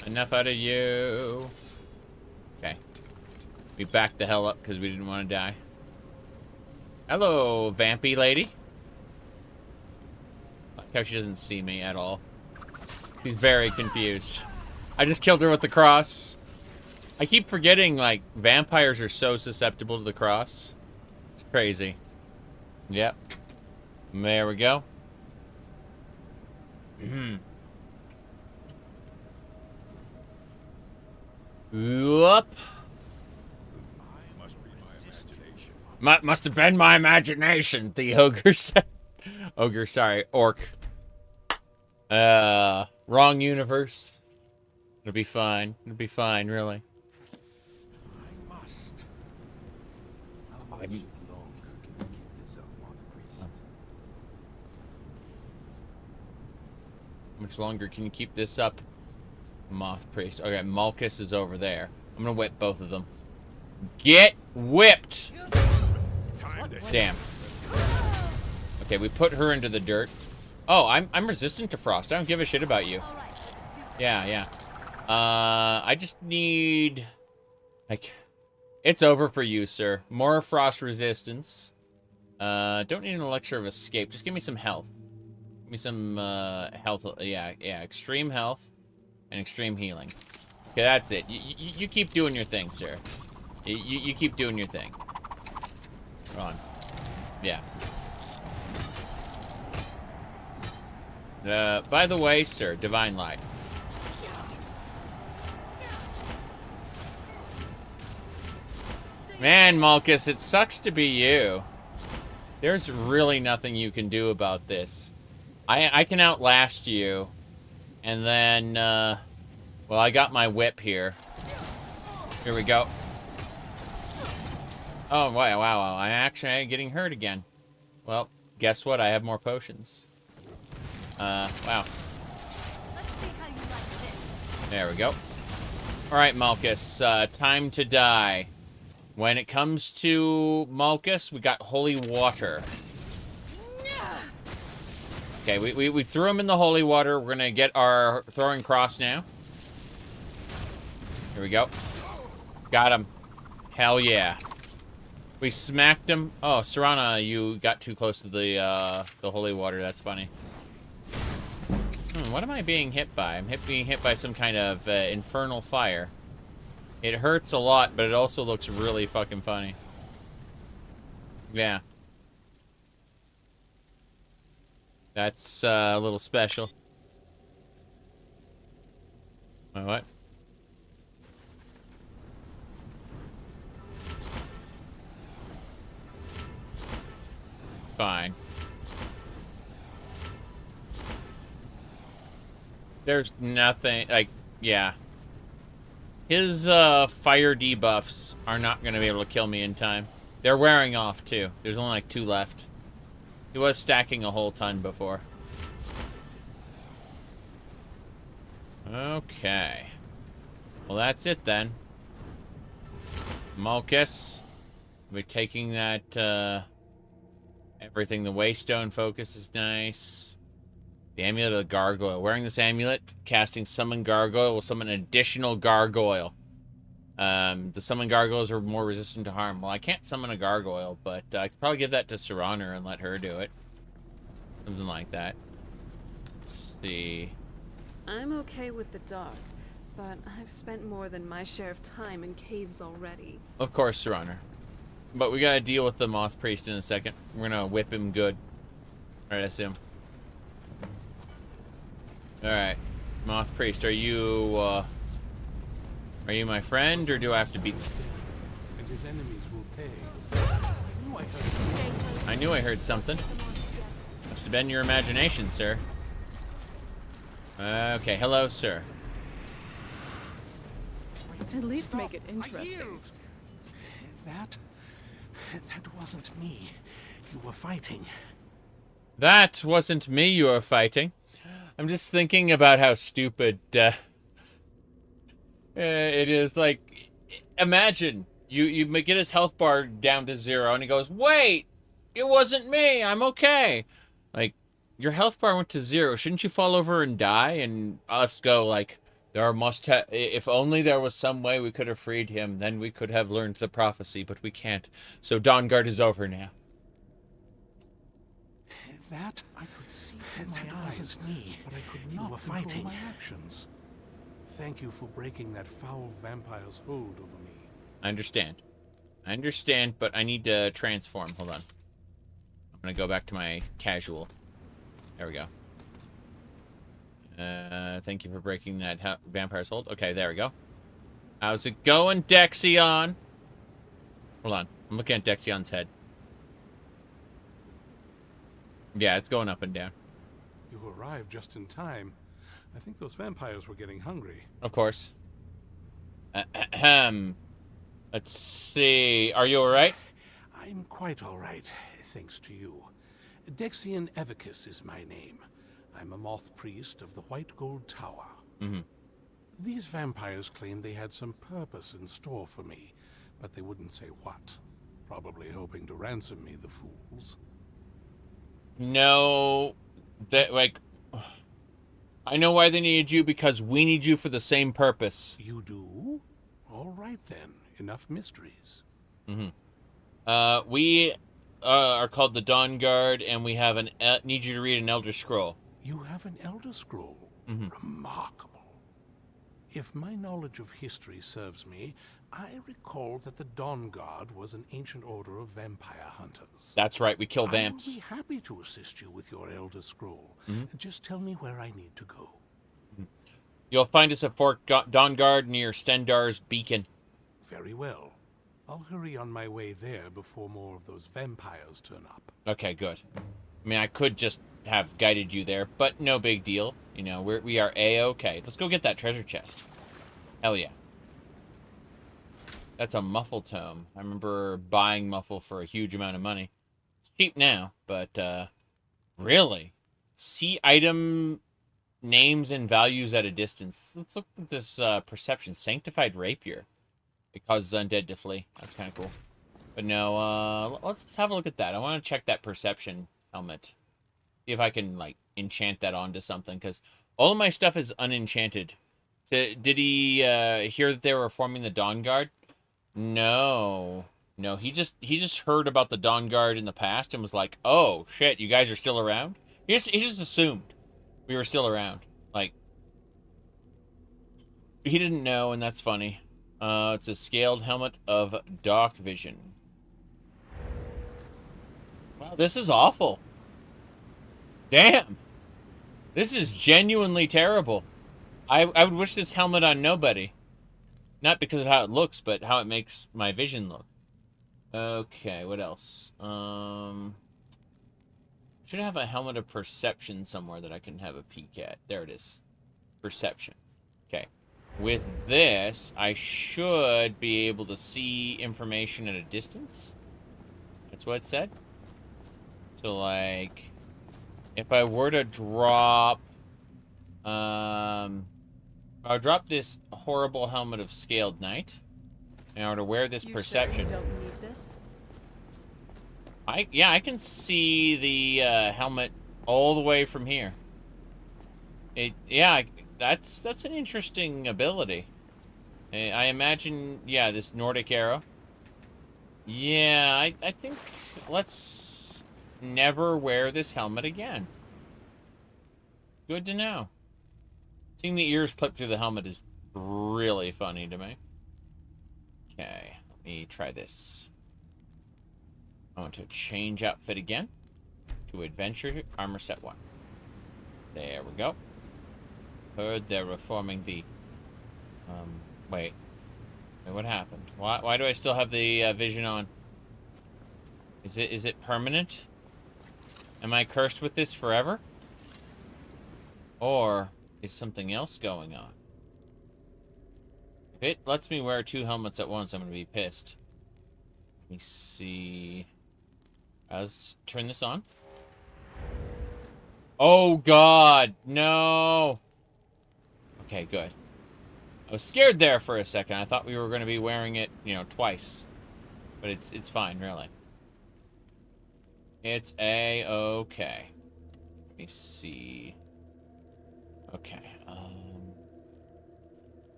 Enough out of you. Okay. We backed the hell up because we didn't want to die. Hello, vampy lady. I like how she doesn't see me at all. She's very confused. I just killed her with the cross. I keep forgetting, like, vampires are so susceptible to the cross. It's crazy. Yep. There we go. Whoop. Must have been my imagination, the ogre said. Ogre, sorry, orc. Wrong universe. It'll be fine. It'll be fine, really. I must. How much longer can you keep this up, Moth Priest? How much longer can you keep this up, Moth Priest? Okay, Malchus is over there. I'm gonna whip both of them. Get whipped! Damn. Okay, we put her into the dirt. Oh, I'm resistant to frost. I don't give a shit about you. Yeah, yeah. I just need... like... It's over for you, sir. More frost resistance. Don't need an elixir of escape. Just give me some health. Give me some, health. Yeah, extreme health and extreme healing. Okay, that's it. You keep doing your thing, sir. You keep doing your thing. Come on. Yeah. By the way, sir, Divine Light. Man, Malchus, it sucks to be you. There's really nothing you can do about this. I can outlast you. And then, well, I got my whip here. Here we go. Oh, wow. I'm actually getting hurt again. Well, guess what? I have more potions. Wow. There we go. Alright, Malchus, time to die. When it comes to Malchus, we got holy water. Okay, we threw him in the holy water. We're gonna get our throwing cross now. Here we go. Got him. Hell yeah. We smacked him. Oh, Serana, you got too close to the holy water. That's funny. What am I being hit by? I'm being hit by some kind of infernal fire. It hurts a lot, but it also looks really fucking funny. Yeah. That's a little special. Wait, what? It's fine. There's nothing, like, yeah. His fire debuffs are not going to be able to kill me in time. They're wearing off, too. There's only like 2 left. He was stacking a whole ton before. Okay. Well, that's it then. Malchus. We're taking that, everything. The Waystone focus is nice. The Amulet of the Gargoyle. Wearing this amulet, casting Summon Gargoyle will summon an additional gargoyle. The summon gargoyles are more resistant to harm. Well, I can't summon a gargoyle, but I could probably give that to Serana and let her do it. Something like that. Let's see. I'm okay with the dark, but I've spent more than my share of time in caves already. Of course, Serana. But we gotta deal with the Moth Priest in a second. We're gonna whip him good. Alright, I see him. Alright. Moth Priest, are you my friend, or do I have to beat... And his enemies will pay. I knew I heard something. Must have been your imagination, sir. Okay, hello, sir. At least make it interesting. That wasn't me. You were fighting. That wasn't me you were fighting. I'm just thinking about how stupid it is. Like, imagine you get his health bar down to 0 and he goes, "Wait, it wasn't me. I'm okay." Like, your health bar went to 0. Shouldn't you fall over and die? And us go like, if only there was some way we could have freed him, then we could have learned the prophecy, but we can't. So Dawnguard is over now. That I could see from my eyes, wasn't me, but I could not control fighting my actions. Thank you for breaking that foul vampire's hold over me. I understand. I understand, but I need to transform. Hold on. I'm gonna go back to my casual. There we go. Thank you for breaking that vampire's hold. Okay, there we go. How's it going, Dac0da? Hold on. I'm looking at Dac0da's head. Yeah, it's going up and down. You arrived just in time. I think those vampires were getting hungry. Of course. Let's see. Are you alright? I'm quite alright, thanks to you. Dexian Evicus is my name. I'm a moth priest of the White Gold Tower. Mm-hmm. These vampires claimed they had some purpose in store for me, but they wouldn't say what. Probably hoping to ransom me, the fools. No, I know why they needed you, because we need you for the same purpose. You do? All right then, enough mysteries. Mm-hmm. We are called the Dawnguard, and we have need you to read an Elder Scroll. You have an Elder Scroll? Mm-hmm. Remarkable. If my knowledge of history serves me, I recall that the Dawnguard was an ancient order of vampire hunters. That's right, we kill vamps. I will be happy to assist you with your Elder Scroll. Mm-hmm. Just tell me where I need to go. You'll find us at Fort Dawnguard near Stendar's Beacon. Very well. I'll hurry on my way there before more of those vampires turn up. Okay, good. I mean, I could just have guided you there, but no big deal. You know, we are A-okay. Let's go get that treasure chest. Hell yeah. That's a muffle tome. I remember buying muffle for a huge amount of money. It's cheap now, but really? See item names and values at a distance. Let's look at this perception. Sanctified Rapier. It causes undead to flee. That's kind of cool. But no, let's have a look at that. I want to check that perception helmet. See if I can, like, enchant that onto something, because all of my stuff is unenchanted. Did he hear that they were forming the Dawn Guard? No. No, he just heard about the Dawn Guard in the past and was like, oh, shit, you guys are still around? He just assumed we were still around. Like, he didn't know, and that's funny. It's a scaled helmet of dark vision. Wow, this is awful. Damn. This is genuinely terrible. I would wish this helmet on nobody. Not because of how it looks, but how it makes my vision look. Okay, what else? Should have a helmet of perception somewhere that I can have a peek at. There it is. Perception. Okay. With this, I should be able to see information at a distance. That's what it said. So, like, if I were to drop... I'll drop this horrible helmet of Scaled Knight. In order to wear this perception. Sure you don't need this? Yeah, I can see the helmet all the way from here. That's an interesting ability. I imagine, yeah, this Nordic arrow. Yeah, I think let's never wear this helmet again. Good to know. Seeing the ears clip through the helmet is really funny to me. Okay, let me try this. I want to change outfit again to adventure armor set 1. There we go. Heard they're reforming the... wait, what happened? Why do I still have the vision on? Is it permanent? Am I cursed with this forever? Or is something else going on? If it lets me wear 2 helmets at once, I'm going to be pissed. Let me see. Let's turn this on. Oh, God. No. Okay, good. I was scared there for a second. I thought we were going to be wearing it, you know, twice. But it's fine, really. It's A-okay. Let me see. Okay.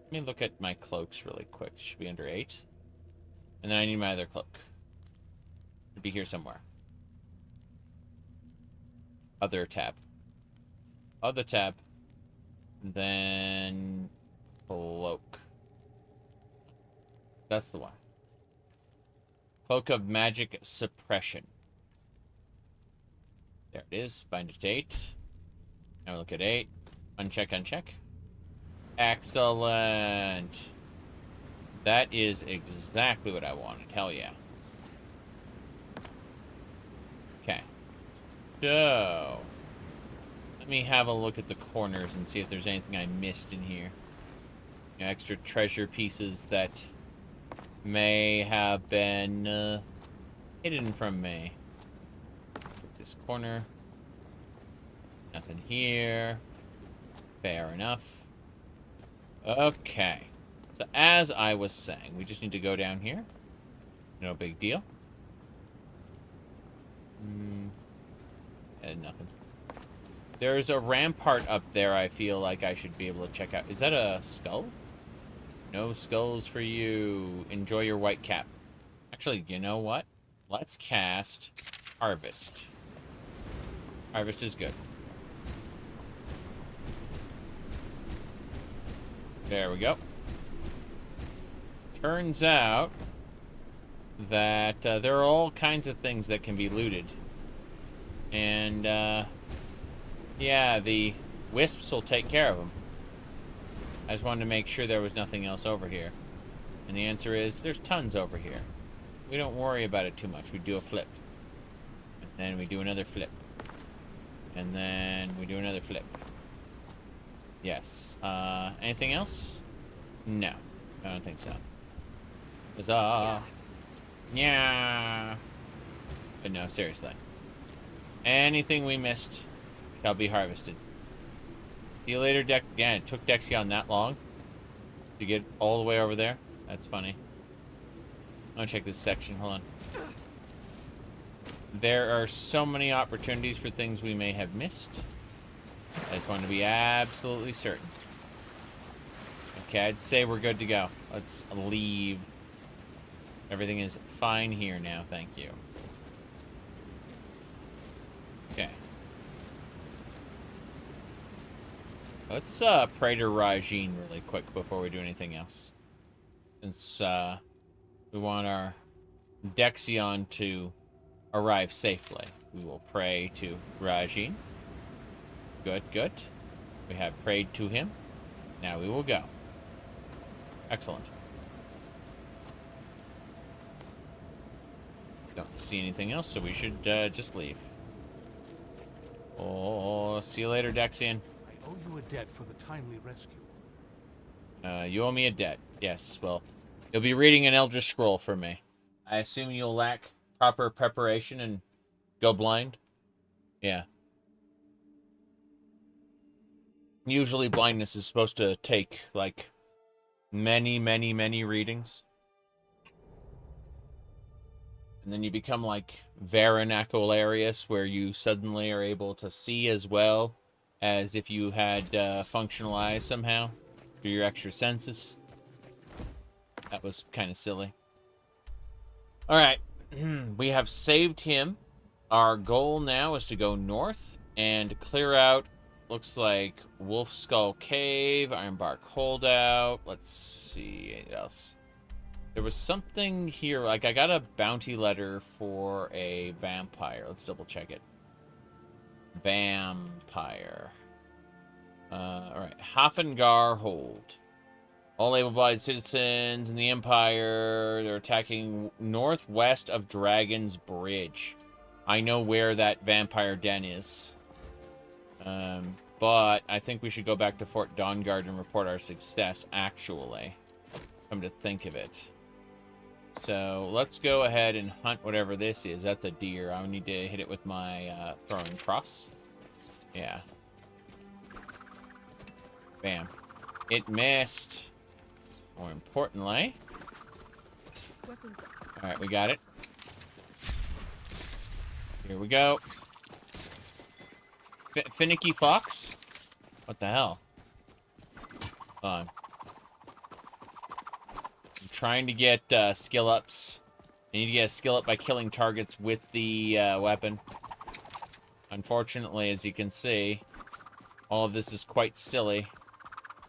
Let me look at my cloaks really quick. It should be under 8. And then I need my other cloak. It'll be here somewhere. Other tab. Other tab. And then cloak. That's the one. Cloak of Magic Suppression. There it is. Bind it to 8. Now we look at 8. Uncheck, uncheck. Excellent. That is exactly what I wanted. Hell yeah. Okay. So, let me have a look at the corners and see if there's anything I missed in here. You know, extra treasure pieces that may have been hidden from me. This corner. Nothing here. Fair enough. Okay. So as I was saying, we just need to go down here. No big deal. And nothing. There's a rampart up there I feel like I should be able to check out. Is that a skull? No skulls for you. Enjoy your white cap. Actually, you know what? Let's cast Harvest. Harvest is good. There we go. Turns out that there are all kinds of things that can be looted. And, yeah, the wisps will take care of them. I just wanted to make sure there was nothing else over here. And the answer is, there's tons over here. We don't worry about it too much. We do a flip. And then we do another flip. And then we do another flip. Yes. Anything else? No. I don't think so. Huzzah. Yeah. But no, seriously. Anything we missed shall be harvested. See you later, Dex. Yeah, it took Dexion that long to get all the way over there. That's funny. I'm gonna check this section. Hold on. There are so many opportunities for things we may have missed. I just want to be absolutely certain. Okay, I'd say we're good to go. Let's leave. Everything is fine here now, thank you. Okay. Let's pray to Rajin really quick before we do anything else. Since we want our Dac0da to arrive safely. We will pray to Rajin. Good, good. We have prayed to him. Now we will go. Excellent. Don't see anything else, so we should just leave. Oh, see you later, Dac0da. I owe you a debt for the timely rescue. You owe me a debt. Yes, well, you'll be reading an Eldritch Scroll for me. I assume you'll lack proper preparation and go blind? Yeah. Usually blindness is supposed to take, like, many, many, many readings. And then you become, like, Varen Aquilarius, where you suddenly are able to see as well as if you had functional eyes somehow through your extra senses. That was kind of silly. Alright. We have saved him. Our goal now is to go north and clear out, looks like Wolf Skull Cave, Ironbark Holdout. Let's see what else. There was something here, like I got a bounty letter for a vampire. Let's double check it. Vampire. Alright, Hafengar Hold. All able-bodied citizens in the Empire, they're attacking northwest of Dragon's Bridge. I know where that vampire den is. But I think we should go back to Fort Dawnguard and report our success, actually. Come to think of it. So, let's go ahead and hunt whatever this is. That's a deer. I need to hit it with my throwing cross. Yeah. Bam. It missed. More importantly... Alright, we got it. Here we go. Finicky Fox? What the hell? Hold on. I'm trying to get skill ups. I need to get a skill up by killing targets with the weapon. Unfortunately, as you can see, all of this is quite silly.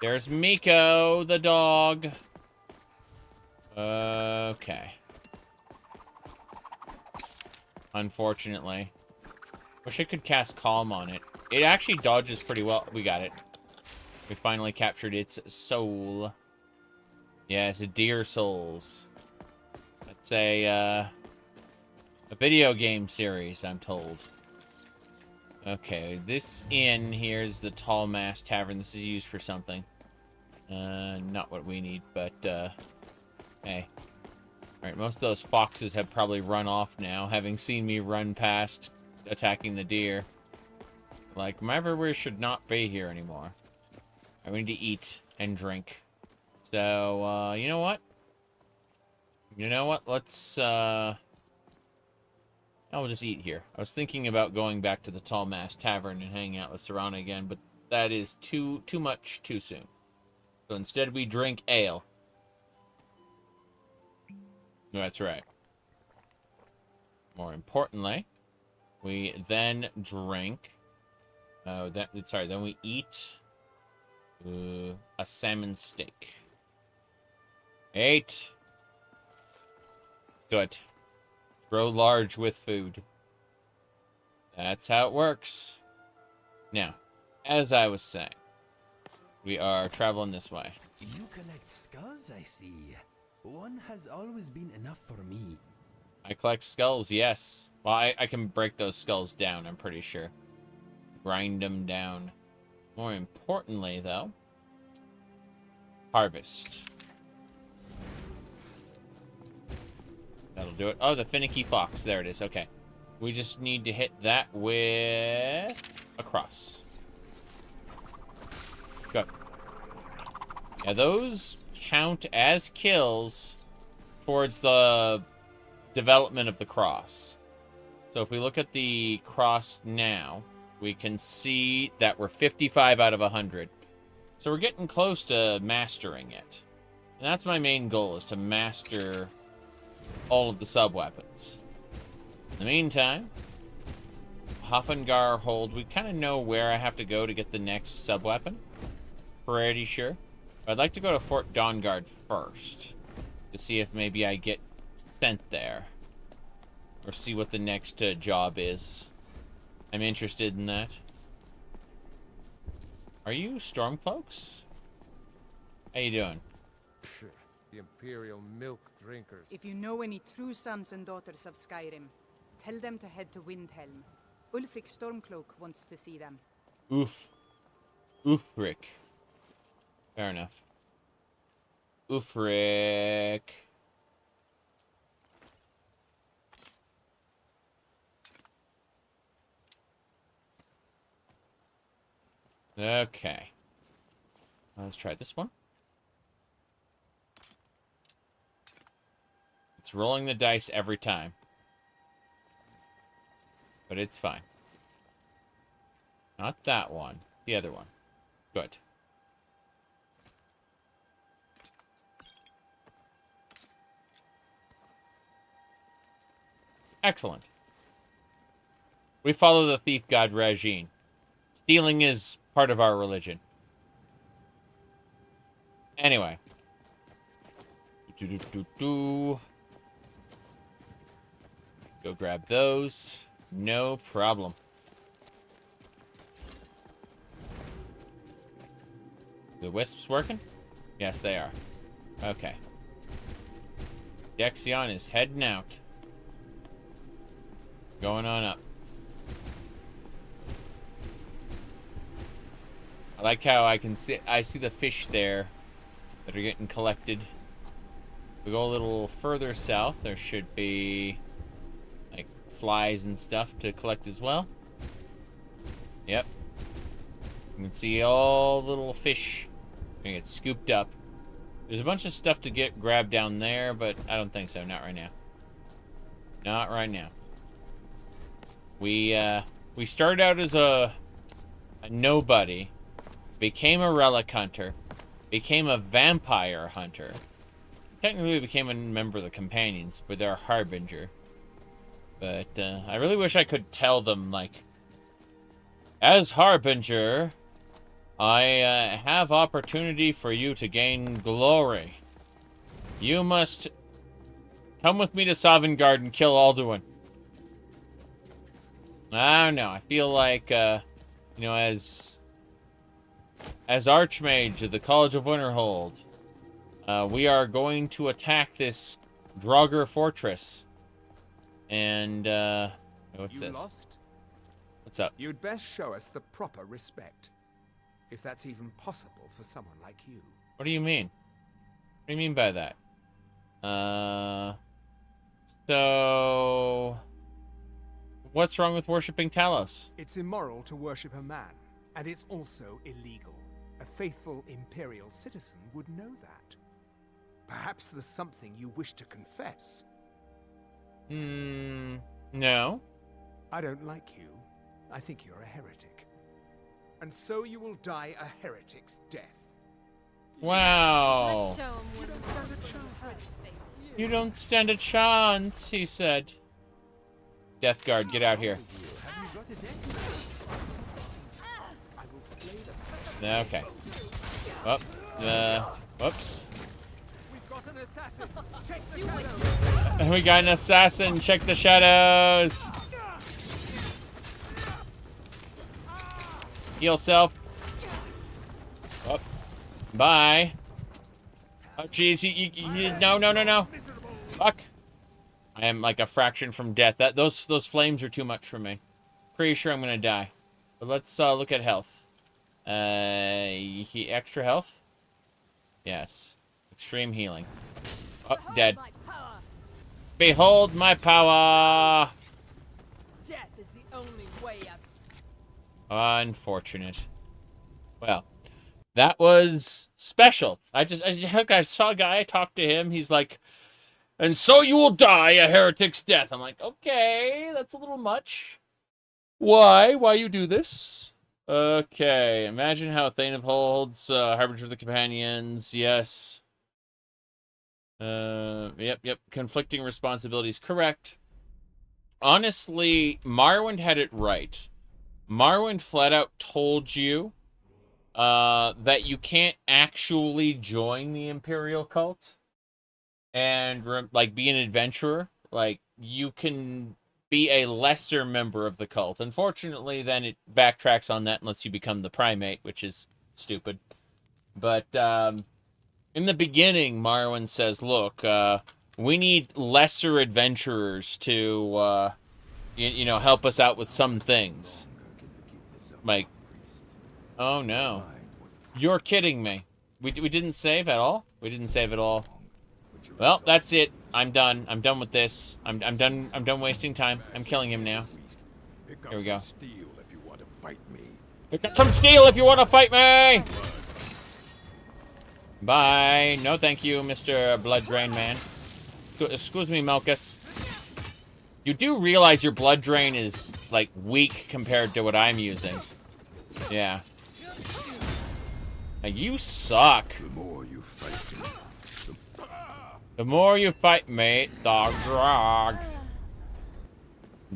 There's Miko, the dog. Okay. Unfortunately. Wish I could cast Calm on it. It actually dodges pretty well. We got it. We finally captured its soul. Yeah, it's a deer souls. That's a video game series, I'm told. Okay, this inn here is the Tall Mast Tavern. This is used for something. Not what we need, but, hey. Alright, most of those foxes have probably run off now, having seen me run past attacking the deer. Like, my everywhere should not be here anymore. I need to eat and drink. So, you know what? You know what? Let's, I'll just eat here. I was thinking about going back to the Tall Mast Tavern and hanging out with Serana again, but that is too much too soon. So instead we drink ale. That's right. More importantly, we then drink. Then we eat a salmon steak. 8. Good. Grow large with food. That's how it works. Now, as I was saying, we are traveling this way. You collect skulls, I see. One has always been enough for me. I collect skulls, yes. Well, I can break those skulls down, I'm pretty sure. Grind them down. More importantly, though, harvest. That'll do it. Oh, the finicky fox. There it is. Okay. We just need to hit that with a cross. Good. Yeah, those count as kills towards the development of the cross. So if we look at the cross now, we can see that we're 55 out of 100. So we're getting close to mastering it. And that's my main goal, is to master all of the sub-weapons. In the meantime, Hofengar hold, we kind of know where I have to go to get the next sub-weapon. Pretty sure. But I'd like to go to Fort Dawnguard first, to see if maybe I get sent there. Or see what the next job is. I'm interested in that. Are you Stormcloaks? How you doing? The Imperial milk drinkers. If you know any true sons and daughters of Skyrim, tell them to head to Windhelm. Ulfric Stormcloak wants to see them. Oof. Ulfric. Fair enough. Ulfric. Okay. Let's try this one. It's rolling the dice every time. But it's fine. Not that one. The other one. Good. Excellent. We follow the thief god regime. Stealing is part of our religion. Anyway. Go grab those. No problem. The wisps working? Yes, they are. Okay. Dexion is heading out. Going on up. I like how I see the fish there that are getting collected. We go a little further south, there should be like flies and stuff to collect as well. Yep. You can see all the little fish gonna get scooped up. There's a bunch of stuff to get grabbed down there, but I don't think so. Not right now. Not right now. We started out as a nobody, became a relic hunter, became a vampire hunter. Technically, we became a member of the Companions, but they're a harbinger. But I really wish I could tell them, like, as harbinger, I have opportunity for you to gain glory. You must come with me to Sovngarde and kill Alduin. I don't know. I feel like, you know, as Archmage of the College of Winterhold, we are going to attack this Draugr fortress. And, what's this? Lost? What's up? You'd best show us the proper respect. If that's even possible for someone like you. What do you mean? What do you mean by that? So... what's wrong with worshipping Talos? It's immoral to worship a man, and it's also illegal. A faithful Imperial citizen would know that. Perhaps there's something you wish to confess. No. I don't like you. I think you're a heretic. And so you will die a heretic's death. Wow. You don't stand a chance, he said. Death Guard, get out here. Okay. Oh, whoops. We got an assassin. Check the shadows. Heal self. Oh. Bye. Oh, jeez. No. Fuck. I am like a fraction from death. Those flames are too much for me. Pretty sure I'm gonna die. But let's look at health. Extra health? Yes. Extreme healing. Oh, dead. Behold my power! Death is the only way out. Unfortunate. Well, that was special. I saw a guy, I talked to him. He's like, And so you will die a heretic's death. I'm like, okay, that's a little much. Why? Why you do this? Okay, imagine how Thane of holds, Harbinger of the Companions, yes. Yep. Conflicting responsibilities, correct. Honestly, Marwind had it right. Marwind flat out told you that you can't actually join the Imperial cult and like be an adventurer. Like, you can be a lesser member of the cult. Unfortunately, then it backtracks on that and lets you become the primate, which is stupid. But in the beginning, Marwin says, look, we need lesser adventurers to, you know, help us out with some things. Like, oh no. You're kidding me. We didn't save at all? We didn't save at all. Well, that's it. I'm done. I'm done with this. I'm done wasting time. I'm killing him now. Here we go. Pick up some steel if you want to fight me! Bye. No thank you, Mr. Blood Drain Man. Excuse me, Malchus. You do realize your blood drain is, like, weak compared to what I'm using. Yeah. Now, you suck. The more you fight, mate, the grog.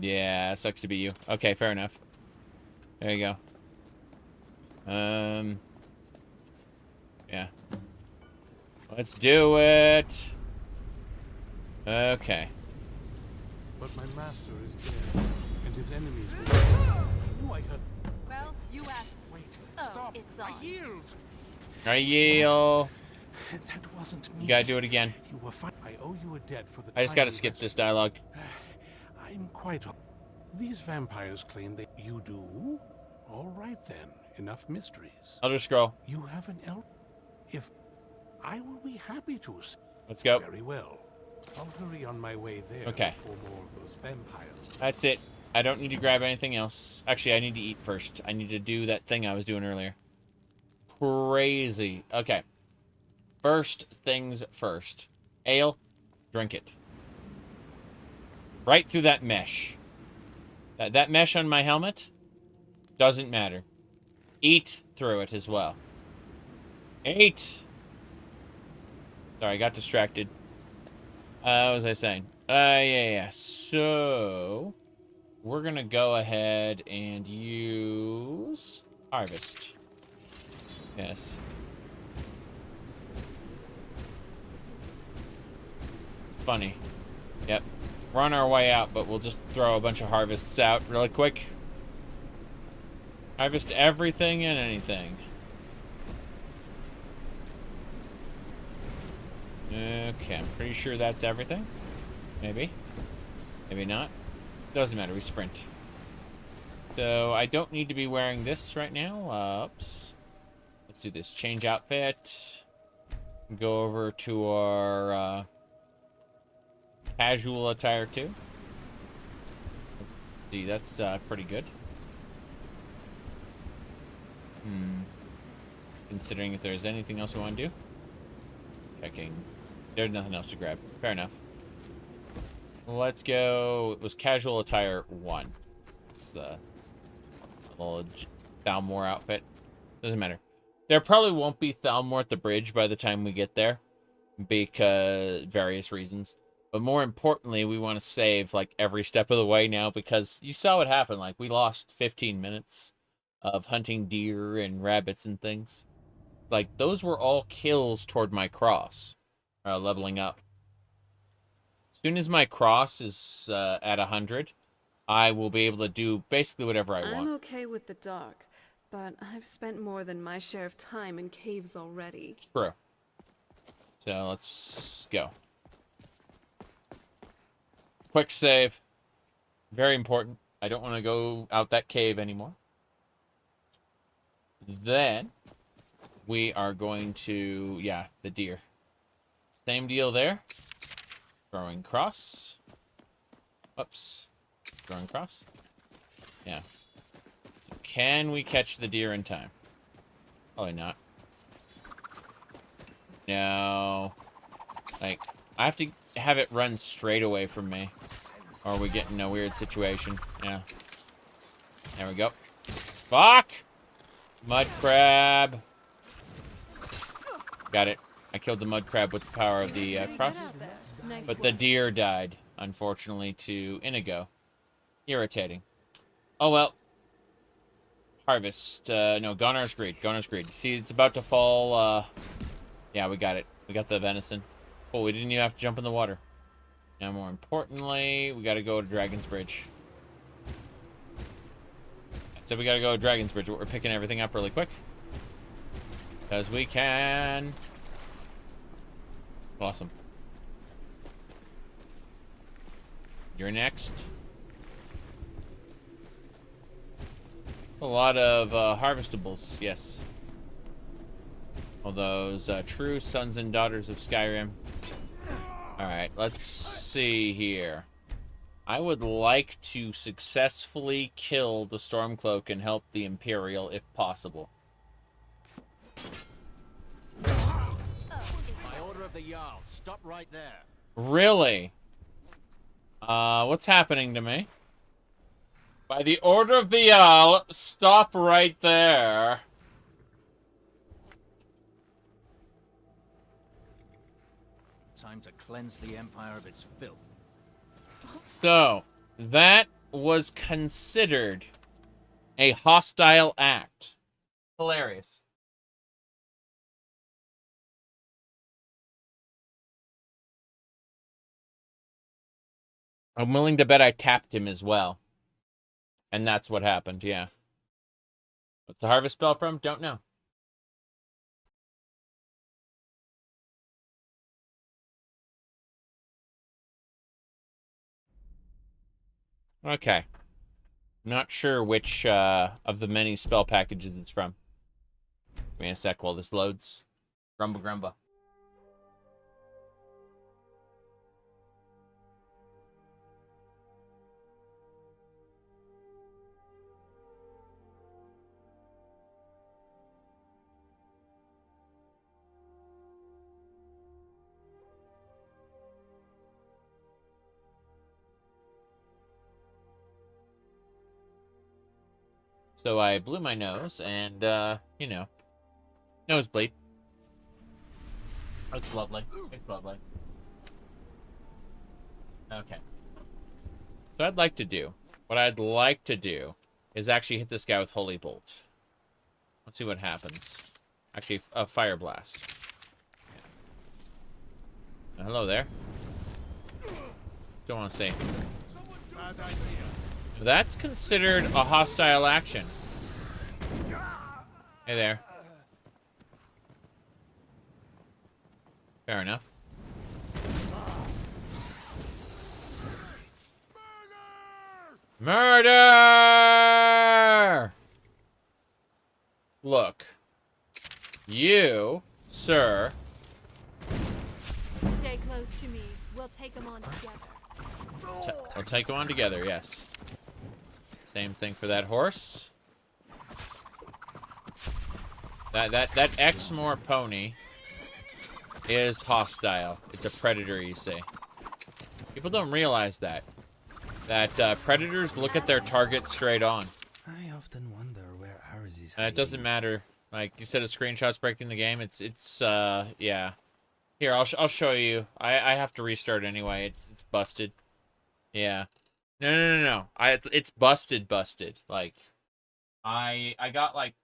Yeah, sucks to be you. Okay, fair enough. There you go. Yeah. Let's do it. Okay. But my master is dead, and his enemies will... I knew I heard... Well, you asked. Wait, stop. It's on. I yield. I yield. That wasn't me. You gotta do it again. You were fine. I owe you a debt for the I just gotta skip this dialogue. I'm quite... These vampires claim that you do? All right then. Enough mysteries. Elder Scroll. You have an If... I will be happy to... Let's go. Very well. I'll hurry on my way there okay. before more of those vampires. That's it. I don't need to grab anything else. Actually, I need to eat first. I need to do that thing I was doing earlier. Crazy. Okay. First things first. Ale, drink it. Right through that mesh. That mesh on my helmet doesn't matter. Eat through it as well. Eat. Sorry, I got distracted. What was I saying? Yeah. So, we're gonna go ahead and use harvest. Yes. It's funny. Yep. We're on our way out, but we'll just throw a bunch of harvests out really quick. Harvest everything and anything. Okay, I'm pretty sure that's everything. Maybe. Maybe not. Doesn't matter, we sprint. So, I don't need to be wearing this right now. Oops. Let's do this. Change outfit. Go over to our casual attire too. Let's see, that's pretty good. Considering if there's anything else we want to do. Checking. There's nothing else to grab. Fair enough. Let's go. It was casual attire 1. It's the little Thalmor outfit. Doesn't matter. There probably won't be Thalmor at the bridge by the time we get there. Because various reasons. But more importantly, we want to save like every step of the way now because you saw what happened. Like we lost 15 minutes of hunting deer and rabbits and things. Like those were all kills toward my cross. Leveling up. As soon as my cross is at 100, I will be able to do basically whatever I want. I'm okay with the dark, but I've spent more than my share of time in caves already. True. So let's go. Quick save. Very important. I don't want to go out that cave anymore. Then we are going to, yeah, the deer. Same deal there. Throwing cross. Oops. Throwing cross. Yeah. So can we catch the deer in time? Probably not. No. Like, I have to have it run straight away from me. Or we get in a weird situation. Yeah. There we go. Fuck! Mud crab. Got it. I killed the mud crab with the power of the cross. But the deer died, unfortunately, to Inigo. Irritating. Oh well. Harvest. No, Gonar's Greed. Gonar's Greed. See, it's about to fall. Yeah, we got it. We got the venison. Oh, we didn't even have to jump in the water. Now, more importantly, we got to go to Dragon's Bridge. So we got to go to Dragon's Bridge. We're picking everything up really quick. Because we can. Awesome. You're next. A lot of harvestables, yes. All those true sons and daughters of Skyrim. Alright, let's see here. I would like to successfully kill the Stormcloak and help the Imperial if possible. By order of the Jarl, stop right there. Really? What's happening to me? By the order of the Jarl, stop right there. Time to cleanse the Empire of its filth. So, that was considered a hostile act. Hilarious. I'm willing to bet I tapped him as well. And that's what happened, yeah. What's the harvest spell from? Don't know. Okay. Not sure which of the many spell packages it's from. Give me a sec while this loads. Grumba grumba. So I blew my nose and, you know, nosebleed. It's lovely. It's lovely. Okay. So what I'd like to do is actually hit this guy with Holy Bolt. Let's see what happens. Actually, a Fire Blast. Yeah. Hello there. Don't want to say. That's considered a hostile action. Hey there. Fair enough. Murder! Look. You, sir. Stay close to me. We'll take them on together. We'll take them on together, yes. Same thing for that horse. That Exmoor pony is hostile. It's a predator, you see. People don't realize that. Predators look at their target straight on. I often wonder where ours is. It doesn't matter. Like you said, a screenshot's breaking the game. It's yeah. Here, I'll show you. I have to restart anyway. It's busted. Yeah. No. It's busted. Like, I got like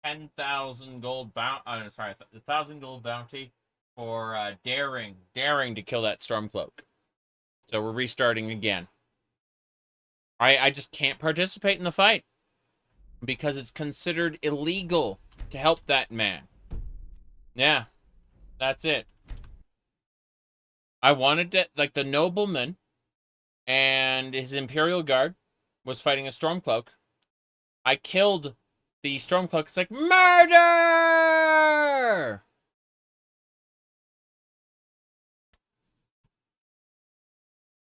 10,000 gold bounty. Oh, sorry, 1,000 gold bounty for daring to kill that Stormcloak. So we're restarting again. I just can't participate in the fight because it's considered illegal to help that man. Yeah, that's it. I wanted to, like, the nobleman and his Imperial Guard was fighting a Stormcloak. I killed the Stormcloak. It's like, murder!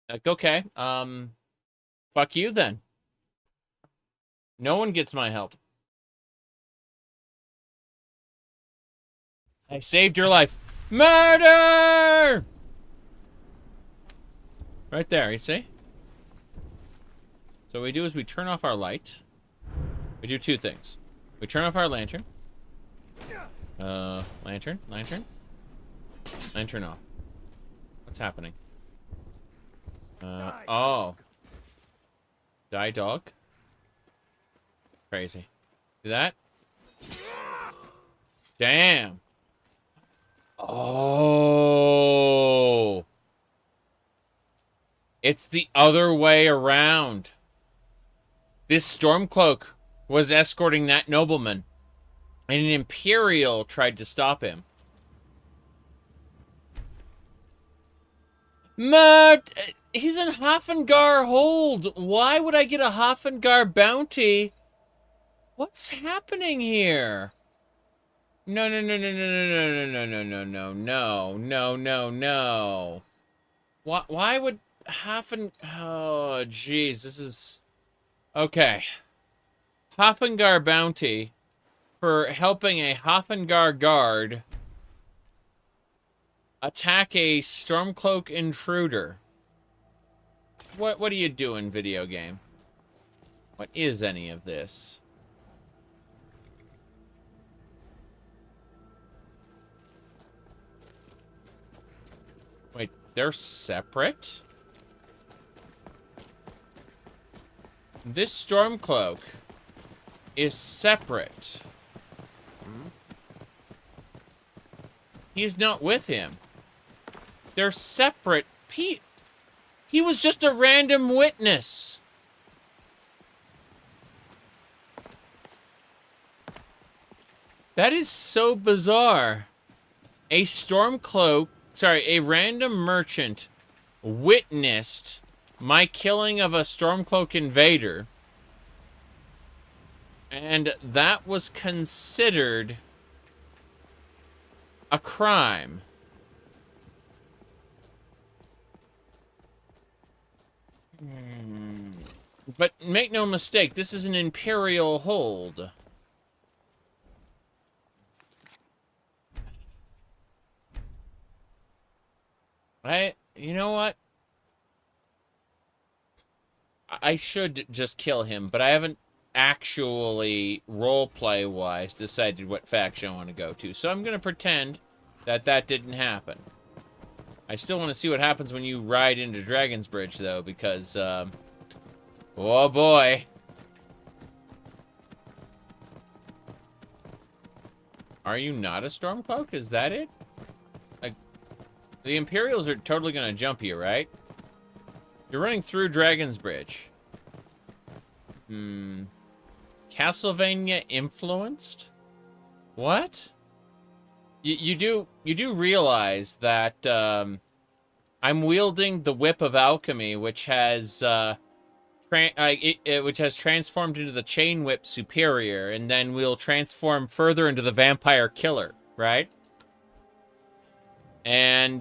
Like, okay, fuck you then. No one gets my help. I saved your life. Murder! Right there, you see? So what we do is we turn off our light. We do two things. We turn off our lantern. Lantern. Lantern off. What's happening? Oh. Die dog. Crazy. Do that. Damn. Oh. It's the other way around. This Stormcloak was escorting that nobleman, and an Imperial tried to stop him. He's in Hafengar hold. Why would I get a Hafengar bounty? What's happening here? No. Why would oh, jeez, this is... Okay. Hafengar bounty for helping a Hafengar guard attack a Stormcloak intruder. What are you doing, video game? What is any of this? Wait, they're separate? This Stormcloak is separate. He's not with him. They're separate. He was just a random witness. That is so bizarre. A random merchant witnessed my killing of a Stormcloak invader, and that was considered a crime. But make no mistake, this is an Imperial hold. You know what? I should just kill him, but I haven't actually, roleplay-wise, decided what faction I want to go to. So I'm going to pretend that that didn't happen. I still want to see what happens when you ride into Dragon's Bridge, though, because, oh boy. Are you not a Stormcloak? Is that it? Like, the Imperials are totally going to jump you, right? You're running through Dragon's Bridge. Castlevania influenced? What? You do realize that I'm wielding the Whip of Alchemy, which has which has transformed into the Chain Whip Superior, and then we'll transform further into the Vampire Killer, right? And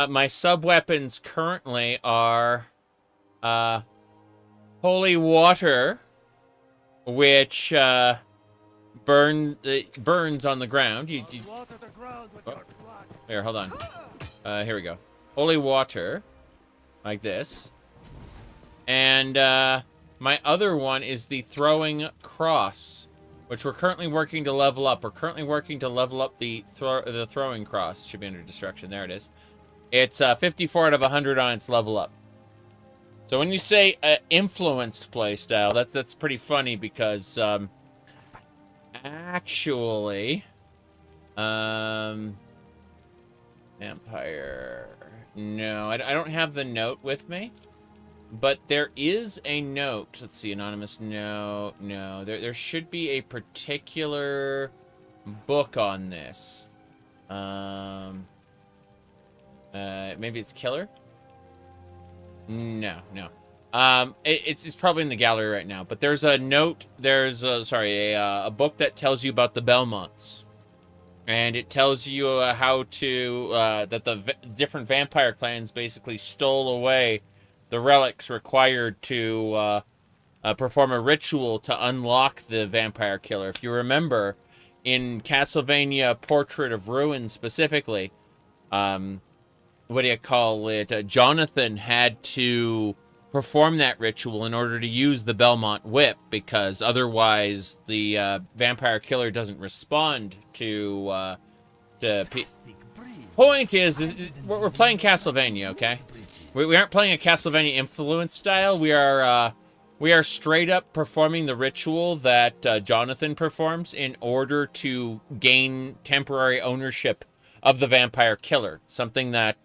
my sub-weapons currently are Holy Water, which burns on the ground. Here, hold on. Here we go. Holy Water, like this. And my other one is the Throwing Cross, which we're currently working to level up. We're currently working to level up the Throwing Cross. Should be under destruction. There it is. It's 54 out of 100 on its level up. So when you say influenced playstyle, that's pretty funny because actually, Vampire. No, I don't have the note with me, but there is a note. Let's see, anonymous. No. There should be a particular book on this. Maybe it's Killer. No. It's probably in the gallery right now. But there's a note. There's a book that tells you about the Belmonts, and it tells you how to that the different vampire clans basically stole away the relics required to perform a ritual to unlock the vampire killer. If you remember, in Castlevania Portrait of Ruin specifically, what do you call it? Jonathan had to perform that ritual in order to use the Belmont whip, because otherwise the vampire killer doesn't respond to point is we're playing Castlevania, okay? We aren't playing a Castlevania influence style. We are straight up performing the ritual that Jonathan performs in order to gain temporary ownership of the vampire killer. Something that,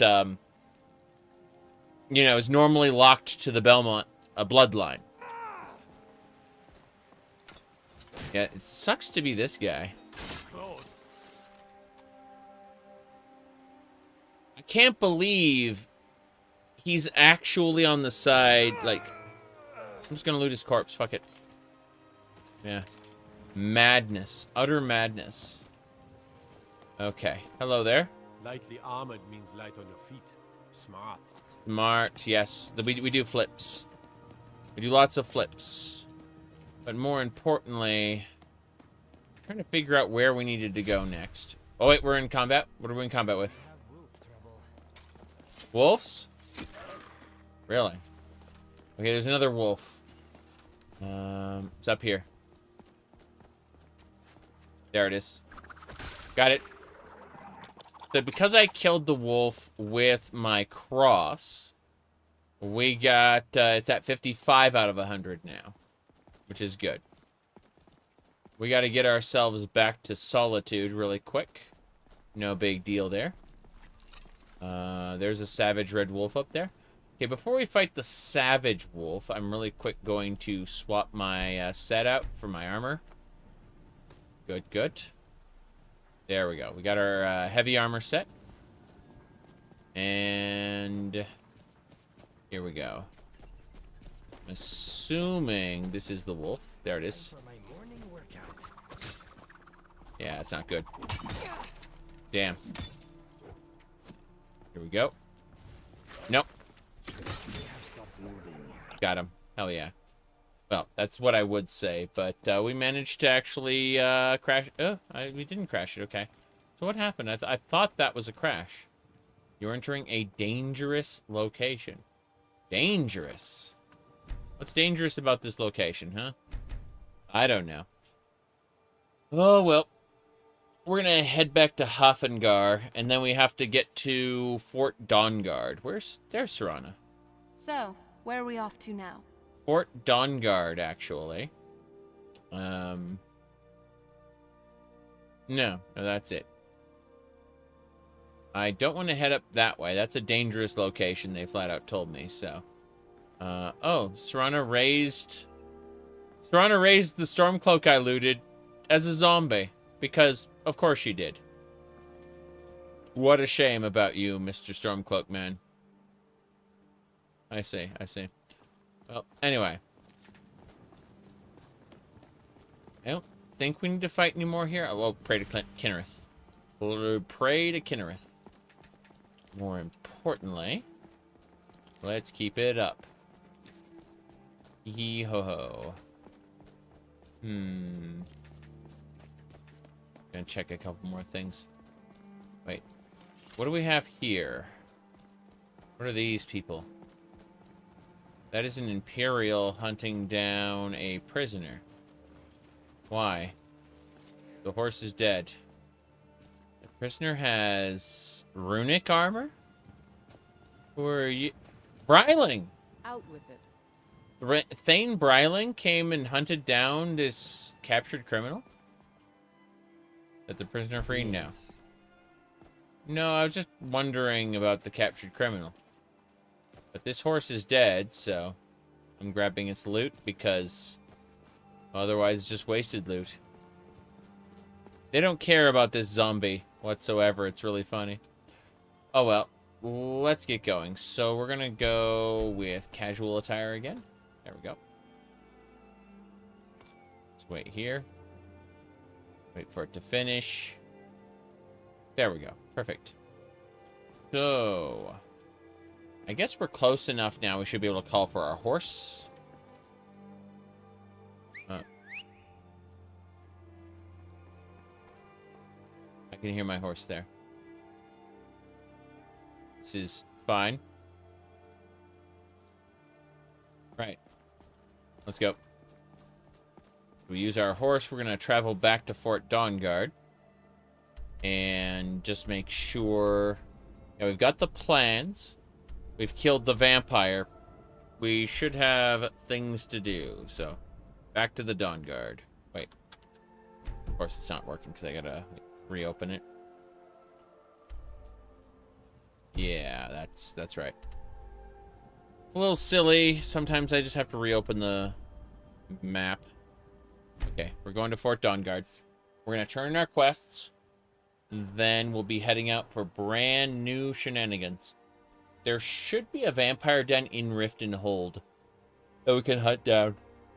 you know, is normally locked to the Belmont bloodline. Yeah, it sucks to be this guy. I can't believe he's actually on the side, like... I'm just gonna loot his corpse, fuck it. Yeah. Madness. Utter madness. Okay. Hello there. Lightly armored means light on your feet. Smart. Smart, yes. We do flips. We do lots of flips. But more importantly, I'm trying to figure out where we needed to go next. Oh wait, we're in combat? What are we in combat with? Wolves? Really? Okay, there's another wolf. It's up here. There it is. Got it. So because I killed the wolf with my cross, we got, it's at 55 out of 100 now, which is good. We got to get ourselves back to Solitude really quick. No big deal there. There's a savage red wolf up there. Okay, before we fight the savage wolf, I'm really quick going to swap my set out for my armor. Good, good. There we go. We got our heavy armor set. And here we go. I'm assuming this is the wolf. There it is. Yeah, it's not good. Damn. Here we go. Nope. Got him. Hell yeah. Well, that's what I would say, but we managed to actually crash. Oh, we didn't crash it. Okay. So what happened? I thought that was a crash. You're entering a dangerous location. Dangerous? What's dangerous about this location, huh? I don't know. Oh, well. We're going to head back to Hafengar, and then we have to get to Fort Dawnguard. There's Serana. So, where are we off to now? Fort Dawnguard, actually. No, that's it. I don't want to head up that way. That's a dangerous location, they flat out told me, so. Oh, Serana raised the Stormcloak I looted as a zombie. Because, of course she did. What a shame about you, Mr. Stormcloak man. I see, I see. Well, anyway. I don't think we need to fight anymore here. Oh, pray to Kinnereth. Pray to Kinnereth. More importantly, let's keep it up. Hee-ho-ho. Gonna check a couple more things. Wait. What do we have here? What are these people? That is an Imperial hunting down a prisoner. Why? The horse is dead. The prisoner has runic armor? Who are you? Bryling! Out with it. Thane Bryling came and hunted down this captured criminal? That the prisoner free? No. No, I was just wondering about the captured criminal. But this horse is dead, so I'm grabbing its loot because otherwise it's just wasted loot. They don't care about this zombie whatsoever. It's really funny. Oh well, let's get going. So we're gonna go with casual attire again. There we go. Let's wait here. Wait for it to finish. There we go. Perfect. So, I guess we're close enough now. We should be able to call for our horse. I can hear my horse there. distance is fine. Right. Let's go. We use our horse. We're going to travel back to Fort Dawnguard. And just make sure... Yeah, we've got the plans. We've killed the vampire. We should have things to do. So, back to the Dawnguard. Wait. Of course, it's not working because I got to reopen it. Yeah, that's right. It's a little silly. Sometimes I just have to reopen the map. Okay, we're going to Fort Dawnguard. We're going to turn in our quests. Then we'll be heading out for brand new shenanigans. There should be a vampire den in Rift and Hold that we can hunt down.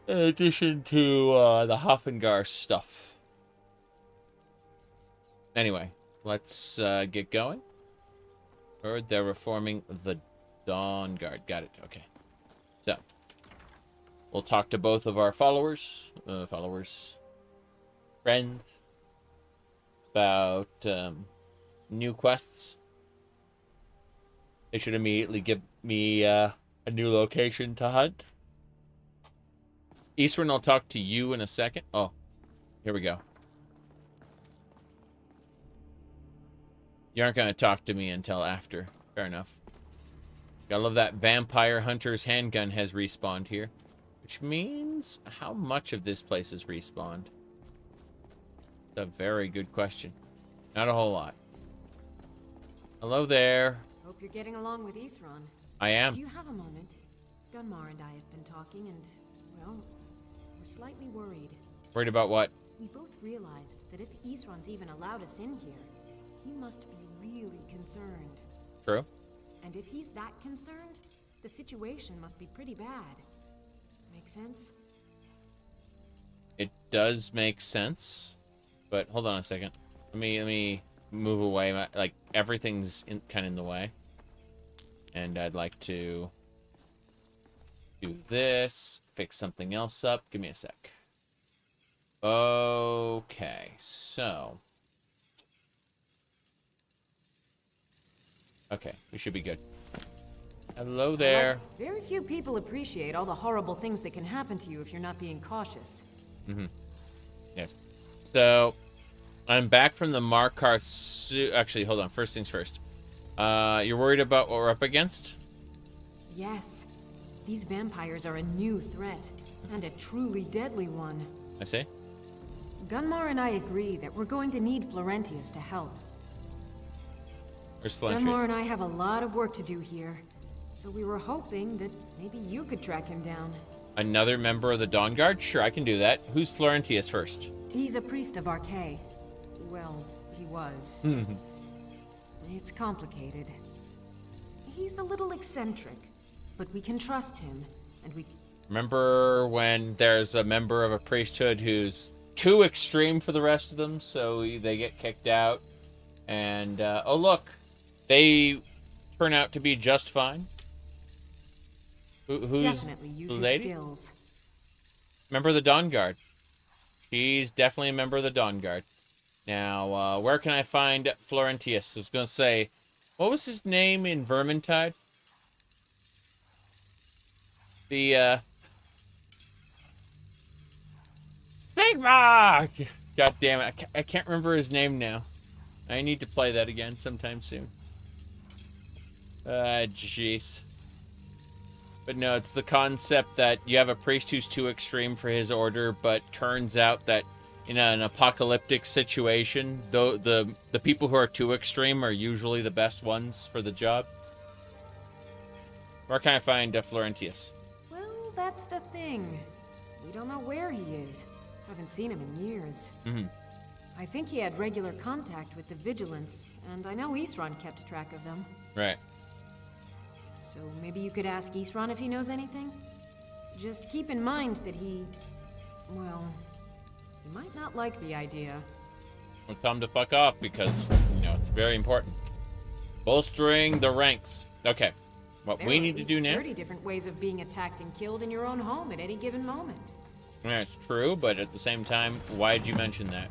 In addition to the Hoffengar stuff. Anyway, let's get going. Heard they're reforming the Dawnguard. Got it. Okay. So, we'll talk to both of our friends, about new quests. They should immediately give me a new location to hunt. Eastern, I'll talk to you in a second. Oh, here we go. You aren't going to talk to me until after. Fair enough. Gotta love that Vampire Hunter's handgun has respawned here. Which means how much of this place is respawned? It's a very good question. Not a whole lot. Hello there. Hope you're getting along with Isran. I am. Do you have a moment? Gunmar and I have been talking and, well, we're slightly worried. Worried about what? We both realized that if Isran's even allowed us in here, he must be really concerned. True. And if he's that concerned, the situation must be pretty bad. Make sense? It does make sense. But hold on a second. Let me move away. Like, everything's kind of in the way. And I'd like to do this. Fix something else up. Give me a sec. Okay, so... Okay, we should be good. Hello there. Very few people appreciate all the horrible things that can happen to you if you're not being cautious. Mm-hmm. Yes. So, I'm back from the Markarth Actually, hold on. First things first. You're worried about what we're up against? Yes. These vampires are a new threat, and a truly deadly one. I see. Gunmar and I agree that we're going to need Florentius to help. Where's Florentius? Gunmar and I have a lot of work to do here, so we were hoping that maybe you could track him down. Another member of the Dawnguard? Sure, I can do that. Who's Florentius first? He's a priest of Arcay. Well, he was. It's complicated. He's a little eccentric, but we can trust him, and we... Remember when there's a member of a priesthood who's too extreme for the rest of them, so they get kicked out? And, oh look, they turn out to be just fine. Who's definitely use the his lady? skills. Member of the Dawnguard. She's definitely a member of the Dawnguard. Now, where can I find Florentius? I was going to say, what was his name in Vermintide? The, Sigma! God damn it, I can't remember his name now. I need to play that again sometime soon. Jeez. But no, it's the concept that you have a priest who's too extreme for his order, but turns out that in an apocalyptic situation, the people who are too extreme are usually the best ones for the job. Where can I find Florentius? Well, that's the thing. We don't know where he is. Haven't seen him in years. Mm-hmm. I think he had regular contact with the Vigilance, and I know Isran kept track of them. Right. So maybe you could ask Isran if he knows anything? Just keep in mind that he... well... he might not like the idea. Well, tell him to fuck off, because, you know, it's very important. Bolstering the ranks. Okay. What we need to do now... 30 different ways of being attacked and killed in your own home at any given moment. That's true, but at the same time, why did you mention that?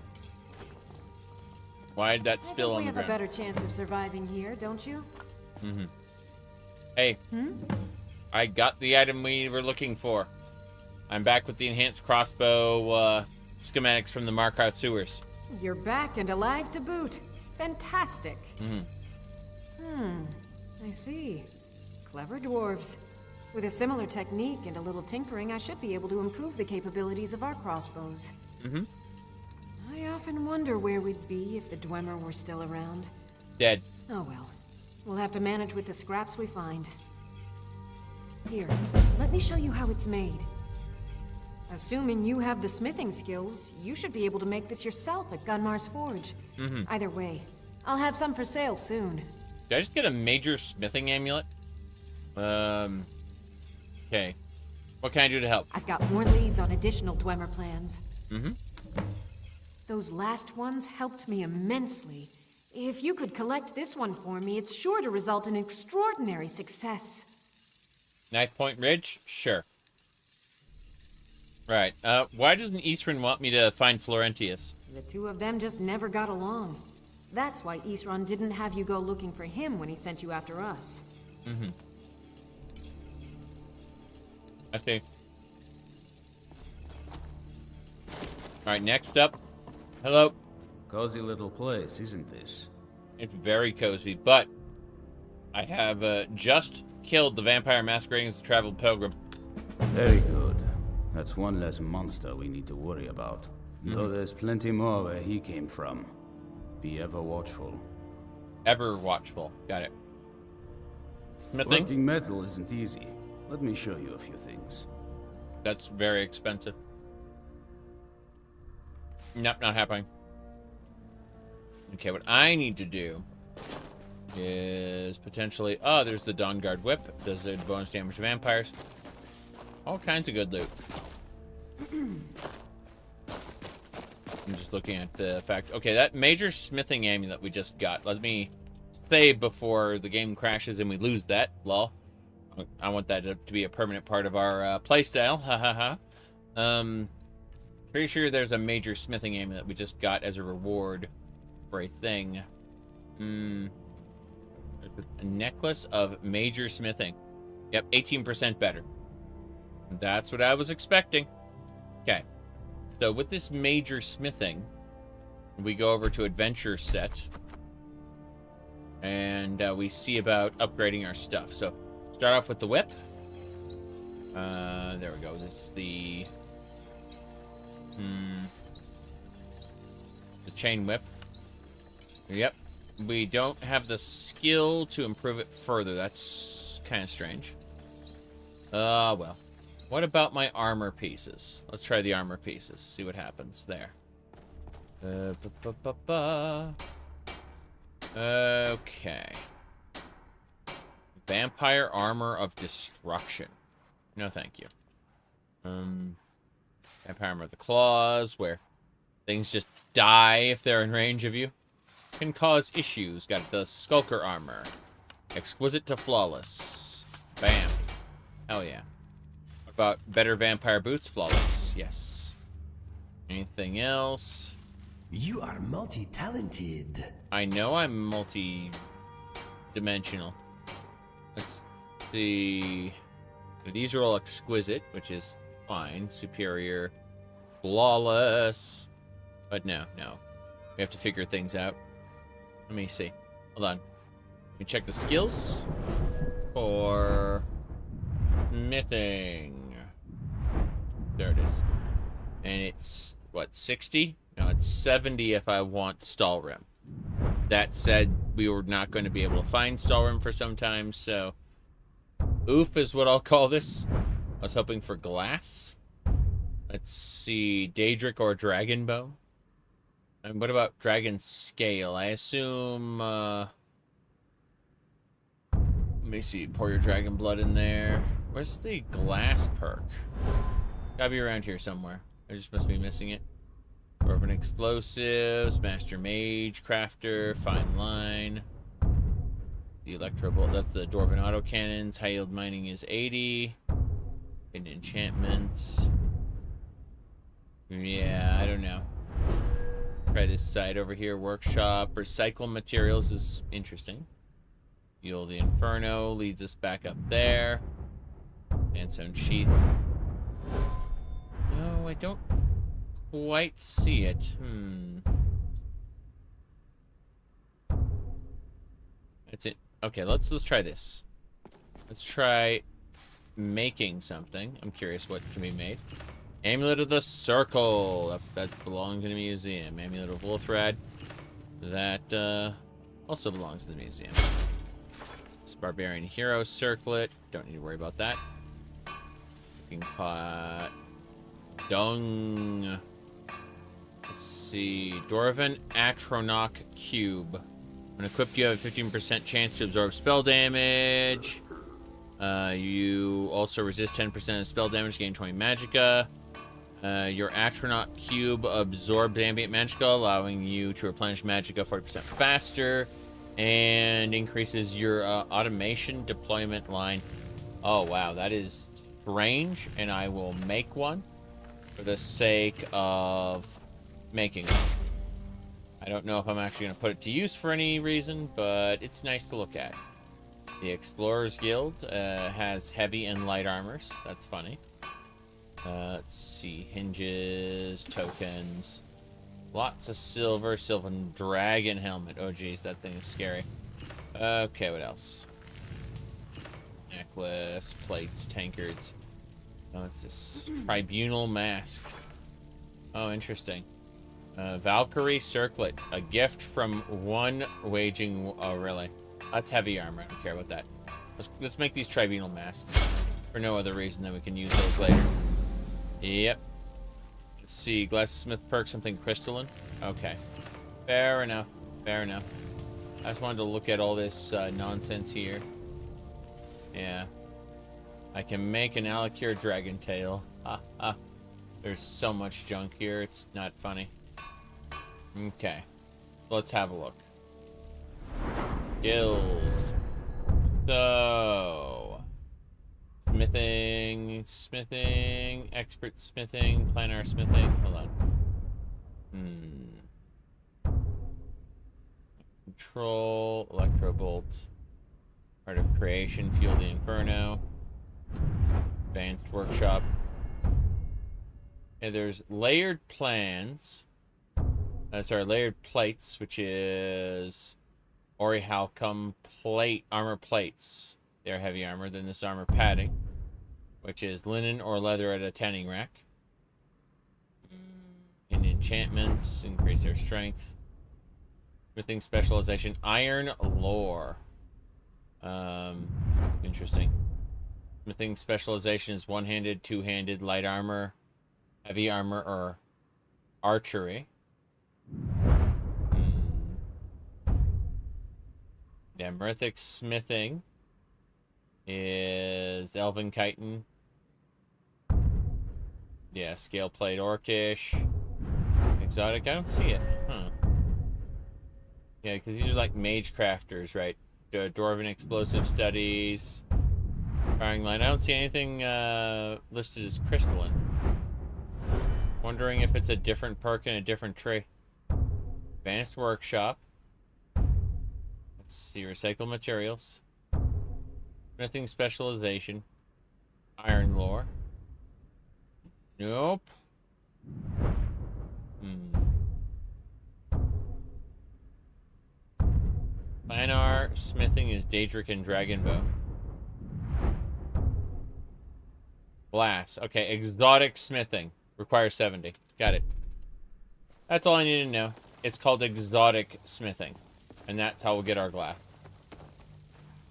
Why did that spill on the We have a ground? better chance of surviving here, don't you? Mm-hmm. Hey. I got the item we were looking for. I'm back with the enhanced crossbow schematics from the Markarth sewers. You're back and alive to boot. Fantastic. I see. Clever dwarves. With a similar technique and a little tinkering, I should be able to improve the capabilities of our crossbows. I often wonder where we'd be if the Dwemer were still around. Dead. Oh well. We'll have to manage with the scraps we find. Here, let me show you how it's made. Assuming you have the smithing skills, you should be able to make this yourself at Gunmar's Forge. Either way, I'll have some for sale soon. Did I just get a major smithing amulet? Okay. What can I do to help? I've got more leads on additional Dwemer plans. Those last ones helped me immensely. If you could collect this one for me, it's sure to result in extraordinary success. Knife Point Ridge? Sure. Right. Why doesn't Eastron want me to find Florentius? The two of them just never got along. That's why Eastron didn't have you go looking for him when he sent you after us. I see. Alright, next up. Hello. Cozy little place, isn't this? It's very cozy, but I have just killed the vampire masquerading as a traveled pilgrim. Very good. That's one less monster we need to worry about. Though there's plenty more where he came from. Be ever watchful. Ever watchful. Got it. Smithing? Working metal isn't easy. Let me show you a few things. That's very expensive. Nope, not happening. Okay, what I need to do is potentially... Oh, there's the Dawnguard Whip. Does the bonus damage to vampires. All kinds of good loot. I'm just looking at the fact... Okay, that major smithing amulet we just got. Let me save before the game crashes and we lose that. Lol. I want that to be a permanent part of our playstyle. Ha ha ha. Pretty sure there's a major smithing amulet we just got as a reward for a thing. A necklace of major smithing. Yep, 18% better. That's what I was expecting. Okay. So with this major smithing, we go over to Adventure Set. And we see about upgrading our stuff. So start off with the whip. There we go. This is the chain whip. Yep. We don't have the skill to improve it further. That's kind of strange. Well. What about my armor pieces? Let's try the armor pieces. See what happens there. Okay. Vampire armor of destruction. No, thank you. Vampire armor of the claws, where things just die if they're in range of you. Can cause issues. Got the skulker armor. Exquisite to flawless. Bam. Hell yeah. What about better vampire boots? Flawless. Yes. Anything else? You are multi-talented. I know I'm multi-dimensional. Let's see. These are all exquisite, which is fine. Superior. Flawless. But no. We have to figure things out. Let me see. Hold on. Let me check the skills for smithing. There it is. And it's, what, 60? No, it's 70 if I want Stalrim. That said, we were not going to be able to find Stalrim for some time, so... Oof is what I'll call this. I was hoping for glass. Let's see. Daedric or Dragonbow. And what about Dragon Scale? I assume, let me see. Pour your dragon blood in there. Where's the glass perk? Gotta be around here somewhere. I just must be missing it. Dwarven Explosives, Master Mage, Crafter, Fine Line. The Electro Bolt, that's the Dwarven Autocannons. High Yield Mining is 80. And enchantments. Yeah, I don't know. Try this side over here. Workshop. Recycle materials is interesting. Fuel the Inferno leads us back up there. Sandstone Sheath. No, I don't quite see it. That's it. Okay, let's try this. Let's try making something. I'm curious what can be made. Amulet of the Circle. That belongs in a museum. Amulet of Wolfrad. That also belongs in the museum. It's Barbarian Hero Circlet. Don't need to worry about that. Cooking pot. Dung. Let's see. Dwarven Atronach Cube. When equipped, you have a 15% chance to absorb spell damage. You also resist 10% of spell damage, gain 20 magicka. Your Atronach Cube absorbs ambient magicka, allowing you to replenish magicka 40% faster. And increases your automation deployment line. Oh, wow. That is strange. And I will make one for the sake of making one. I don't know if I'm actually going to put it to use for any reason, but it's nice to look at. The Explorers Guild has heavy and light armors. That's funny. Let's see. Hinges, tokens. Lots of silver. Sylvan Dragon Helmet. Oh, geez. That thing is scary. Okay, what else? Necklace, plates, tankards. Oh, it's this Tribunal Mask. Oh, interesting. Valkyrie Circlet. A gift from one waging... Oh, really? That's heavy armor. I don't care about that. Let's make these Tribunal Masks. For no other reason than we can use those later. Yep. Let's see. Glassesmith perk, something crystalline. Okay. Fair enough. Fair enough. I just wanted to look at all this nonsense here. Yeah. I can make an Alakir Dragon Tail. Ha ha. There's so much junk here. It's not funny. Okay. Let's have a look. Skills. So... Smithing, expert smithing, planar smithing. Hold on. Control, electrobolt, art of creation, fuel the inferno, advanced workshop. Yeah, there's layered plans. Layered plates, which is Ori Halcom plate armor plates. They're heavy armor. Then this armor padding, which is linen or leather at a tanning rack. And enchantments increase their strength. Smithing specialization, iron lore. Interesting. Smithing specialization is one-handed, two-handed, light armor, heavy armor, or archery. Damrithic smithing is Elven Chitin. Yeah, scale plate orcish. Exotic, I don't see it. Huh. Yeah, because these are like mage crafters, right? Dwarven explosive studies. Firing line. I don't see anything listed as crystalline. Wondering if it's a different perk in a different tree. Advanced workshop. Let's see. Recycled materials. Smithing specialization. Iron lore. Nope. Planar smithing is Daedric and Dragonbone. Glass. Okay, exotic smithing. Requires 70. Got it. That's all I need to know. It's called exotic smithing. And that's how we'll get our glass.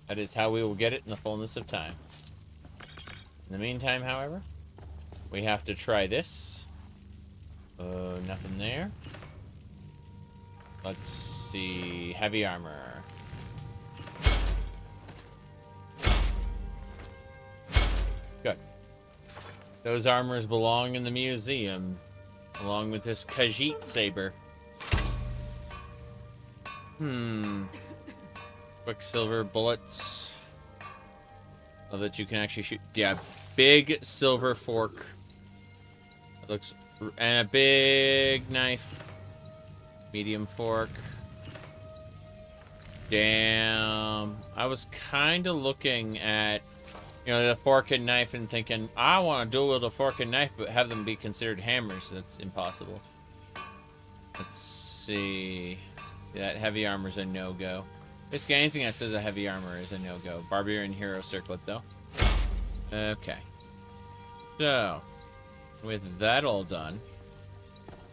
That is how we will get it in the fullness of time. In the meantime, however, we have to try this. Nothing there. Let's see. Heavy armor. Good. Those armors belong in the museum, along with this Khajiit saber. Quicksilver bullets. So that you can actually shoot. Yeah, big silver fork. It looks, and a big knife. Medium fork. Damn. I was kind of looking at, you know, the fork and knife and thinking, I want to dual wield a fork and knife, but have them be considered hammers. That's impossible. Let's see. That heavy armor's a no-go. Basically, anything that says a heavy armor is a no-go. Barbarian hero circlet, though. Okay. So, with that all done,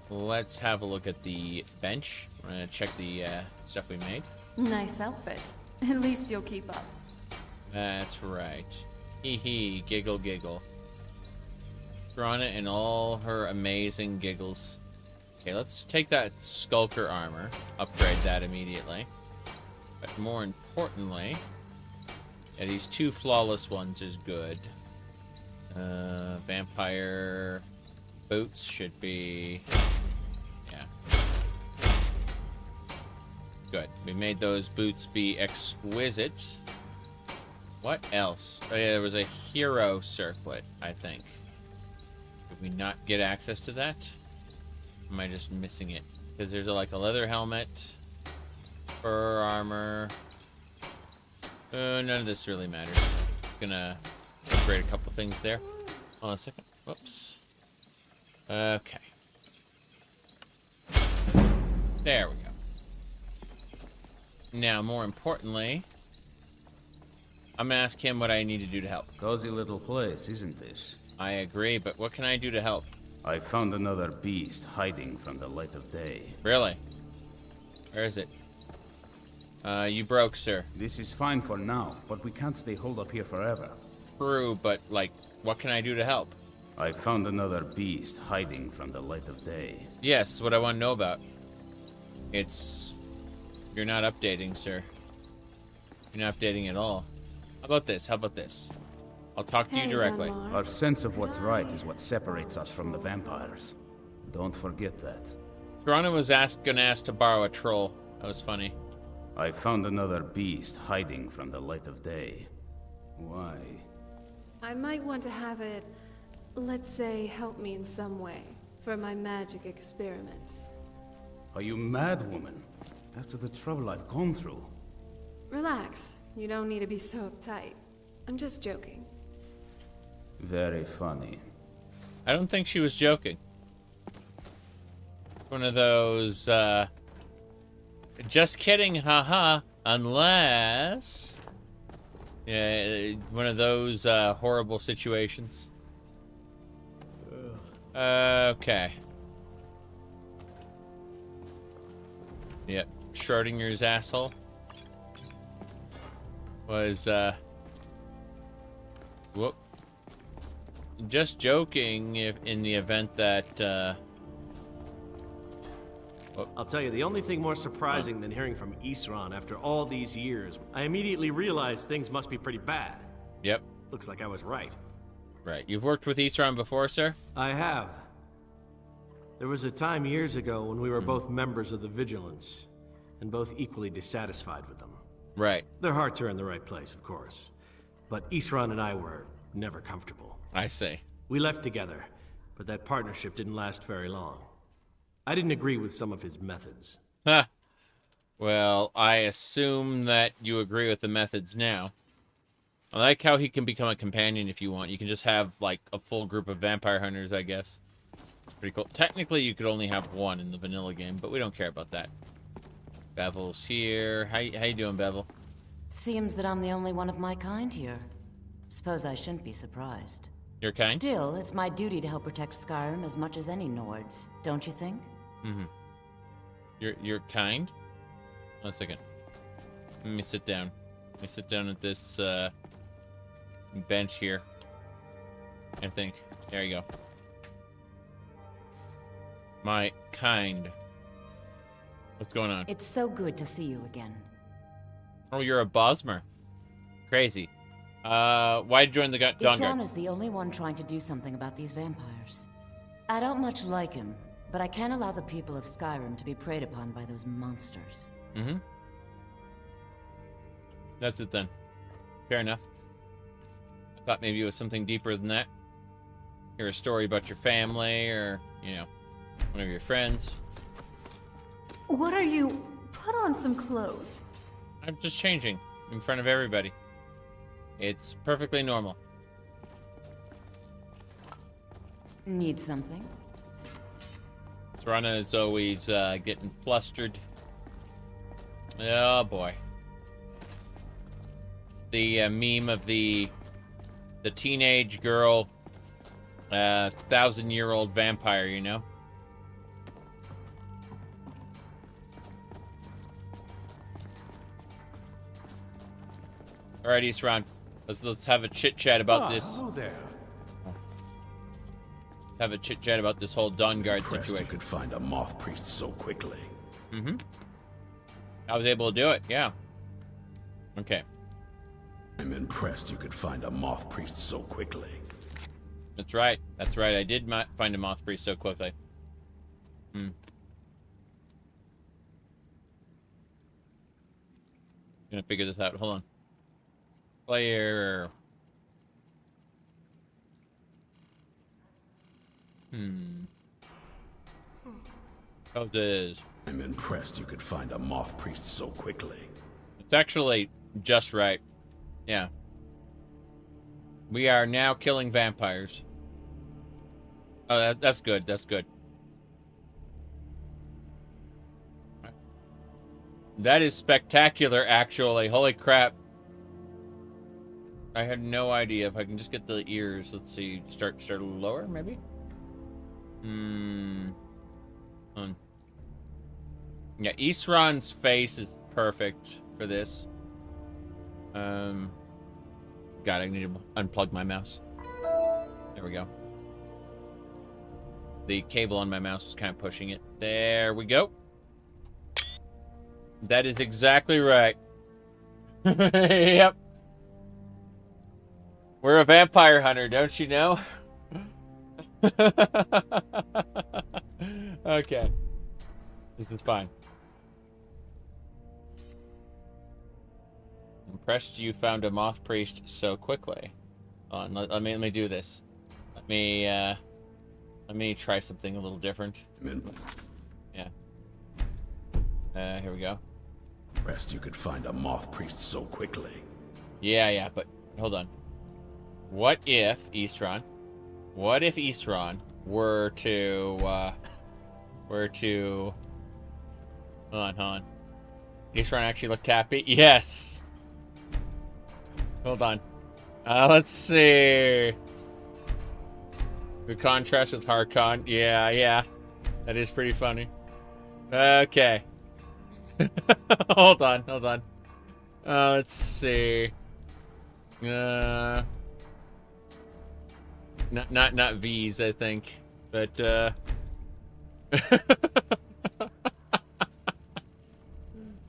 let's have a look at the bench. We're gonna check the stuff we made. Nice outfit. At least you'll keep up. That's right. Hee hee, giggle giggle. Grana in all her amazing giggles. Okay, let's take that skulker armor, upgrade that immediately. But more importantly, yeah, these 2 flawless ones is good. Vampire boots should be, yeah. Good. We made those boots be exquisite. What else? Oh yeah, there was a hero circlet, I think. Did we not get access to that? Am I just missing it? Because there's like a leather helmet, fur armor. None of this really matters. Gonna upgrade a couple things there. Hold on a second. Whoops. Okay. There we go. Now, more importantly, I'm gonna ask him what I need to do to help. Cozy little place, isn't this? I agree, but what can I do to help? I found another beast hiding from the light of day. Really? Where is it? You broke, sir. This is fine for now, but we can't stay holed up here forever. True, but, like, what can I do to help? I found another beast hiding from the light of day. Yes, that's what I want to know about. It's... You're not updating, sir. You're not updating at all. How about this? How about this? I'll talk to you directly. Our sense of what's right is what separates us from the vampires. Don't forget that. Toronto was gonna ask to borrow a troll. That was funny. I found another beast hiding from the light of day. Why? I might want to have it, let's say, help me in some way for my magic experiments. Are you mad, woman? After the trouble I've gone through. Relax. You don't need to be so uptight. I'm just joking. Very funny. I don't think she was joking. One of those, just kidding, haha, unless... Yeah, one of those, horrible situations. Okay. Yep, Schrodinger's asshole. Was, whoop. Just joking if in the event that, I'll tell you, the only thing more surprising than hearing from Isran after all these years, I immediately realized things must be pretty bad. Yep. Looks like I was right. Right. You've worked with Isran before, sir? I have. There was a time years ago when we were both members of the Vigilance, and both equally dissatisfied with them. Right. Their hearts are in the right place, of course. But Isran and I were never comfortable. I see. We left together, but that partnership didn't last very long. I didn't agree with some of his methods. Huh. Well, I assume that you agree with the methods now. I like how he can become a companion if you want. You can just have, like, a full group of vampire hunters, I guess. It's pretty cool. Technically, you could only have one in the vanilla game, but we don't care about that. Bevel's here. How you doing, Bevel? Seems that I'm the only one of my kind here. Suppose I shouldn't be surprised. Your kind? Still, it's my duty to help protect Skyrim as much as any Nords, don't you think? Mm-hmm. You're kind? 1 second. Let me sit down. Let me sit down at this bench here. I think. There you go. My kind. What's going on? It's so good to see you again. Oh, you're a Bosmer. Crazy. Why'd you join the Dawn Guard? Isran is the only one trying to do something about these vampires. I don't much like him, but I can't allow the people of Skyrim to be preyed upon by those monsters. Mm-hmm. That's it then. Fair enough. I thought maybe it was something deeper than that. Hear a story about your family or, you know, one of your friends. What are you... Put on some clothes. I'm just changing in front of everybody. It's perfectly normal. Need something? Serana is always getting flustered. Oh boy. It's the meme of the teenage girl, 1,000-year-old vampire, you know? Alright, Eastron. Let's have a chit chat about this. Hello there. Let's have a chit chat about this whole Dawn Guard situation. You could find a moth priest so quickly. Mm-hmm. I was able to do it, yeah. Okay. I'm impressed you could find a moth priest so quickly. That's right. That's right. I did find a moth priest so quickly. Hmm. Gonna figure this out. Hold on. Player. How this? I'm impressed you could find a moth priest so quickly. It's actually just right. Yeah. We are now killing vampires. Oh, that's good. That's good. That is spectacular, actually. Holy crap. I had no idea. If I can just get the ears. Let's see. Start lower, maybe? Yeah, Isran's face is perfect for this. God, I need to unplug my mouse. There we go. The cable on my mouse is kind of pushing it. There we go. That is exactly right. Yep. We're a vampire hunter, don't you know? Okay. This is fine. Impressed you found a moth priest so quickly. Let me do this. Let me try something a little different. Yeah. Here we go. Impressed you could find a moth priest so quickly. Yeah, but hold on. What if Isran were to hold on. Isran actually looked happy? Yes. Hold on. Let's see. The contrast with Harkon. Yeah. That is pretty funny. Okay. Hold on. Let's see. Not V's, I think. But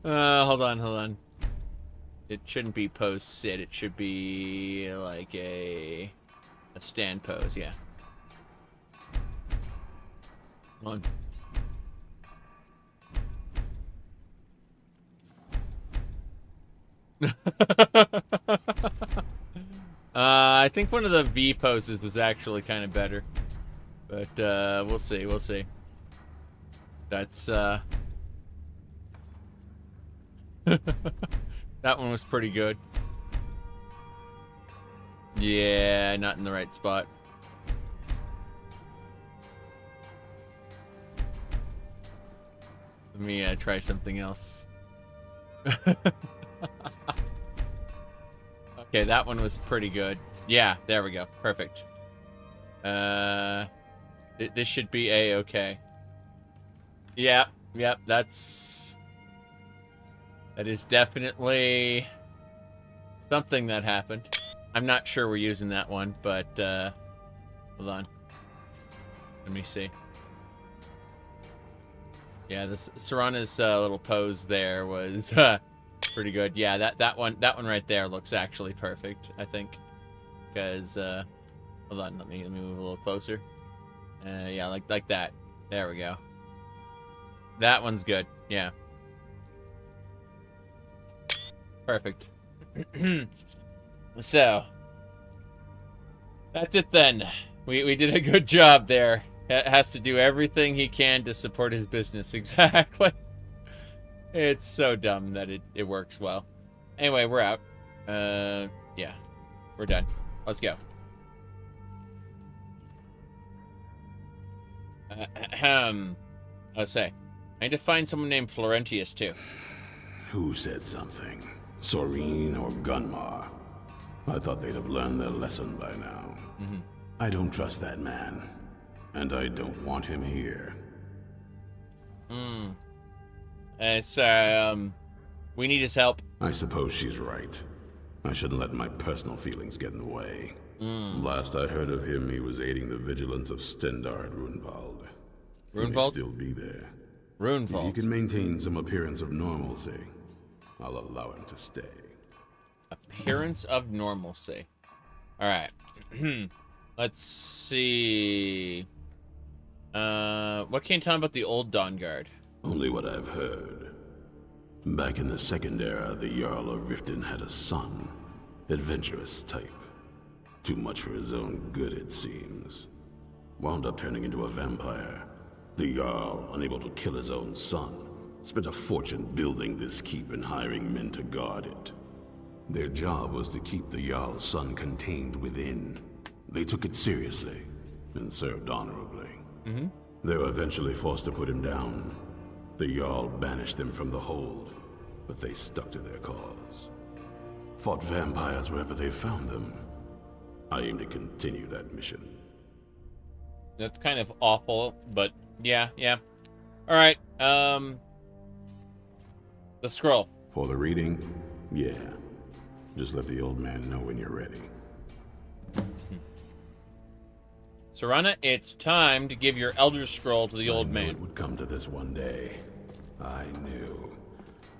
hold on. It shouldn't be pose sit. It should be like a stand pose. Yeah. Hold on. I think one of the V poses was actually kind of better, but we'll see. That's that one was pretty good. Yeah, not in the right spot. Let me try something else. Okay, that one was pretty good. Yeah, there we go. Perfect. This should be A-okay. Yep, that is definitely something that happened. I'm not sure we're using that one, but hold on. Let me see. Yeah, this Serana's little pose there was pretty good. Yeah, that one right there looks actually perfect, I think. Because hold on, let me move a little closer. Yeah, like that. There we go. That one's good. Yeah. Perfect. So that's it then. We did a good job there. Has to do everything he can to support his business. Exactly. It's so dumb that it works well. Anyway, we're out. Yeah. We're done. Let's go. Let's say. I need to find someone named Florentius, too. Who said something? Soreen or Gunmar? I thought they'd have learned their lesson by now. Mm-hmm. I don't trust that man. And I don't want him here. We need his help. I suppose she's right. I shouldn't let my personal feelings get in the way. Last I heard of him, he was aiding the vigilance of Stendarr at Runevald. He may Runevald? still be there. Runevald. If he can maintain some appearance of normalcy, I'll allow him to stay. Appearance of normalcy. Alright. Let's see. What can you tell me about the old Dawnguard? Only what I've heard. Back in the Second Era, the Jarl of Riften had a son. Adventurous type. Too much for his own good, it seems. Wound up turning into a vampire. The Jarl, unable to kill his own son, spent a fortune building this keep and hiring men to guard it. Their job was to keep the Jarl's son contained within. They took it seriously and served honorably. They were eventually forced to put him down. The Jarl banished them from the hold, but they stuck to their cause. Fought vampires wherever they found them. I aim to continue that mission. That's kind of awful, but yeah. Alright, the scroll. For the reading? Yeah. Just let the old man know when you're ready. Serana, it's time to give your Elder Scroll to the old man. It would come to this one day. I knew,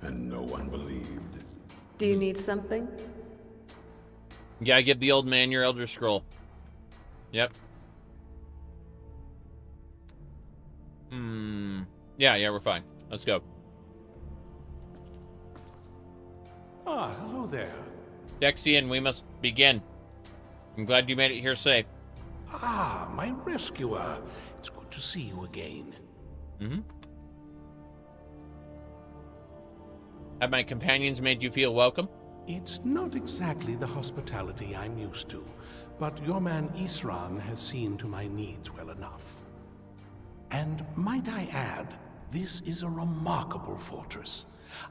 and no one believed. Do you need something? Yeah, give the old man your Elder Scroll. Yep. Yeah, we're fine. Let's go. Ah, hello there. Dexian, we must begin. I'm glad you made it here safe. Ah, my rescuer. It's good to see you again. Have my companions made you feel welcome? It's not exactly the hospitality I'm used to, but your man Isran has seen to my needs well enough. And might I add, this is a remarkable fortress.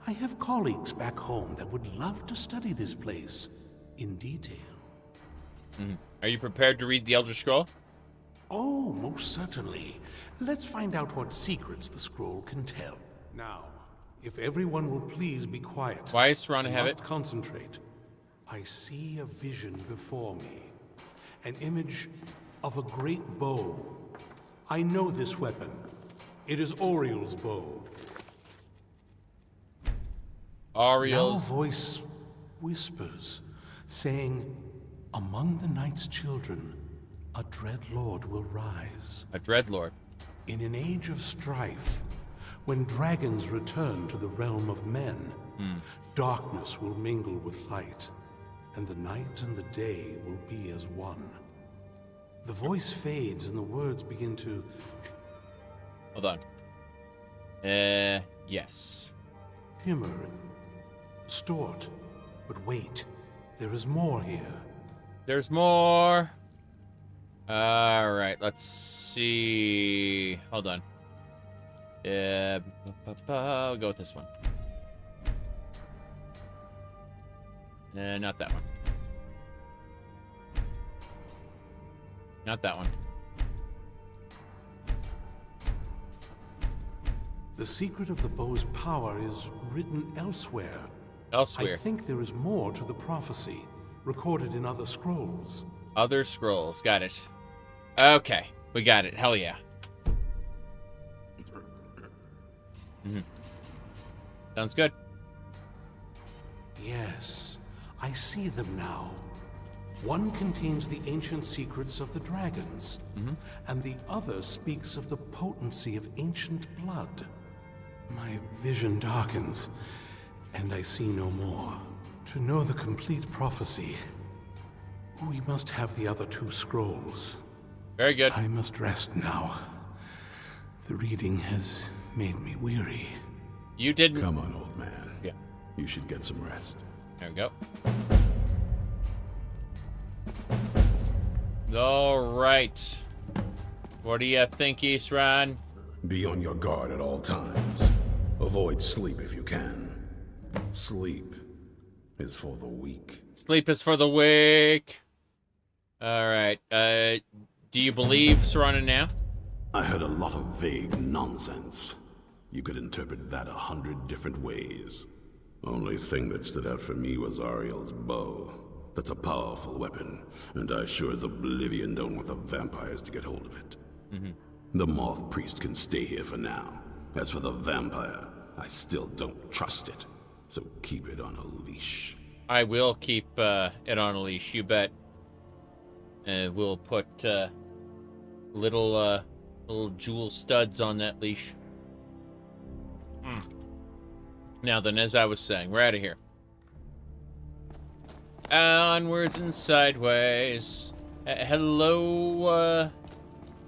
I have colleagues back home that would love to study this place in detail. Are you prepared to read the Elder Scroll? Oh, most certainly. Let's find out what secrets the scroll can tell. Now, if everyone will please be quiet. Why is Serana have must it? Concentrate. I see a vision before me. An image of a great bow. I know this weapon. It is Oriel's bow. Now a voice whispers, saying, among the night's children, a dread lord will rise. A dread lord. In an age of strife, when dragons return to the realm of men, darkness will mingle with light, and the night and the day will be as one. The voice fades and the words begin to... Hold on. Yes. Shimmer. Stort. But wait, there is more here. There's more. Alright, let's see. Hold on. I'll go with this one. Not that one. Not that one. The secret of the bow's power is written elsewhere. Elsewhere. I think there is more to the prophecy, recorded in other scrolls. Other scrolls. Got it. Okay. We got it. Hell yeah. Sounds good. Yes, I see them now. One contains the ancient secrets of the dragons, and the other speaks of the potency of ancient blood. My vision darkens, and I see no more. To know the complete prophecy, we must have the other two scrolls. Very good. I must rest now. The reading has made me weary. You didn't... Come on, old man. Yeah. You should get some rest. There we go. All right. What do you think, Isran? Be on your guard at all times. Avoid sleep if you can. Sleep is for the weak. Sleep is for the weak. All right. Do you believe Serana now? I heard a lot of vague nonsense. You could interpret that 100 different ways. Only thing that stood out for me was Ariel's bow. That's a powerful weapon, and I sure as oblivion don't want the vampires to get hold of it. The Moth Priest can stay here for now. As for the vampire, I still don't trust it. So keep it on a leash. I will keep it on a leash, you bet. We'll put little jewel studs on that leash. Now then, as I was saying, we're out of here. Onwards and sideways. Hello,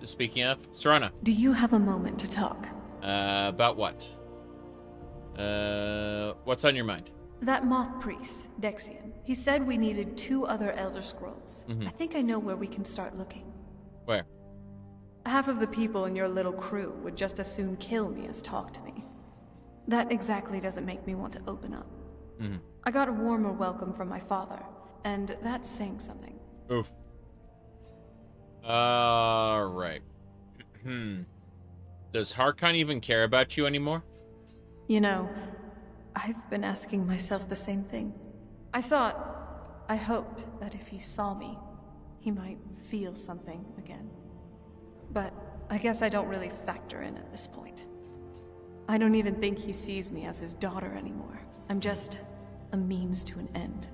speaking of, Serana. Do you have a moment to talk? About what? What's on your mind? That moth priest, Dexian. He said we needed 2 other Elder Scrolls. I think I know where we can start looking. Where? Half of the people in your little crew would just as soon kill me as talk to me. That exactly doesn't make me want to open up. I got a warmer welcome from my father, and that's saying something. Oof. Alright. Does Harkon even care about you anymore? You know, I've been asking myself the same thing. I hoped that if he saw me, he might feel something again. But I guess I don't really factor in at this point. I don't even think he sees me as his daughter anymore. I'm just a means to an end.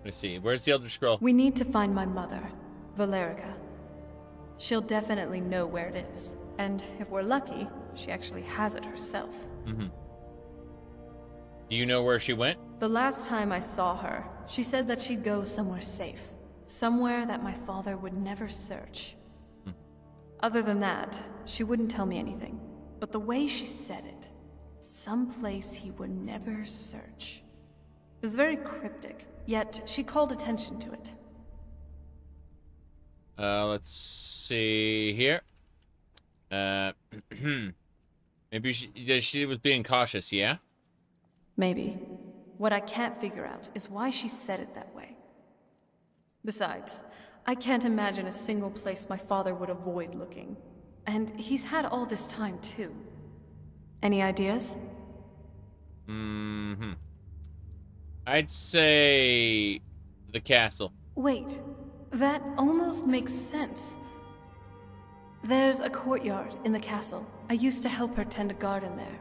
Let's see, where's the Elder Scroll? We need to find my mother, Valerica. She'll definitely know where it is. And if we're lucky, she actually has it herself. Do you know where she went? The last time I saw her, she said that she'd go somewhere safe. Somewhere that my father would never search. Other than that, she wouldn't tell me anything. But the way she said it, someplace he would never search. It was very cryptic, yet she called attention to it. Let's see here. Maybe she was being cautious, yeah? Maybe. What I can't figure out is why she said it that way. Besides, I can't imagine a single place my father would avoid looking. And he's had all this time, too. Any ideas? I'd say... the castle. Wait, that almost makes sense. There's a courtyard in the castle. I used to help her tend a garden there.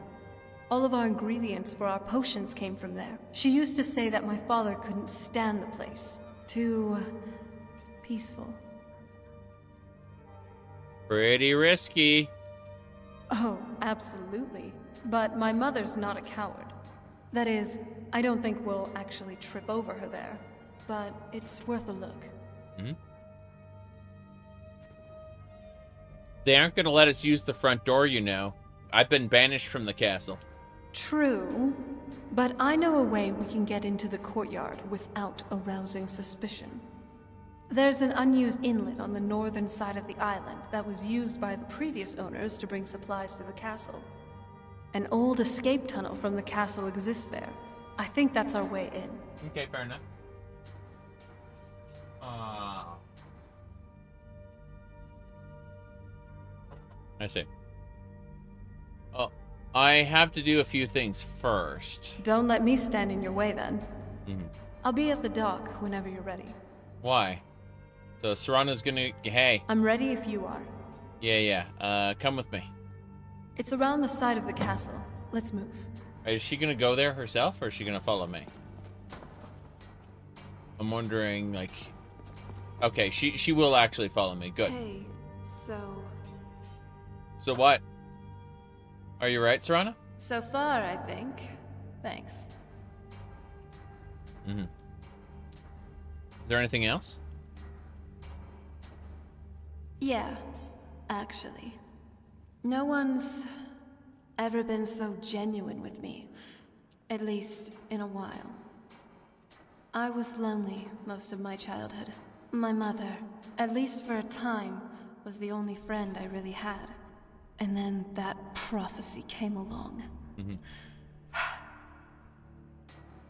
All of our ingredients for our potions came from there. She used to say that my father couldn't stand the place. Too... peaceful. Pretty risky. Oh, absolutely. But my mother's not a coward. That is, I don't think we'll actually trip over her there. But it's worth a look. They aren't going to let us use the front door, you know. I've been banished from the castle. True. But I know a way we can get into the courtyard without arousing suspicion. There's an unused inlet on the northern side of the island that was used by the previous owners to bring supplies to the castle. An old escape tunnel from the castle exists there. I think that's our way in. Okay, fair enough. I see. Oh, I have to do a few things first. Don't let me stand in your way then. I'll be at the dock whenever you're ready. Why? So Serana's gonna... Hey. I'm ready if you are. Yeah. Come with me. It's around the side of the castle. Let's move. Is she gonna go there herself, or is she gonna follow me? I'm wondering, like... Okay, she will actually follow me. Good. Hey, so... So what? Are you right, Serana? So far, I think. Thanks. Is there anything else? Yeah, actually. No one's ever been so genuine with me. At least, in a while. I was lonely most of my childhood. My mother, at least for a time, was the only friend I really had. And then that prophecy came along.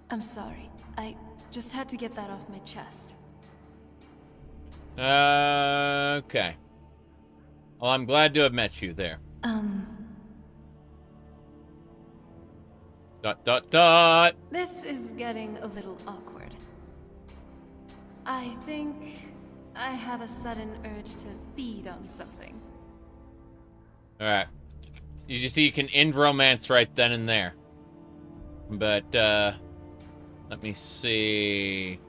I'm sorry. I just had to get that off my chest. Okay. Well, I'm glad to have met you there. Dot. This is getting a little awkward. I think I have a sudden urge to feed on something. Alright. You see, you can end romance right then and there. But, let me see.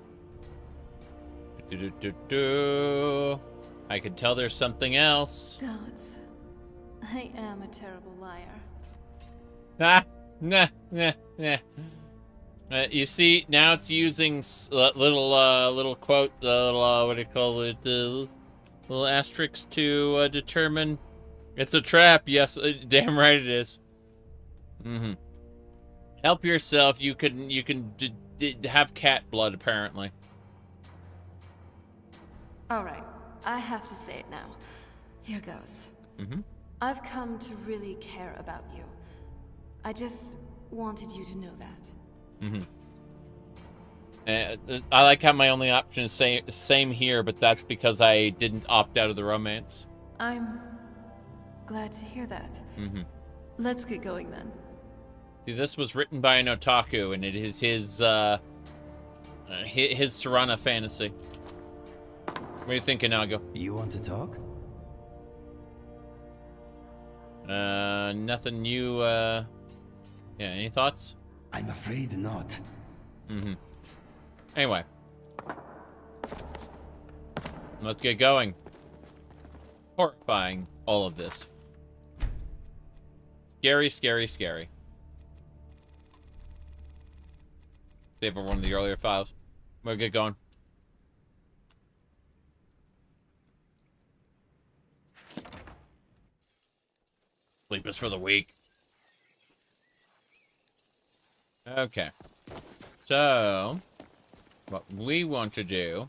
I can tell there's something else. Gods. I am a terrible liar. Nah. You see, now it's using little quote, what do you call it, little asterisks to determine it's a trap. Yes, damn right it is. Help yourself. You can have cat blood apparently. All right, I have to say it now. Here goes. I've come to really care about you. I just wanted you to know that. I like how my only option is same here, but that's because I didn't opt out of the romance. I'm glad to hear that. Let's get going then. See, this was written by an otaku, and it is his Serana fantasy. What are you thinking, Nago? You want to talk? Nothing new, yeah, any thoughts? I'm afraid not. Anyway. Let's get going. Horrifying, all of this. Scary, scary, scary. Save one of the earlier files. We'll get going. Sleep is for the weak. Okay. So, what we want to do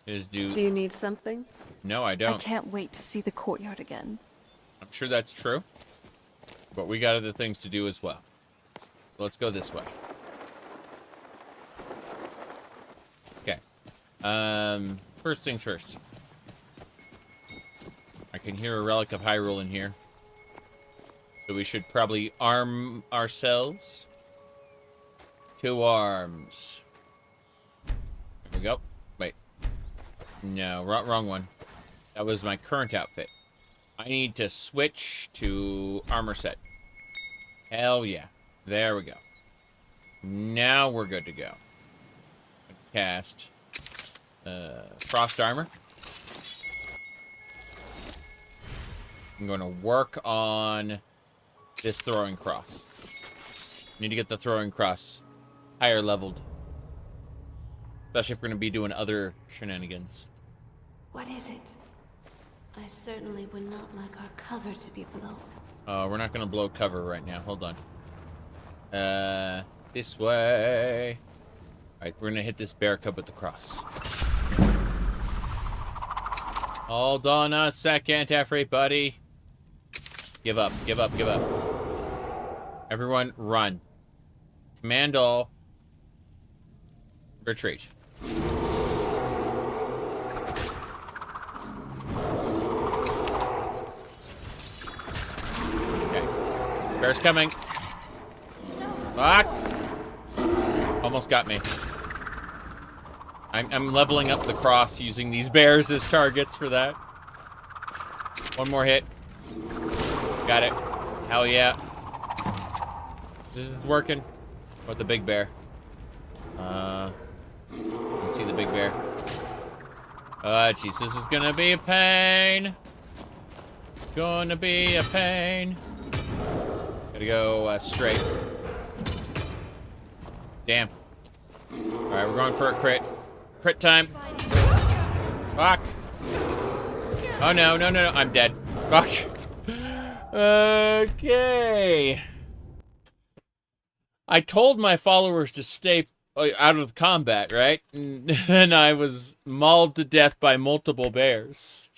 is do... Do you need something? No, I don't. I can't wait to see the courtyard again. I'm sure that's true. But we got other things to do as well. Let's go this way. Okay. First things first. I can hear a Relic of Hyrule in here. So we should probably arm ourselves. 2 arms. There we go. Wait. No, wrong one. That was my current outfit. I need to switch to armor set. Hell yeah. There we go. Now we're good to go. Cast frost armor. I'm going to work on this throwing cross. Need to get the throwing cross higher leveled. Especially if we're going to be doing other shenanigans. What is it? I certainly would not like our cover to be blown. We're not going to blow cover right now. Hold on. This way. Alright, we're going to hit this bear cub with the cross. Hold on a second, everybody. Give up, give up, give up. Everyone, run. Command all. Retreat. Okay. Bear's coming. Fuck! Almost got me. I'm leveling up the cross using these bears as targets for that. One more hit. Got it. Hell yeah. This is working. With the big bear. Let's see the big bear. Oh, jeez, this is gonna be a pain. Gonna be a pain. Gotta go straight. Damn. Alright, we're going for a crit. Crit time. Fuck. Oh no, no, no, no. I'm dead. Fuck. Okay. I told my followers to stay out of combat, right? And then I was mauled to death by multiple bears.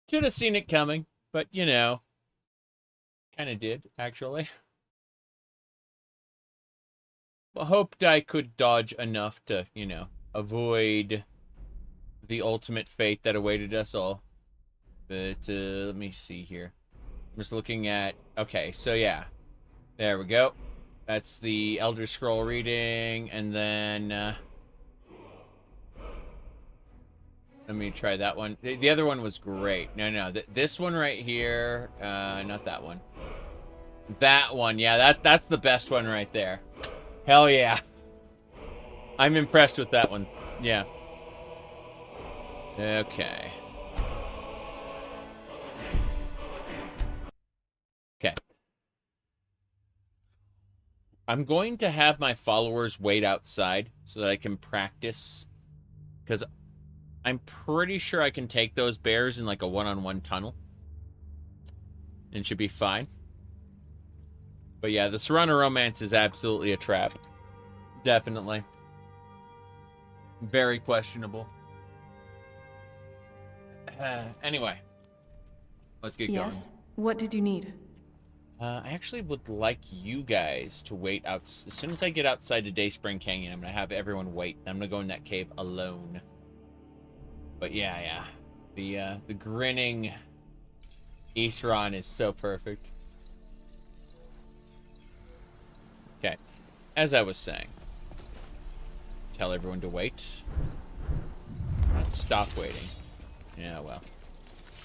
Should have seen it coming, but you know, kind of did, actually. Well, hoped I could dodge enough to, you know, avoid the ultimate fate that awaited us all. But let me see here. I'm just looking at... Okay, so yeah. There we go. That's the Elder Scroll reading, and then... let me try that one. The other one was great. No, this one right here. Not that one. That one, yeah, that's the best one right there. Hell yeah. I'm impressed with that one. Yeah. Okay. Okay. I'm going to have my followers wait outside so that I can practice. Because I'm pretty sure I can take those bears in like a one-on-one tunnel. And should be fine. But yeah, the Serrano romance is absolutely a trap. Definitely. Very questionable. Anyway. Let's get going. Yes? What did you need? I actually would like you guys to wait out. As soon as I get outside to Dayspring Canyon, I'm going to have everyone wait. I'm going to go in that cave alone. But yeah. The grinning Isran is so perfect. Okay. As I was saying. Tell everyone to wait. Not stop waiting. Yeah, well.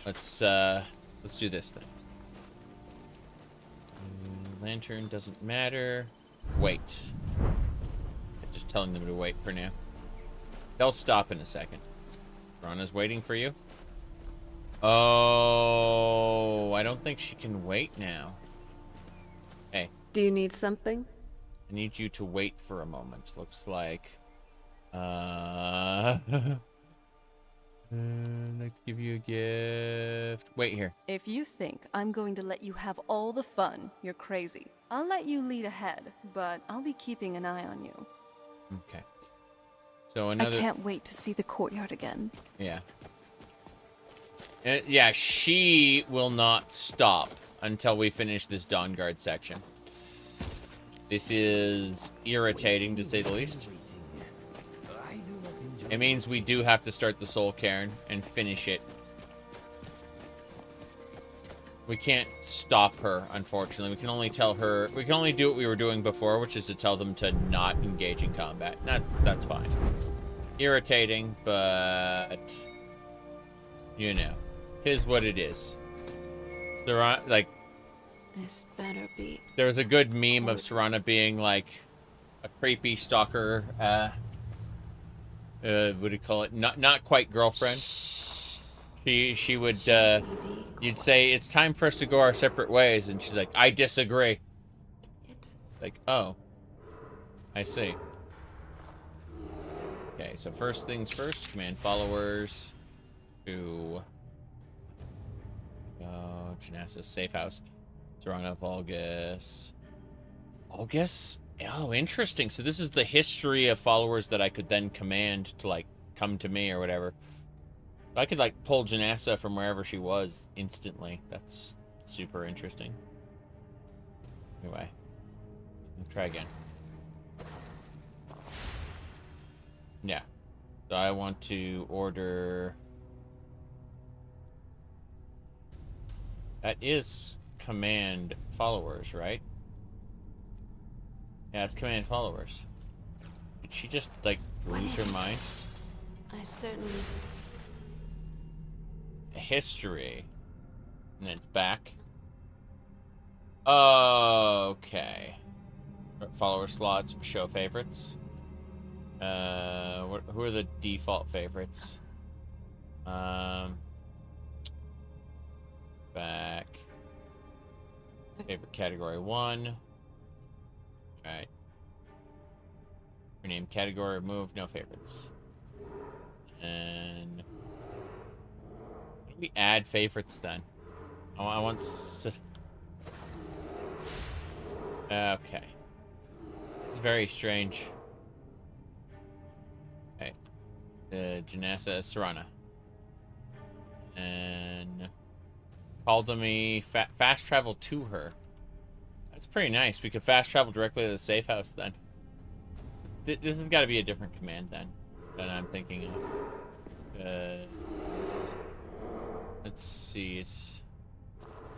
Let's do this then. Lantern doesn't matter. Wait. Just telling them to wait for now. They'll stop in a second. Rana's waiting for you. Oh, I don't think she can wait now. Hey. Do you need something? I need you to wait for a moment. Looks like... I'd like to give you a gift. Wait here. If you think I'm going to let you have all the fun, you're crazy. I'll let you lead ahead, but I'll be keeping an eye on you. Okay. So another... I can't wait to see the courtyard again. Yeah. Yeah, she will not stop until we finish this Dawn Guard section. This is irritating, to say the least. It means we do have to start the Soul Cairn and finish it. We can't stop her, unfortunately. We can only tell her... We can only do what we were doing before, which is to tell them to not engage in combat. That's fine. Irritating, but... You know. 'Tis what it is. There are, like... This better be... There was a good meme of Serana being, like, a creepy stalker, what do you call it? Not quite girlfriend. She would, you'd say, it's time for us to go our separate ways, and she's like, I disagree. Like, oh. I see. Okay, so first things first, command followers to go Genassa's safe house. Serana, Volgus. Volgus? Oh, interesting. So this is the history of followers that I could then command to, like, come to me or whatever. I could, like, pull Genassa from wherever she was instantly. That's super interesting. Anyway. Let's try again. Yeah. So I want to order... That is command followers, right? Yeah, it's command followers. Did she just, like, lose her mind? I certainly... History. And then it's back. Okay. Follower slots, show favorites. Who are the default favorites? Back. Favorite category 1. Alright. Rename category, remove, no favorites. And... we add favorites then. I want... Okay. It's very strange. Okay. Janessa Serana. And... called to me fast travel to her. That's pretty nice. We could fast travel directly to the safe house then. This has got to be a different command then that I'm thinking of. Let's see. It's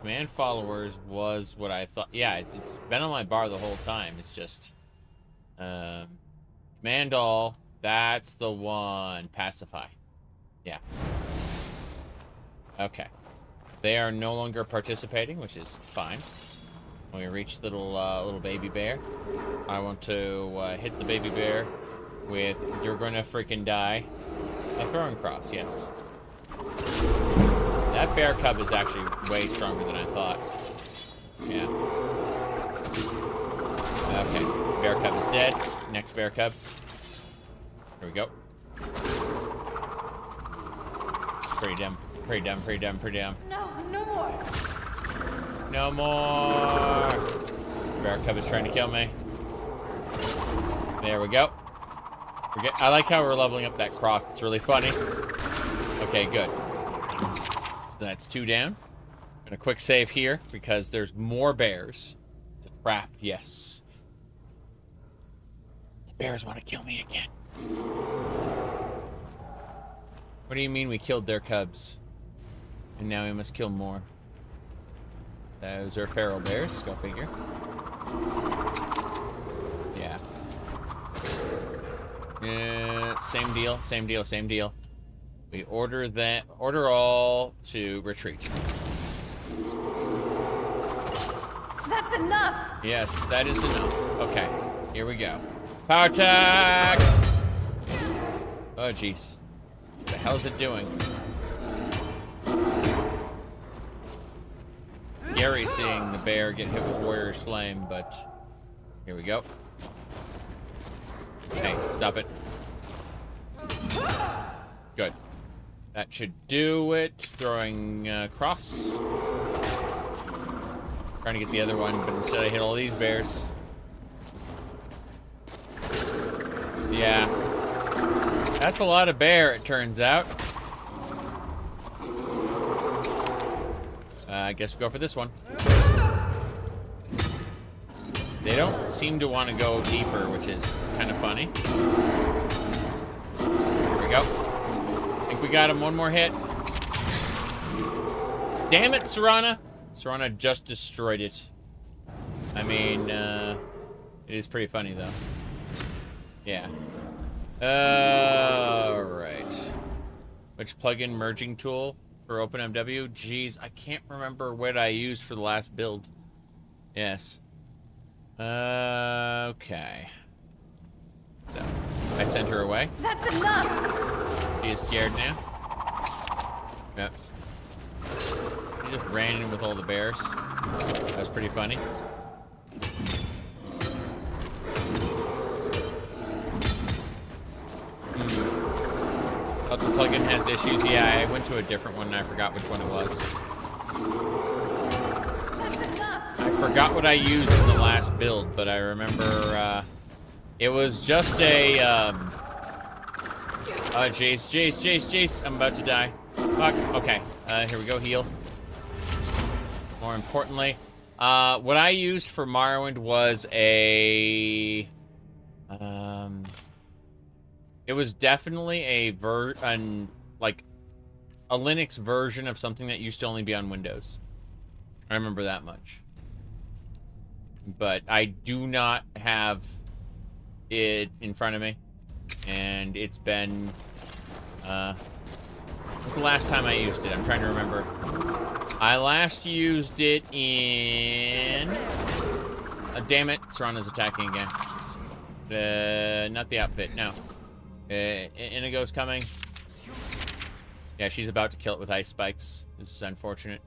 command followers was what I thought. Yeah, it's been on my bar the whole time. It's just command all. That's the one. Pacify. Yeah. Okay. They are no longer participating, which is fine. When we reach the little baby bear, I want to hit the baby bear with "You're gonna freaking die," a throwing cross. Yes. That bear cub is actually way stronger than I thought. Yeah. Okay. Bear cub is dead. Next bear cub. Here we go. Pretty dumb. Pretty dumb. Pretty dumb. Pretty dumb. No, no more. No more! Bear cub is trying to kill me. There we go. I like how we're leveling up that cross. It's really funny. Okay, good. So that's 2 down. I'm gonna quick save here because there's more bears. The trap, yes. The bears want to kill me again. What do you mean we killed their cubs? And now we must kill more. Those are feral bears, go figure. Yeah. Same deal, same deal, same deal. We order all to retreat. That's enough! Yes, that is enough. Okay, here we go. Power attack! Oh, jeez. What the hell is it doing? Scary seeing the bear get hit with Warrior's Flame, but here we go. Hey, stop it. Good. That should do it. Throwing cross. Trying to get the other one, but instead I hit all these bears. Yeah. That's a lot of bear, it turns out. I guess we'll go for this one. They don't seem to want to go deeper, which is kind of funny. There we go. I think we got him. One more hit. Damn it, Serana. Serana just destroyed it. I mean, it is pretty funny, though. Yeah. Alright. Which plugin merging tool for OpenMW? Jeez, I can't remember what I used for the last build. Yes. Okay. So, I sent her away. That's enough! She is scared now. Yep. She just ran in with all the bears. That was pretty funny. Oh, the plugin has issues. Yeah, I went to a different one and I forgot which one it was. I forgot what I used in the last build, but I remember it was just a Jace, I'm about to die. Fuck. Okay. Here we go, heal. More importantly, what I used for Morrowind was a it was definitely a Linux version of something that used to only be on Windows. I remember that much. But I do not have it in front of me. And it's been... what's the last time I used it? I'm trying to remember. I last used it in... damn it. Serana's attacking again. Not the outfit, no. Inigo's coming. Yeah, she's about to kill it with ice spikes. This is unfortunate.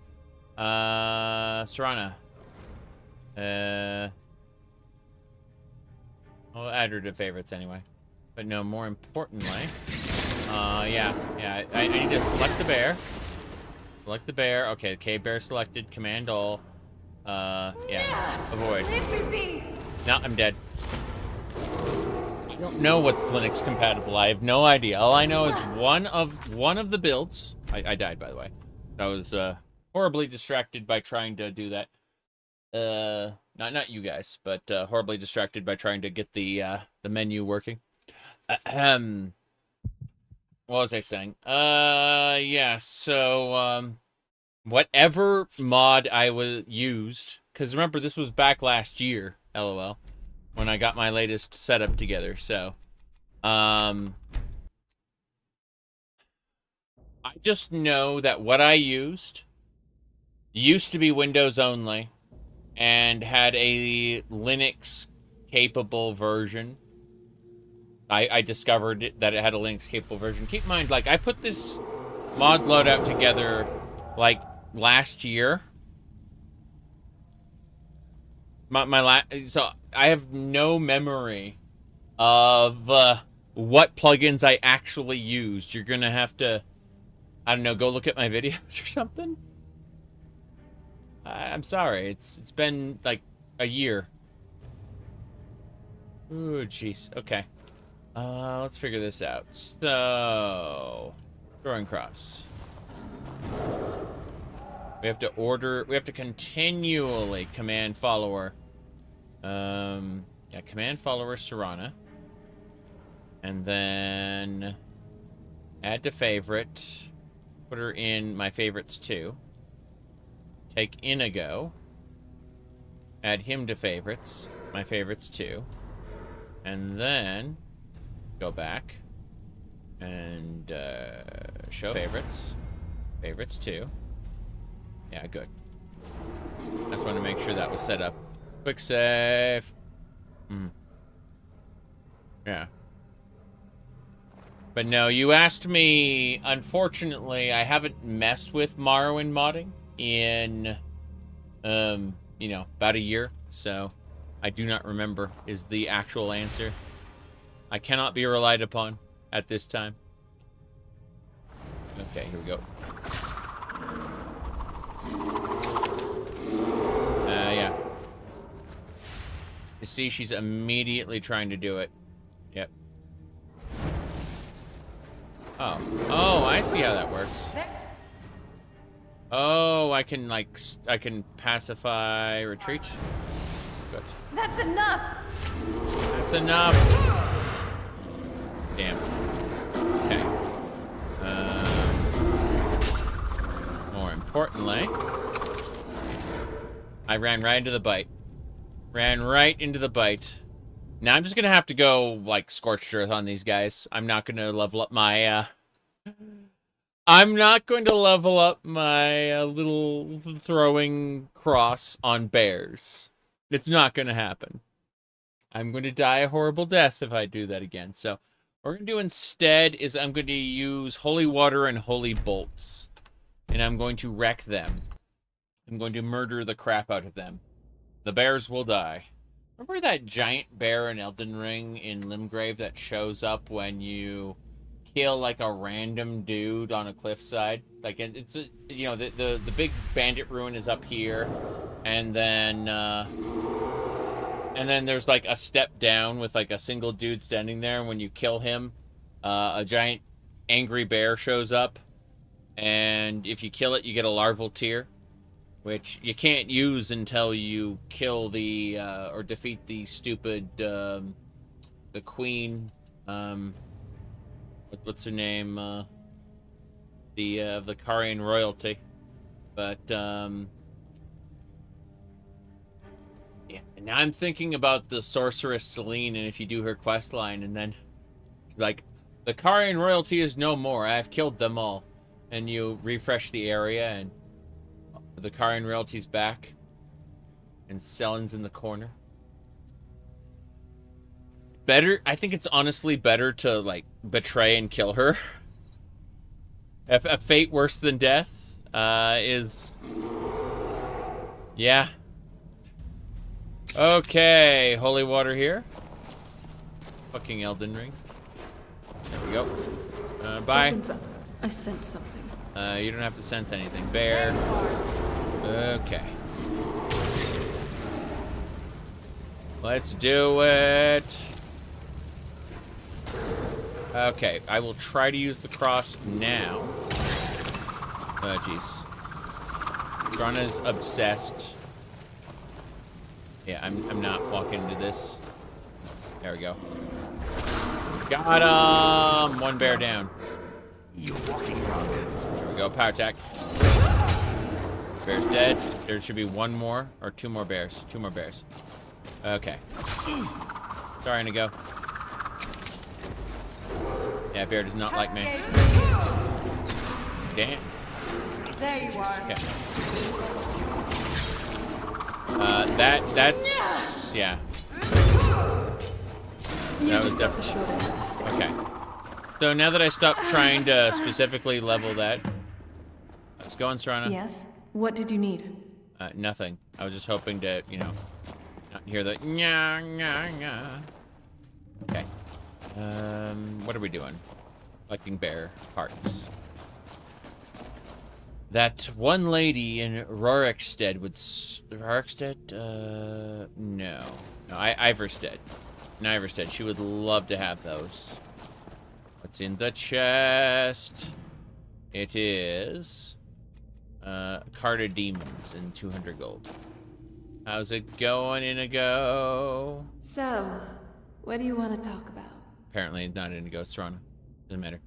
Serana. I'll add her to favorites anyway. But no, more importantly... yeah. I need to select the bear. Select the bear. Okay, cave bear selected. Command all. Yeah. Avoid. No, I'm dead. I don't know what's Linux compatible. I have no idea. All I know is one of the builds. I died, by the way. I was horribly distracted by trying to do that. Not you guys, but horribly distracted by trying to get the menu working. What was I saying? Yeah. So whatever mod I used, because remember this was back last year, LOL, when I got my latest setup together. So, I just know that what I used to be Windows only and had a Linux capable version. I discovered that it had a Linux capable version. Keep in mind, like, I put this mod loadout together like last year. So I have no memory of what plugins I actually used. You're gonna have to, I don't know, go look at my videos or something. I'm sorry, it's been like a year. Ooh, jeez. Okay. Let's figure this out. So, throwing cross. We have to continually command follower. Yeah, command follower Serana. And then add to favorite. Put her in my favorites too. Take Inigo. Add him to favorites. My favorites too. And then go back and show favorites. Favorites too. Yeah, good. I just want to make sure that was set up. Quick save. Yeah. But no, you asked me. Unfortunately, I haven't messed with Morrowind modding in, you know, about a year. So I do not remember is the actual answer. I cannot be relied upon at this time. Okay, here we go. Yeah. You see, she's immediately trying to do it. Yep. Oh, I see how that works. Oh, I can, like, I can pacify retreat. Good. That's enough! That's enough! Damn. Okay. More importantly, I ran right into the bite. Ran right into the bite. Now I'm just gonna have to go, like, scorched earth on these guys. I'm not gonna level up my, I'm not going to level up my little throwing cross on bears. It's not gonna happen. I'm going to die a horrible death if I do that again. So what we're going to do instead is I'm going to use holy water and holy bolts. And I'm going to wreck them. I'm going to murder the crap out of them. The bears will die. Remember that giant bear in Elden Ring in Limgrave that shows up when you kill, like, a random dude on a cliffside? Like, it's a, you know, the big bandit ruin is up here. And then there's, like, a step down with, like, a single dude standing there. And when you kill him, a giant angry bear shows up. And if you kill it, you get a larval tear, which you can't use until you kill the, or defeat the stupid, the queen, what's her name, the Karian royalty. But, yeah, and now I'm thinking about the sorceress Celine, and if you do her quest line, and then, like, the Karian royalty is no more, I have killed them all. And you refresh the area, and the Karian royalty's back. And Selen's in the corner. Better, I think it's honestly better to, like, betray and kill her. A fate worse than death is... Yeah. Okay, holy water here. Fucking Elden Ring. There we go. Bye. Opens up. I sense something. You don't have to sense anything. Bear. Okay. Let's do it. Okay, I will try to use the cross now. Oh, jeez. Grana's obsessed. Yeah, I'm not walking into this. There we go. Got him! One bear down. You walking wrong. There we go, power attack. Bear's dead. There should be one more, or two more bears. Two more bears. Okay. Sorry, Inigo. Yeah, bear does not like me. Damn. There you are. Okay. That's yeah. That was definitely okay. So now that I stopped trying to specifically level that, let's go on, Serana. Yes. What did you need? Nothing. I was just hoping to, you know, not hear the nya nya nya. Okay. What are we doing? Collecting bear parts. That one lady in Rorikstead would... Rorikstead? No. No, Iverstead. In Iverstead. She would love to have those. What's in the chest? It is... Card of Demons and 200 gold. How's it going, Inigo? So, what do you want to talk about? Apparently not Inigo, it's Serana. Doesn't matter.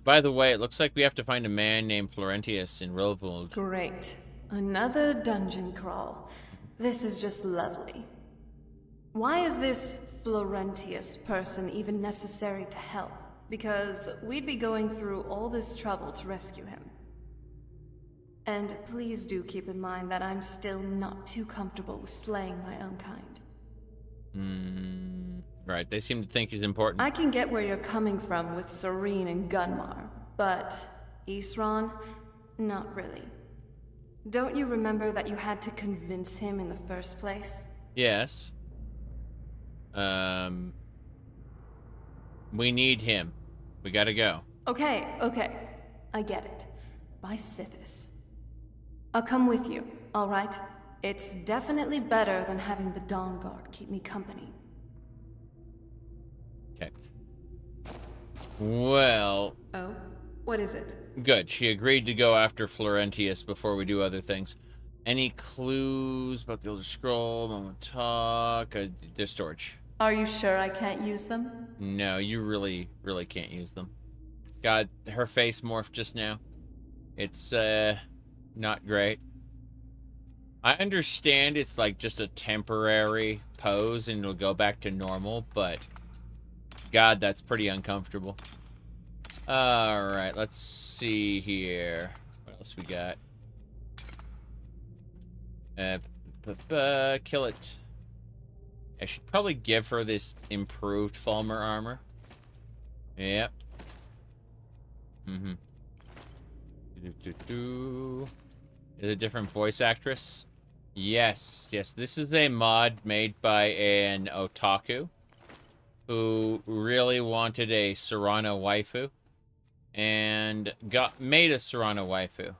By the way, it looks like we have to find a man named Florentius in Rilvold. Great. Another dungeon crawl. This is just lovely. Why is this Florentius person even necessary to help? Because we'd be going through all this trouble to rescue him. And please do keep in mind that I'm still not too comfortable with slaying my own kind. Right, they seem to think he's important. I can get where you're coming from with Serene and Gunmar, but Isran, not really. Don't you remember that you had to convince him in the first place? Yes. We need him. We gotta go. Okay. I get it. By Sithis. I'll come with you, alright? It's definitely better than having the Dawn Guard keep me company. Okay. Well... Oh? What is it? Good. She agreed to go after Florentius before we do other things. Any clues about the Elder Scroll, Moment Talk, their storage? Are you sure I can't use them? No, you really can't use them. God, her face morphed just now. It's, not great. I understand it's like just a temporary pose and it'll go back to normal, but God, that's pretty uncomfortable. Alright, let's see here. What else we got? Kill it. I should probably give her this improved Falmer armor. Yep. Is it a different voice actress? Yes. This is a mod made by an otaku who really wanted a Serana waifu and made a Serana waifu.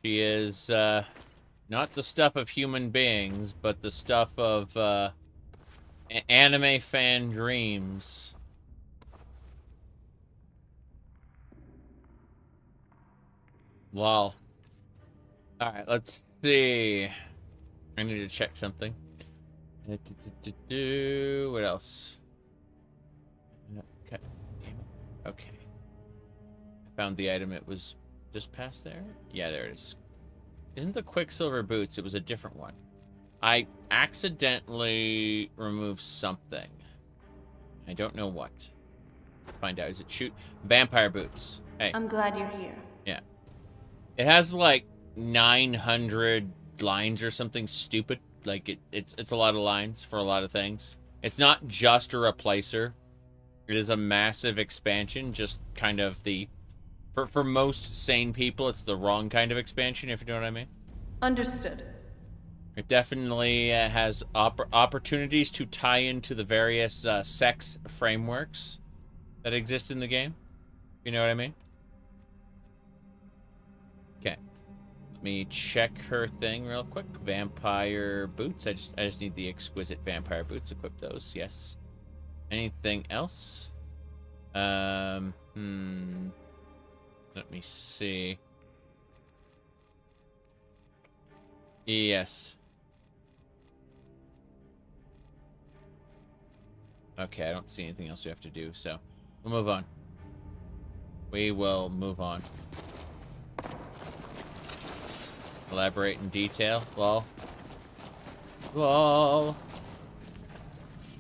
She is not the stuff of human beings, but the stuff of anime fan dreams. Lol. Alright, let's see. I need to check something. What else? Okay. Okay. I found the item. It was just past there? Yeah, there it is. Isn't the Quicksilver boots? It was a different one. I accidentally removed something. I don't know what. Find out. Is it shoot? Vampire boots. Hey. I'm glad you're here. Yeah. It has like 900 lines or something stupid. Like it's a lot of lines for a lot of things. It's not just a replacer. It is a massive expansion. Just kind of the for most sane people, it's the wrong kind of expansion. If you know what I mean. Understood. It definitely has opportunities to tie into the various sex frameworks that exist in the game. You know what I mean? Okay. Let me check her thing real quick. Vampire boots. I just need the exquisite vampire boots. Equip those. Yes. Anything else? Let me see. Yes. Okay, I don't see anything else we have to do, so we'll move on. We will move on. Elaborate in detail. Lol. Lol.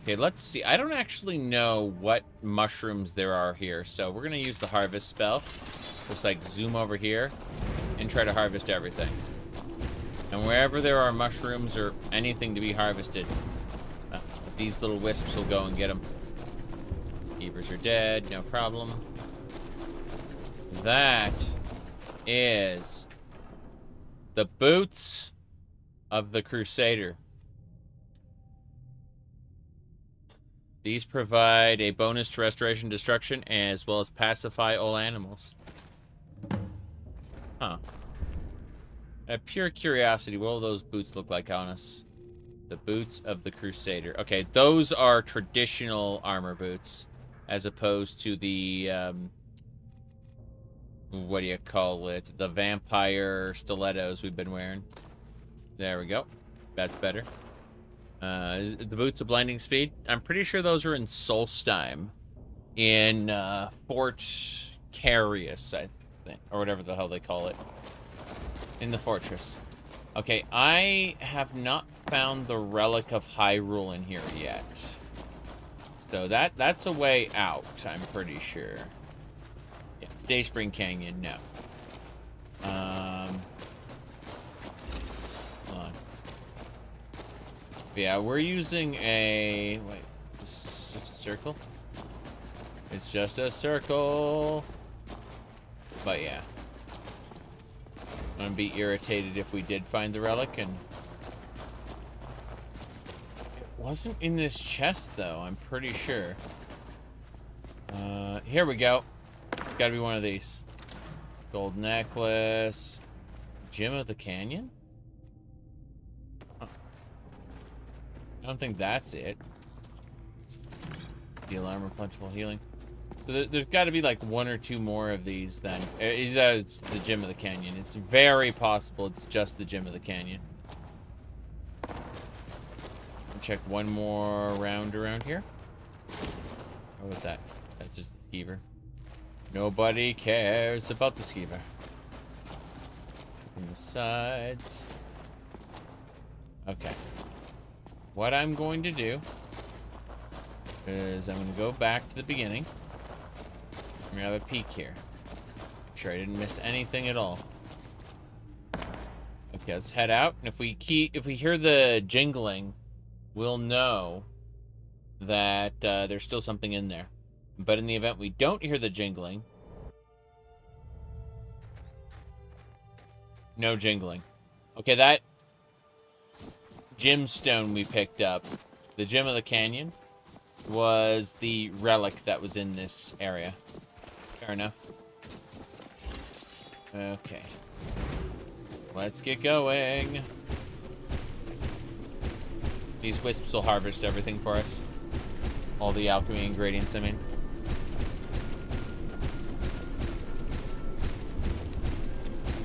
Okay, let's see. I don't actually know what mushrooms there are here, so we're gonna use the harvest spell. Just like zoom over here and try to harvest everything. And wherever there are mushrooms or anything to be harvested, these little wisps will go and get them. Beavers are dead, no problem. That is the boots of the Crusader. These provide a bonus to restoration destruction as well as pacify all animals. Huh. Out of pure curiosity, what will those boots look like on us? The boots of the Crusader. Okay, those are traditional armor boots, as opposed to the, what do you call it? The vampire stilettos we've been wearing. There we go. That's better. The boots of blinding speed. I'm pretty sure those are in Solstheim. In, Fort Carius, I think. Or whatever the hell they call it. In the fortress. Okay, I have not found the Relic of Hyrule in here yet. So that's a way out, I'm pretty sure. Yeah, it's Dayspring Canyon, no. Hold on. Yeah, we're using a... Wait, it's just a circle? It's just a circle. But yeah. I'm gonna be irritated if we did find the relic, and it wasn't in this chest though, I'm pretty sure. Here we go. It's gotta be one of these. Gold necklace. Gem of the Canyon? Huh. I don't think that's it. Steel armor, plentiful healing. So there's got to be like one or two more of these then. It's the Gem of the Canyon. It's very possible it's just the Gem of the Canyon. I'll check one more round around here. What was that? That's just the skeever. Nobody cares about the skeever. On the sides. Okay. What I'm going to do is I'm going to go back to the beginning. I'm gonna have a peek here. Make sure I didn't miss anything at all. Okay, let's head out. And if we hear the jingling, we'll know that there's still something in there. But in the event we don't hear the jingling, no jingling. Okay, that gemstone we picked up, the Gem of the Canyon, was the relic that was in this area. Fair enough. Okay. Let's get going. These wisps will harvest everything for us. All the alchemy ingredients, I mean.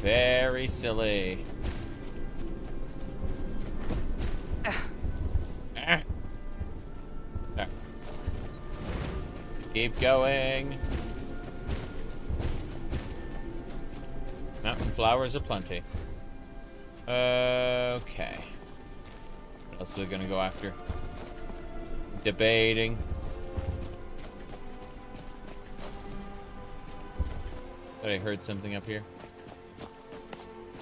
Very silly. There. Keep going. Mountain flowers aplenty. Okay. What else are we gonna go after? Debating. Thought I heard something up here.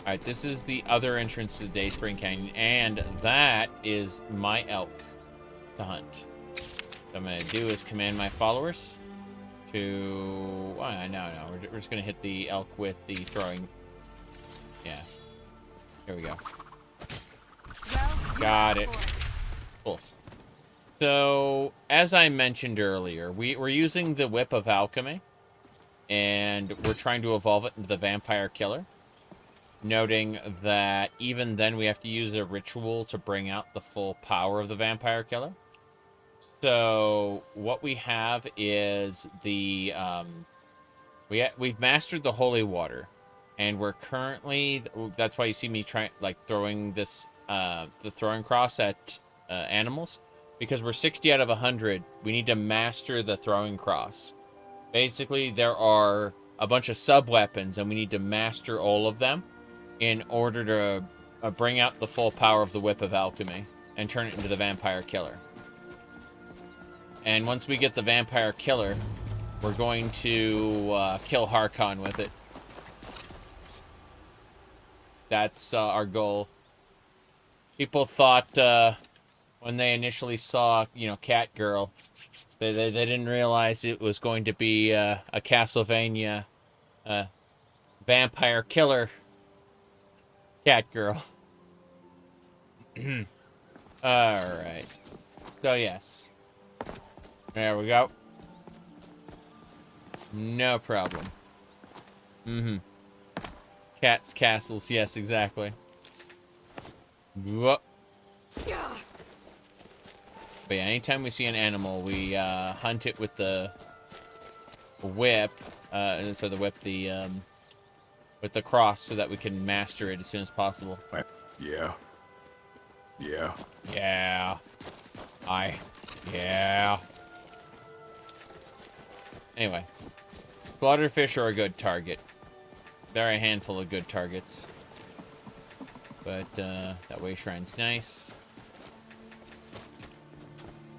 Alright, this is the other entrance to the Dayspring Canyon, and that is my elk to hunt. What I'm gonna do is command my followers to... no. We're just going to hit the elk with the throwing. Yeah. Here we go. Got it. Cool. So, as I mentioned earlier, we're using the Whip of Alchemy. And we're trying to evolve it into the Vampire Killer. noting that even then we have to use a ritual to bring out the full power of the vampire killer. So what we have is the we've mastered the holy water, and we're currently, that's why you see me throwing this the throwing cross at animals, because we're 60 out of 100. We need to master the throwing cross. Basically, there are a bunch of sub weapons, and we need to master all of them in order to bring out the full power of the Whip of Alchemy and turn it into the Vampire Killer. And once we get the Vampire Killer, we're going to kill Harkon with it. That's our goal. People thought when they initially saw, Catgirl, they didn't realize it was going to be a Castlevania Vampire Killer Catgirl. Alright. So, yes. There we go. No problem. Cats, castles, yes, exactly. Whoop. But yeah, anytime we see an animal, we hunt it with the whip. So the whip, with the cross, so that we can master it as soon as possible. Yeah. Yeah. Yeah. Yeah. Anyway. Slaughterfish are a good target. There are a handful of good targets. But, that way shrine's nice.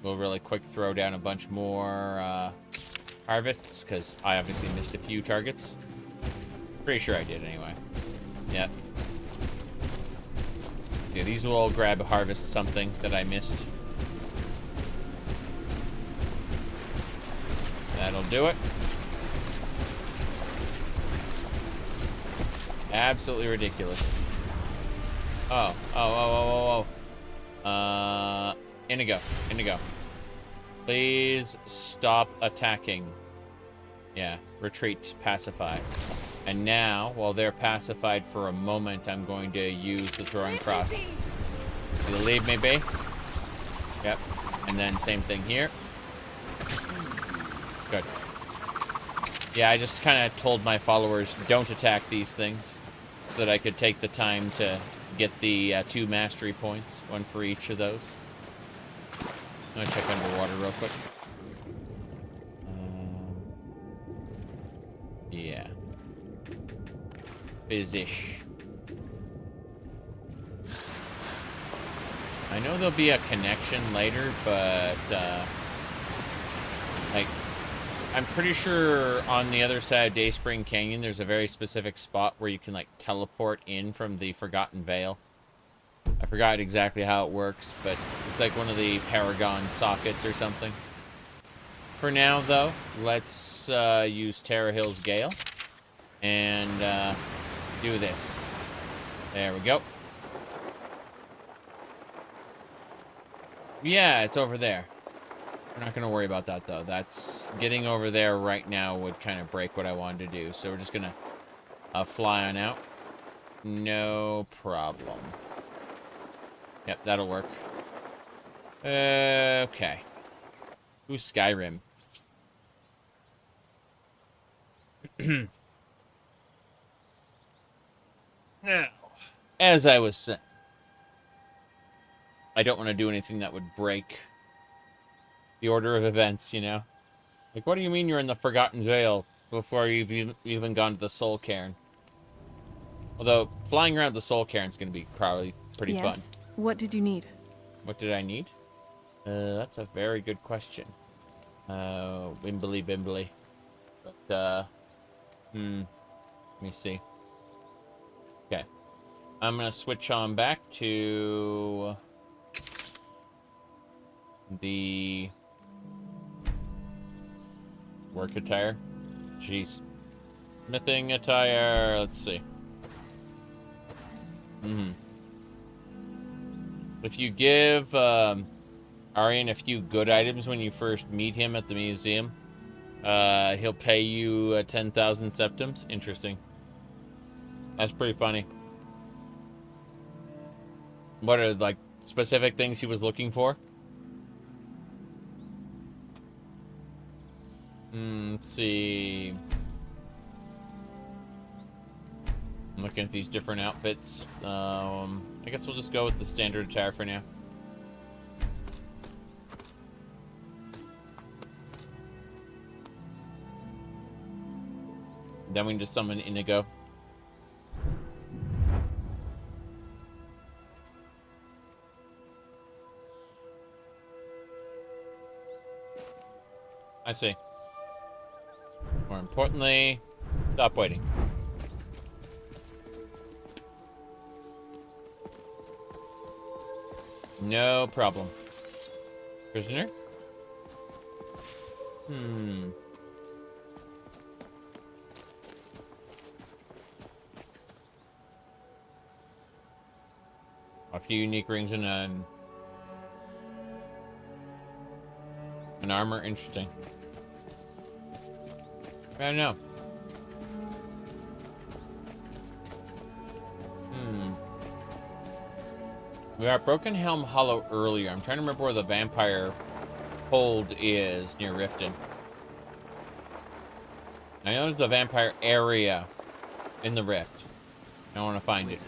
We'll really quick throw down a bunch more, harvests, because I obviously missed a few targets. Pretty sure I did, anyway. Yep. Yeah, these will all grab harvest something that I missed. That'll do it. Absolutely ridiculous. Indigo. Please stop attacking. Yeah, retreat, pacify. And now, while they're pacified for a moment, I'm going to use the throwing cross. You leave me be? Yep. And then same thing here. Good. Yeah, I just kind of told my followers, don't attack these things, so that I could take the time to get the 2 mastery points, 1 for each of those. I'm gonna check underwater real quick. Yeah. Fish. I know there'll be a connection later, but, I'm pretty sure on the other side of Dayspring Canyon, there's a very specific spot where you can, teleport in from the Forgotten Vale. I forgot exactly how it works, but it's like one of the Paragon sockets or something. For now, though, let's use Terra Hill's Gale and do this. There we go. Yeah, it's over there. We're not going to worry about that, though. That's getting over there right now would kind of break what I wanted to do. So we're just going to fly on out. No problem. Yep, that'll work. Okay. Ooh, Skyrim. Now, as I was saying, I don't want to do anything that would break the order of events, you know? Like, what do you mean you're in the Forgotten Vale before you've even gone to the Soul Cairn? Although, flying around the Soul Cairn is going to be probably pretty fun. What did you need? What did I need? That's a very good question. Wimbly bimbly. But, let me see. Okay. I'm going to switch on back to the work attire. Jeez. Smithing attire. Let's see. If you give Aryan a few good items when you first meet him at the museum, he'll pay you 10,000 septims. Interesting. That's pretty funny. What are, like, specific things he was looking for? Let's see. I'm looking at these different outfits. I guess we'll just go with the standard attire for now. Then we can just summon Inigo. I see. More importantly, stop waiting. No problem. Prisoner? A few unique rings and an armor. Interesting. I don't know. We got Broken Helm Hollow earlier. I'm trying to remember where the vampire hold is near Riften. I know there's a vampire area in the Rift. I want to find it.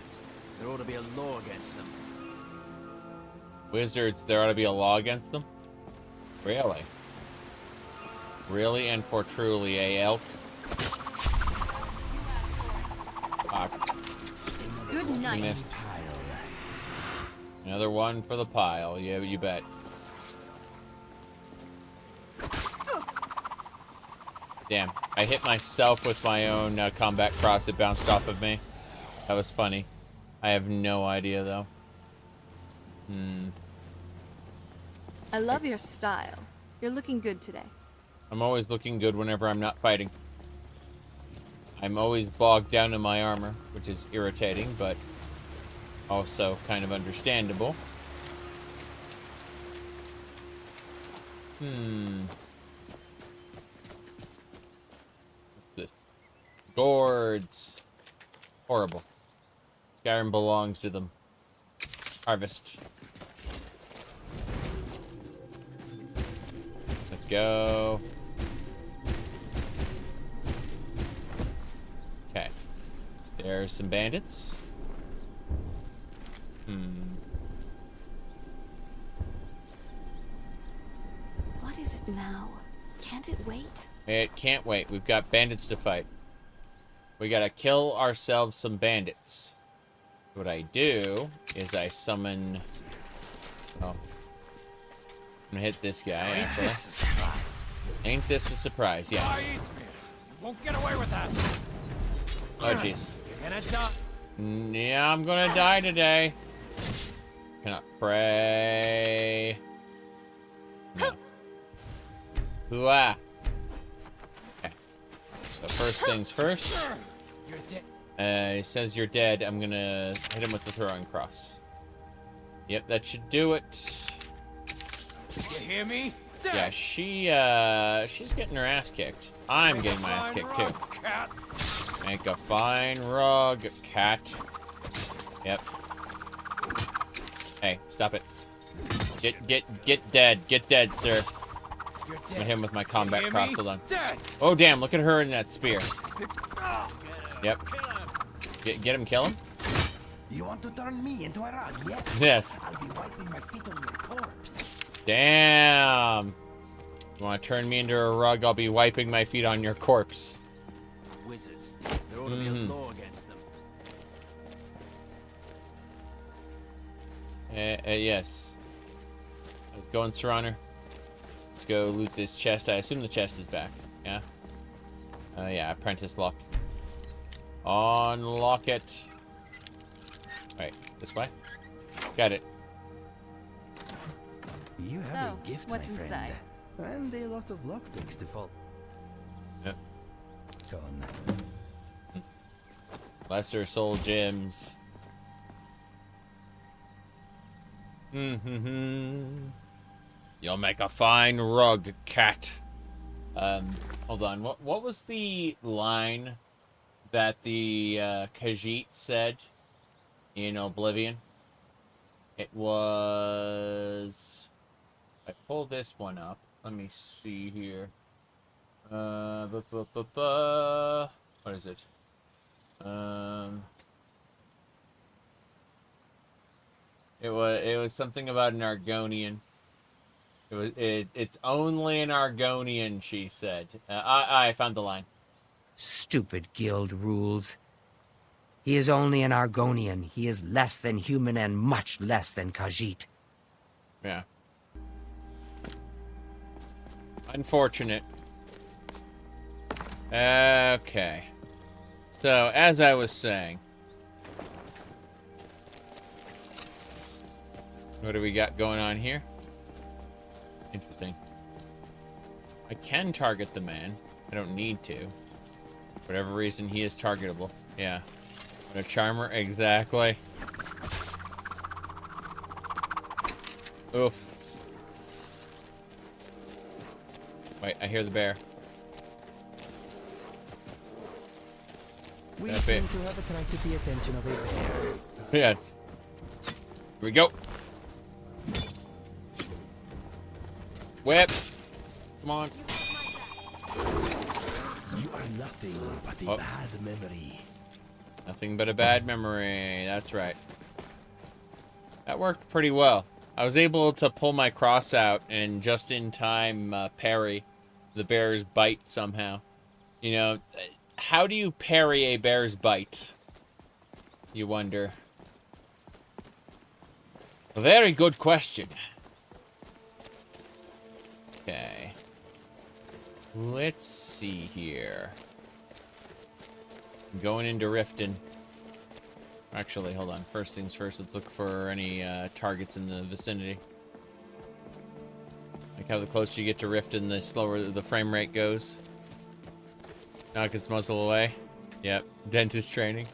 There ought to be a law against them. Wizards, there ought to be a law against them? Really? Really and for truly, eh, elk? Fuck. Good night. Missed. Another one for the pile. Yeah, you bet. Damn. I hit myself with my own combat cross. It bounced off of me. That was funny. I have no idea, though. I love your style. You're looking good today. I'm always looking good whenever I'm not fighting. I'm always bogged down in my armor, which is irritating, but also kind of understandable. What's this? Gourds. Horrible. Skyrim belongs to them. Harvest. Let's go. Okay. There's some bandits. What is it now? Can't it wait? It can't wait. We've got bandits to fight. We gotta kill ourselves some bandits. What I do is I summon... Oh. I'm gonna hit this guy, actually. Ain't this a surprise? Yes. You won't get away with that. Oh, jeez. You're gonna die. Yeah, I'm gonna die today. Cannot pray. No. Hooah. Okay. So first things first. You're dead. He says you're dead. I'm gonna hit him with the throwing cross. Yep, that should do it. You hear me? Yeah, she's getting her ass kicked. I'm getting my ass kicked too. Make a fine rug, cat. Yep. Hey, stop it. Get dead. Get dead, sir. I'm gonna hit him with my combat cross. Hold on. Oh, damn, look at her in that spear. Yep. Get him, kill him. You want to turn me into a rug, yes? Yes. I'll be wiping my feet on your corpse. Damn. You want to turn me into a rug? I'll be wiping my feet on your corpse. Wizards. There ought to be a law against them. Yes. Go and Serrano. Let's go loot this chest. I assume the chest is back. Yeah? Yeah, apprentice lock. Unlock it. Right, this way. Got it. You have So, a gift, what's my friend. inside? And a lot of lockpicks to fall. Yep. Gone. Lesser soul gems. You'll make a fine rug, cat. Hold on. What was the line that the Khajiit said in Oblivion? It was... I pull this one up. Let me see here. What is it? It was something about an Argonian. It's only an Argonian, she said. I found the line. Stupid guild rules. He is only an Argonian. He is less than human and much less than Khajiit. Yeah. Unfortunate. Okay. So, as I was saying. What do we got going on here? Interesting. I can target the man. I don't need to. For whatever reason, he is targetable. Yeah. What a charmer. Exactly. Oof. Wait, I hear the bear. We That's seem it. to have attracted the attention of a bear. Yes. Here we go. Whip. Come on. You are nothing but a bad memory. Nothing but a bad memory. That's right. That worked pretty well. I was able to pull my cross out and just in time parry the bear's bite somehow. You know, how do you parry a bear's bite? You wonder. A very good question. Okay. Let's see here. I'm going into Riften. Actually, hold on. First things first, let's look for any targets in the vicinity. Like how the closer you get to Riften, the slower the frame rate goes. Knock its muzzle away. Yep. Dentist training.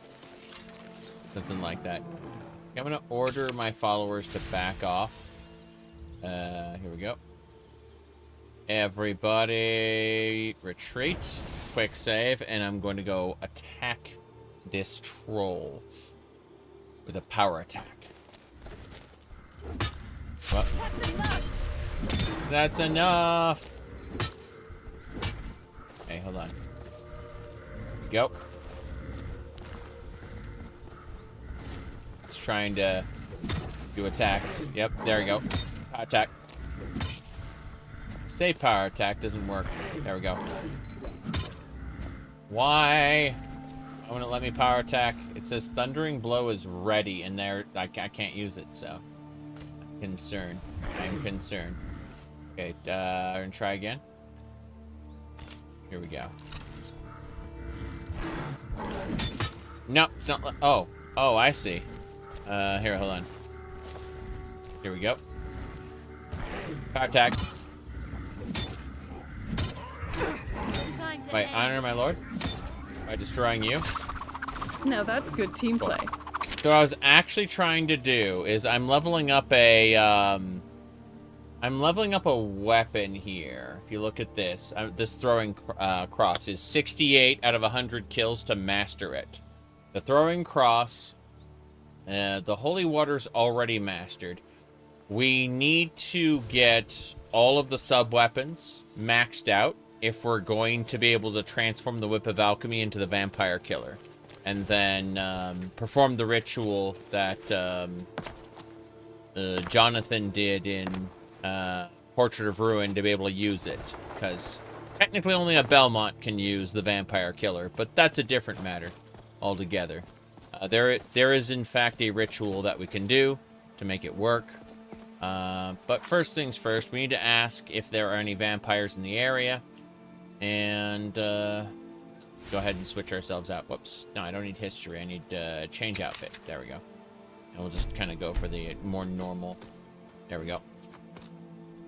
Something like that. I'm going to order my followers to back off. Here we go. Everybody retreat. Quick save. And I'm going to go attack this troll. With a power attack. Well, that's enough. Hey, hold on. Here we go. It's trying to do attacks. Yep, there we go. Power attack. Say power attack doesn't work. There we go. Why? I want to let me power attack. It says Thundering Blow is ready, and there I can't use it, so I'm concerned. I'm concerned. Okay, we're gonna try again. Here we go. No, it's not. Oh, I see. Here, hold on. Here we go. Power attack. Wait, honor my lord by destroying you. Now that's good team play. So what I was actually trying to do is I'm leveling up a weapon here. If you look at this, this throwing cross is 68 out of 100 kills to master it. The throwing cross, the holy water's already mastered. We need to get all of the sub weapons maxed out if we're going to be able to transform the Whip of Alchemy into the Vampire Killer. And then perform the ritual that Jonathan did in Portrait of Ruin to be able to use it. Because technically only a Belmont can use the Vampire Killer, but that's a different matter altogether. There is in fact a ritual that we can do to make it work. But first things first, we need to ask if there are any vampires in the area. And go ahead and switch ourselves out. Whoops. No, I don't need history. I need change outfit. There we go. And we'll just kind of go for the more normal. There we go.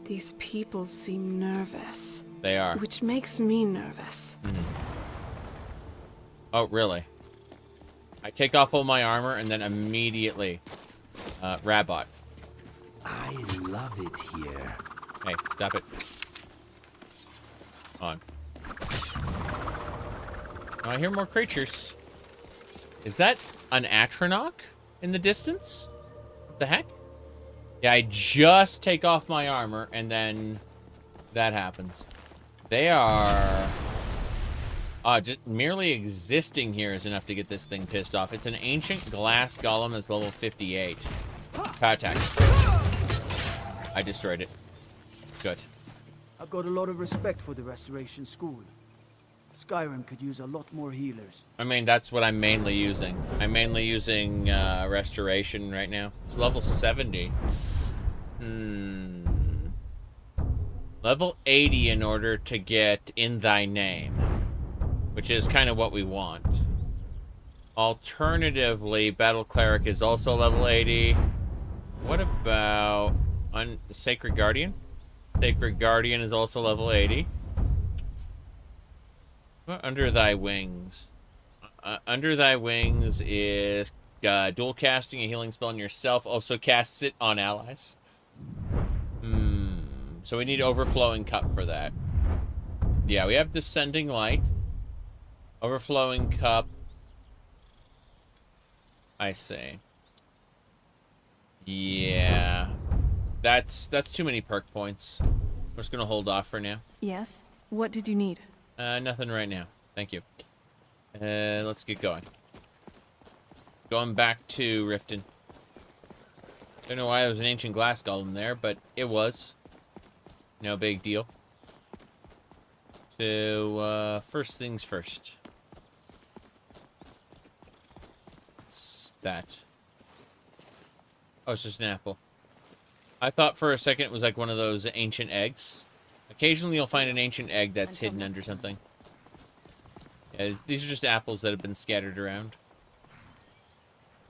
These people seem nervous. They are. Which makes me nervous. Oh, really? I take off all my armor and then immediately Rabot. I love it here. Hey, stop it. On. Oh, I hear more creatures. Is that an Atronach in the distance? What the heck? Yeah, I just take off my armor, and then that happens. They are... just merely existing here is enough to get this thing pissed off. It's an ancient glass golem that's level 58. Power attack. I destroyed it. Good. I've got a lot of respect for the Restoration School. Skyrim could use a lot more healers. I mean, that's what I'm mainly using. I'm mainly using Restoration right now. It's level 70. Level 80 in order to get In Thy Name, which is kind of what we want. Alternatively, Battle Cleric is also level 80. What about Sacred Guardian? Sacred Guardian is also level 80. Under Thy Wings. Under Thy Wings is dual casting a healing spell on yourself. Also casts it on allies. So we need Overflowing Cup for that. Yeah, we have Descending Light. Overflowing Cup. I see. Yeah. That's too many perk points. We're just gonna hold off for now. Yes? What did you need? Nothing right now. Thank you. Let's get going. Going back to Riften. Don't know why there was an ancient glass golem there, but it was. No big deal. So, first things first. What's that? Oh, it's just an apple. I thought for a second it was like one of those ancient eggs. Occasionally you'll find an ancient egg that's hidden under something. Yeah, these are just apples that have been scattered around.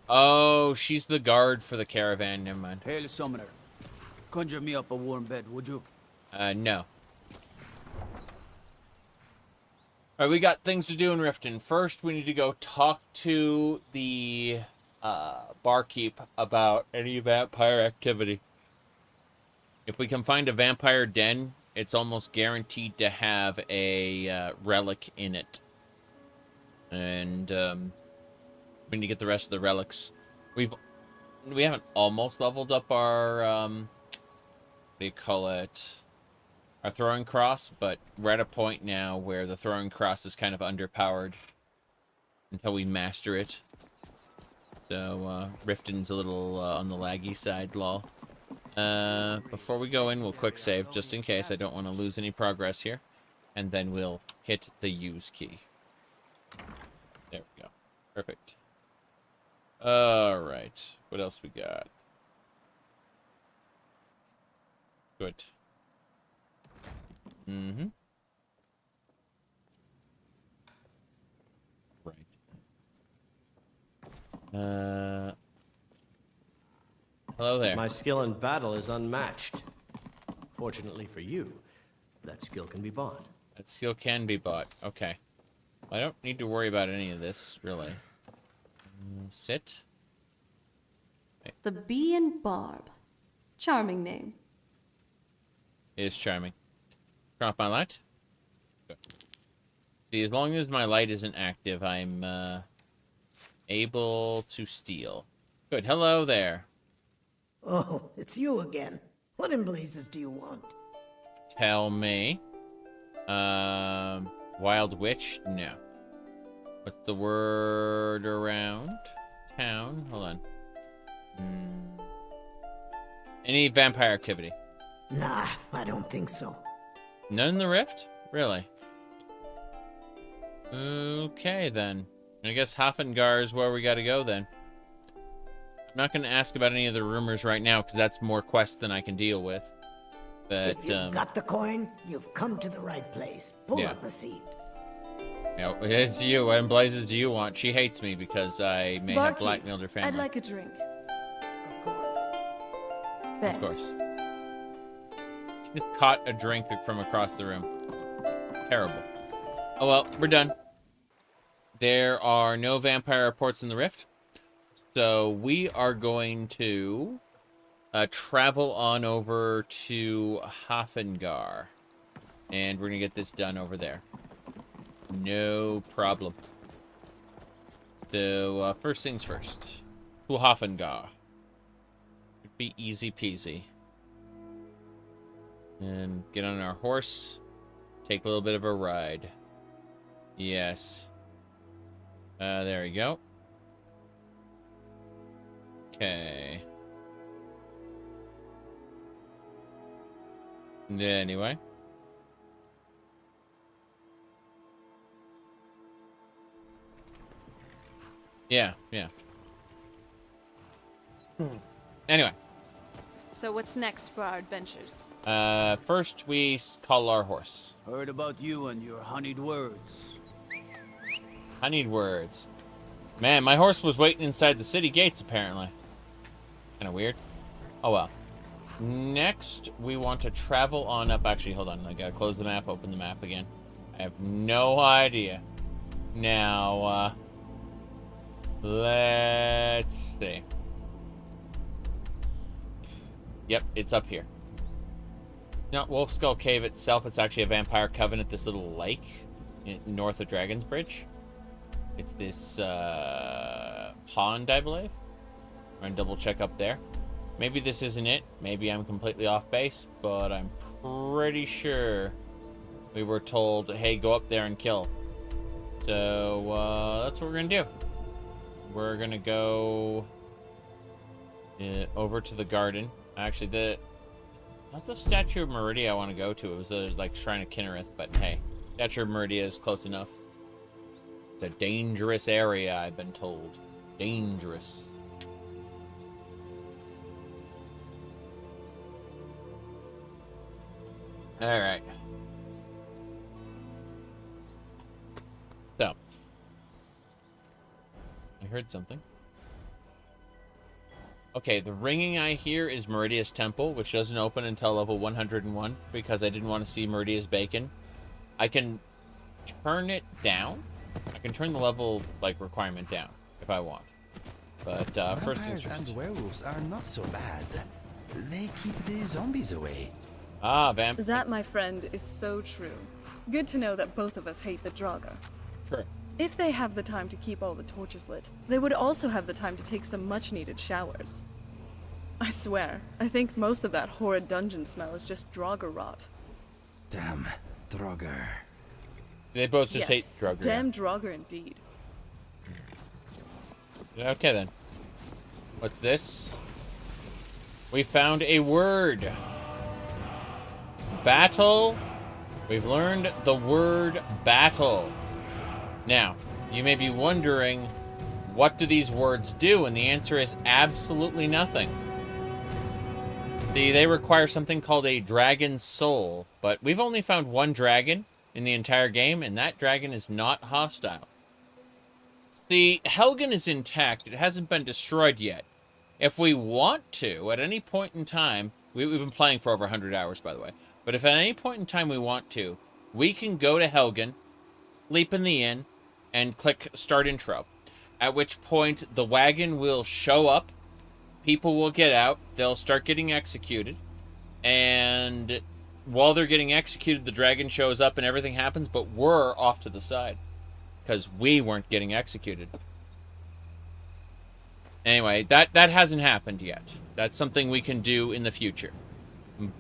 Oh, she's the guard for the caravan. Never mind. Hail, Summoner. Conjure me up a warm bed, would you? No. Alright, we got things to do in Riften. First, we need to go talk to the barkeep about any vampire activity. If we can find a vampire den, it's almost guaranteed to have a relic in it. And we need to get the rest of the relics. We haven't almost leveled up our what do you call it? Our throwing cross, but we're at a point now where the throwing cross is kind of underpowered until we master it. So Riften's a little on the laggy side, lol. Before we go in, we'll quick save, just in case. I don't want to lose any progress here. And then we'll hit the use key. There we go. Perfect. Alright. What else we got? Good. Right. Hello there. My skill in battle is unmatched. Fortunately for you, that skill can be bought. That skill can be bought. Okay. I don't need to worry about any of this, really. Sit. Okay. The Bee and Barb. Charming name. It is charming. Turn off my light. Good. See, as long as my light isn't active, I'm able to steal. Good. Hello there. Oh, it's you again. What in blazes do you want? Tell me. Wild witch? No. What's the word around town? Hold on. Any vampire activity? Nah, I don't think so. None in the rift? Really? Okay, then. I guess Hafengar is where we gotta go, then. I'm not gonna ask about any of the rumors right now, because that's more quests than I can deal with. But, if you've got the coin, you've come to the right place. Pull up a seat. Yeah, it's you. What in blazes do you want? She hates me because I may have blackmailed her family. I'd like a drink. Of course. Thanks. Of course. She just caught a drink from across the room. Terrible. Oh well, we're done. There are no vampire reports in the rift. So we are going to travel on over to Hafengar. And we're going to get this done over there. No problem. So, first things first. To Hafengar. be easy peasy. And get on our horse. Take a little bit of a ride. Yes. There we go. Okay. Anyway. Yeah. Anyway. So what's next for our adventures? First we call our horse. Heard about you and your honeyed words. Honeyed words. Man, my horse was waiting inside the city gates, apparently. Kind of weird. Oh, well. Next, we want to travel on up. Actually, hold on. I gotta close the map, open the map again. I have no idea. Now, let's see. Yep, it's up here. Not Wolf Skull Cave itself. It's actually a vampire coven at this little lake north of Dragon's Bridge. It's this pond, I believe. I'm gonna double check up there. Maybe this isn't it. Maybe I'm completely off base, but I'm pretty sure we were told, hey, go up there and kill. So that's what we're gonna do. We're gonna go over to the garden. Actually, not the Statue of Meridia I want to go to. It was like Shrine of Kinnereth, but hey, Statue of Meridia is close enough. It's a dangerous area, I've been told. Dangerous. Alright. So. I heard something. Okay, the ringing I hear is Meridia's Temple, which doesn't open until level 101, because I didn't want to see Meridia's bacon. I can turn it down. I can turn the level, like, requirement down, if I want. But, first things first. And werewolves are not so bad. They keep the zombies away. Ah, vamp. That, my friend, is so true. Good to know that both of us hate the Draugr. True. If they have the time to keep all the torches lit, they would also have the time to take some much-needed showers. I swear, I think most of that horrid dungeon smell is just Draugr rot. Damn, Draugr. They both just hate Draugr. Damn Draugr indeed. Okay then. What's this? We found a word. Battle. We've learned the word battle. Now, you may be wondering, what do these words do? And the answer is absolutely nothing. See, they require something called a dragon's soul, but we've only found one dragon in the entire game, and that dragon is not hostile. See, Helgen is intact. It hasn't been destroyed yet. If we want to, at any point in time, we've been playing for over 100 hours, by the way, but if at any point in time we want to, we can go to Helgen, sleep in the inn, and click Start Intro. At which point, the wagon will show up, people will get out, they'll start getting executed, and while they're getting executed, the dragon shows up and everything happens, but we're off to the side, because we weren't getting executed. Anyway, that hasn't happened yet. That's something we can do in the future.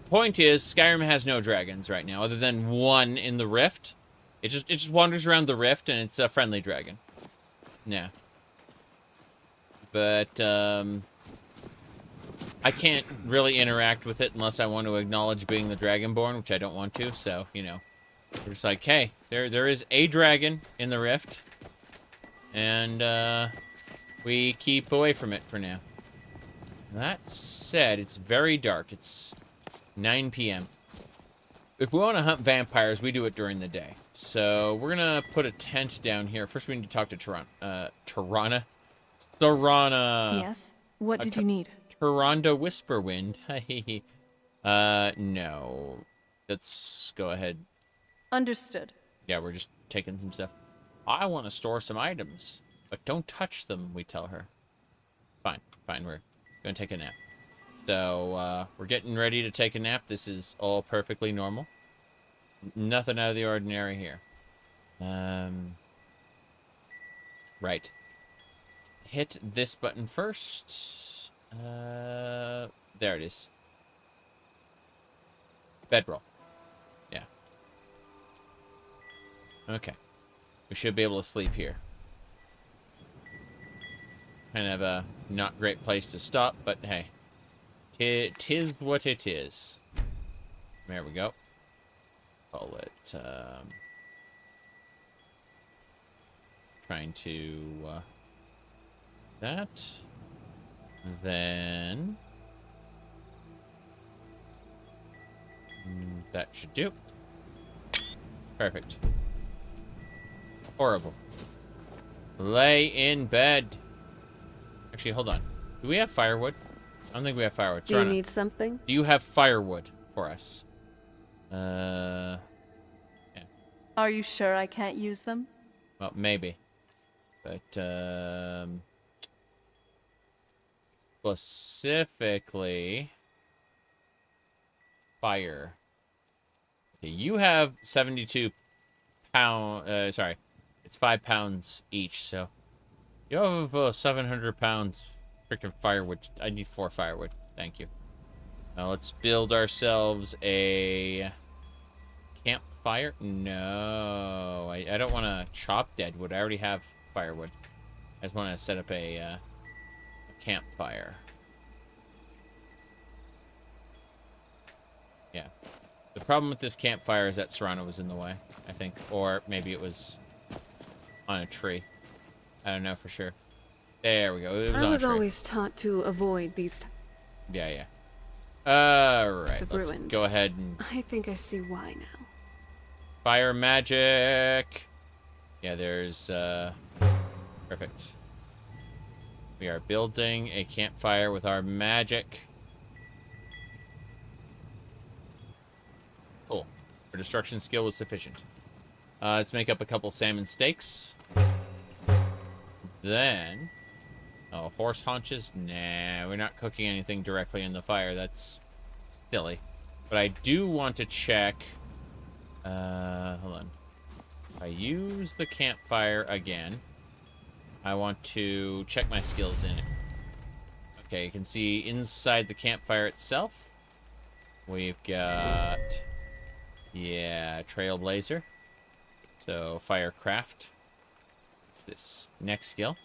Point is, Skyrim has no dragons right now, other than one in the Rift. It just wanders around the Rift, and it's a friendly dragon. Yeah. But, I can't really interact with it unless I want to acknowledge being the Dragonborn, which I don't want to, so, you know. We're just like, hey, there is a dragon in the Rift, and, we keep away from it for now. That said, it's very dark. It's 9 p.m. If we want to hunt vampires, we do it during the day. So we're gonna put a tent down here. First, we need to talk to Tirana. Yes? What did you need? Tyrande Whisperwind. No. Let's go ahead. Understood. Yeah, we're just taking some stuff. I want to store some items, but don't touch them, we tell her. Fine, we're gonna take a nap. So, we're getting ready to take a nap. This is all perfectly normal. Nothing out of the ordinary here. Right. Hit this button first. There it is. Bedroll. Yeah. Okay. We should be able to sleep here. Kind of a not great place to stop, but hey. Tis what it is. There we go. Call it, trying to, that. Then that should do. Perfect. Horrible. Lay in bed. Actually, hold on. Do we have firewood? I don't think we have firewood. Do you need something? Do you have firewood for us? Yeah. Are you sure I can't use them? Well, maybe. But, specifically, fire. Okay, you have 72 pound, sorry, it's 5 pounds each, so you have 700 pounds freaking firewood. I need 4 firewood. Thank you. Now let's build ourselves a campfire. No, I don't want to chop dead wood. I already have firewood. I just want to set up a campfire. Yeah. The problem with this campfire is that Serrano was in the way, I think. Or maybe it was on a tree. I don't know for sure. There we go. It was I on was a tree. always taught to avoid these. Yeah, yeah. Alright, let's ruins. go ahead and... I think I see why now. Fire magic! Yeah, there's, perfect. We are building a campfire with our magic. Cool. Our destruction skill was sufficient. Let's make up a couple salmon steaks. Then... Oh, horse haunches? Nah, we're not cooking anything directly in the fire. That's silly. But I do want to check... hold on. If I use the campfire again, I want to check my skills in it. Okay, you can see inside the campfire itself, we've got... Yeah, Trailblazer. So, Firecraft. What's this? Next skill.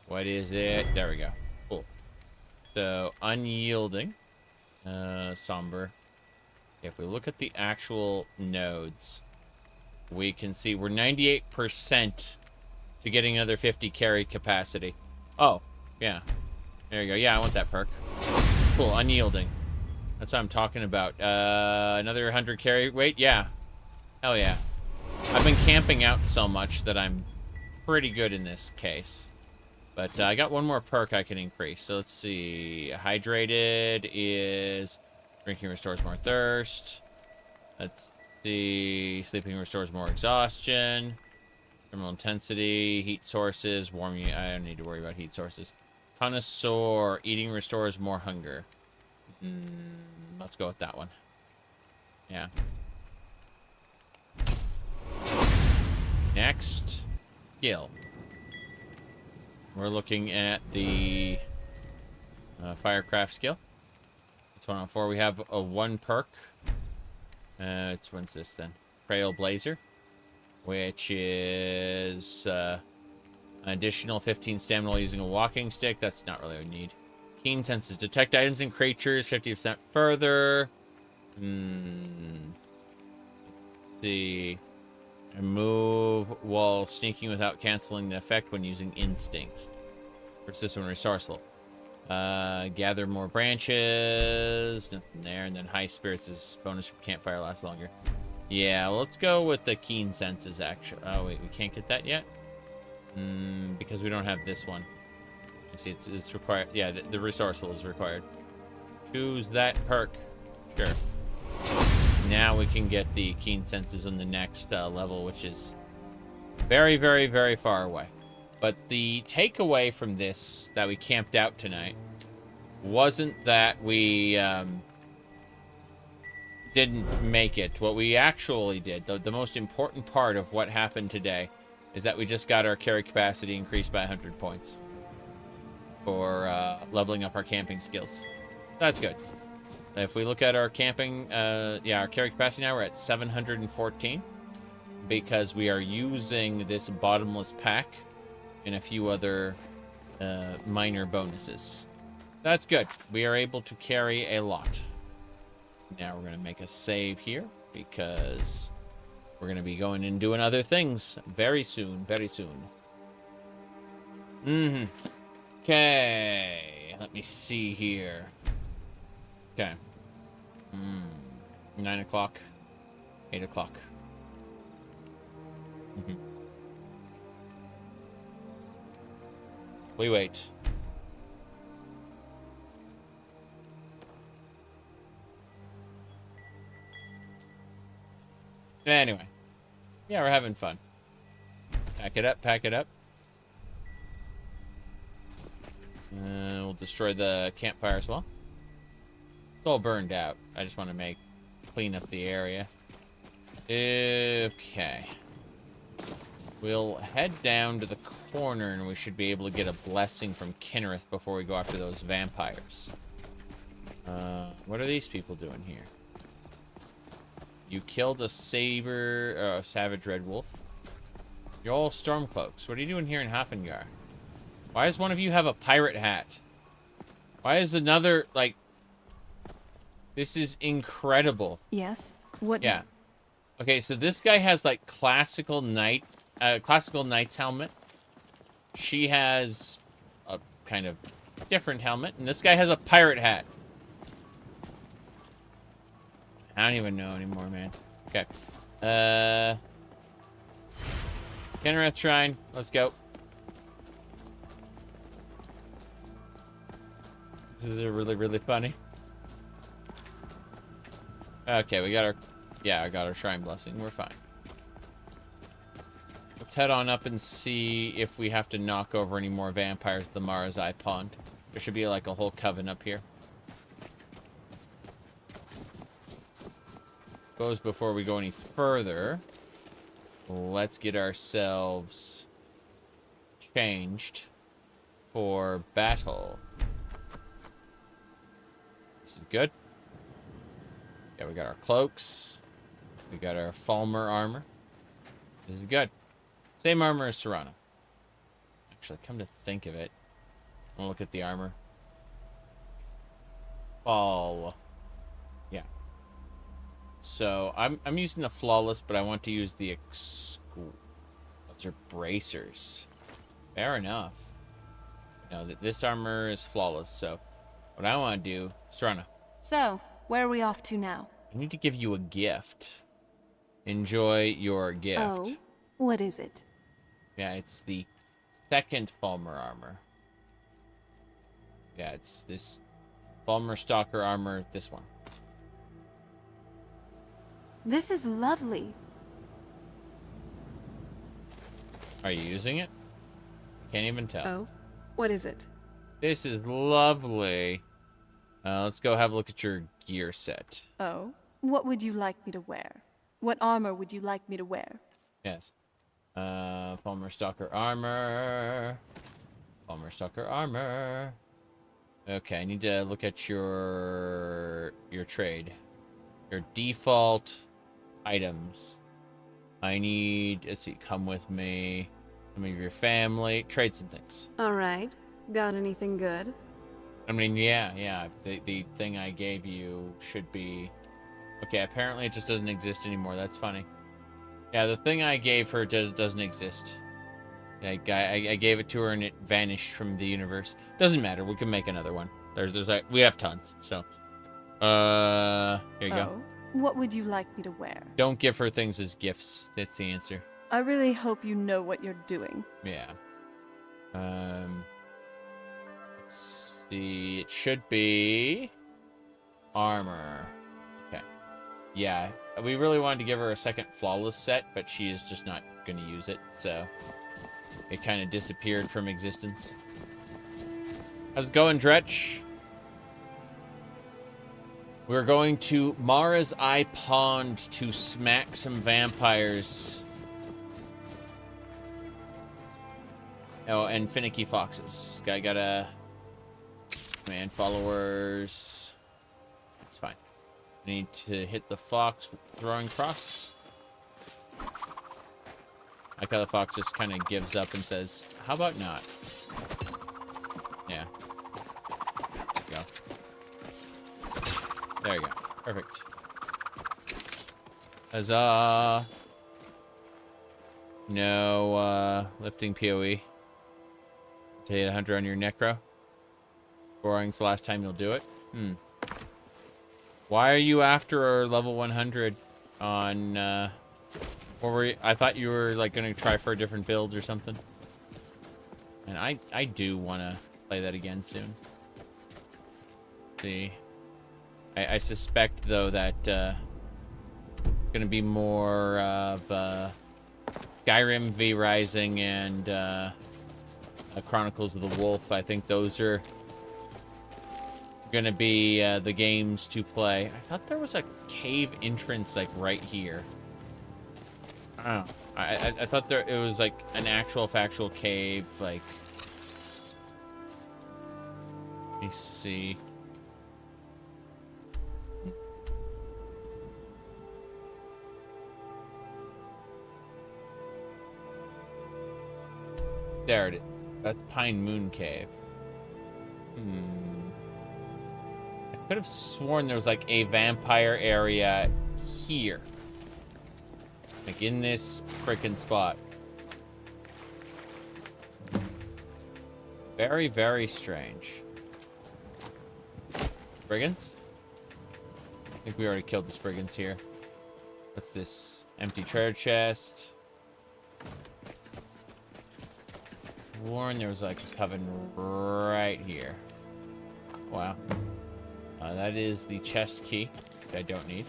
What is it? There we go. Cool. So, Unyielding. Somber. If we look at the actual nodes, we can see we're 98% to getting another 50 carry capacity. Oh, yeah. There you go. Yeah, I want that perk. Cool, Unyielding. That's what I'm talking about. Another 100 carry. Wait, yeah. Hell yeah. I've been camping out so much that I'm pretty good in this case. But I got one more perk I can increase. So let's see. Hydrated is... Drinking restores more thirst. Let's see. Sleeping restores more exhaustion. Thermal intensity. Heat sources. Warming. I don't need to worry about heat sources. Connoisseur. Eating restores more hunger. Let's go with that one. Yeah. Next. Skill. We're looking at the Firecraft skill. It's 104. We have a 1 perk. When's this then? Trailblazer, which is an additional 15 stamina while using a walking stick. That's not really what we need. Keen senses. Detect items and creatures 50% further. Let's see. And move while sneaking without canceling the effect when using instincts. Persistent and resourceful. Gather more branches. Nothing there. And then high spirits is bonus from campfire lasts longer. Yeah, well, let's go with the keen senses, actually. Oh, wait, we can't get that yet? Because we don't have this one. I see, it's required. Yeah, the resourceful is required. Choose that perk. Sure. Now we can get the keen senses on the next level, which is very, very, very far away. But the takeaway from this that we camped out tonight wasn't that we didn't make it. What we actually did, the most important part of what happened today, is that we just got our carry capacity increased by 100 points. for leveling up our camping skills. That's good. If we look at our camping, our carry capacity now, we're at 714 because we are using this bottomless pack and a few other minor bonuses. That's good. We are able to carry a lot. Now we're going to make a save here because we're going to be going and doing other things very soon, very soon. Okay. Let me see here. Okay. 9 o'clock. 8 o'clock. We wait. Anyway. Yeah, we're having fun. Pack it up, pack it up. We'll destroy the campfire as well. It's all burned out. I just want to clean up the area. Okay. We'll head down to the corner and we should be able to get a blessing from Chir'ri before we go after those vampires. What are these people doing here? You killed a savage red wolf. You're all Stormcloaks. What are you doing here in Hafengar? Why does one of you have a pirate hat? Why is another, like... This is incredible. Yes? What Yeah. Okay, so this guy has, like, classical knight's helmet. She has a kind of different helmet. And this guy has a pirate hat. I don't even know anymore, man. Okay. Kenrith Shrine. Let's go. This is really, really funny. Okay, we got our... Yeah, I got our Shrine Blessing. We're fine. Let's head on up and see if we have to knock over any more vampires at the Mara's Eye Pond. There should be, like, a whole coven up here. Suppose before we go any further, let's get ourselves changed for battle. This is good. Yeah, we got our cloaks. We got our Falmer armor. This is good. Same armor as Serrano. Actually, come to think of it, I'm gonna look at the armor. Fall. Yeah. So I'm using the flawless, but I want to use the those are bracers. Fair enough. No, this armor is flawless. So what I want to do, Serrano. So, where are we off to now? I need to give you a gift. Enjoy your gift. Oh, what is it? Yeah, it's the second Falmer armor. Yeah, it's this Falmer Stalker armor, this one. This is lovely. Are you using it? Can't even tell. Oh, what is it? This is lovely. Let's go have a look at your gear set. Oh, what would you like me to wear? What armor would you like me to wear? Yes. Falmer Stalker armor. Falmer Stalker armor. Okay, I need to look at your trade. Your default items. I need, let's see, come with me. Some of your family. Trade some things. All right. Got anything good? I mean, yeah. The thing I gave you should be... Okay, apparently it just doesn't exist anymore. That's funny. Yeah, the thing I gave her doesn't exist. I gave it to her and it vanished from the universe. Doesn't matter. We can make another one. We have tons. So, here you go. What would you like me to wear? Don't give her things as gifts. That's the answer. I really hope you know what you're doing. Yeah. Let's see. It should be armor. Okay. Yeah. We really wanted to give her a second flawless set, but she is just not going to use it, so it kind of disappeared from existence. How's it going, Dretch? We're going to Mara's Eye Pond to smack some vampires. Oh, and finicky foxes. I gotta Command followers. It's fine. I need to hit the fox with the throwing cross. Like how the fox just kind of gives up and says, how about not? Yeah. There you go. There you go. Perfect. Huzzah! No, lifting PoE. To hit 100 on your necro. Boring's the last time you'll do it. Why are you after level 100 on, what were you? I thought you were, like, gonna try for a different build or something. And I do want to play that again soon. See. I suspect, though, that, it's gonna be more of, Skyrim, V Rising, and, Chronicles of the Wolf. I think those are gonna be the games to play. I thought there was a cave entrance like right here. I don't know. I thought it was like an actual factual cave. Like, let me see. There it is. That's Pine Moon Cave. I could have sworn there was like a vampire area here. Like in this frickin' spot. Very, very strange. Brigands? I think we already killed the brigands here. What's this? Empty treasure chest. Warren, there was like a coven right here. Wow. That is the chest key, which I don't need.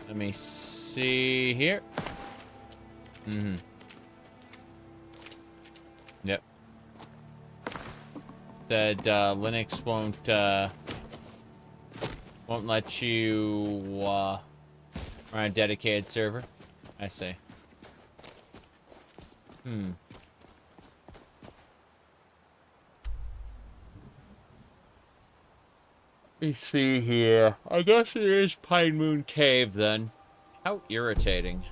Let me see here. Yep. Said Linux won't let you run a dedicated server. I see. Let me see here. I guess it is Pine Moon Cave then. How irritating.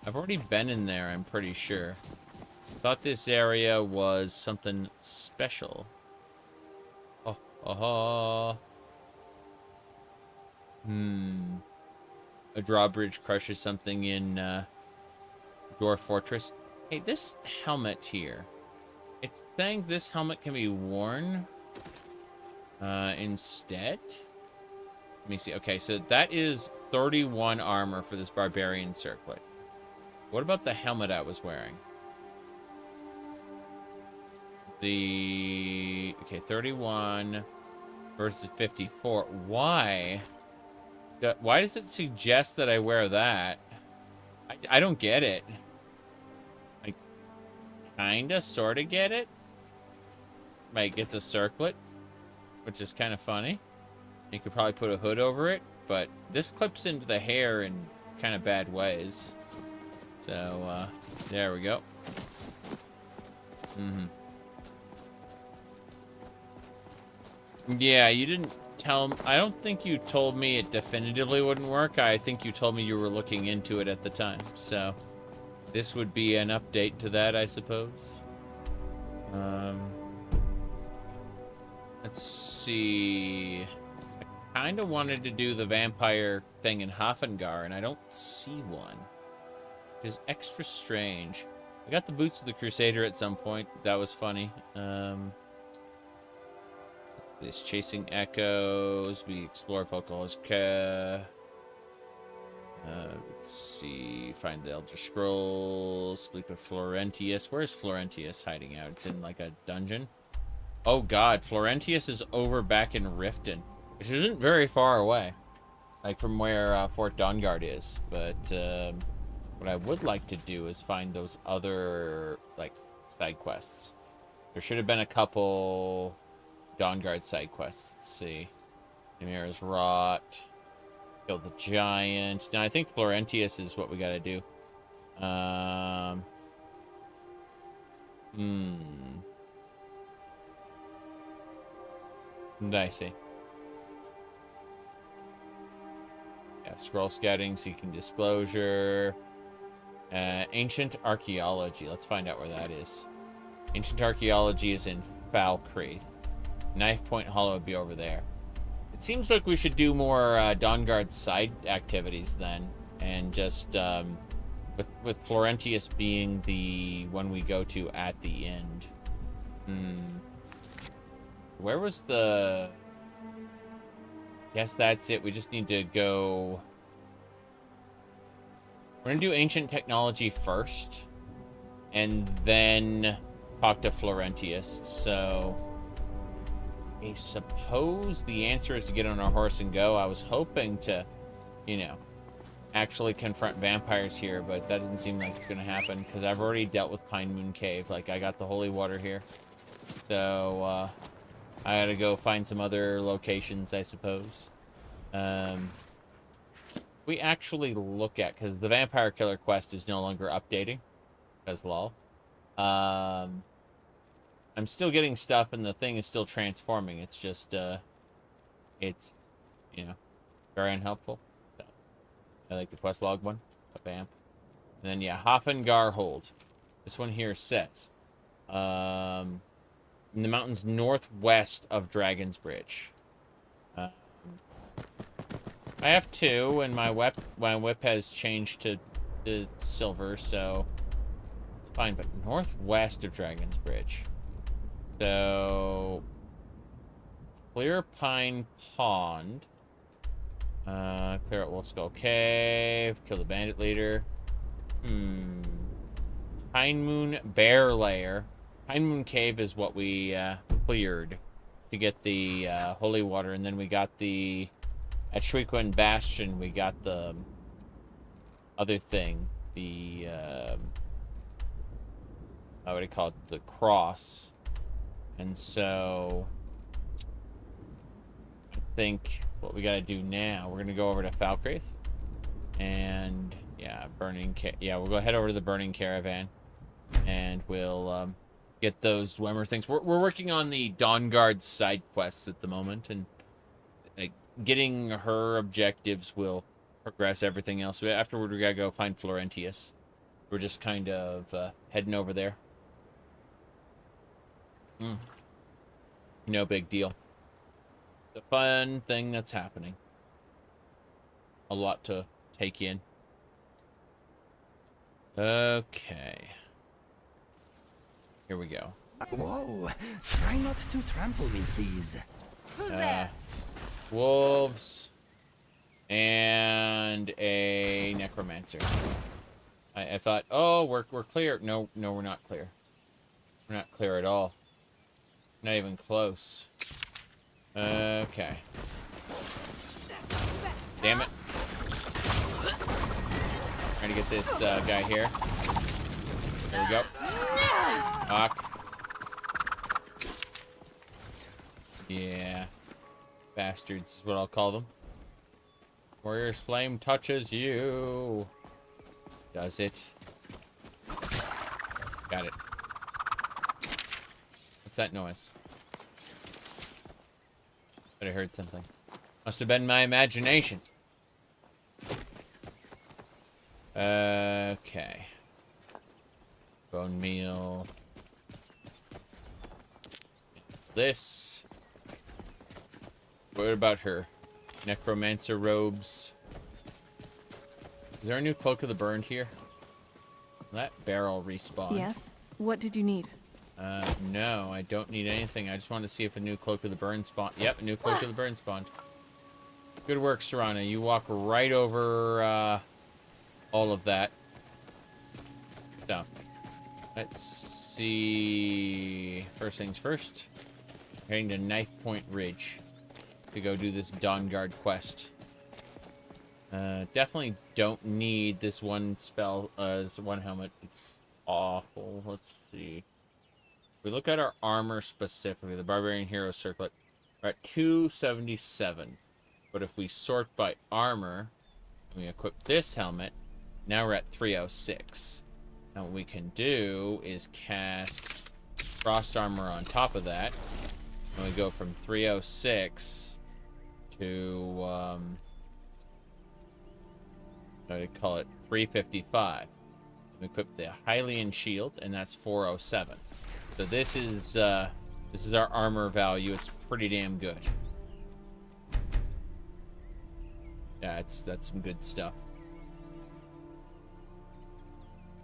I've already been in there, I'm pretty sure. Thought this area was something special. A drawbridge crushes something in Dwarf Fortress. Hey, this helmet here. It's saying this helmet can be worn instead. Let me see. Okay, so that is 31 armor for this barbarian circlet. What about the helmet I was wearing? Okay, 31 versus 54. Why? Why does it suggest that I wear that? I don't get it. I kinda, sorta get it. Like, it's a circlet, which is kind of funny. You could probably put a hood over it, but this clips into the hair in kind of bad ways. So, there we go. Yeah, you didn't tell me. I don't think you told me it definitively wouldn't work. I think you told me you were looking into it at the time. So, this would be an update to that, I suppose. Let's see. I kind of wanted to do the vampire thing in Hafengar, and I don't see one. Which is extra strange. I got the boots of the Crusader at some point. That was funny. This Chasing Echoes. We explore Folklorica. Let's see. Find the Elder Scrolls. Speak with Florentius. Where's Florentius hiding out? It's in like a dungeon. Oh god, Florentius is over back in Riften, which isn't very far away. Like from where Fort Dawnguard is. But what I would like to do is find those other like side quests. There should have been a couple Dawnguard side quests. Let's see. Ohmes-raht. Kill the giant. Now I think Florentius is what we gotta do. What did I see? Yeah, scroll scouting, seeking disclosure. Ancient archaeology. Let's find out where that is. Ancient archaeology is in Falkreath. Knife Point Hollow would be over there. It seems like we should do more Dawnguard side activities then, and just with Florentius being the one we go to at the end. Where was the... Yes, that's it. We just need to go... We're gonna do ancient technology first, and then talk to Florentius. So I suppose the answer is to get on our horse and go. I was hoping to, you know, actually confront vampires here, but that doesn't seem like it's gonna happen because I've already dealt with Pine Moon Cave. Like, I got the holy water here, so I gotta go find some other locations, I suppose. We actually look at, because the Vampire Killer quest is no longer updating, because lol. I'm still getting stuff, and the thing is still transforming. It's just, it's, you know, very unhelpful. So, I like the quest log one, a vamp. And then, yeah, Hoffengarhold. This one here says, in the mountains northwest of Dragon's Bridge. I have two, and my whip has changed to silver, so it's fine. But northwest of Dragon's Bridge, so clear Pine Pond, clear out Wolf Skull Cave, kill the bandit leader. Pine Moon Bear Lair. Pine Moon Cave is what we cleared to get the holy water, and then we got the... At Shriekwind Bastion, we got the other thing, the, what do you call it, the cross. And so, I think what we gotta do now, we're gonna go over to Falkreath, and, yeah, we'll go head over to the Burning Caravan, and we'll, get those Dwemer things. We're working on the Dawnguard side quests at the moment, and, like, getting her objectives will progress everything else. Afterward, we gotta go find Florentius. We're just kind of heading over there. No big deal. The fun thing that's happening. A lot to take in. Okay. Here we go. Whoa! Try not to trample me, please. Who's there? Wolves and a necromancer. I thought, oh, we're clear. No, we're not clear. We're not clear at all. Not even close. Okay. Damn it. Trying to get this guy here. There we go. Fuck. Yeah. Bastards is what I'll call them. Warrior's Flame touches you. Does it? Got it. What's that noise? But I heard something. Must have been my imagination. Okay. Bone meal. This. What about her? Necromancer robes. Is there a new Cloak of the Burned here? That barrel respawned. Yes? What did you need? No, I don't need anything. I just wanted to see if a new Cloak of the Burned spawned. Yep, a new Cloak of the Burned spawned. Good work, Serana. You walk right over all of that. So, let's see. First things first. Heading to Knife Point Ridge to go do this Dawnguard quest. Definitely don't need this one spell, this one helmet. It's awful. Let's see. If we look at our armor specifically, the Barbarian Hero Circlet, we're at 277. But if we sort by armor, and we equip this helmet, now we're at 306. Now what we can do is cast frost armor on top of that. And we go from 306 to, what do I call it? 355. We equip the Hylian shield, and that's 407. So this is our armor value. It's pretty damn good. Yeah, that's some good stuff.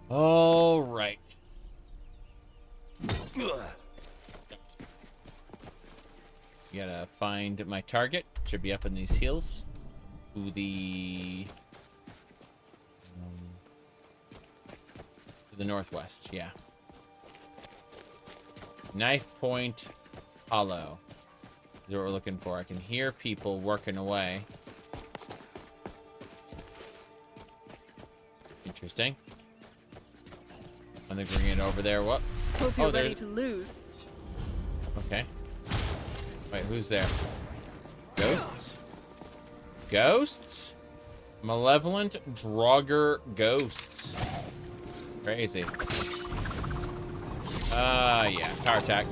All right. Gotta find my target. Should be up in these hills. To the northwest, yeah. Knife Point Hollow is what we're looking for. I can hear people working away. Interesting. I think we're gonna get over there. What? Hope you're ready to lose. Okay. Wait, who's there? Ghosts? Ghosts? Malevolent Draugr ghosts. Crazy. Yeah. Power attack.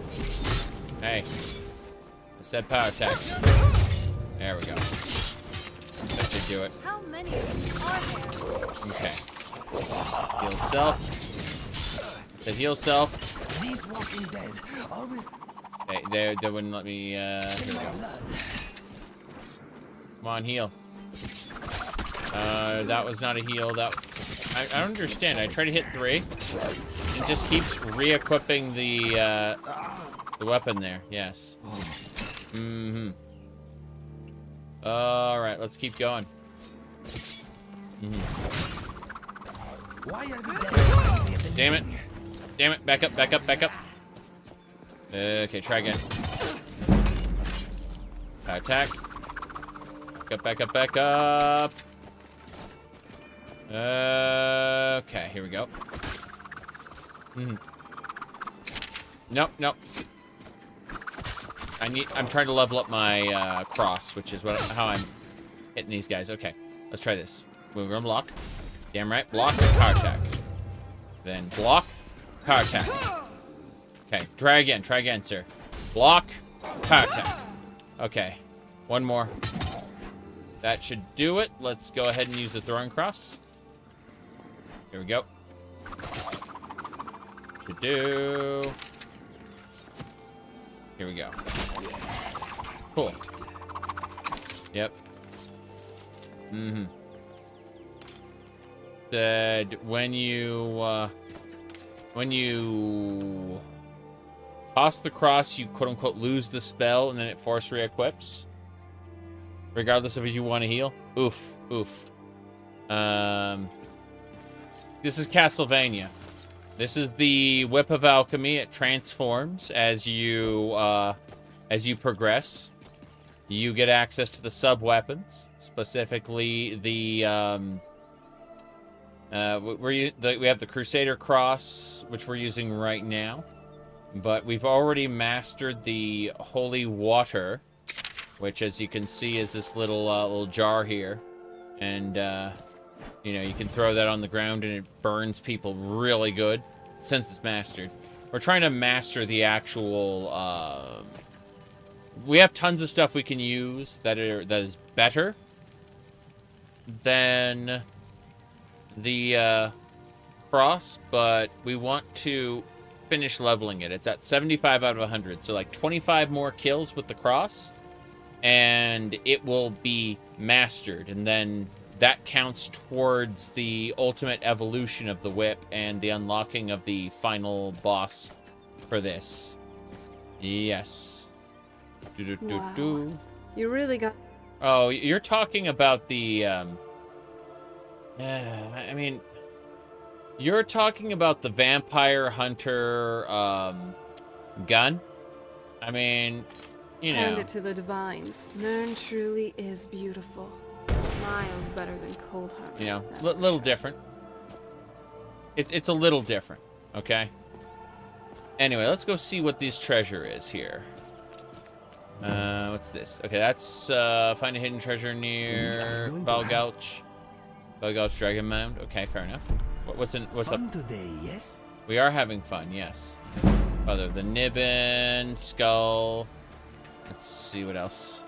Hey. I said power attack. There we go. That should do it. How many of you are there? Okay. Heal self. I said heal self. These Walking Dead always. Okay, they wouldn't let me, here we go. Come on, heal. That was not a heal. I don't understand. I try to hit 3. It just keeps re-equipping the weapon there. Yes. Mm-hmm. Alright, let's keep going. Why are they Damn it. Damn it. Back up, back up, back up. Okay, try again. Attack. Back up, back up, back up. Okay, here we go. Nope, nope. I'm trying to level up my cross, which is how I'm hitting these guys. Okay, let's try this. We're gonna block. Damn right, block, power attack. Then block, power attack. Okay, try again, sir. Block, power attack. Okay, one more. That should do it. Let's go ahead and use the throwing cross. Here we go. Should do. Here we go. Cool. Yep. Mm-hmm. Said when you toss the cross, you quote-unquote lose the spell, and then it force re-equips. Regardless of if you want to heal. Oof. Oof. This is Castlevania. This is the Whip of Alchemy. It transforms as you progress. You get access to the sub-weapons. Specifically, we have the Crusader Cross, which we're using right now. But we've already mastered the Holy Water, which, as you can see, is this little jar here. And, you know, you can throw that on the ground and it burns people really good, since it's mastered. We're trying to master the actual, we have tons of stuff we can use that is better than the, cross, but we want to finish leveling it. It's at 75 out of 100, so like 25 more kills with the cross, and it will be mastered, and then that counts towards the ultimate evolution of the whip and the unlocking of the final boss for this. Yes. Wow. You really got... Oh, you're talking about the, I mean, you're talking about the Vampire Hunter, gun? I mean, you know. Hand it to the divines. Nern truly is beautiful. Miles better than Cold Heart. You know, little different. It's a little different, okay? Anyway, let's go see what this treasure is here. What's this? Okay, that's, find a hidden treasure near Balgouch. Balgouch Dragon Mound. Okay, fair enough. What's up? Today, yes? We are having fun, yes. Other the Nibbin, Skull. Let's see what else.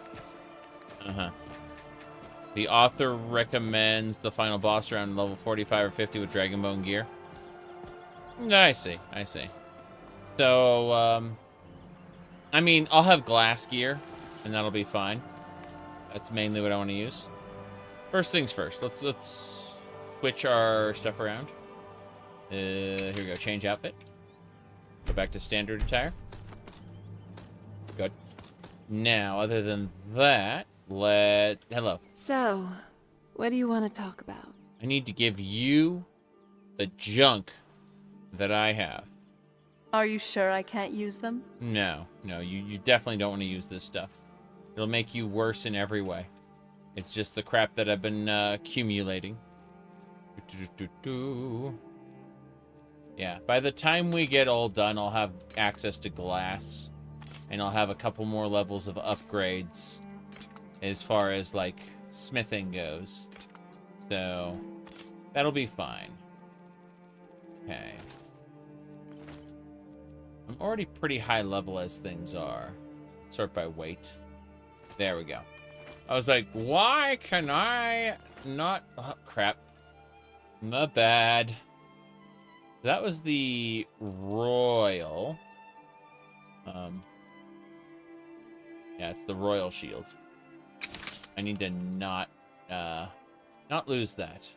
The author recommends the final boss around level 45 or 50 with Dragon Bone gear. I see. I see. So, I mean, I'll have glass gear, and that'll be fine. That's mainly what I want to use. First things first. Let's switch our stuff around. Here we go. Change outfit. Go back to standard attire. Good. Now, other than that, hello. So, what do you want to talk about? I need to give you the junk that I have. Are you sure I can't use them? No, you definitely don't want to use this stuff. It'll make you worse in every way. It's just the crap that I've been accumulating. Yeah, by the time we get all done, I'll have access to glass. And I'll have a couple more levels of upgrades as far as, like, smithing goes. So, that'll be fine. Okay. I'm already pretty high level as things are. Sort by weight. There we go. I was like, why can I not... Oh, crap. My bad. That was the royal. Yeah, it's the royal shield. I need to not lose that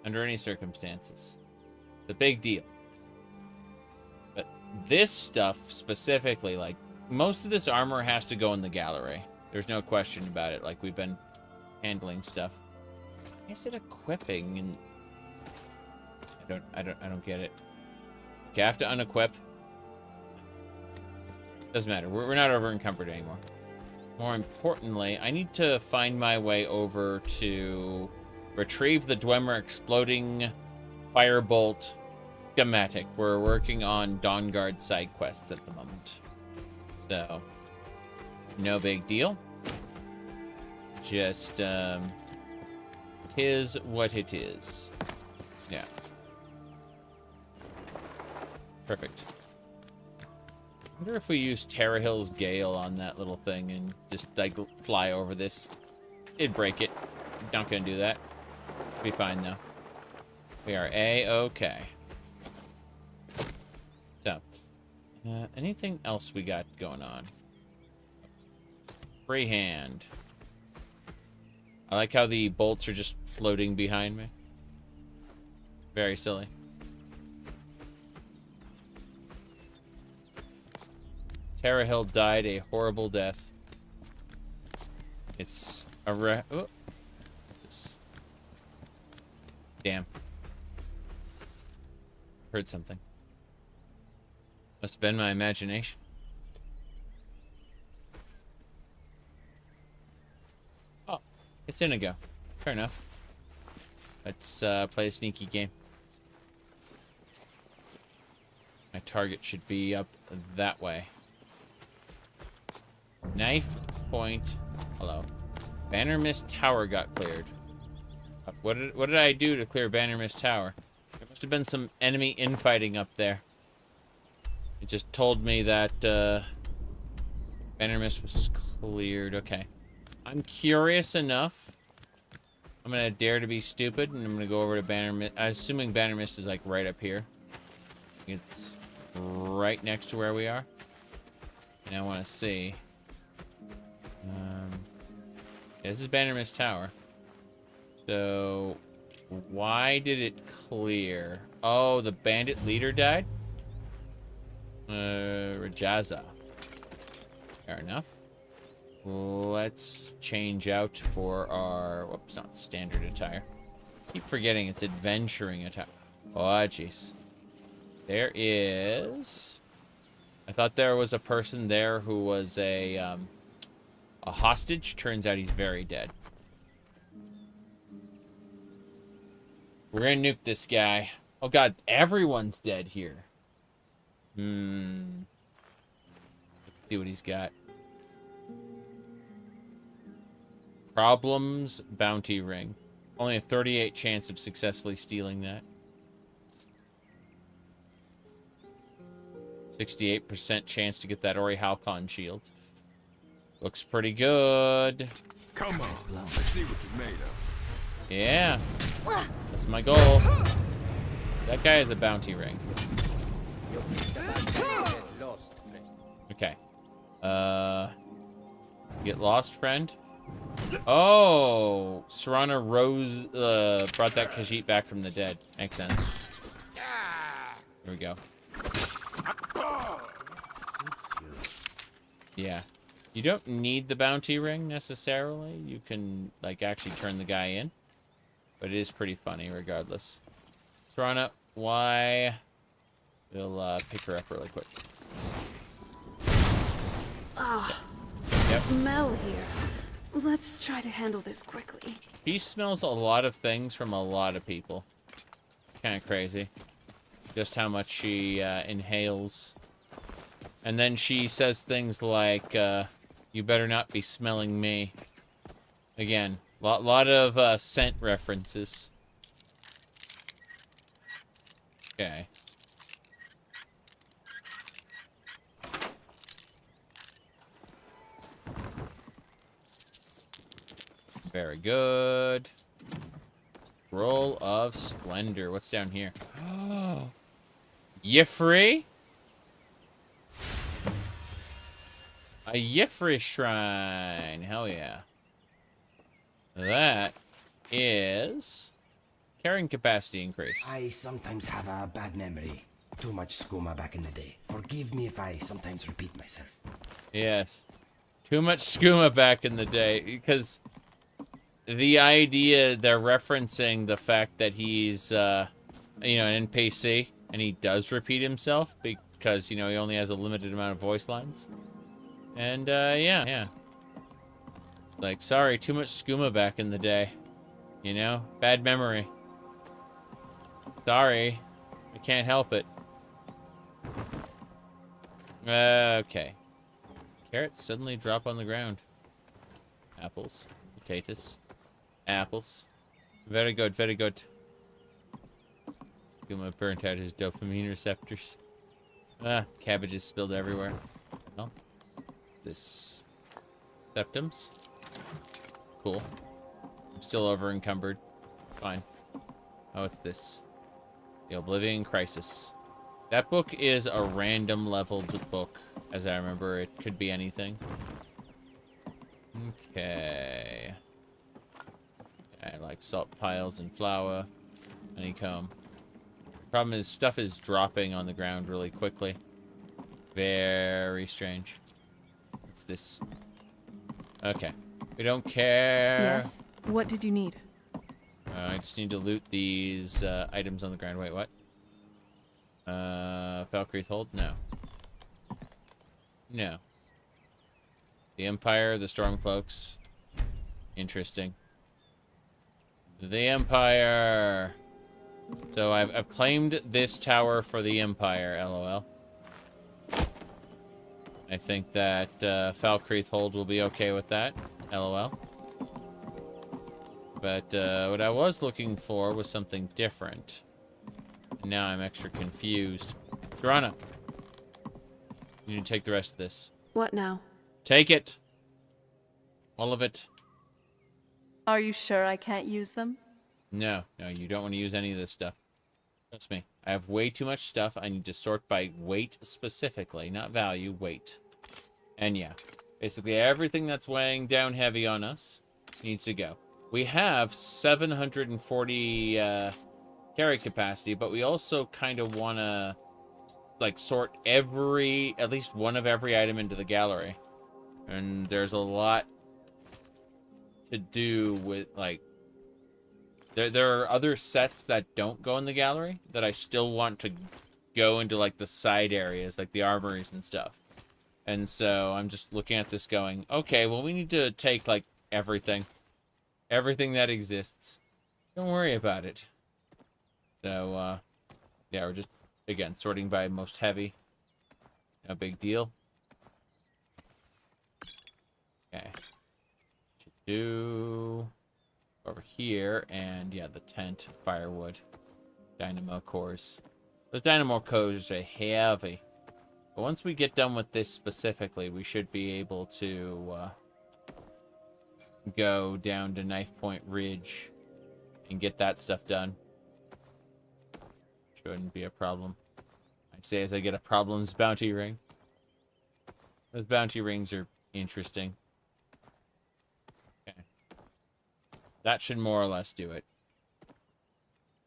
under any circumstances. It's a big deal. But this stuff specifically, like, most of this armor has to go in the gallery. There's no question about it. Like, we've been handling stuff. Why is it equipping? And I don't get it. Okay, I have to unequip. Doesn't matter. We're not over encumbered anymore. More importantly, I need to find my way over to retrieve the Dwemer exploding firebolt schematic. We're working on Dawnguard side quests at the moment. So, no big deal. Just, it is what it is. Yeah. Perfect. I wonder if we use Terra Hill's Gale on that little thing and just, like, fly over this. It'd break it. Not gonna do that. Be fine, though. We are A-okay. So, anything else we got going on? Freehand. I like how the bolts are just floating behind me. Very silly. Terra Hill died a horrible death. It's a oh, what's this? Damn. Heard something. Must have been my imagination. Oh, it's Inigo. Fair enough. Let's play a sneaky game. My target should be up that way. Knife point. Hello. Bannermist Tower got cleared. What did I do to clear Bannermist Tower? There must have been some enemy infighting up there. It just told me that Bannermist was cleared. Okay. I'm curious enough. I'm gonna dare to be stupid, and I'm gonna go over to Bannermist. I'm assuming Bannermist is like right up here. It's right next to where we are. And I want to see. Yeah, this is Bannermist Tower. So, why did it clear? Oh, the bandit leader died? Rajaza. Fair enough. Let's change out for our... Whoops, not standard attire. Keep forgetting it's adventuring attire. Oh, jeez. There is... I thought there was a person there who was a hostage. Turns out he's very dead. We're gonna nuke this guy. Oh god, everyone's dead here. Let's see what he's got. Problems, bounty ring. Only a 38 chance of successfully stealing that. 68% chance to get that Ohmes-raht shield. Looks pretty good. Come on, let's see what you're made of. Yeah. That's my goal. That guy has a bounty ring. Okay. Get lost, friend. Oh, Serana Rose brought that Khajiit back from the dead. Makes sense. Here we go. Yeah. You don't need the bounty ring necessarily. You can like actually turn the guy in. But it is pretty funny regardless. Serana, why? We'll pick her up really quick. Ah, Yep. smell here. Let's try to handle this quickly. He smells a lot of things from a lot of people. Kind of crazy. Just how much she inhales. And then she says things like, you better not be smelling me. Again, lot of scent references. Okay. Very good. Scroll of Splendor. What's down here? Chir'ri? A Chir'ri shrine. Hell yeah. That is carrying capacity increase. I sometimes have a bad memory. Too much skooma back in the day. Forgive me if I sometimes repeat myself. Yes. Too much skooma back in the day. Because the idea, they're referencing the fact that he's, you know, an NPC. And he does repeat himself because, you know, he only has a limited amount of voice lines. And, yeah. Like, sorry, too much skooma back in the day. You know? Bad memory. Sorry. I can't help it. Okay. Carrots suddenly drop on the ground. Apples. Potatoes. Apples. Very good, very good. Skooma burnt out his dopamine receptors. Cabbages spilled everywhere. Well, this... Septums. Cool. I'm still over encumbered. Fine. Oh, it's this. The Oblivion Crisis. That book is a random leveled book, as I remember. It could be anything. Okay. I like salt piles and flour. Honeycomb. Problem is, stuff is dropping on the ground really quickly. Very strange. What's this? Okay. We don't care. Yes? What did you need? I just need to loot these items on the ground. Wait, what? Valkyrie's Hold? No. No. The Empire, the Stormcloaks. Interesting. The Empire! So I've claimed this tower for the Empire, lol. I think that Valkyrie's Hold will be okay with that, lol. But what I was looking for was something different. Now I'm extra confused. Serana, you need to take the rest of this. What now? Take it! All of it. Are you sure I can't use them? No, you don't want to use any of this stuff. Trust me. I have way too much stuff. I need to sort by weight specifically, not value, weight. And yeah, basically everything that's weighing down heavy on us needs to go. We have 740 carry capacity, but we also kind of want to like sort at least one of every item into the gallery. And there's a lot to do with like there are other sets that don't go in the gallery that I still want to go into like the side areas, like the armories and stuff. And so I'm just looking at this going, okay, well we need to take like everything that exists. Don't worry about it. So yeah, we're just again sorting by most heavy. No big deal. Okay. Should do over here, and yeah, the tent, firewood, dynamo cores. Those dynamo cores are heavy. But once we get done with this specifically, we should be able to go down to Knife Point Ridge and get that stuff done. Shouldn't be a problem. I'd say as I get a problems bounty ring. Those bounty rings are interesting. Okay. That should more or less do it.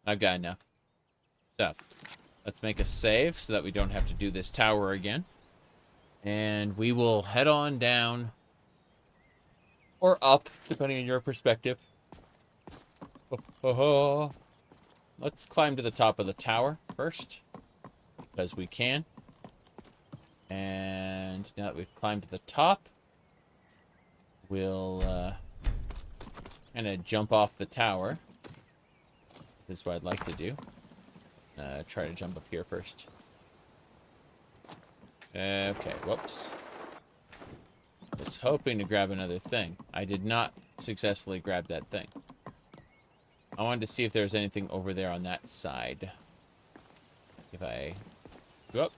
I've got enough. So, let's make a save so that we don't have to do this tower again. And we will head on down. Or up, depending on your perspective. Let's climb to the top of the tower first. Because we can. And now that we've climbed to the top, we'll kind of jump off the tower. This is what I'd like to do. Try to jump up here first. Okay, whoops. Was hoping to grab another thing. I did not successfully grab that thing. I wanted to see if there was anything over there on that side. If I go up.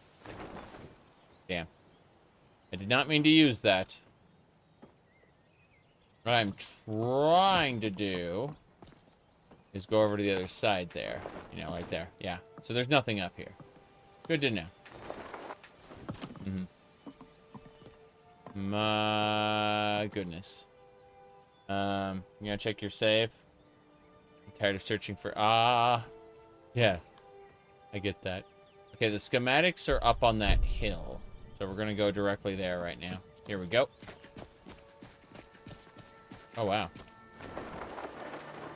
Damn. I did not mean to use that. What I'm trying to do is go over to the other side there. You know, right there. Yeah. So there's nothing up here. Good to know. My goodness. You gonna check your save? I'm tired of searching for... yes. I get that. Okay, the schematics are up on that hill. So we're gonna go directly there right now. Here we go. Oh, wow.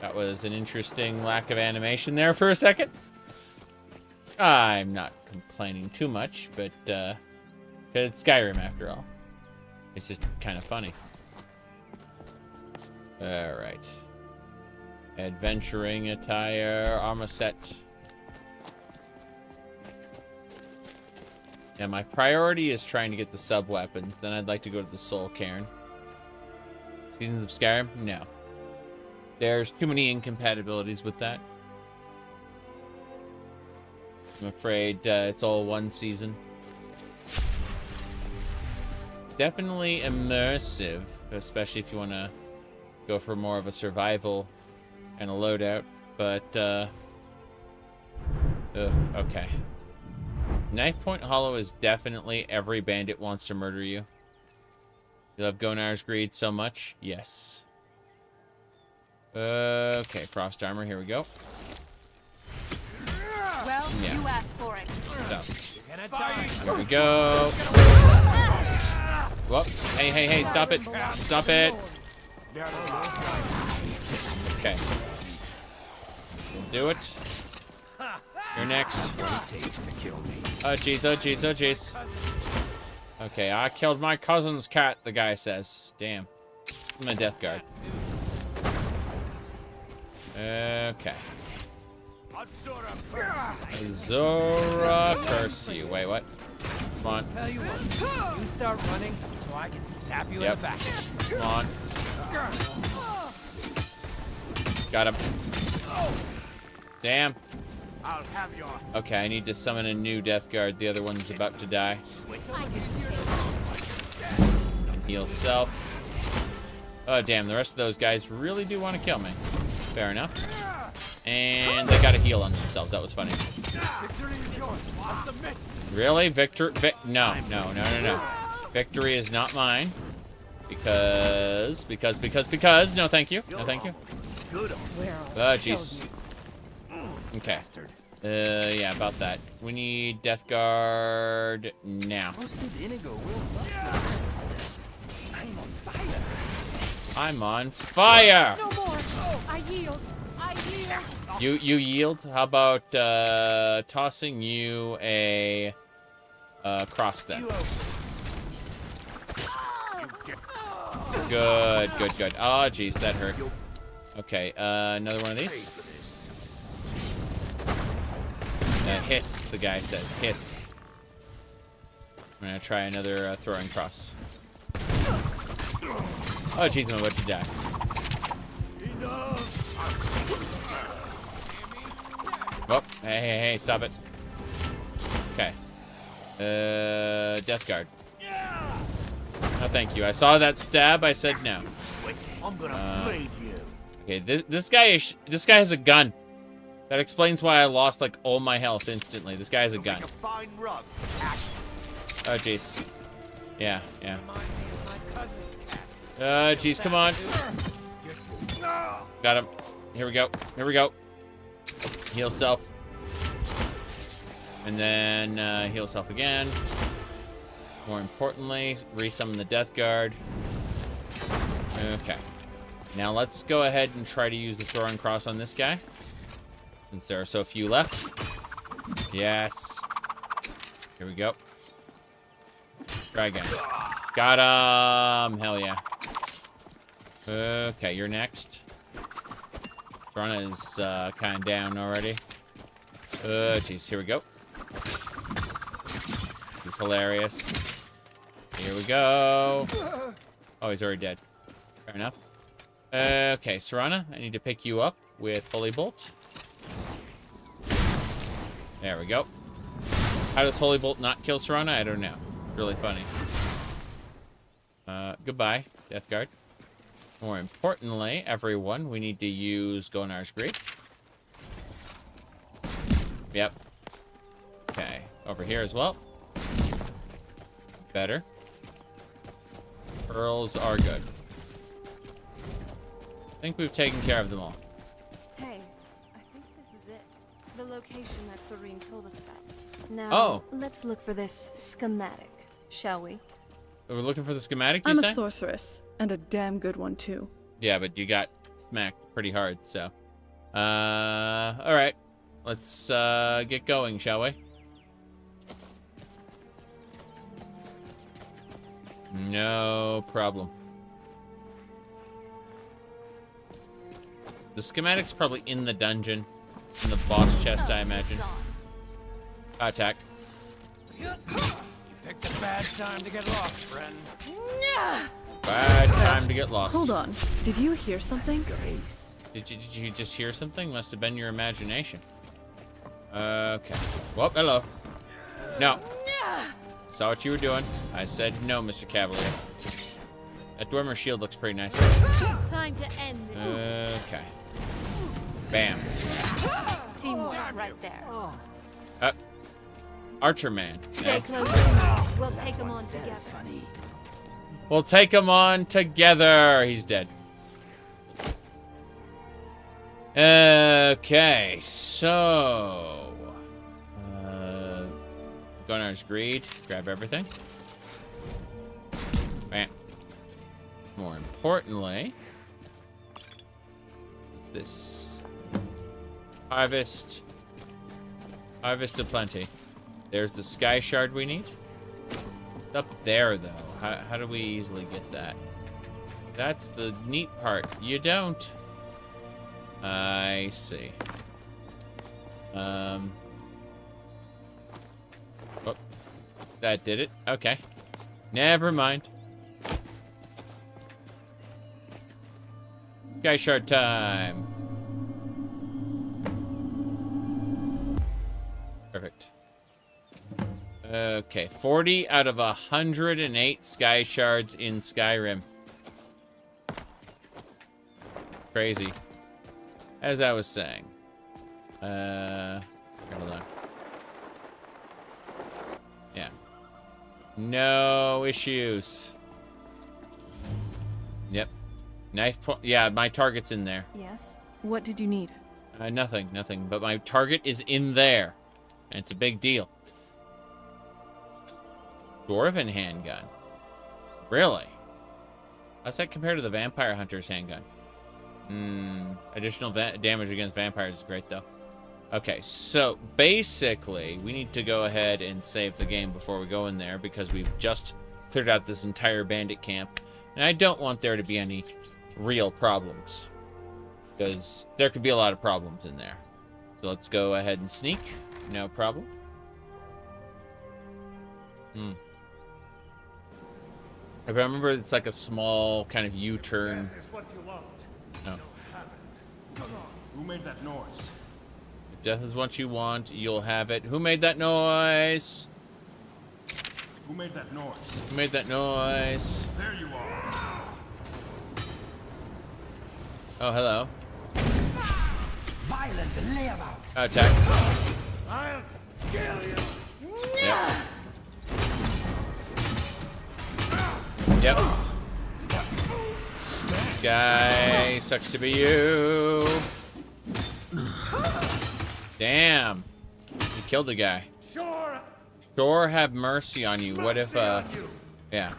That was an interesting lack of animation there for a second. I'm not complaining too much, but, because it's Skyrim after all. It's just kind of funny. Alright. Adventuring attire, armor set. Yeah, my priority is trying to get the sub-weapons. Then I'd like to go to the Soul Cairn. Seasons of Skyrim? No. There's too many incompatibilities with that. I'm afraid it's all one season. Definitely immersive, especially if you want to go for more of a survival and a loadout. But, okay. Knife Point Hollow is definitely every bandit wants to murder you. You love Gonar's Greed so much? Yes. Okay, Frost Armor, here we go. Well, yeah. you asked for it. So, here we go. Whoop. Hey, hey, hey, stop it. Stop it. Okay. We'll do it. You're next. Oh, jeez, oh, jeez, oh, jeez. Okay, I killed my cousin's cat, the guy says. Damn. I'm a death guard. Okay. Zora curse you. Wait, what? Come on. Tell you what, you start running so I can stab you in the back. Come on. Got him. Damn. I'll have your... Okay, I need to summon a new death guard. The other one's about to die. And heal self. Oh, damn. The rest of those guys really do want to kill me. Fair enough. And they got a heal on themselves. That was funny. Really? No. Victory is not mine. Because, no thank you. No thank you. Oh, jeez. Okay. Yeah, about that. We need Death Guard now. I'm on fire! No more! I yield! I yield! You yield? How about tossing you a cross then? Good. Oh, jeez, that hurt. Okay, another one of these. Hiss, the guy says. Hiss. I'm gonna try another throwing cross. Oh, jeez, I'm about to die. Oh, hey, stop it. Okay. Death Guard. No, thank you. I saw that stab. I said no. I'm gonna blade you. Okay, this guy has a gun. That explains why I lost like all my health instantly. This guy has a gun. Oh jeez. Yeah. Jeez, come on. Got him. Here we go. Heal self. And then heal self again. More importantly, resummon the Death Guard. Okay. Now let's go ahead and try to use the throwing cross on this guy. Since there are so few left. Yes. Here we go. Try again. Got him. Hell yeah. Okay, you're next. Sharana is kind of down already. Jeez, here we go. He's hilarious. Here we go. Oh, he's already dead. Fair enough. Okay, Sharana, I need to pick you up with Holy Bolt. There we go. How does Holy Bolt not kill Sharana? I don't know. Really funny. Goodbye, Death Guard. More importantly, everyone, we need to use Gonar's Greed. Yep. Okay, over here as well. Better. Pearls are good. I think we've taken care of them all. Hey, I think this is it. The location that Serene told us about. Now, Oh. let's look for this schematic, shall we? We're looking for the schematic, you I'm say? a sorceress, and a damn good one too. Yeah, but you got smacked pretty hard, so. Alright. Let's, get going, shall we? No problem. The schematic's probably in the dungeon. In the boss chest, I imagine. Attack. You picked a bad time to get lost, friend. Bad time to get lost. Hold on. Did you hear something? Did you just hear something? Must have been your imagination. Okay. Well, hello. No. Saw what you were doing. I said no, Mr. Cavalier. That Dwemer shield looks pretty nice. Time to end this. Okay. Bam. Teamwork right there. Archer man. Stay Eh? close to me. We'll take them on together. We'll take them on together. He's dead. Okay, so Gunar's Greed. Grab everything. Bam. More importantly, what's this? Harvest. Harvest of plenty. There's the sky shard we need. It's up there, though. How do we easily get that? That's the neat part. You don't. I see. Oh, that did it. Okay. Never mind. Sky shard time. Perfect. Okay, 40 out of 108 sky shards in Skyrim. Crazy. As I was saying. Hold on. Yeah. No issues. Yep. Knife point. Yeah, my target's in there. Yes. What did you need? Nothing. But my target is in there. And it's a big deal. Dwarven handgun. Really? How's that compared to the vampire hunter's handgun? Additional damage against vampires is great, though. Okay, so basically, we need to go ahead and save the game before we go in there because we've just cleared out this entire bandit camp. And I don't want there to be any real problems. Because there could be a lot of problems in there. So let's go ahead and sneak. No problem. If I remember, it's like a small kind of U-turn. No. Who made that noise? If death is what you want, you'll have it. Who made that noise? Who made that noise? Who made that noise? There you are. Oh, hello. Violent layabout. Attack. I'll kill you. Yep. Yep. This guy sucks to be you. Damn. You killed the guy. Sure have mercy on you. What if, yeah.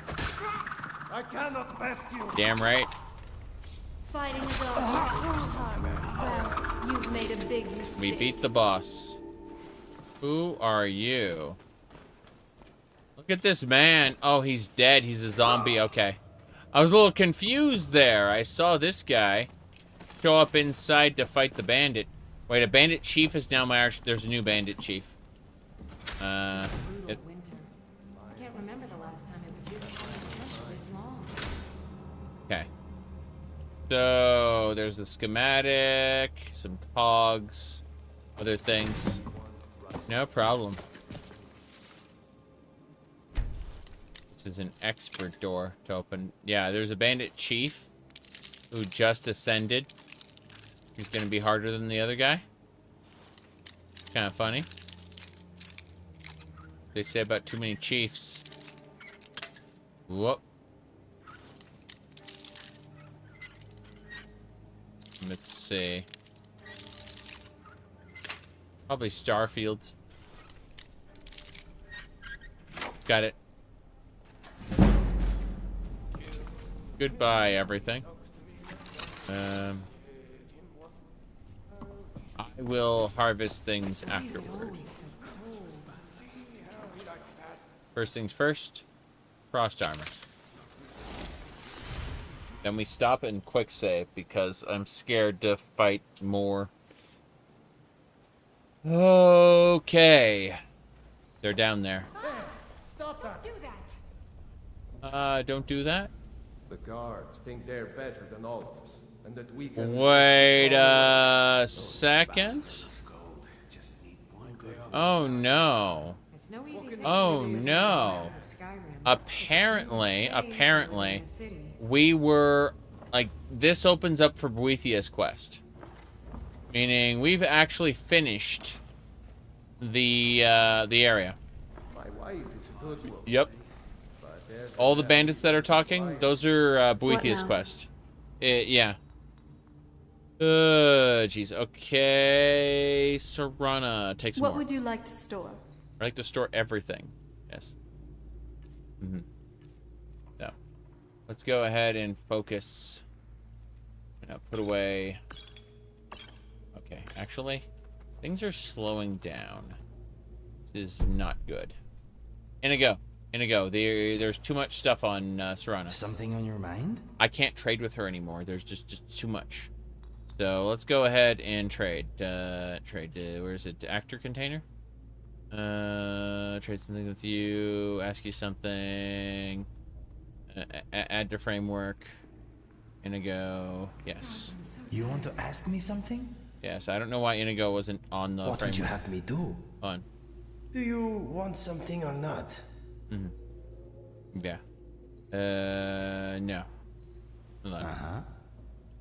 I cannot best you. Damn right. Fighting is all well, you've made a big mistake. We beat the boss. Who are you? Look at this man. Oh, he's dead. He's a zombie. Okay. I was a little confused there. I saw this guy show up inside to fight the bandit. Wait, a bandit chief is now my arch. There's a new bandit chief. Winter. I can't remember the last time it was this long. Okay. So there's a schematic, some cogs, other things. No problem. This is an expert door to open. Yeah, there's a bandit chief who just ascended. He's gonna be harder than the other guy. Kind of funny. They say about too many chiefs. Whoop. Let's see. Probably Starfield. Got it. Goodbye, everything. I will harvest things afterward. First things first, frost armor. Then we stop and quick save because I'm scared to fight more. Okay. They're down there. Stop that. Do that. Don't do that. The guards think they're better than all of us, and that we can. Wait a second. Oh no. Oh no. Apparently, we were like this opens up for Boethius quest. Meaning we've actually finished the area. My wife is a good woman. Yep. All the bandits that are talking, those are Boethius quest. Yeah. Jeez. Okay. Serana, take some What more. would you like to store? I like to store everything. Yes. So, let's go ahead and focus. Put away. Okay, actually, things are slowing down. This is not good. Inigo. There's too much stuff on Serana. Something on your mind? I can't trade with her anymore. There's just too much. So let's go ahead and trade. Where is it? Actor container? Trade something with you. Ask you something. Add to framework. Inigo. Yes. You want to ask me something? Yes. I don't know why Inigo wasn't on the What framework. would you have me do? On. Do you want something or not? Yeah. No. Hold on.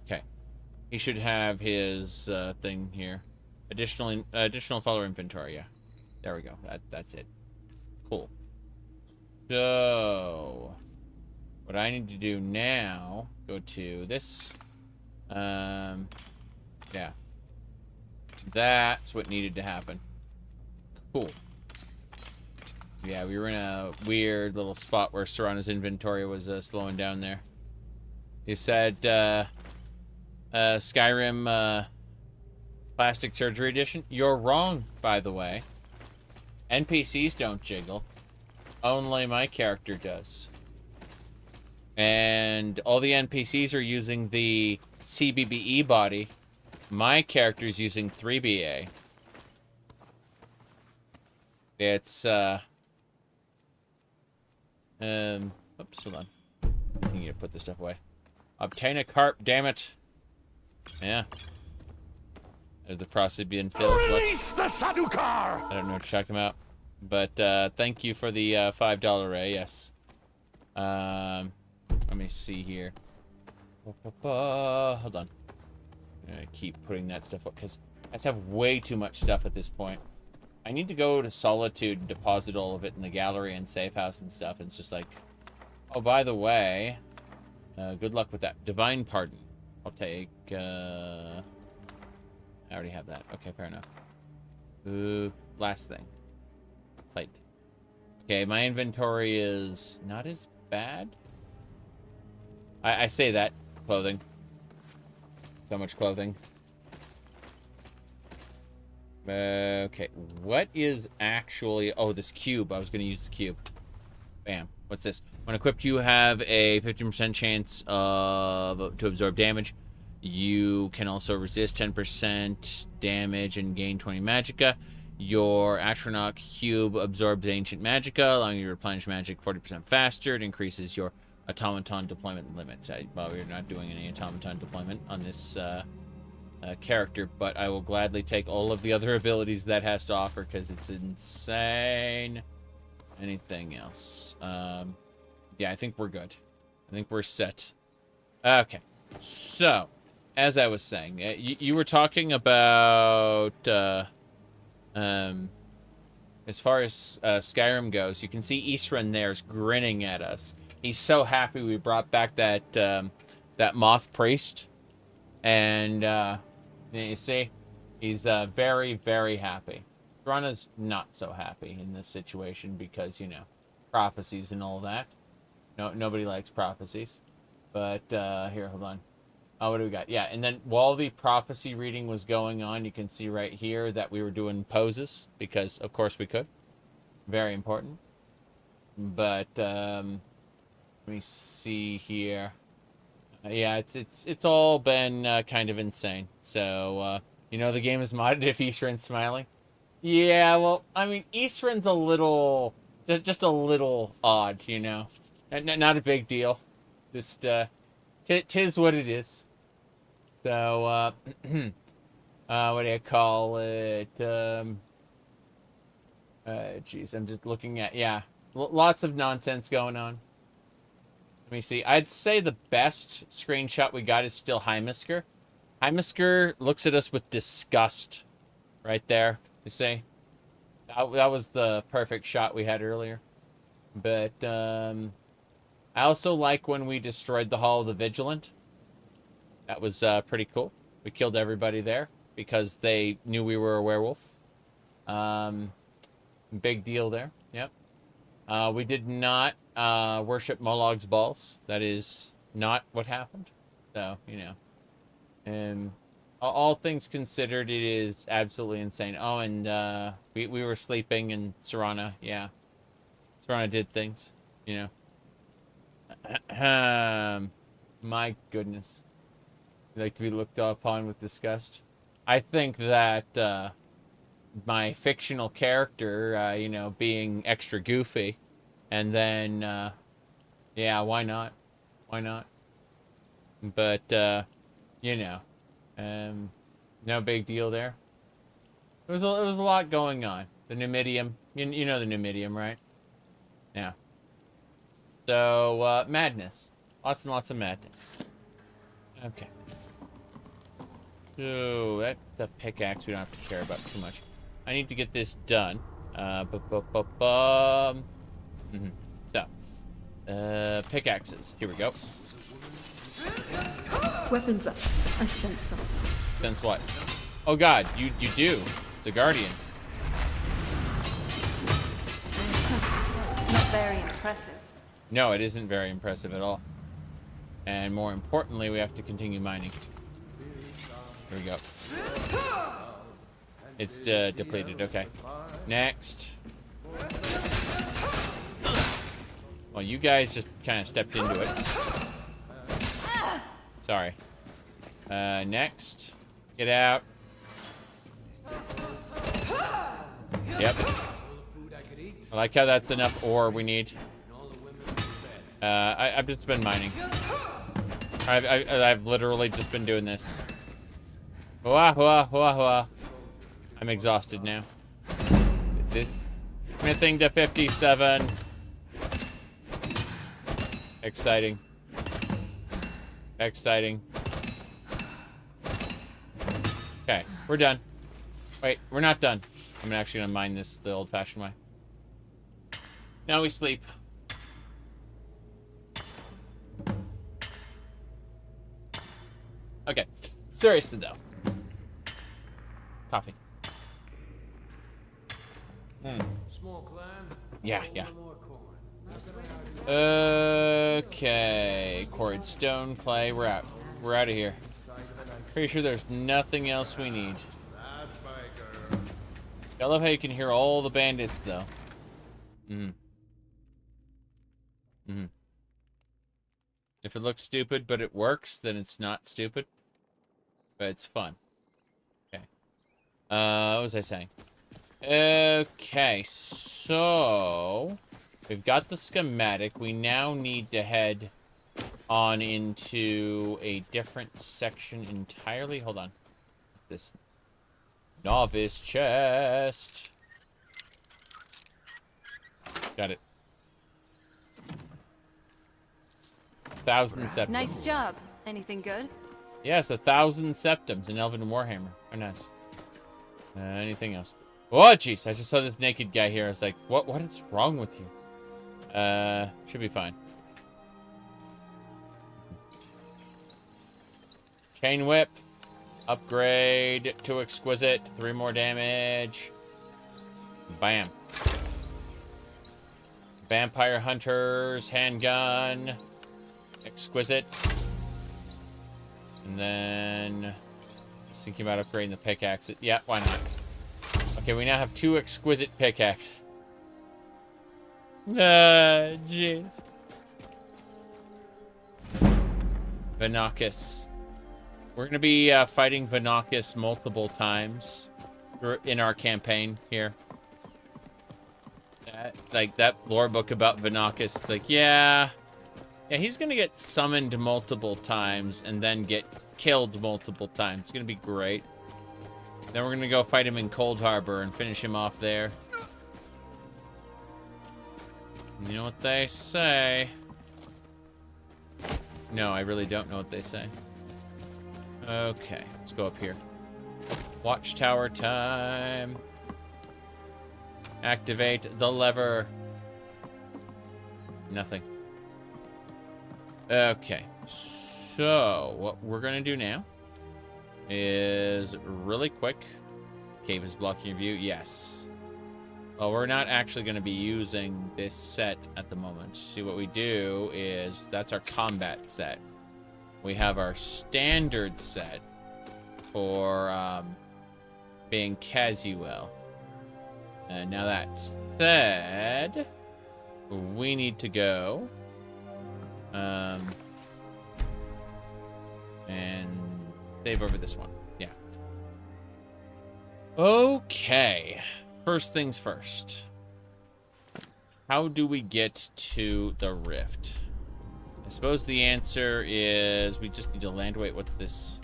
Okay. He should have his thing here. Additional follower inventory. Yeah. There we go. That's it. Cool. So, what I need to do now, go to this. Yeah. That's what needed to happen. Cool. Yeah, we were in a weird little spot where Serana's inventory was slowing down there. You said Skyrim Plastic Surgery Edition? You're wrong, by the way. NPCs don't jiggle. Only my character does. And all the NPCs are using the CBBE body. My character's using 3BA. It's, oops, hold on. I need to put this stuff away. Obtain a carp, damn it. Yeah. The process being filled. Release the Sadukar! I don't know what to check him out. But thank you for the $5 ray. Yes. Let me see here. Hold on. I keep putting that stuff up because I just have way too much stuff at this point. I need to go to Solitude and deposit all of it in the gallery and safe house and stuff. It's just like, oh, by the way, good luck with that. Divine Pardon. I'll take, I already have that. Okay, fair enough. Last thing. Plate. Okay, my inventory is not as bad. I say that. Clothing. So much clothing. Okay, what is actually... Oh, this cube. I was going to use the cube. Bam. What's this? When equipped, you have a 15% chance to absorb damage. You can also resist 10% damage and gain 20 magicka. Your astronaut cube absorbs ancient magicka, allowing you to replenish magic 40% faster. It increases your automaton deployment limit. Well, we're not doing any automaton deployment on this character, but I will gladly take all of the other abilities that has to offer because it's insane. Anything else? Yeah, I think we're good. I think we're set. Okay, so as I was saying, you were talking about as far as Skyrim goes. You can see Hroldan there's grinning at us. He's so happy we brought back that that moth priest, and you see, he's very, very happy. Rana's not so happy in this situation because, you know, prophecies and all that. No, nobody likes prophecies. But here, hold on. Oh, what do we got? Yeah, and then while the prophecy reading was going on, you can see right here that we were doing poses because, of course, we could. Very important. But let me see here. Yeah, it's all been kind of insane. So you know, the game is modded if Hroldan's smiling. Yeah, well, I mean, Hroldan's a little, just a little odd, you know. Not a big deal. Just tis what it is. So what do you call it? Jeez, I'm just looking at, yeah, lots of nonsense going on. Let me see. I'd say the best screenshot we got is still Heimesker. Heimesker looks at us with disgust right there. You see? That was the perfect shot we had earlier. But I also like when we destroyed the Hall of the Vigilant. That was pretty cool. We killed everybody there because they knew we were a werewolf. Big deal there. Yep. We did not worship Molog's balls. That is not what happened. So, you know. And all things considered, it is absolutely insane. Oh, and we were sleeping and Serana, yeah. Serana did things, you know. My goodness. You like to be looked upon with disgust? I think that my fictional character, you know, being extra goofy, and then, yeah, why not? Why not? But, you know, no big deal there. It was a lot going on. The Numidium, you know the Numidium, right? Yeah. So, madness. Lots and lots of madness. Okay. So, that's a pickaxe we don't have to care about too much. I need to get this done. So, pickaxes. Here we go. Weapons up. I sense something. Sense what? Oh god, you do. It's a guardian. Not very impressive. No, it isn't very impressive at all. And more importantly, we have to continue mining. Here we go. It's depleted. Okay. Next. Well, you guys just kind of stepped into it. Sorry. Next. Get out. Yep. I like how that's enough ore we need. I've just been mining. I've literally just been doing this. I'm exhausted now. This Smithing to 57. Exciting. Exciting. Okay, we're done. Wait, we're not done. I'm actually gonna mine this the old-fashioned way. Now we sleep. Okay, seriously though. Coffee. Small clan. Yeah. Okay, quarried stone, clay. We're out. We're out of here. Pretty sure there's nothing else we need. That's my girl. I love how you can hear all the bandits though. If it looks stupid but it works, then it's not stupid. But it's fun. Okay. What was I saying? Okay, so we've got the schematic. We now need to head on into a different section entirely. Hold on. This novice chest. Got it. 1,000 septums. Nice job. Anything good? Yes, 1,000 septums in Elven Warhammer. Oh, nice. Anything else? Oh, jeez. I just saw this naked guy here. I was like, what is wrong with you? Should be fine. Chain whip. Upgrade to exquisite. 3 more damage. Bam. Vampire hunters. Handgun. Exquisite. And then thinking about upgrading the pickaxe. Yeah, why not? Okay, we now have 2 exquisite pickaxes. Jeez. Venakis. We're going to be fighting Venakis multiple times in our campaign here. Like, that lore book about Venakis, it's like, yeah, he's going to get summoned multiple times and then get killed multiple times. It's going to be great. Then we're going to go fight him in Cold Harbor and finish him off there. You know what they say? No, I really don't know what they say. Okay, let's go up here. Watchtower time. Activate the lever. Nothing. Okay, so what we're gonna do now is really quick. Cave is blocking your view. Yes. Well, we're not actually going to be using this set at the moment. See, what we do is that's our combat set. We have our standard set for being casual. And now that said, we need to go and save over this one. Yeah. Okay. First things first. How do we get to the rift? I suppose the answer is we just need to land. Wait, what's this?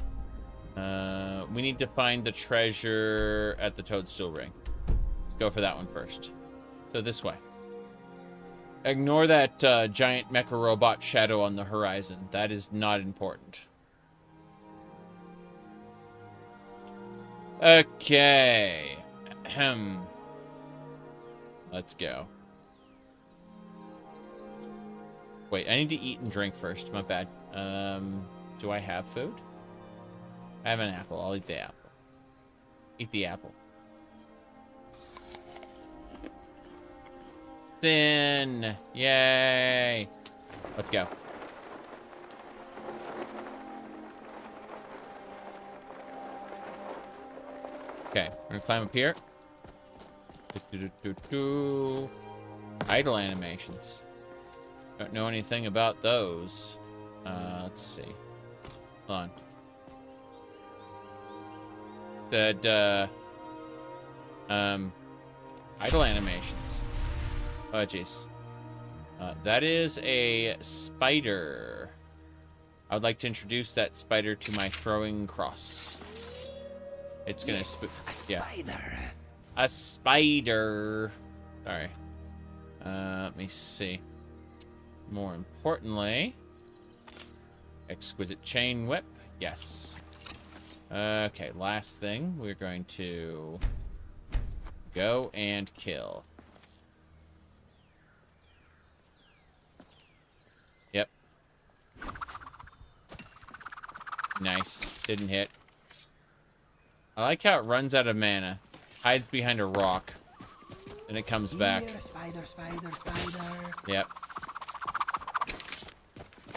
We need to find the treasure at the Toadstool Ring. Let's go for that one first. So this way. Ignore that giant mecha robot shadow on the horizon. That is not important. Okay. Let's go. Wait, I need to eat and drink first. My bad. Do I have food? I have an apple. I'll eat the apple. Eat the apple. Thin. Yay. Let's go. Okay, we're gonna climb up here. Idle animations. Don't know anything about those. Let's see. Hold on. Said, idle animations. Oh, jeez. That is a spider. I would like to introduce that spider to my throwing cross. It's gonna a spider. A spider. Sorry. Let me see. More importantly, exquisite chain whip. Yes. Okay, last thing. We're going to go and kill. Yep. Nice. Didn't hit. I like how it runs out of mana. Hides behind a rock. And it comes back. Here, spider. Yep.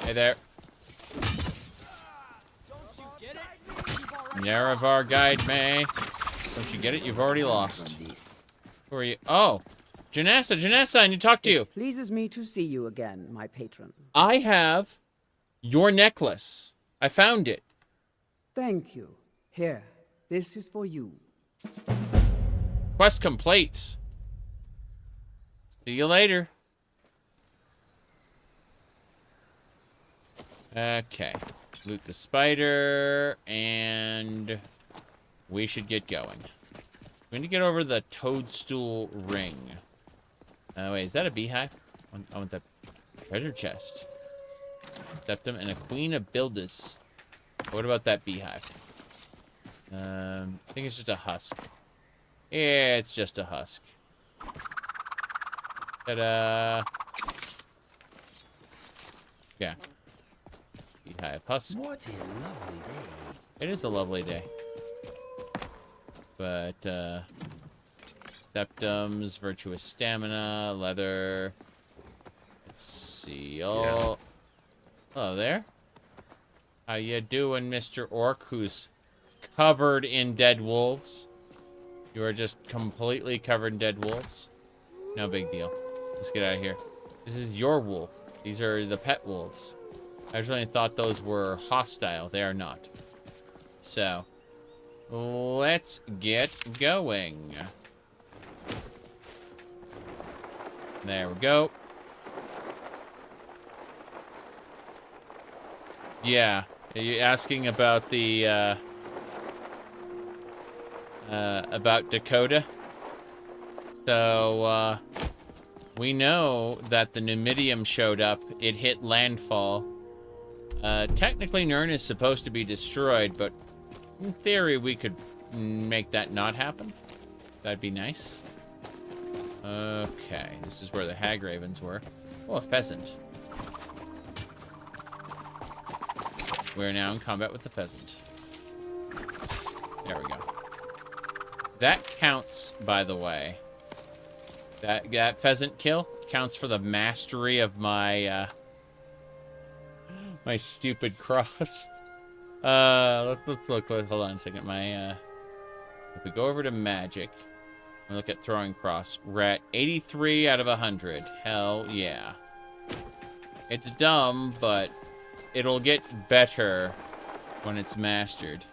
Hey there. Nerevar guide me. Don't you get it? You've already lost. Who are you? Oh! Janessa, I need to talk to you. It pleases me to see you again, my patron. I have your necklace. I found it. Thank you. Here, this is for you. Quest complete. See you later. Okay. Loot the spider, and we should get going. We need to get over the toadstool ring. Wait, is that a beehive? I want that treasure chest. Septum and a queen of Buildus. What about that beehive? I think it's just a husk. Yeah, it's just a husk. Ta-da! Yeah. Beehive husk. What a lovely day. It is a lovely day. But, septums, virtuous stamina, leather. Let's see. Oh, hello there. How you doing, Mr. Orc, who's covered in dead wolves? You are just completely covered in dead wolves. No big deal. Let's get out of here. This is your wolf. These are the pet wolves. I originally thought those were hostile. They are not. So, let's get going. There we go. Yeah. Are you asking about the, about Dac0da? So, we know that the Numidium showed up. It hit landfall. Technically, Nirn is supposed to be destroyed, but in theory, we could make that not happen. That'd be nice. Okay, this is where the hag ravens were. Oh, a pheasant. We're now in combat with the pheasant. There we go. That counts, by the way. That pheasant kill counts for the mastery of my my stupid cross. Let's look. Hold on a second. If we go over to magic, and look at throwing cross, we're at 83 out of 100. Hell yeah. It's dumb, but it'll get better when it's mastered.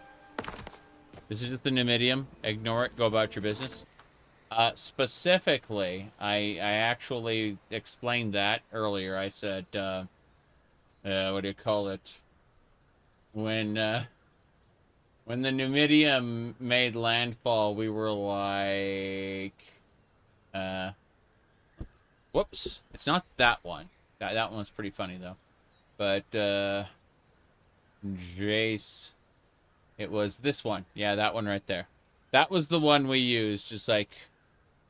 This is just the Numidium. Ignore it. Go about your business. Specifically, I actually explained that earlier. I said, what do you call it? When the Numidium made landfall, we were like, whoops. It's not that one. That one was pretty funny, though. But, Jace, it was this one. Yeah, that one right there. That was the one we used. Just like,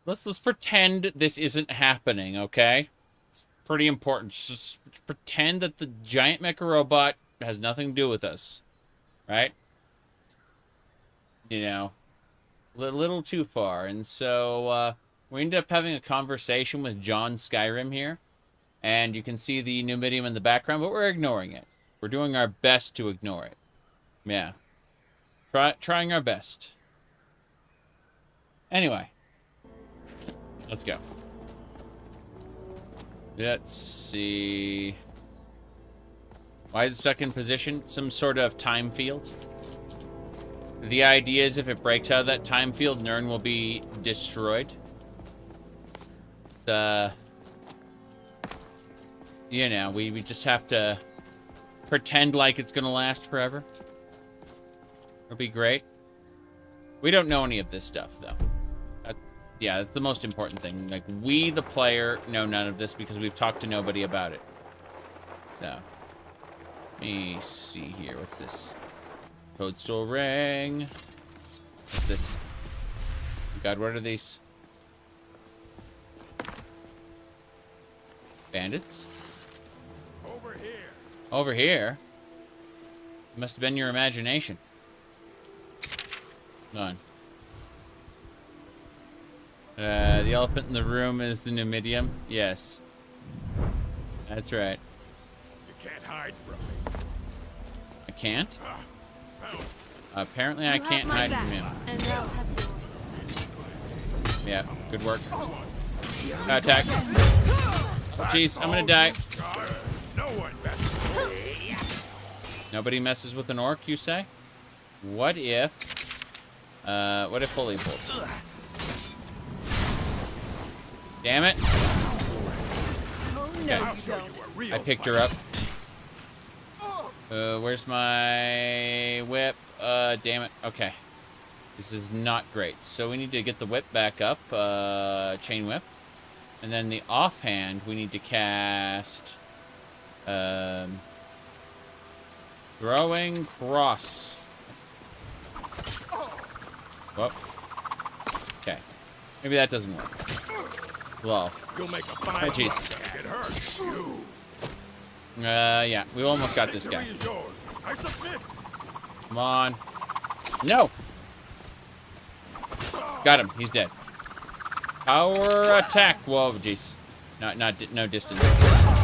let's pretend this isn't happening, okay? It's pretty important. Just pretend that the giant mecha robot has nothing to do with us, right? You know, a little too far. And so we ended up having a conversation with John Skyrim here, and you can see the Numidium in the background, but we're ignoring it. We're doing our best to ignore it. Yeah, trying our best. Anyway, let's go. Let's see. Why is it stuck in position? Some sort of time field. The idea is if it breaks out of that time field, Nirn will be destroyed. You know, we just have to pretend like it's gonna last forever. It'll be great. We don't know any of this stuff, though. yeah, that's the most important thing. Like, we, the player, know none of this because we've talked to nobody about it. So, let me see here. What's this? Toadstool ring. What's this? God, what are these? Bandits? Over here. Over here? Must have been your imagination. Hold on. The elephant in the room is the Numidium. Yes. That's right. You can't hide from me. I can't? Apparently I can't hide from him. And I'll have yours. Yeah, good work. Attack. Jeez, I'm gonna die. No one messes. Nobody messes with an orc, you say? What if Holy Bolt? Damn it. Okay. I picked her up. Where's my whip? Damn it. Okay. This is not great. So we need to get the whip back up. Chain whip. And then the offhand, we need to cast... Throwing cross. Whoop. Okay. Maybe that doesn't work. Lol. You'll make a fine jeez. get hurt. Yeah. We almost got this guy. Victory is yours. I submit. Come on. No! Got him. He's dead. Power attack. Whoa, jeez. No distance.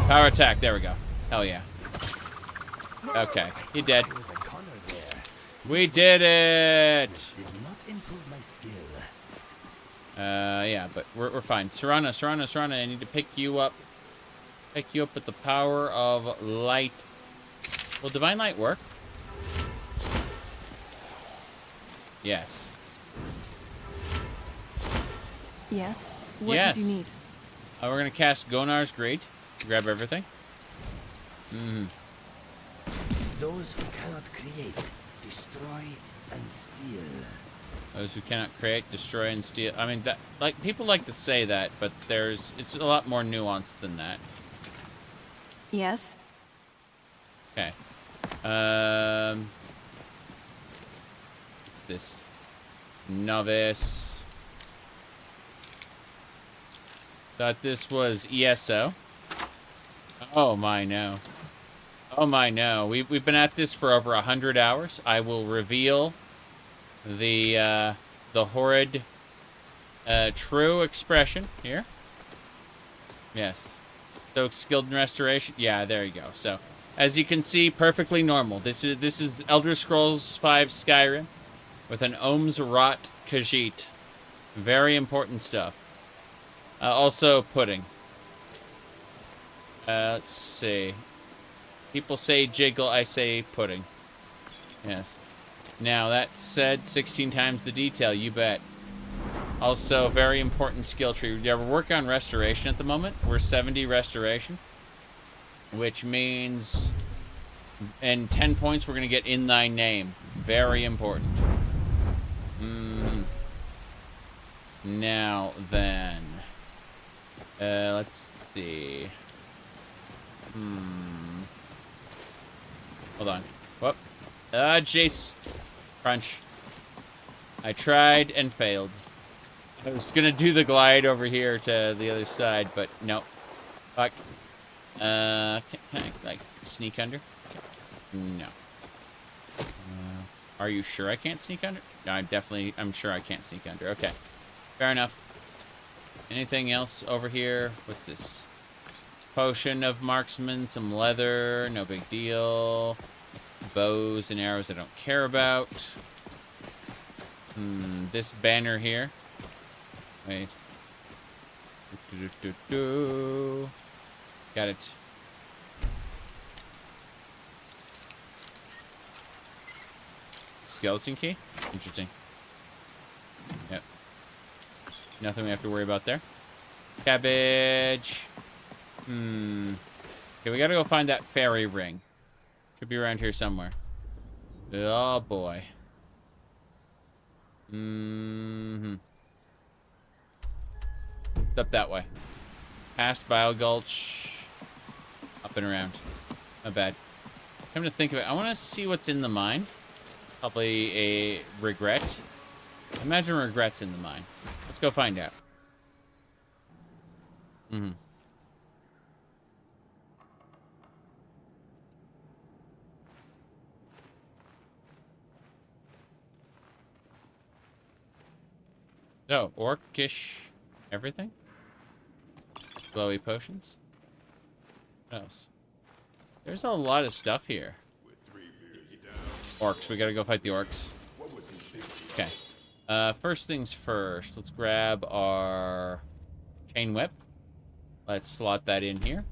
Power attack. There we go. Hell yeah. Okay. He dead. We did it! Yeah, but we're fine. Serana, I need to pick you up. Pick you up with the power of light. Will Divine Light work? Yes. Yes? What yes. did you need? We're gonna cast Gonar's Great. Grab everything. Those who cannot create, destroy, and steal. Those who cannot create, destroy, and steal. I mean, that, like, people like to say that, but it's a lot more nuanced than that. Yes? Okay. What's this? Novice. Thought this was ESO. Oh my no. Oh my no. We've been at this for over 100 hours. I will reveal the horrid true expression here. Yes. So skilled in restoration. Yeah, there you go. So as you can see, perfectly normal. This is Elder Scrolls V Skyrim with an Ohmes-raht Khajiit. Very important stuff. Also pudding. Let's see. People say jiggle, I say pudding. Yes. Now, that said, 16 times the detail, you bet. Also, very important skill tree. Yeah, we're working on restoration at the moment. We're 70 restoration. Which means in 10 points, we're going to get in thy name. Very important. Now, then. Let's see. Hold on. Whoop. Jace. Crunch. I tried and failed. I was gonna do the glide over here to the other side, but no. Fuck. Can I, like, sneak under? No. Are you sure I can't sneak under? No, I'm sure I can't sneak under. Okay. Fair enough. Anything else over here? What's this? Potion of marksman, some leather, no big deal. Bows and arrows I don't care about. This banner here. Wait. Got it. Skeleton key? Interesting. Yep. Nothing we have to worry about there. Cabbage. Okay, we gotta go find that fairy ring. Should be around here somewhere. Oh boy. It's up that way. Past Bile Gulch. Up and around. Not bad. Come to think of it, I want to see what's in the mine. Probably a regret. Imagine regrets in the mine. Let's go find out. Mm-hmm. Oh, orcish everything? Glowy potions? What else? There's a lot of stuff here. Orcs, we gotta go fight the orcs. Okay. First things first, let's grab our chain whip. Let's slot that in here.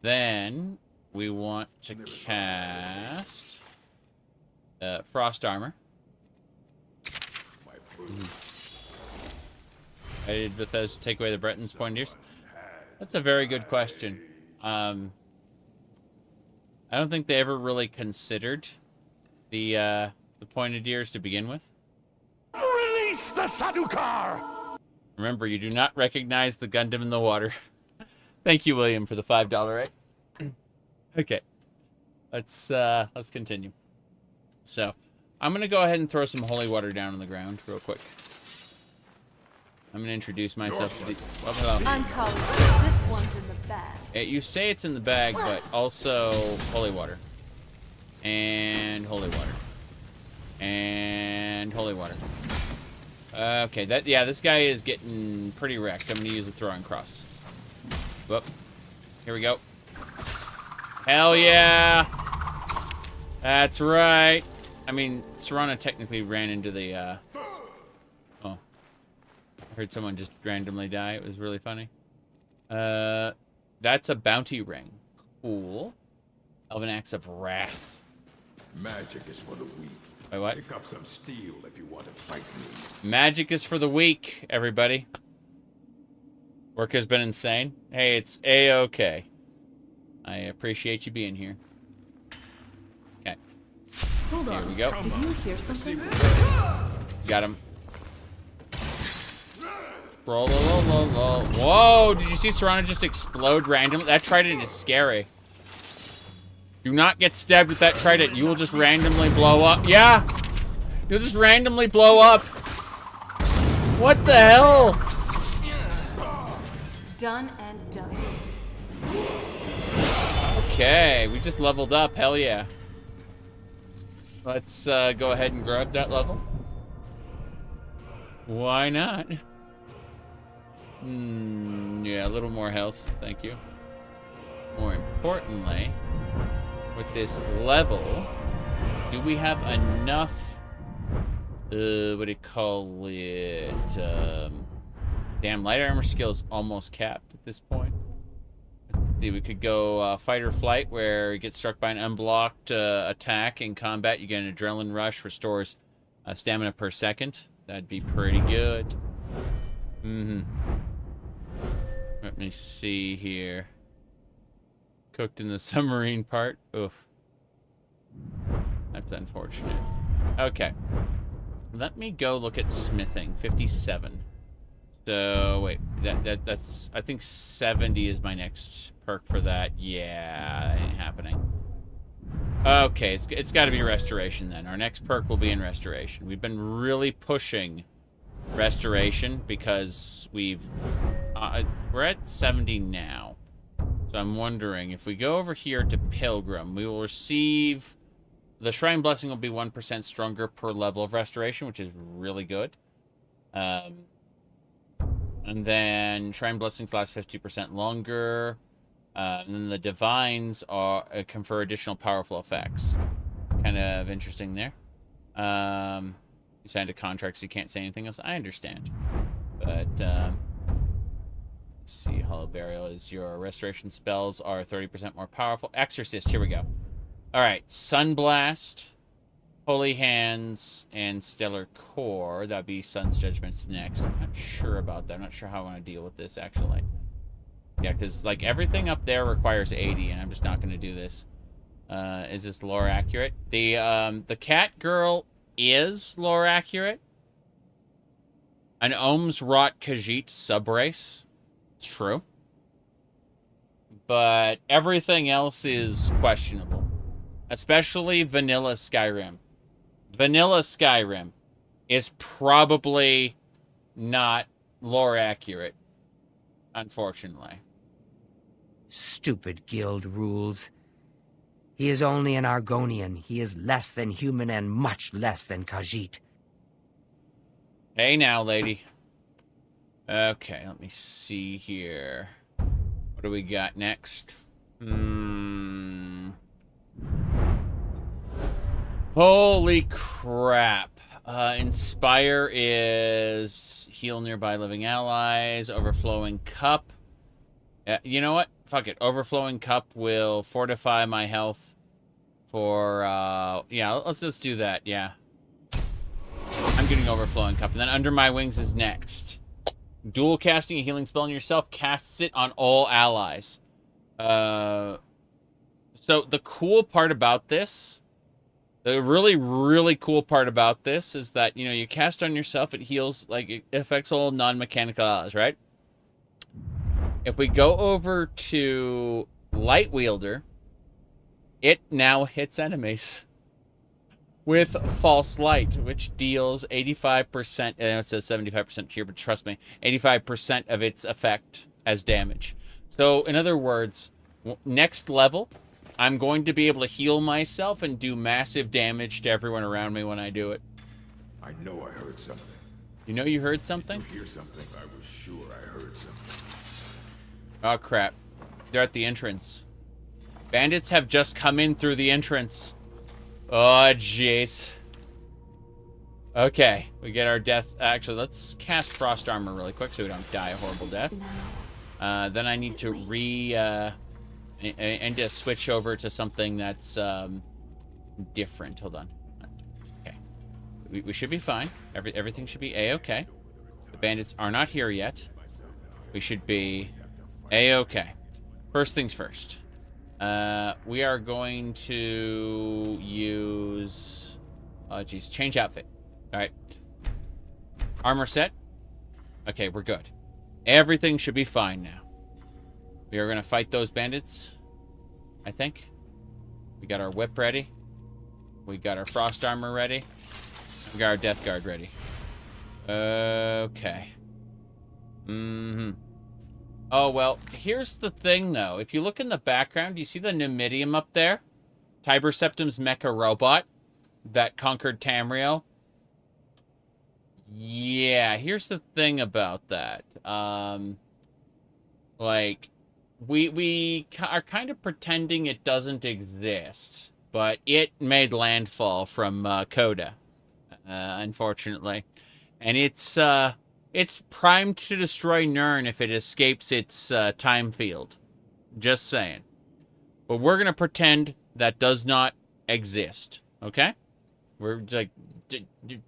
Then we want to cast frost armor. I did Bethesda take away the Breton's pointeers? That's a very good question. I don't think they ever really considered the pointed ears to begin with. Release the Sadukar! Remember, you do not recognize the Gundam in the water. Thank you, William, for the $5, right? Okay. Let's continue. So, I'm gonna go ahead and throw some holy water down on the ground real quick. I'm gonna introduce myself to the... Oh, hello. Uncolorable. This one's in the bag. You say it's in the bag, but also holy water. And holy water. And holy water. Okay, this guy is getting pretty wrecked. I'm gonna use the throwing cross. Whoop. Here we go. Hell yeah! That's right. I mean, Serana technically ran into the, Oh. I heard someone just randomly die. It was really funny. That's a bounty ring. Cool. Elven Axe of Wrath. Magic is for the weak. Wait, what? Pick up some steel if you want to fight me. Magic is for the weak, everybody. Work has been insane. Hey, it's A-okay. I appreciate you being here. Okay. Hold Here on. we go. Did you hear something? Got him. Roll, roll, roll, roll. Whoa! Did you see Serana just explode randomly? That trident is scary. Do not get stabbed with that trident. You will just randomly blow up. Yeah! You'll just randomly blow up. What the hell? Done and done. Okay, we just leveled up. Hell yeah. Let's go ahead and grab that level. Why not? Yeah, a little more health. Thank you. More importantly, with this level, do we have enough, what do you call it? Damn, light armor skill is almost capped at this point. Let's see, we could go fight or flight, where you get struck by an unblocked attack in combat. You get an adrenaline rush, restores stamina per second. That'd be pretty good. Let me see here. Cooked in the submarine part. Oof. That's unfortunate. Okay. Let me go look at smithing. 57. So, wait. That's... I think 70 is my next perk for that. Yeah, that ain't happening. Okay, it's got to be restoration then. Our next perk will be in restoration. We've been really pushing restoration because we're at 70 now. So I'm wondering, if we go over here to Pilgrim, we will receive... The Shrine Blessing will be 1% stronger per level of restoration, which is really good. And then Shrine Blessings last 50% longer. And then the Divines confer additional powerful effects. Kind of interesting there. You signed a contract, so you can't say anything else. I understand. But, let's see, Hollow Burial is your restoration spells are 30% more powerful. Exorcist, here we go. Alright, Sunblast, Holy Hands, and Stellar Core. That'd be Sun's Judgments next. I'm not sure about that. I'm not sure how I want to deal with this, actually. Yeah, because, like, everything up there requires 80, and I'm just not going to do this. Is this lore accurate? The cat girl is lore accurate. An Ohmes-raht Khajiit subrace. It's true. But everything else is questionable. Especially vanilla Skyrim. Vanilla Skyrim is probably not lore accurate, unfortunately. Stupid guild rules. He is only an Argonian. He is less than human and much less than Khajiit. Hey now, lady. Okay, let me see here. What do we got next? Holy crap. Inspire is heal nearby living allies. Overflowing cup. You know what? Fuck it. Overflowing cup will fortify my health for, yeah, let's just do that, yeah. I'm getting overflowing cup. And then under my wings is next. Dual casting a healing spell on yourself casts it on all allies. So the cool part about this, the really, really cool part about this is that, you know, you cast on yourself, it heals, like, it affects all non-mechanical allies, right? If we go over to Light Wielder, it now hits enemies with False Light, which deals 85%, and it says 75% here, but trust me, 85% of its effect as damage. So, in other words, next level, I'm going to be able to heal myself and do massive damage to everyone around me when I do it. I know I heard something. You know you heard something? Did you hear something? I was sure I heard something. Oh, crap. They're at the entrance. Bandits have just come in through the entrance. Oh, jeez. Okay, we get our death. Actually, let's cast Frost Armor really quick so we don't die a horrible death. Then I need to and to switch over to something that's different. Hold on. Okay. We should be fine. Everything should be A-okay. The bandits are not here yet. We should be A-okay. First things first. We are going to use... Oh, geez. Change outfit. All right. Armor set. Okay, we're good. Everything should be fine now. We are going to fight those bandits, I think. We got our whip ready. We got our frost armor ready. We got our death guard ready. Okay. Oh, well, here's the thing, though. If you look in the background, you see the Numidium up there? Tiber Septim's mecha robot that conquered Tamriel. Yeah, here's the thing about that. Like, we are kind of pretending it doesn't exist, but it made landfall from Coda, unfortunately. And it's primed to destroy Nirn if it escapes its time field. Just saying. But we're going to pretend that does not exist, okay? We're like,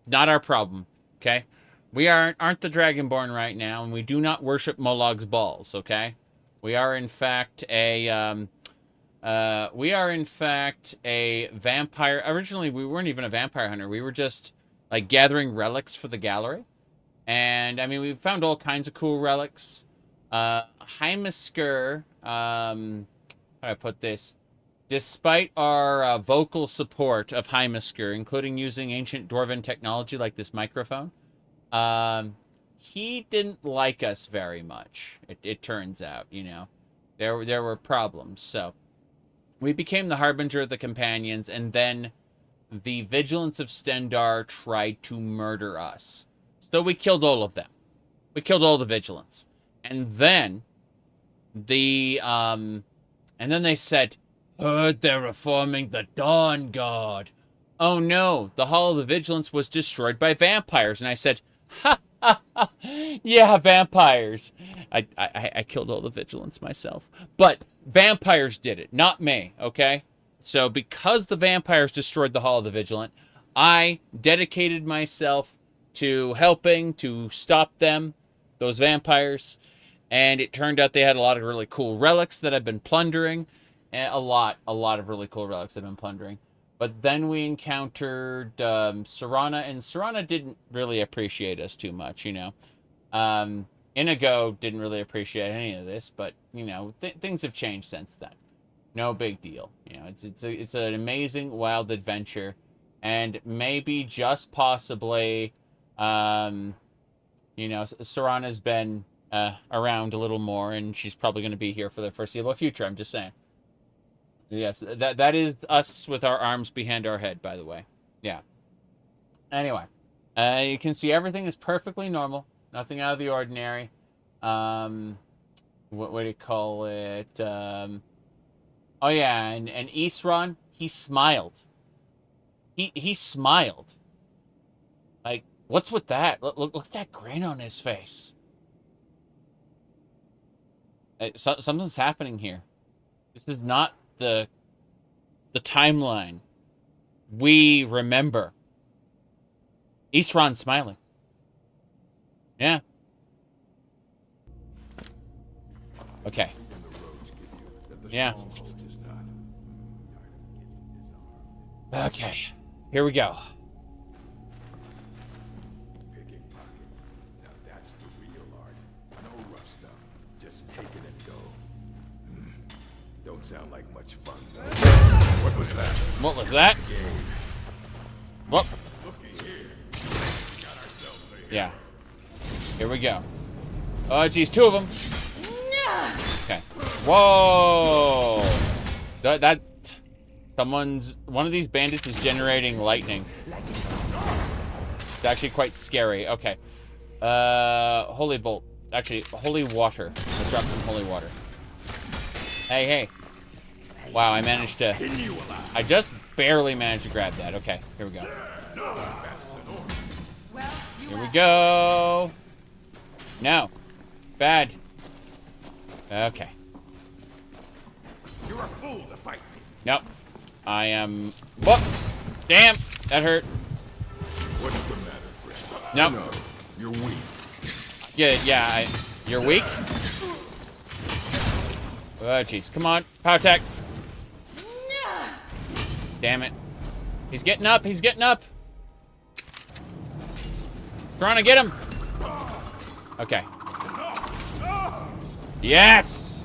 not our problem, okay? We aren't the Dragonborn right now, and we do not worship Molog's balls, okay? We are in fact a vampire. Originally, we weren't even a vampire hunter. We were just like gathering relics for the gallery. And I mean, we found all kinds of cool relics. Heimesker, how do I put this? Despite our vocal support of Heimesker, including using ancient Dwarven technology like this microphone, he didn't like us very much. It turns out, you know, there were problems. So we became the Harbinger of the Companions, and then the Vigilance of Stendarr tried to murder us. So we killed all of them. We killed all the Vigilants. And then they said, heard they're reforming the Dawn Guard. Oh no, the Hall of the Vigilance was destroyed by vampires. And I said, ha ha ha, yeah, vampires. I killed all the Vigilants myself. But vampires did it, not me, okay? So because the vampires destroyed the Hall of the Vigilant, I dedicated myself to helping to stop them, those vampires. And it turned out they had a lot of really cool relics that I've been plundering. A lot of really cool relics I've been plundering. But then we encountered Serana, and Serana didn't really appreciate us too much, you know. Inigo didn't really appreciate any of this, but, you know, things have changed since then. No big deal. You know, it's an amazing, wild adventure, and maybe just possibly, you know, Serana's been around a little more, and she's probably going to be here for the foreseeable future. I'm just saying. Yes, that is us with our arms behind our head, by the way. Yeah. Anyway, you can see everything is perfectly normal. Nothing out of the ordinary. What do you call it? Oh yeah, and Isran, he smiled. He smiled. Like, what's with that? Look at that grin on his face. Something's happening here. This is not the timeline we remember. Isran smiling. Yeah. Okay. Yeah. Okay. Here we go. Picking pockets. Now that's the real art. No rough stuff. Just take it and go. Don't sound like much fun. What was that? What was that? What? Yeah. Here we go. Oh, geez, two of them. Okay. Whoa! One of these bandits is generating lightning. It's actually quite scary. Okay. Holy bolt. Actually, holy water. Let's drop some holy water. Hey, hey. Wow, I managed to... I just barely managed to grab that. Okay, here we go. Here we go. No. Bad. Okay. You're a fool to fight me. Nope. I am... Whoop! Damn! That hurt. What's the matter, friend? Nope. No, you're weak. Yeah, you're weak? Oh, jeez. Come on. Power attack. Damn it. He's getting up. He's getting up. Trying to get him. Okay. Yes!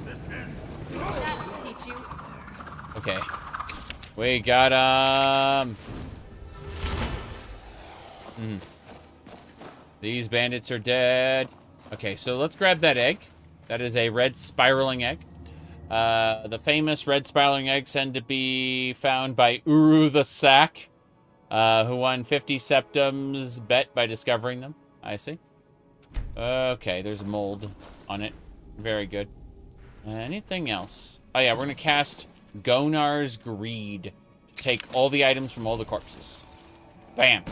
Okay. We got, These bandits are dead. Okay, so let's grab that egg. That is a red spiraling egg. The famous red spiraling eggs tend to be found by Uru the Sack, who won 50 septims bet by discovering them. I see. Okay, there's a mold on it. Very good. Anything else? Oh yeah, we're gonna cast Gonar's Greed to take all the items from all the corpses. Bam.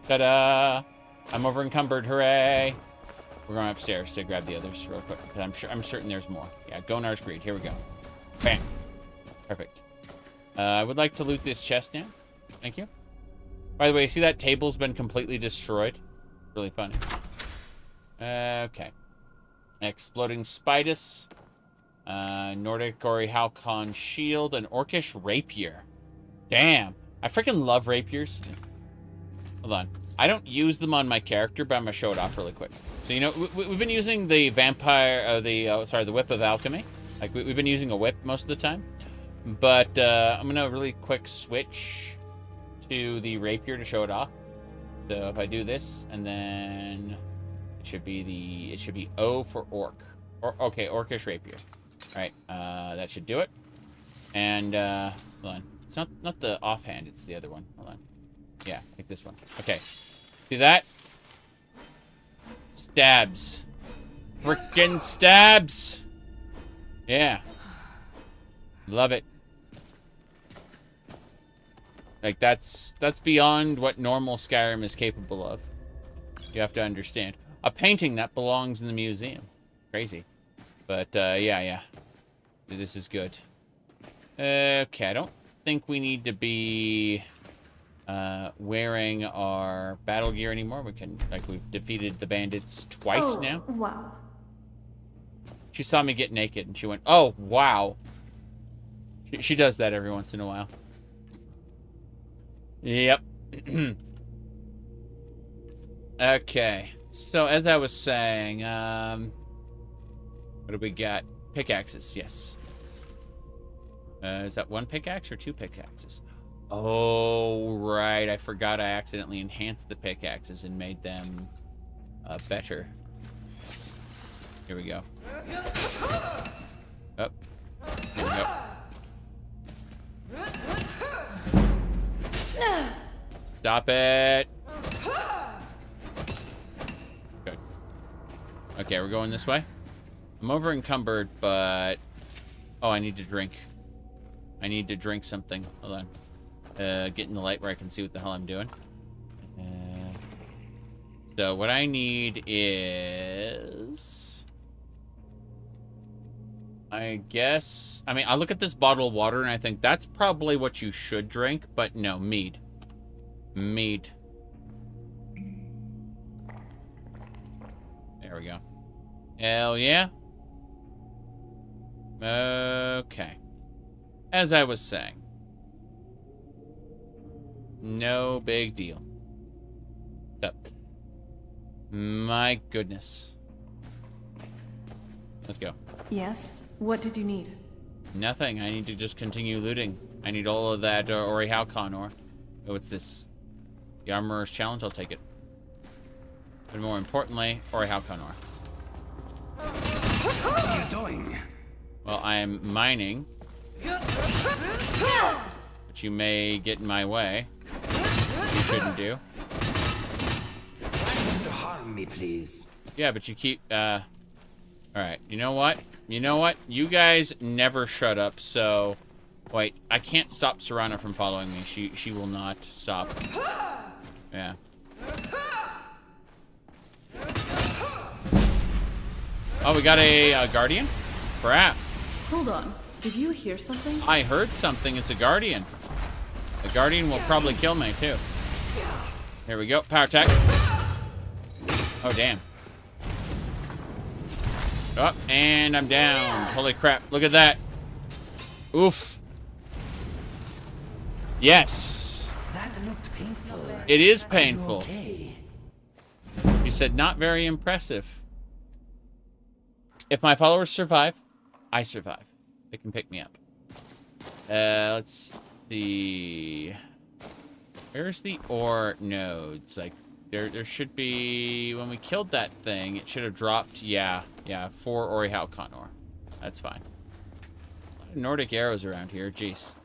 Ta-da! I'm over encumbered. Hooray! We're going upstairs to grab the others real quick, because I'm certain there's more. Yeah, Gonar's Greed. Here we go. Bam. Perfect. I would like to loot this chest now. Thank you. By the way, you see that table's been completely destroyed? Really funny. Okay. Exploding Spidus. Nordic Ori Halcon Shield. An Orcish Rapier. Damn. I freaking love rapiers. Hold on. I don't use them on my character, but I'm going to show it off really quick. So, you know, we've been using the the Whip of Alchemy. Like, we've been using a whip most of the time. But I'm going to really quick switch to the rapier to show it off. So if I do this, and then it should be O for orc. Okay, Orcish Rapier. All right, that should do it. And hold on. It's not the offhand, it's the other one. Hold on. Yeah, like this one. Okay. See that? Stabs. Frickin' stabs! Yeah. Love it. Like, that's beyond what normal Skyrim is capable of. You have to understand. A painting that belongs in the museum. Crazy. But, yeah. This is good. Okay, I don't think we need to be wearing our battle gear anymore. We can, like, we've defeated the bandits twice now. Wow. She saw me get naked and she went, oh, wow. She does that every once in a while. Yep. Okay. So, as I was saying, what do we got? Pickaxes, yes. Is that one pickaxe or two pickaxes? Oh, right. I forgot I accidentally enhanced the pickaxes and made them better. Yes. Here we go. Up. Here we go. Stop it. Good. Okay, we're going this way. I'm over encumbered, but... Oh, I need to drink. I need to drink something. Hold on. Get in the light where I can see what the hell I'm doing. So what I need is... I guess... I mean, I look at this bottle of water and I think that's probably what you should drink, but no, mead. Mead. There we go. Hell yeah. Okay. As I was saying. No big deal. So, my goodness. Let's go. Yes? What did you need? Nothing. I need to just continue looting. I need all of that Ohmes-raht ore. Oh, what's this? The Armorer's Challenge? I'll take it. But more importantly, Ohmes-raht ore. What are you doing? Well, I am mining. But you may get in my way. Which you shouldn't do. Try not to harm me, please. Yeah, but you keep, Alright, you know what? You know what? You guys never shut up, so... Wait, I can't stop Serana from following me. She will not stop. Yeah. Oh, we got a Guardian? Crap. Hold on. Did you hear something? I heard something. It's a Guardian. The Guardian will probably kill me, too. Here we go. Power attack. Oh, damn. Oh, and I'm down. Holy crap. Look at that. Oof. Yes. That looked painful. It is painful. Okay? She said, not very impressive. If my followers survive, I survive. They can pick me up. Let's see. Where's the ore nodes? Like, there should be... When we killed that thing, it should have dropped... Yeah, 4 Ohmes-raht ore. That's fine. A lot of Nordic arrows around here. Jeez.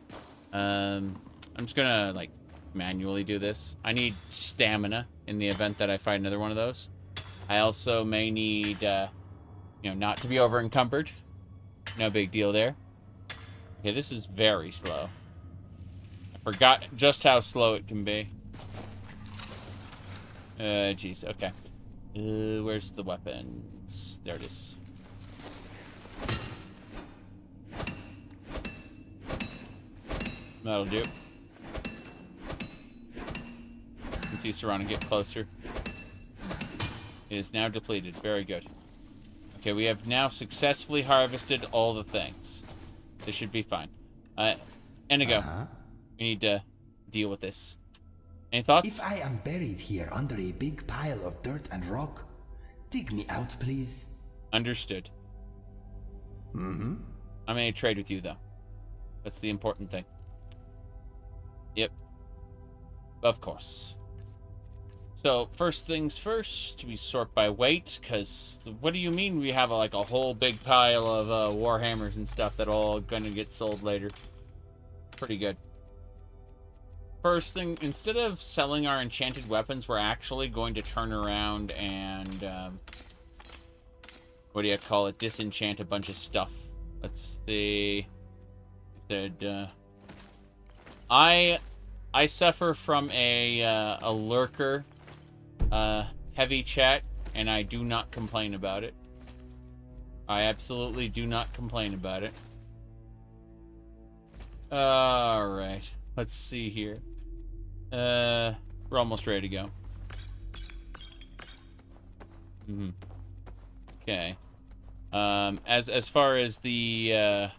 I'm just gonna, like, manually do this. I need stamina in the event that I find another one of those. I also may need, you know, not to be over encumbered. No big deal there. Okay, this is very slow. I forgot just how slow it can be. Jeez, okay. Where's the weapons? There it is. That'll do. You can see Serana get closer. It is now depleted. Very good. Okay, we have now successfully harvested all the things. This should be fine. Inigo, we need to deal with this. Any thoughts? If I am buried here under a big pile of dirt and rock, dig me out, please. Understood. Mm-hmm. I'm gonna trade with you, though. That's the important thing. Yep. Of course. So, first things first, we sort by weight, because what do you mean we have like a whole big pile of warhammers and stuff that all gonna get sold later? Pretty good. First thing, instead of selling our enchanted weapons, we're actually going to turn around and, what do you call it, disenchant a bunch of stuff. Let's see. I suffer from a lurker heavy chat, and I do not complain about it. I absolutely do not complain about it. Alright. Let's see here. We're almost ready to go. Okay. As far as the yeah.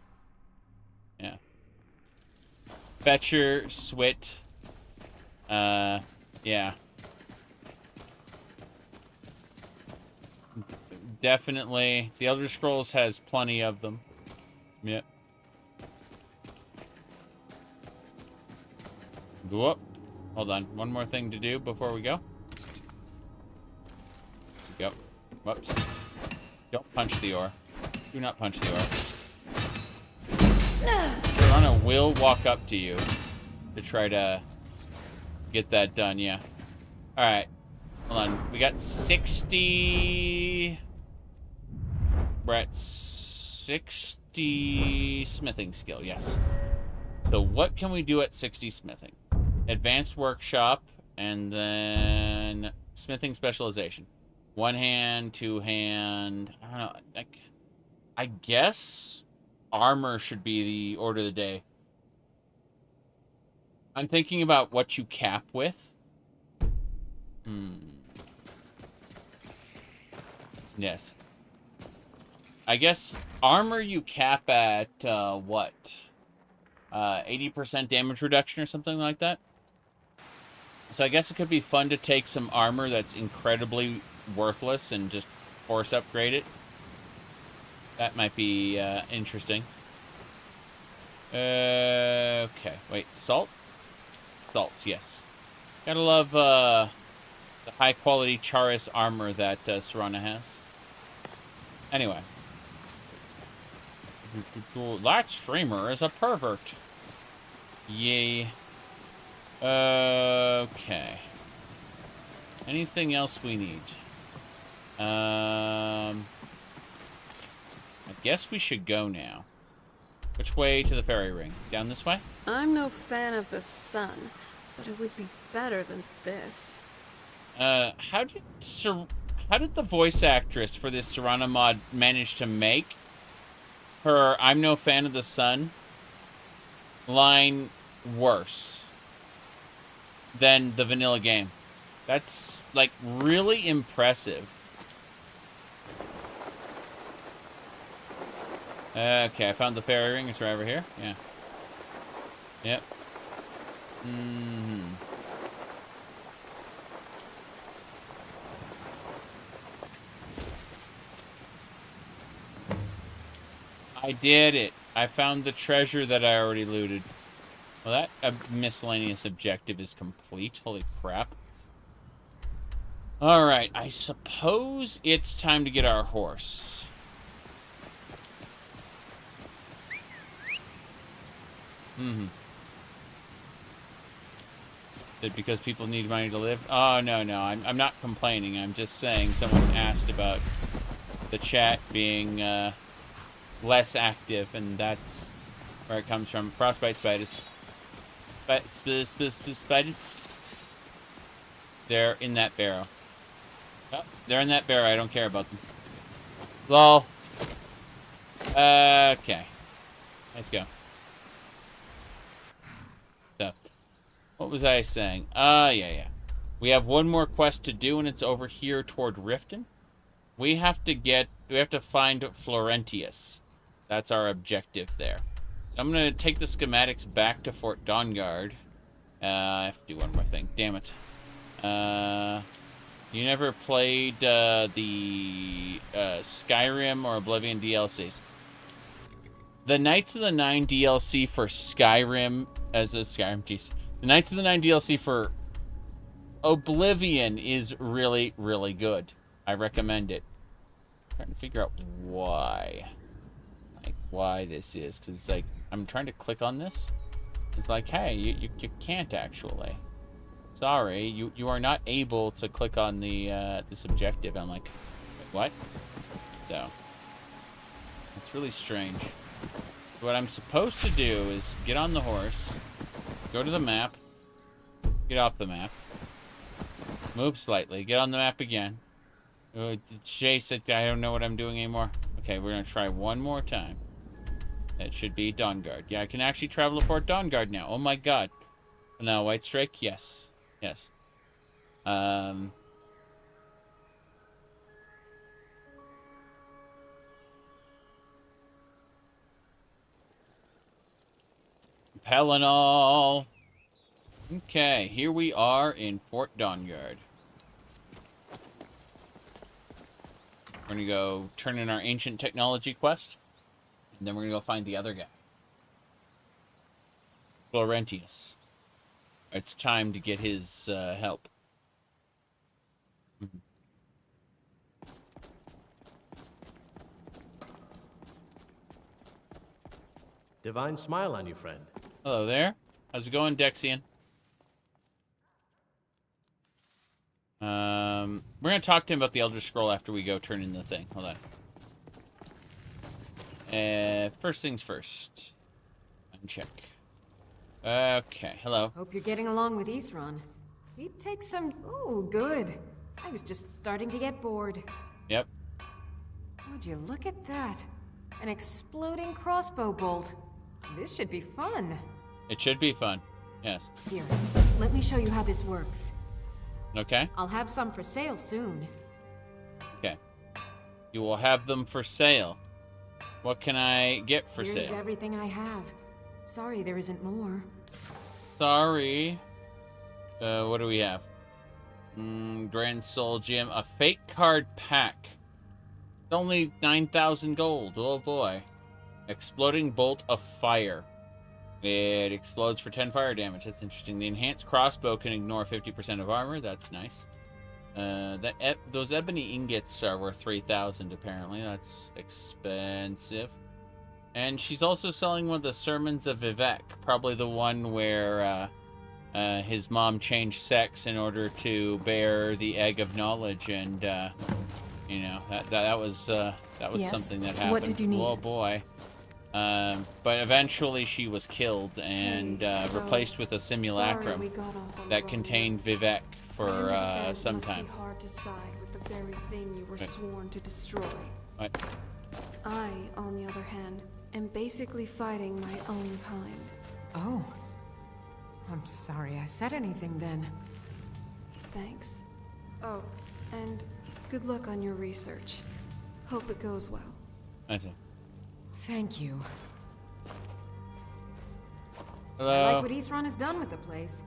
Fetcher, Swit, Yeah. Definitely. The Elder Scrolls has plenty of them. Yep. Go up. Hold on. One more thing to do before we go. Go. Whoops. Don't punch the ore. Do not punch the ore. Rana will walk up to you to try to get that done, yeah. Alright. Hold on. We got 60... We're at 60 smithing skill, yes. So what can we do at 60 smithing? Advanced workshop, and then smithing specialization. One hand, two hand. I don't know. I guess armor should be the order of the day. I'm thinking about what you cap with. Yes. I guess armor you cap at, what? 80% damage reduction or something like that? So I guess it could be fun to take some armor that's incredibly worthless and just force upgrade it. That might be, interesting. Okay. Wait, salt? Salts, yes. Gotta love, the high-quality Charis armor that, Serana has. Anyway. That streamer is a pervert. Yay. Okay. Anything else we need? I guess we should go now. Which way to the fairy ring? Down this way? I'm no fan of the sun, but it would be better than this. How did the voice actress for this Serana mod manage to make her "I'm no fan of the sun" line worse than the vanilla game? That's, like, really impressive. Okay, I found the fairy ring. It's right over here. Yeah. Yep. I did it. I found the treasure that I already looted. Well, that miscellaneous objective is complete. Holy crap. Alright, I suppose it's time to get our horse. Is it because people need money to live? Oh, no. I'm not complaining. I'm just saying someone asked about the chat being less active, and that's where it comes from. Frostbite spiders. Spiders. They're in that barrow. Oh, they're in that barrow. I don't care about them. Lol. Okay. Let's go. So, what was I saying? Yeah. We have one more quest to do, and it's over here toward Riften. We have to find Florentius. That's our objective there. So I'm gonna take the schematics back to Fort Dawnguard. I have to do one more thing. Damn it. You never played the Skyrim or Oblivion DLCs. The Knights of the Nine DLC for Skyrim, the Knights of the Nine DLC for Oblivion is really, really good. I recommend it. I'm trying to figure out why. Like, why this is. Because it's like, I'm trying to click on this. It's like, hey, you can't actually. Sorry, you are not able to click on the this objective. I'm like, wait, what? So, it's really strange. What I'm supposed to do is get on the horse, go to the map, get off the map, move slightly, get on the map again. Chase it. I don't know what I'm doing anymore. Okay, we're gonna try one more time. That should be Dawnguard. Yeah, I can actually travel to Fort Dawnguard now. Oh my god. No, White Strike? Yes. Yes. Pellinol. Okay, here we are in Fort Donyard. We're gonna go turn in our ancient technology quest, and then we're gonna go find the other guy, Florentius. It's time to get his help. Divine smile on you, friend. Hello there. How's it going, Dexian? We're gonna talk to him about the Elder Scroll after we go turn in the thing. Hold on. First things first. Uncheck. Okay, hello. Hope you're getting along with Isran. He'd take some... Oh, good. I was just starting to get bored. Yep. Would you look at that? An exploding crossbow bolt. This should be fun. It should be fun. Yes. Here, let me show you how this works. Okay. I'll have some for sale soon. Okay. You will have them for sale. What can I get for Here's sale? everything I have. Sorry there isn't more. Sorry. What do we have? Grand Soul Gem. A fake card pack. It's only 9,000 gold. Oh boy. Exploding Bolt of Fire. It explodes for 10 fire damage. That's interesting. The enhanced crossbow can ignore 50% of armor. That's nice. Those ebony ingots are worth 3,000 apparently. That's expensive. And she's also selling one of the Sermons of Vivek. Probably the one where his mom changed sex in order to bear the egg of knowledge. And, you know, that was Yes? something that happened. What did you need? Oh boy. But eventually she was killed and replaced with a simulacrum that contained Vivek for some time. It must be hard to side with the very thing you were sworn to destroy. What? I, on the other hand, am basically fighting my own kind. Oh. I'm sorry I said anything then. Thanks. Oh, and good luck on your research. Hope it goes well. I see. Thank you. Hello. I like what Isran has done with the place.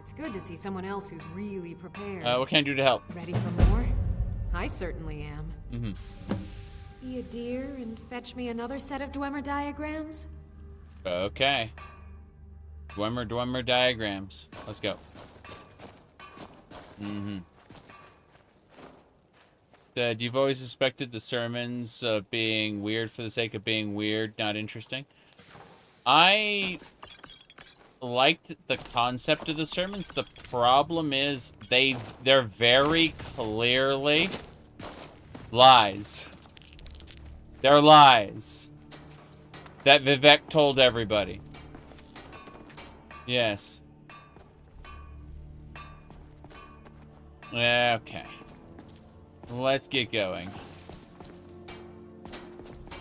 It's good to see someone else who's really prepared. What can I do to help? Ready for more? I certainly am. Mm-hmm. Be a dear and fetch me another set of Dwemer diagrams? Okay. Dwemer diagrams. Let's go. Mm-hmm. Said, you've always suspected the sermons of being weird for the sake of being weird, not interesting. I liked the concept of the sermons. The problem is they're very clearly lies. They're lies that Vivek told everybody. Yes. Okay. Let's get going.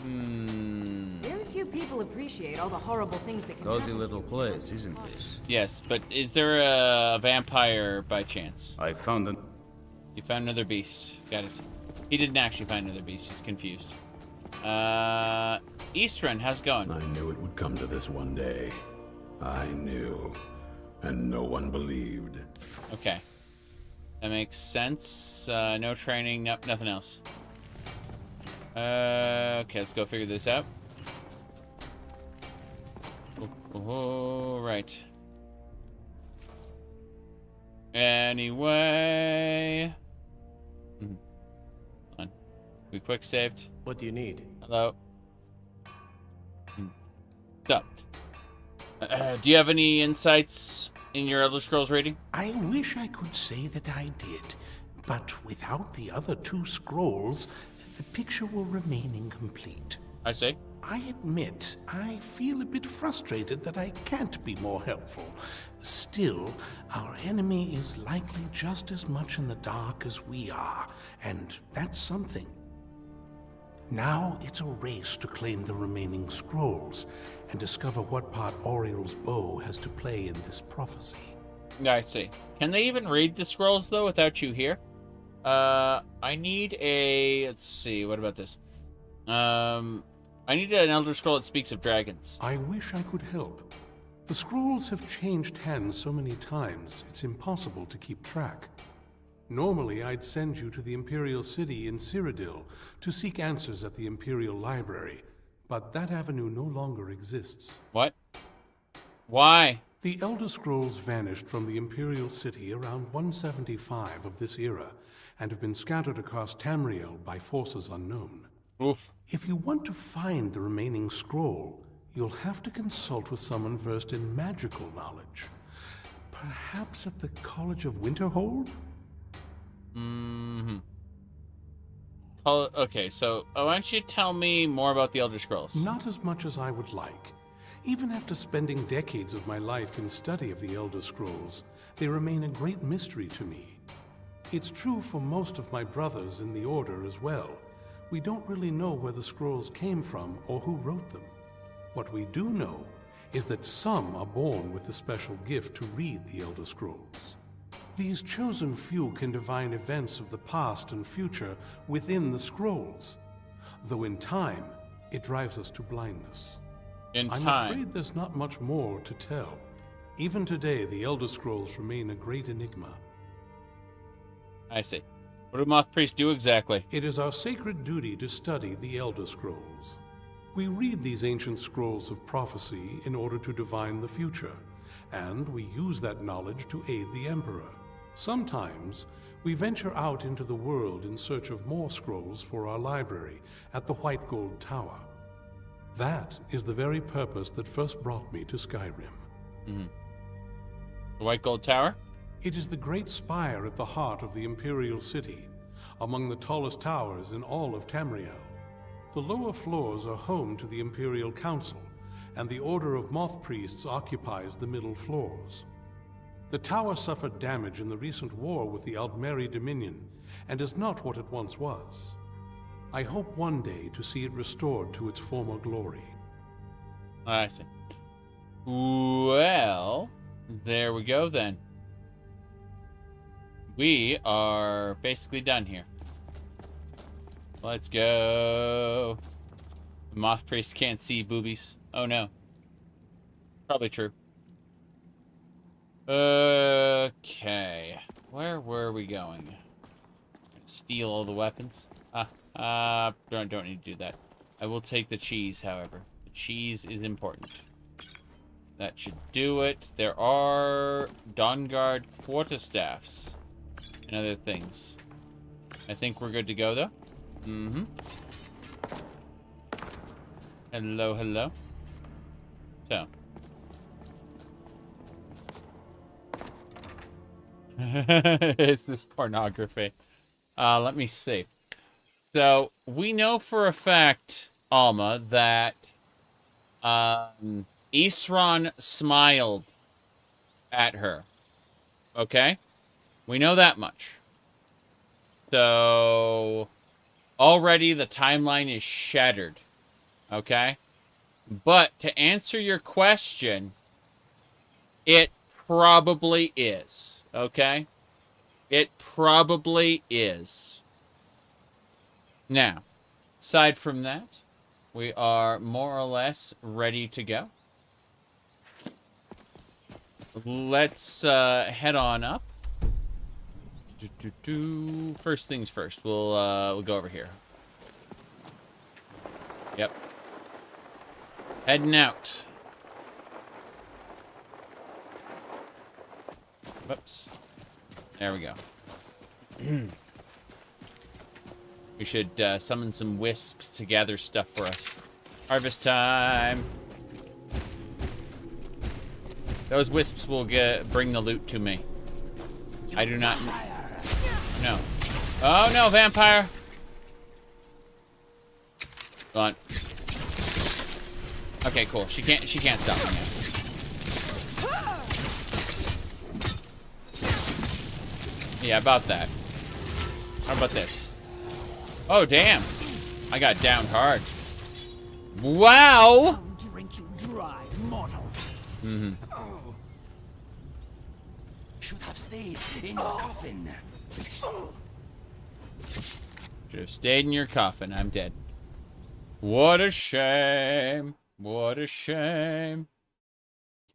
Very few people appreciate all the horrible things that can Cozy happen. little place, isn't this? Yes, but is there a vampire by chance? I found an... You found another beast. Got it. He didn't actually find another beast. He's confused. Eastern, how's it going? I knew it would come to this one day. I knew. And no one believed. Okay. That makes sense. No training, nothing else. Okay, let's go figure this out. Oh, right. Anyway. Hold on. We quick saved. What do you need? Hello. So, do you have any insights in your Elder Scrolls reading? I wish I could say that I did, but without the other two scrolls, the picture will remain incomplete. I see. I admit, I feel a bit frustrated that I can't be more helpful. Still, our enemy is likely just as much in the dark as we are, and that's something. Now it's a race to claim the remaining scrolls and discover what part Oriel's bow has to play in this prophecy. I see. Can they even read the scrolls, though, without you here? I need a... Let's see, what about this? I need an Elder Scroll that speaks of dragons. I wish I could help. The scrolls have changed hands so many times, it's impossible to keep track. Normally, I'd send you to the Imperial City in Cyrodiil to seek answers at the Imperial Library, but that avenue no longer exists. What? Why? The Elder Scrolls vanished from the Imperial City around 175 of this era, and have been scattered across Tamriel by forces unknown. Oof. If you want to find the remaining scroll, you'll have to consult with someone versed in magical knowledge. Perhaps at the College of Winterhold? Mm-hmm. Okay, so why don't you tell me more about the Elder Scrolls? Not as much as I would like. Even after spending decades of my life in study of the Elder Scrolls, they remain a great mystery to me. It's true for most of my brothers in the Order as well. We don't really know where the scrolls came from or who wrote them. What we do know is that some are born with the special gift to read the Elder Scrolls. These chosen few can divine events of the past and future within the scrolls, though in time, it drives us to blindness. I'm afraid there's not much more to tell. Even today, the Elder Scrolls remain a great enigma. I see. What do Moth Priests do exactly? It is our sacred duty to study the Elder Scrolls. We read these ancient scrolls of prophecy in order to divine the future, and we use that knowledge to aid the Emperor. Sometimes, we venture out into the world in search of more scrolls for our library at the White Gold Tower. That is the very purpose that first brought me to Skyrim. Mm-hmm. The White Gold Tower? It is the great spire at the heart of the Imperial City, among the tallest towers in all of Tamriel. The lower floors are home to the Imperial Council, and the Order of Moth Priests occupies the middle floors. The tower suffered damage in the recent war with the Aldmeri Dominion, and is not what it once was. I hope one day to see it restored to its former glory. I see. Well, there we go then. We are basically done here. Let's go. The Moth Priest can't see boobies. Oh no. Probably true. Okay. Where were we going? Steal all the weapons? Don't need to do that. I will take the cheese, however. The cheese is important. That should do it. There are Dawnguard quarterstaffs and other things. I think we're good to go, though. Mm-hmm. Hello, hello. So. Is this pornography? Let me see. So, we know for a fact, Alma, that Isran smiled at her. Okay? We know that much. So, already the timeline is shattered. Okay? But to answer your question, it probably is. Okay? It probably is. Now, aside from that, we are more or less ready to go. Let's head on up. First things first, we'll go over here. Yep. Heading out. Whoops. There we go. We should summon some wisps to gather stuff for us. Harvest time. Those wisps will bring the loot to me. I do not. No. Oh no, vampire. Go on. Okay, cool. She can't stop me now. Yeah, about that. How about this? Oh, damn. I got downed hard. Wow! Drink you dry, mortal. Mm-hmm. Oh. Should have stayed in your coffin. Should have stayed in your coffin. I'm dead. What a shame. What a shame.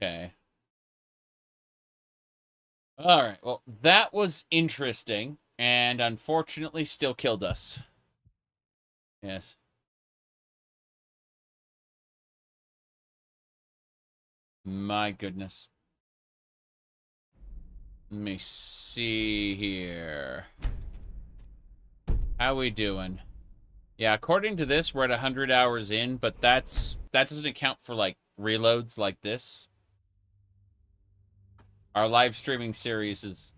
Okay. Alright, well, that was interesting, and unfortunately still killed us. Yes. My goodness. Let me see here. How we doing? Yeah, according to this, we're at 100 hours in, but that doesn't account for, like, reloads like this. Our live streaming series is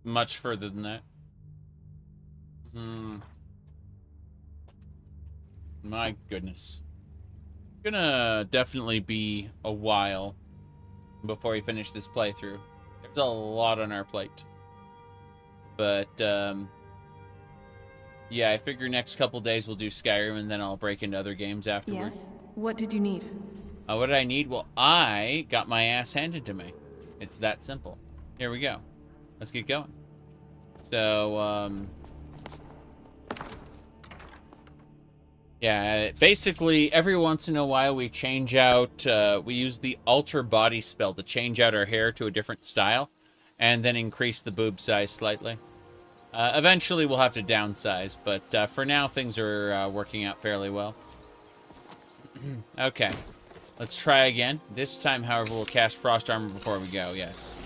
much further than that. My goodness. Gonna definitely be a while before we finish this playthrough. There's a lot on our plate. But, yeah, I figure next couple days we'll do Skyrim, and then I'll break into other games afterwards. Yes? What did you need? What did I need? Well, I got my ass handed to me. It's that simple. Here we go. Let's get going. So, yeah, basically, every once in a while we change out, we use the alter body spell to change out our hair to a different style, and then increase the boob size slightly. Eventually we'll have to downsize, but for now things are working out fairly well. Okay, let's try again. This time, however, we'll cast Frost Armor before we go, yes.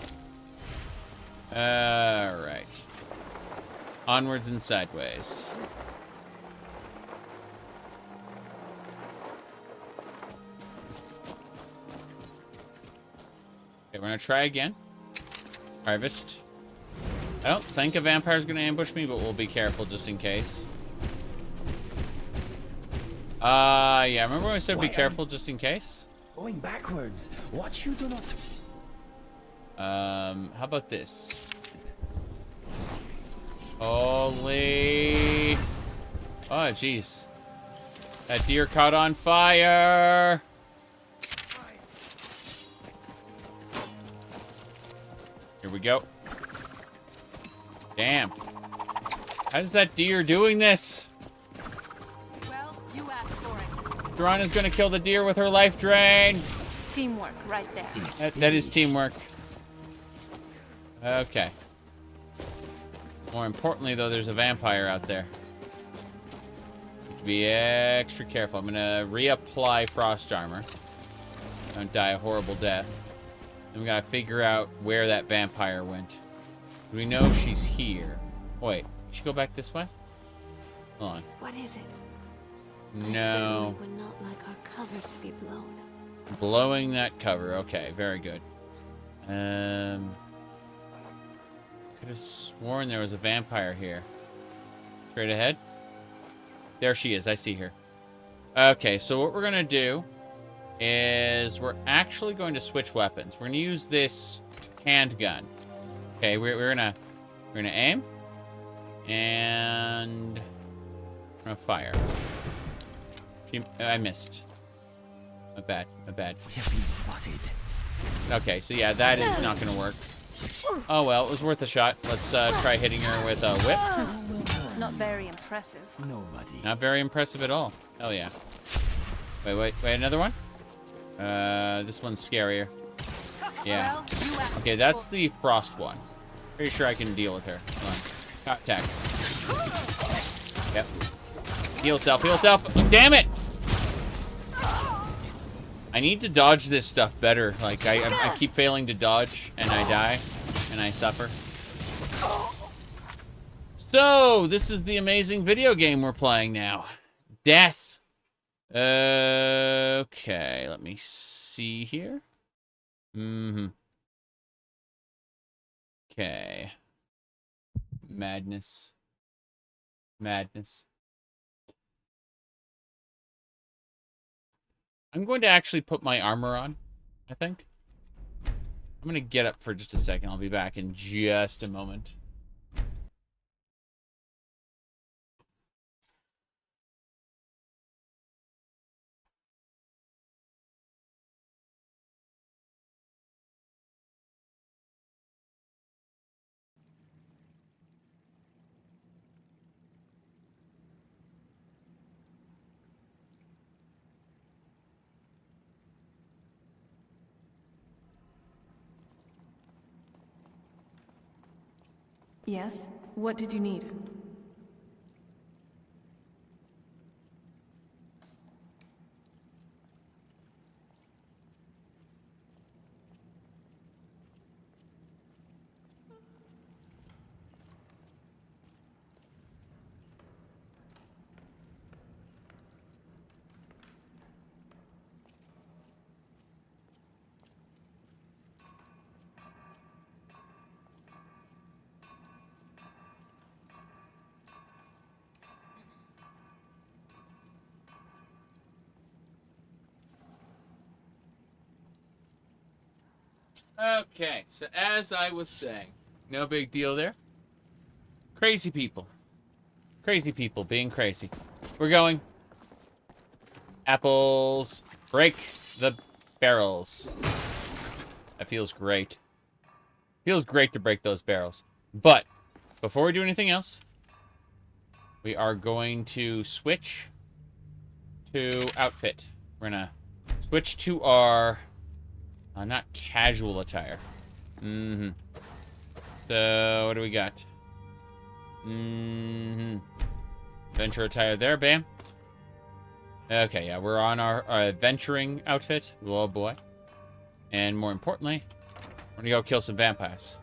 Alright. Onwards and sideways. Okay, we're gonna try again. Harvest. I don't think a vampire's gonna ambush me, but we'll be careful just in case. Yeah, remember when I said be careful just in case? Going backwards. Watch you do not. How about this? Holy. Oh, jeez. That deer caught on fire. Here we go. Damn. How is that deer doing this? Well, you asked for it. Drana's gonna kill the deer with her life drain. Teamwork, right there. That is teamwork. Okay. More importantly, though, there's a vampire out there. Be extra careful. I'm gonna reapply Frost Armor. Don't die a horrible death. Then we gotta figure out where that vampire went. We know she's here. Wait, should she go back this way? Hold on. What is it? No. I certainly would not like our cover to be blown. Blowing that cover. Okay, very good. Could have sworn there was a vampire here. Straight ahead. There she is. I see her. Okay, so what we're gonna do is we're actually going to switch weapons. We're gonna use this handgun. Okay, we're gonna aim and we're gonna fire. I missed. My bad. My bad. We have been spotted. Okay, so yeah, that is not gonna work. Oh well, it was worth a shot. Let's try hitting her with a whip. Not very impressive. Nobody. Not very impressive at all. Hell yeah. Wait, another one? This one's scarier. Yeah. Okay, that's the frost one. Pretty sure I can deal with her. Hold on. Attack. Yep. Heal self, heal self. Oh, damn it! I need to dodge this stuff better. Like, I keep failing to dodge, and I die, and I suffer. So, this is the amazing video game we're playing now. Death. Okay, let me see here. Okay. Madness. Madness. I'm going to actually put my armor on, I think. I'm going to get up for just a second. I'll be back in just a moment. Yes? What did you need? Okay, so as I was saying, no big deal there. Crazy people. Crazy people being crazy. We're going. Apples. Break the barrels. That feels great. Feels great to break those barrels. But, before we do anything else, we are going to switch to outfit. We're gonna switch to our... not casual attire. So, what do we got? Adventure attire there, bam. Okay, yeah, we're on our adventuring outfit. Oh, boy. And more importantly, we're gonna go kill some vampires.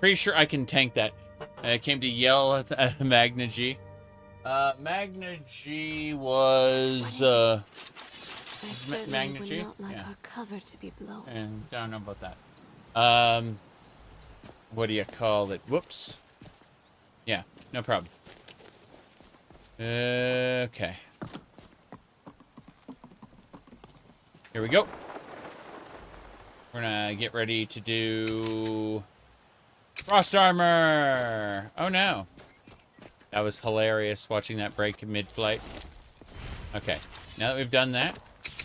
Pretty sure I can tank that. I came to yell at Magna G. Magna G was, Magna G? Not like yeah. our cover to be blown. And I don't know about that. What do you call it? Whoops. Yeah, no problem. Okay. Here we go. We're gonna get ready to do frost armor. Oh no. That was hilarious watching that break mid-flight. Okay, now that we've done that,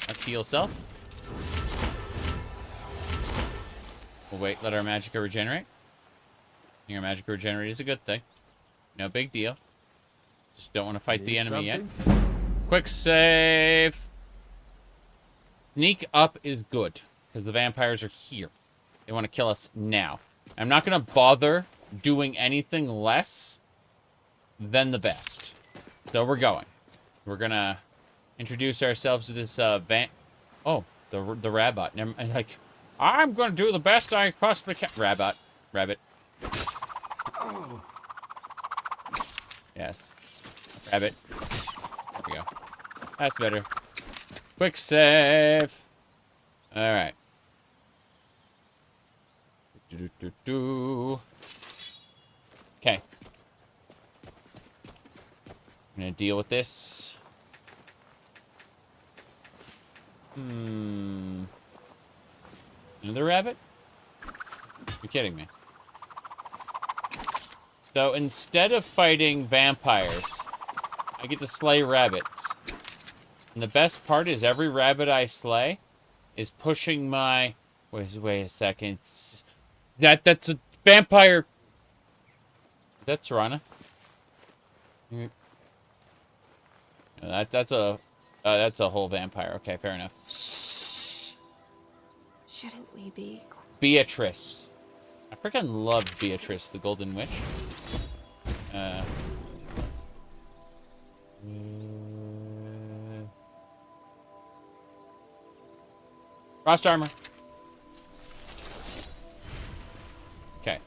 let's heal self. We'll wait, let our magicka regenerate. I think our magicka regenerate is a good thing. No big deal. Just don't want to fight the enemy yet. Quick save. Sneak up is good, because the vampires are here. They want to kill us now. I'm not going to bother doing anything less than the best. So we're going. We're going to introduce ourselves to this Oh, the rabbit. Like, I'm going to do the best I possibly can. Rabbit. Yes. Rabbit. There we go. That's better. Quick save. All right. Okay. I'm gonna deal with this. Another rabbit? You're kidding me. So instead of fighting vampires, I get to slay rabbits. And the best part is every rabbit I slay is pushing my... Wait a second. That's a vampire... Is that Serana? No, that's a whole vampire. Okay, fair enough. Shouldn't we be... Beatrice. I freaking love Beatrice, the Golden Witch. Frost armor. Okay.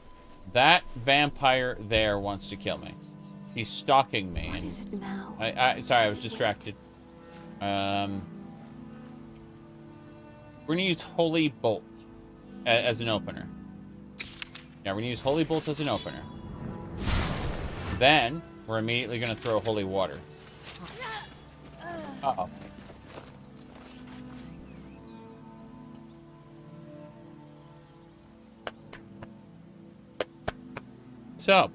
That vampire there wants to kill me. He's stalking me. What is it now? Sorry, I was distracted. We're gonna use Holy Bolt as an opener. Yeah, we're gonna use Holy Bolt as an opener. Then, we're immediately gonna throw Holy Water. Uh-oh. So,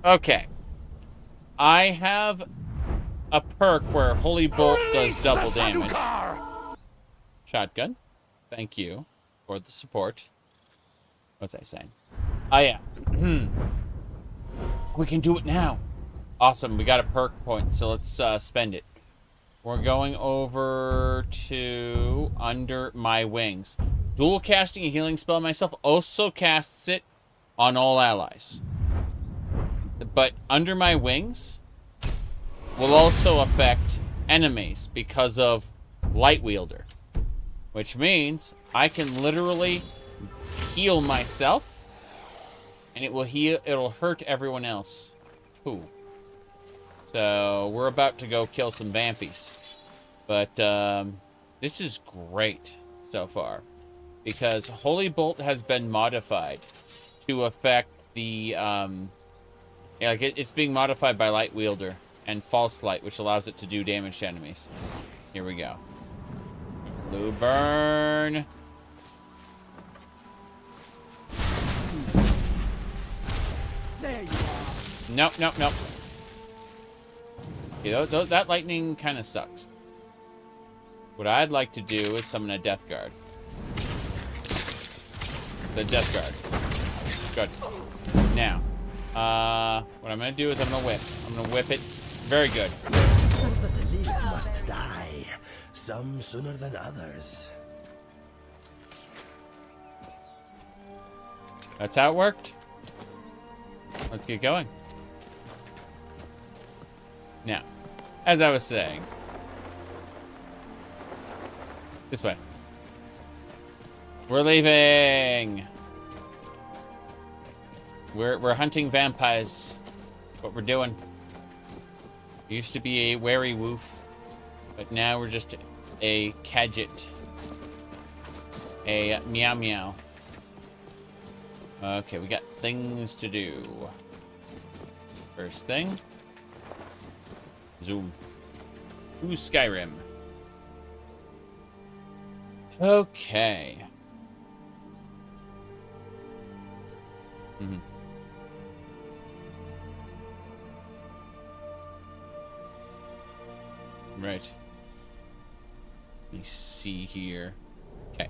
okay. I have a perk where Holy Bolt does double damage. Shotgun. Thank you for the support. What's I saying? Oh, yeah. We can do it now. Awesome. We got a perk point, so let's spend it. we're going over to Under My Wings. Dual casting a healing spell myself also casts it on all allies. But Under My Wings will also affect enemies because of Light Wielder. Which means I can literally heal myself and it'll hurt everyone else too. So we're about to go kill some vampies. But this is great so far. Because Holy Bolt has been modified to affect the it's being modified by Light Wielder and False Light, which allows it to do damage to enemies. Here we go. Blue burn. There you are. Nope, nope, nope. Okay, that lightning kind of sucks. What I'd like to do is summon a Death Guard. It's a Death Guard. Good. Now, what I'm going to do is I'm going to whip. I'm going to whip it. Very good. But the leaf must die. Some sooner than others. That's how it worked. Let's get going. Now, as I was saying, this way. We're leaving. We're hunting vampires. What we're doing. We used to be a wary woof, but now we're just a Khajiit. A meow meow. Okay, we got things to do. First thing. Zoom. Ooh, Skyrim. Okay. Right. Let me see here. Okay.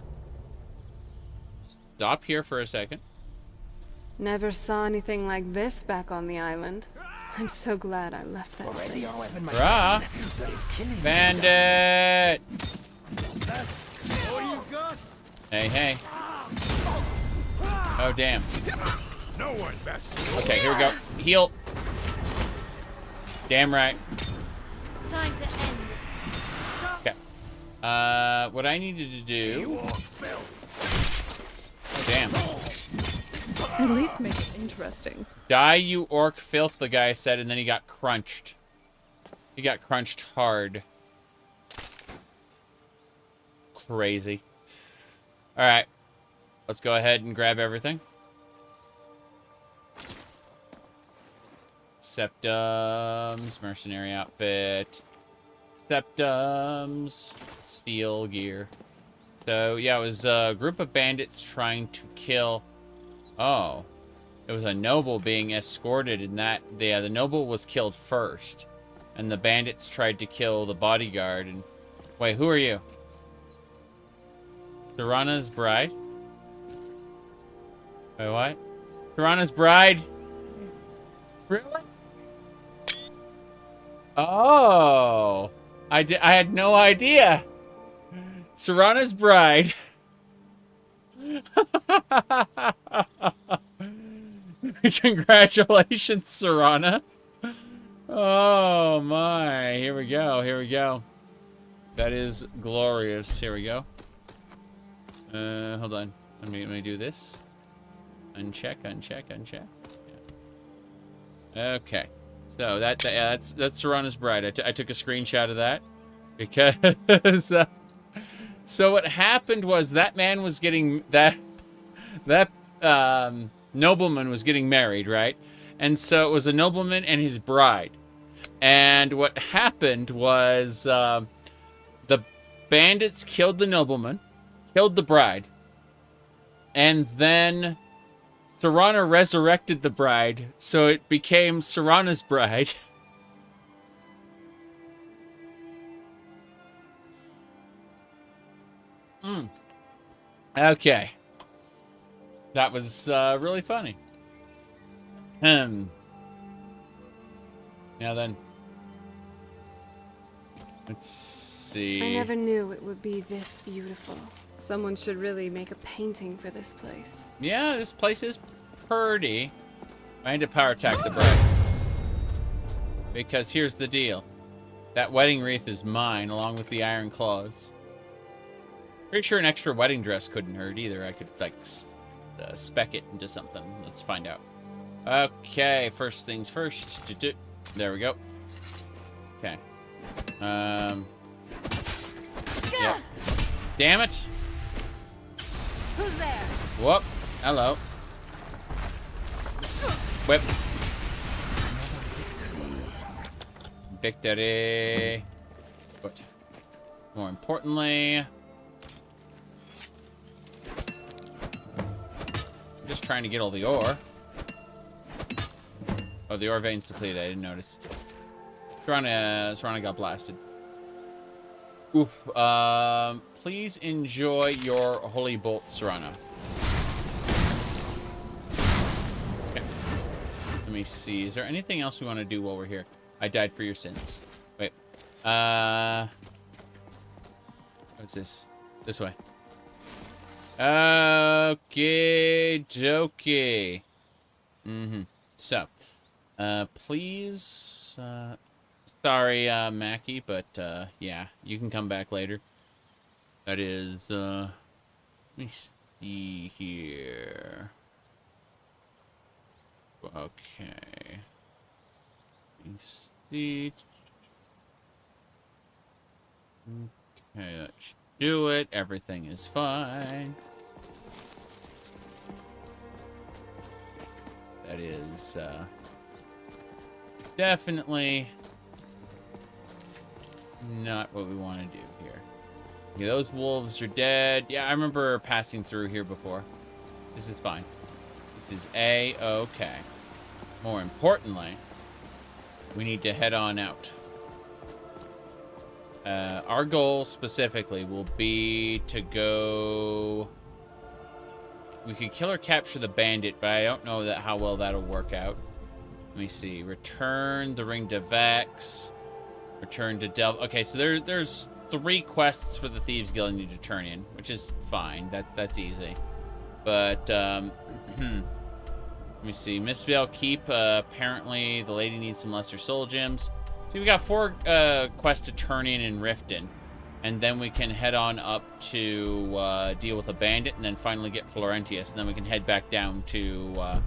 Stop here for a second. Never saw anything like this back on the island. I'm so glad I left that place. Hurrah! Bandit! Hey, hey. Oh, damn. No one best. Okay, here we go. Heal. Damn right. Time to end. Okay. What I needed to do... Damn. At least make it interesting. Die, you orc filth, the guy said, and then he got crunched. He got crunched hard. Crazy. Alright. Let's go ahead and grab everything. Septums, mercenary outfit. Septums, steel gear. So, yeah, it was a group of bandits trying to kill... Oh. It was a noble being escorted, and the noble was killed first. And the bandits tried to kill the bodyguard, and... Wait, who are you? Serana's bride? Wait, what? Serana's bride? Really? Oh. I had no idea. Serana's bride. Congratulations, Serana. Oh my. Here we go. Here we go. That is glorious. Here we go. Hold on. Let me do this. Uncheck, uncheck, uncheck. Yeah. Okay. So that's Serana's bride. I took a screenshot of that because so what happened was that man was getting that nobleman was getting married, right? And so it was a nobleman and his bride. And what happened was the bandits killed the nobleman, killed the bride, and then Serana resurrected the bride, so it became Serana's bride. Okay. That was really funny. Now then. Let's see. I never knew it would be this beautiful. Someone should really make a painting for this place. Yeah, this place is pretty. I need to power attack the bride. Because here's the deal. That wedding wreath is mine, along with the iron claws. Pretty sure an extra wedding dress couldn't hurt either. I could, like, spec it into something. Let's find out. Okay, first things first. There we go. Okay. Yep. Damn it. Who's there? Whoop. Hello. Whip. Victory. But more importantly, I'm just trying to get all the ore. Oh, the ore vein's depleted. I didn't notice. Serana got blasted. Oof. Please enjoy your holy bolt, Serana. Okay. Let me see. Is there anything else we want to do while we're here? I died for your sins. Wait. What's this? This way. Okay, dokey. So, please, sorry, Mackie, but, yeah, you can come back later. That is, let me see here. Okay. Let me see. Okay, that should do it. Everything is fine. That is, definitely not what we want to do here. Okay, those wolves are dead. Yeah, I remember passing through here before. This is fine. This is A-okay. More importantly, we need to head on out. Our goal specifically will be to go... We could kill or capture the bandit, but I don't know how well that'll work out. Let me see. Return the ring to Vex. Return to Delve. Okay, so there's 3 quests for the Thieves Guild I need to turn in, which is fine. That's easy. But, let me see. Mistvale Keep. Apparently, the lady needs some lesser soul gems. So we got 4 quests to turn in Riften. And then we can head on up to deal with a bandit, and then finally get Florentius, and then we can head back down to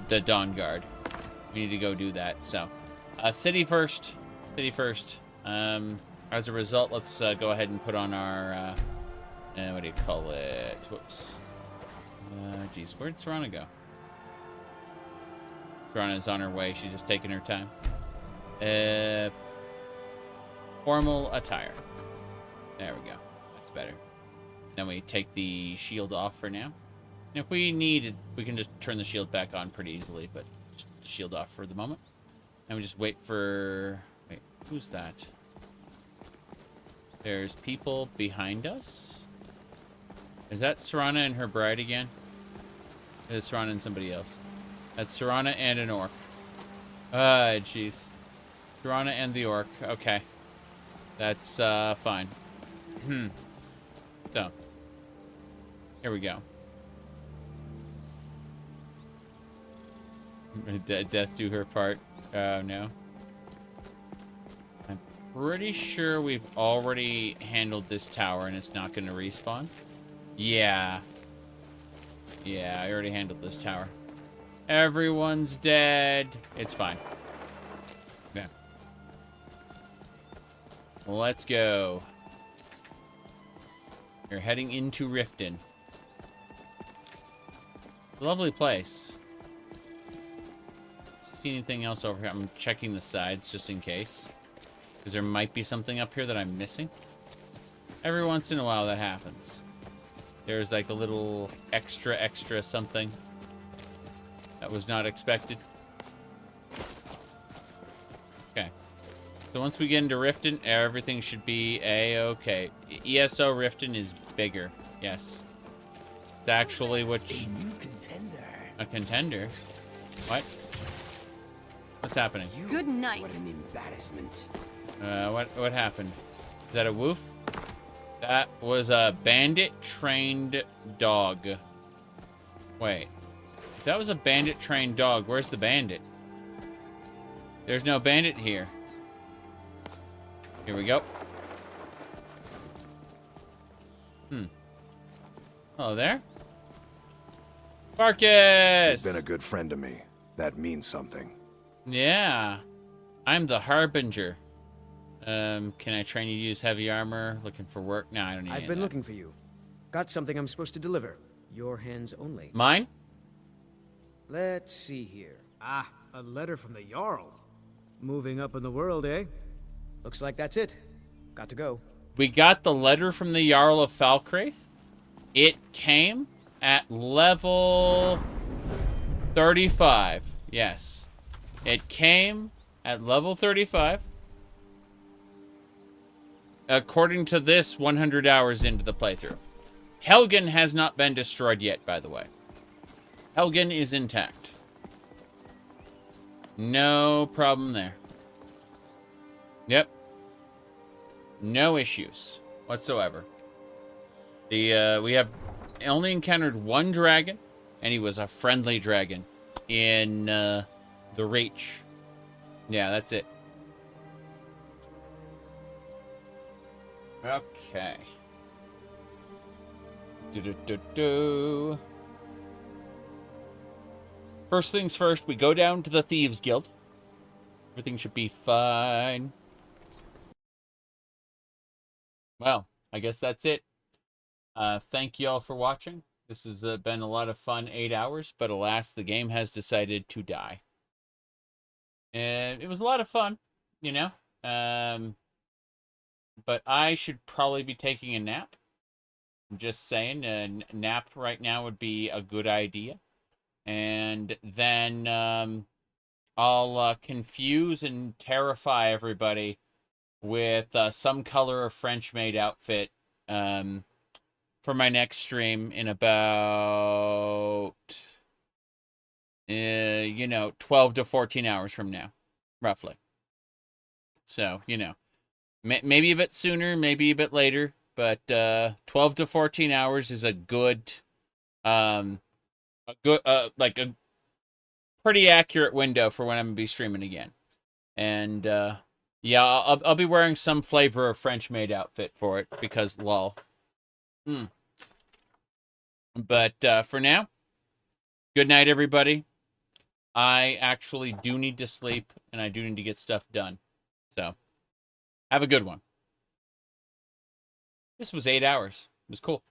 the Dawn Guard. We need to go do that. So, city first. City first. As a result, let's go ahead and put on our, what do you call it? Whoops. Geez, where'd Serana go? Serana's on her way. She's just taking her time. Formal attire. There we go. That's better. Then we take the shield off for now. And if we need it, we can just turn the shield back on pretty easily, but just shield off for the moment. And we just wait for... Wait, who's that? There's people behind us? Is that Serana and her bride again? Or is Serana and somebody else? That's Serana and an orc. Jeez. Serana and the orc. Okay. That's, fine. So. Here we go. Death do her part. No. I'm pretty sure we've already handled this tower and it's not going to respawn. Yeah. Yeah, I already handled this tower. Everyone's dead. It's fine. Okay. Let's go. You're heading into Riften. Lovely place. See anything else over here? I'm checking the sides just in case. Because there might be something up here that I'm missing. Every once in a while that happens. There's like a little extra something that was not expected. Okay. So once we get into Riften, everything should be A-okay. ESO Riften is bigger. Yes. It's actually which... A new contender. A contender? What? What's happening? Good night. What an embarrassment. What happened? Is that a woof? That was a bandit-trained dog. Wait. If that was a bandit-trained dog, where's the bandit? There's no bandit here. Here we go. Hello there. Marcus! You've been a good friend to me. That means something. Yeah. I'm the Harbinger. Can I train you to use heavy armor? Looking for work? No, I don't need I've been looking for you. Got something I'm supposed to deliver. Your hands only. Mine? Let's see here. Ah, a letter from the Jarl. Moving up in the world, eh? Looks like that's it. Got to go. We got the letter from the Jarl of Falkreath. It came at level 35. Yes. It came at level 35. According to this, 100 hours into the playthrough. Helgen has not been destroyed yet, by the way. Helgen is intact. No problem there. Yep. No issues whatsoever. We have only encountered one dragon, and he was a friendly dragon in the Reach. Yeah, that's it. Okay. First things first, we go down to the Thieves Guild. Everything should be fine. Well, I guess that's it. Thank you all for watching. This has been a lot of fun 8 hours, but alas, the game has decided to die. And it was a lot of fun, you know. But I should probably be taking a nap. I'm just saying, a nap right now would be a good idea. And then I'll confuse and terrify everybody with some color of French-made outfit for my next stream in about, 12 to 14 hours from now, roughly. So, maybe a bit sooner, maybe a bit later, but 12 to 14 hours is a good, like a pretty accurate window for when I'm gonna be streaming again. And yeah, I'll be wearing some flavor of French-made outfit for it because lol. But for now, good night, everybody. I actually do need to sleep, and I do need to get stuff done. So, have a good one. This was 8 hours. It was cool.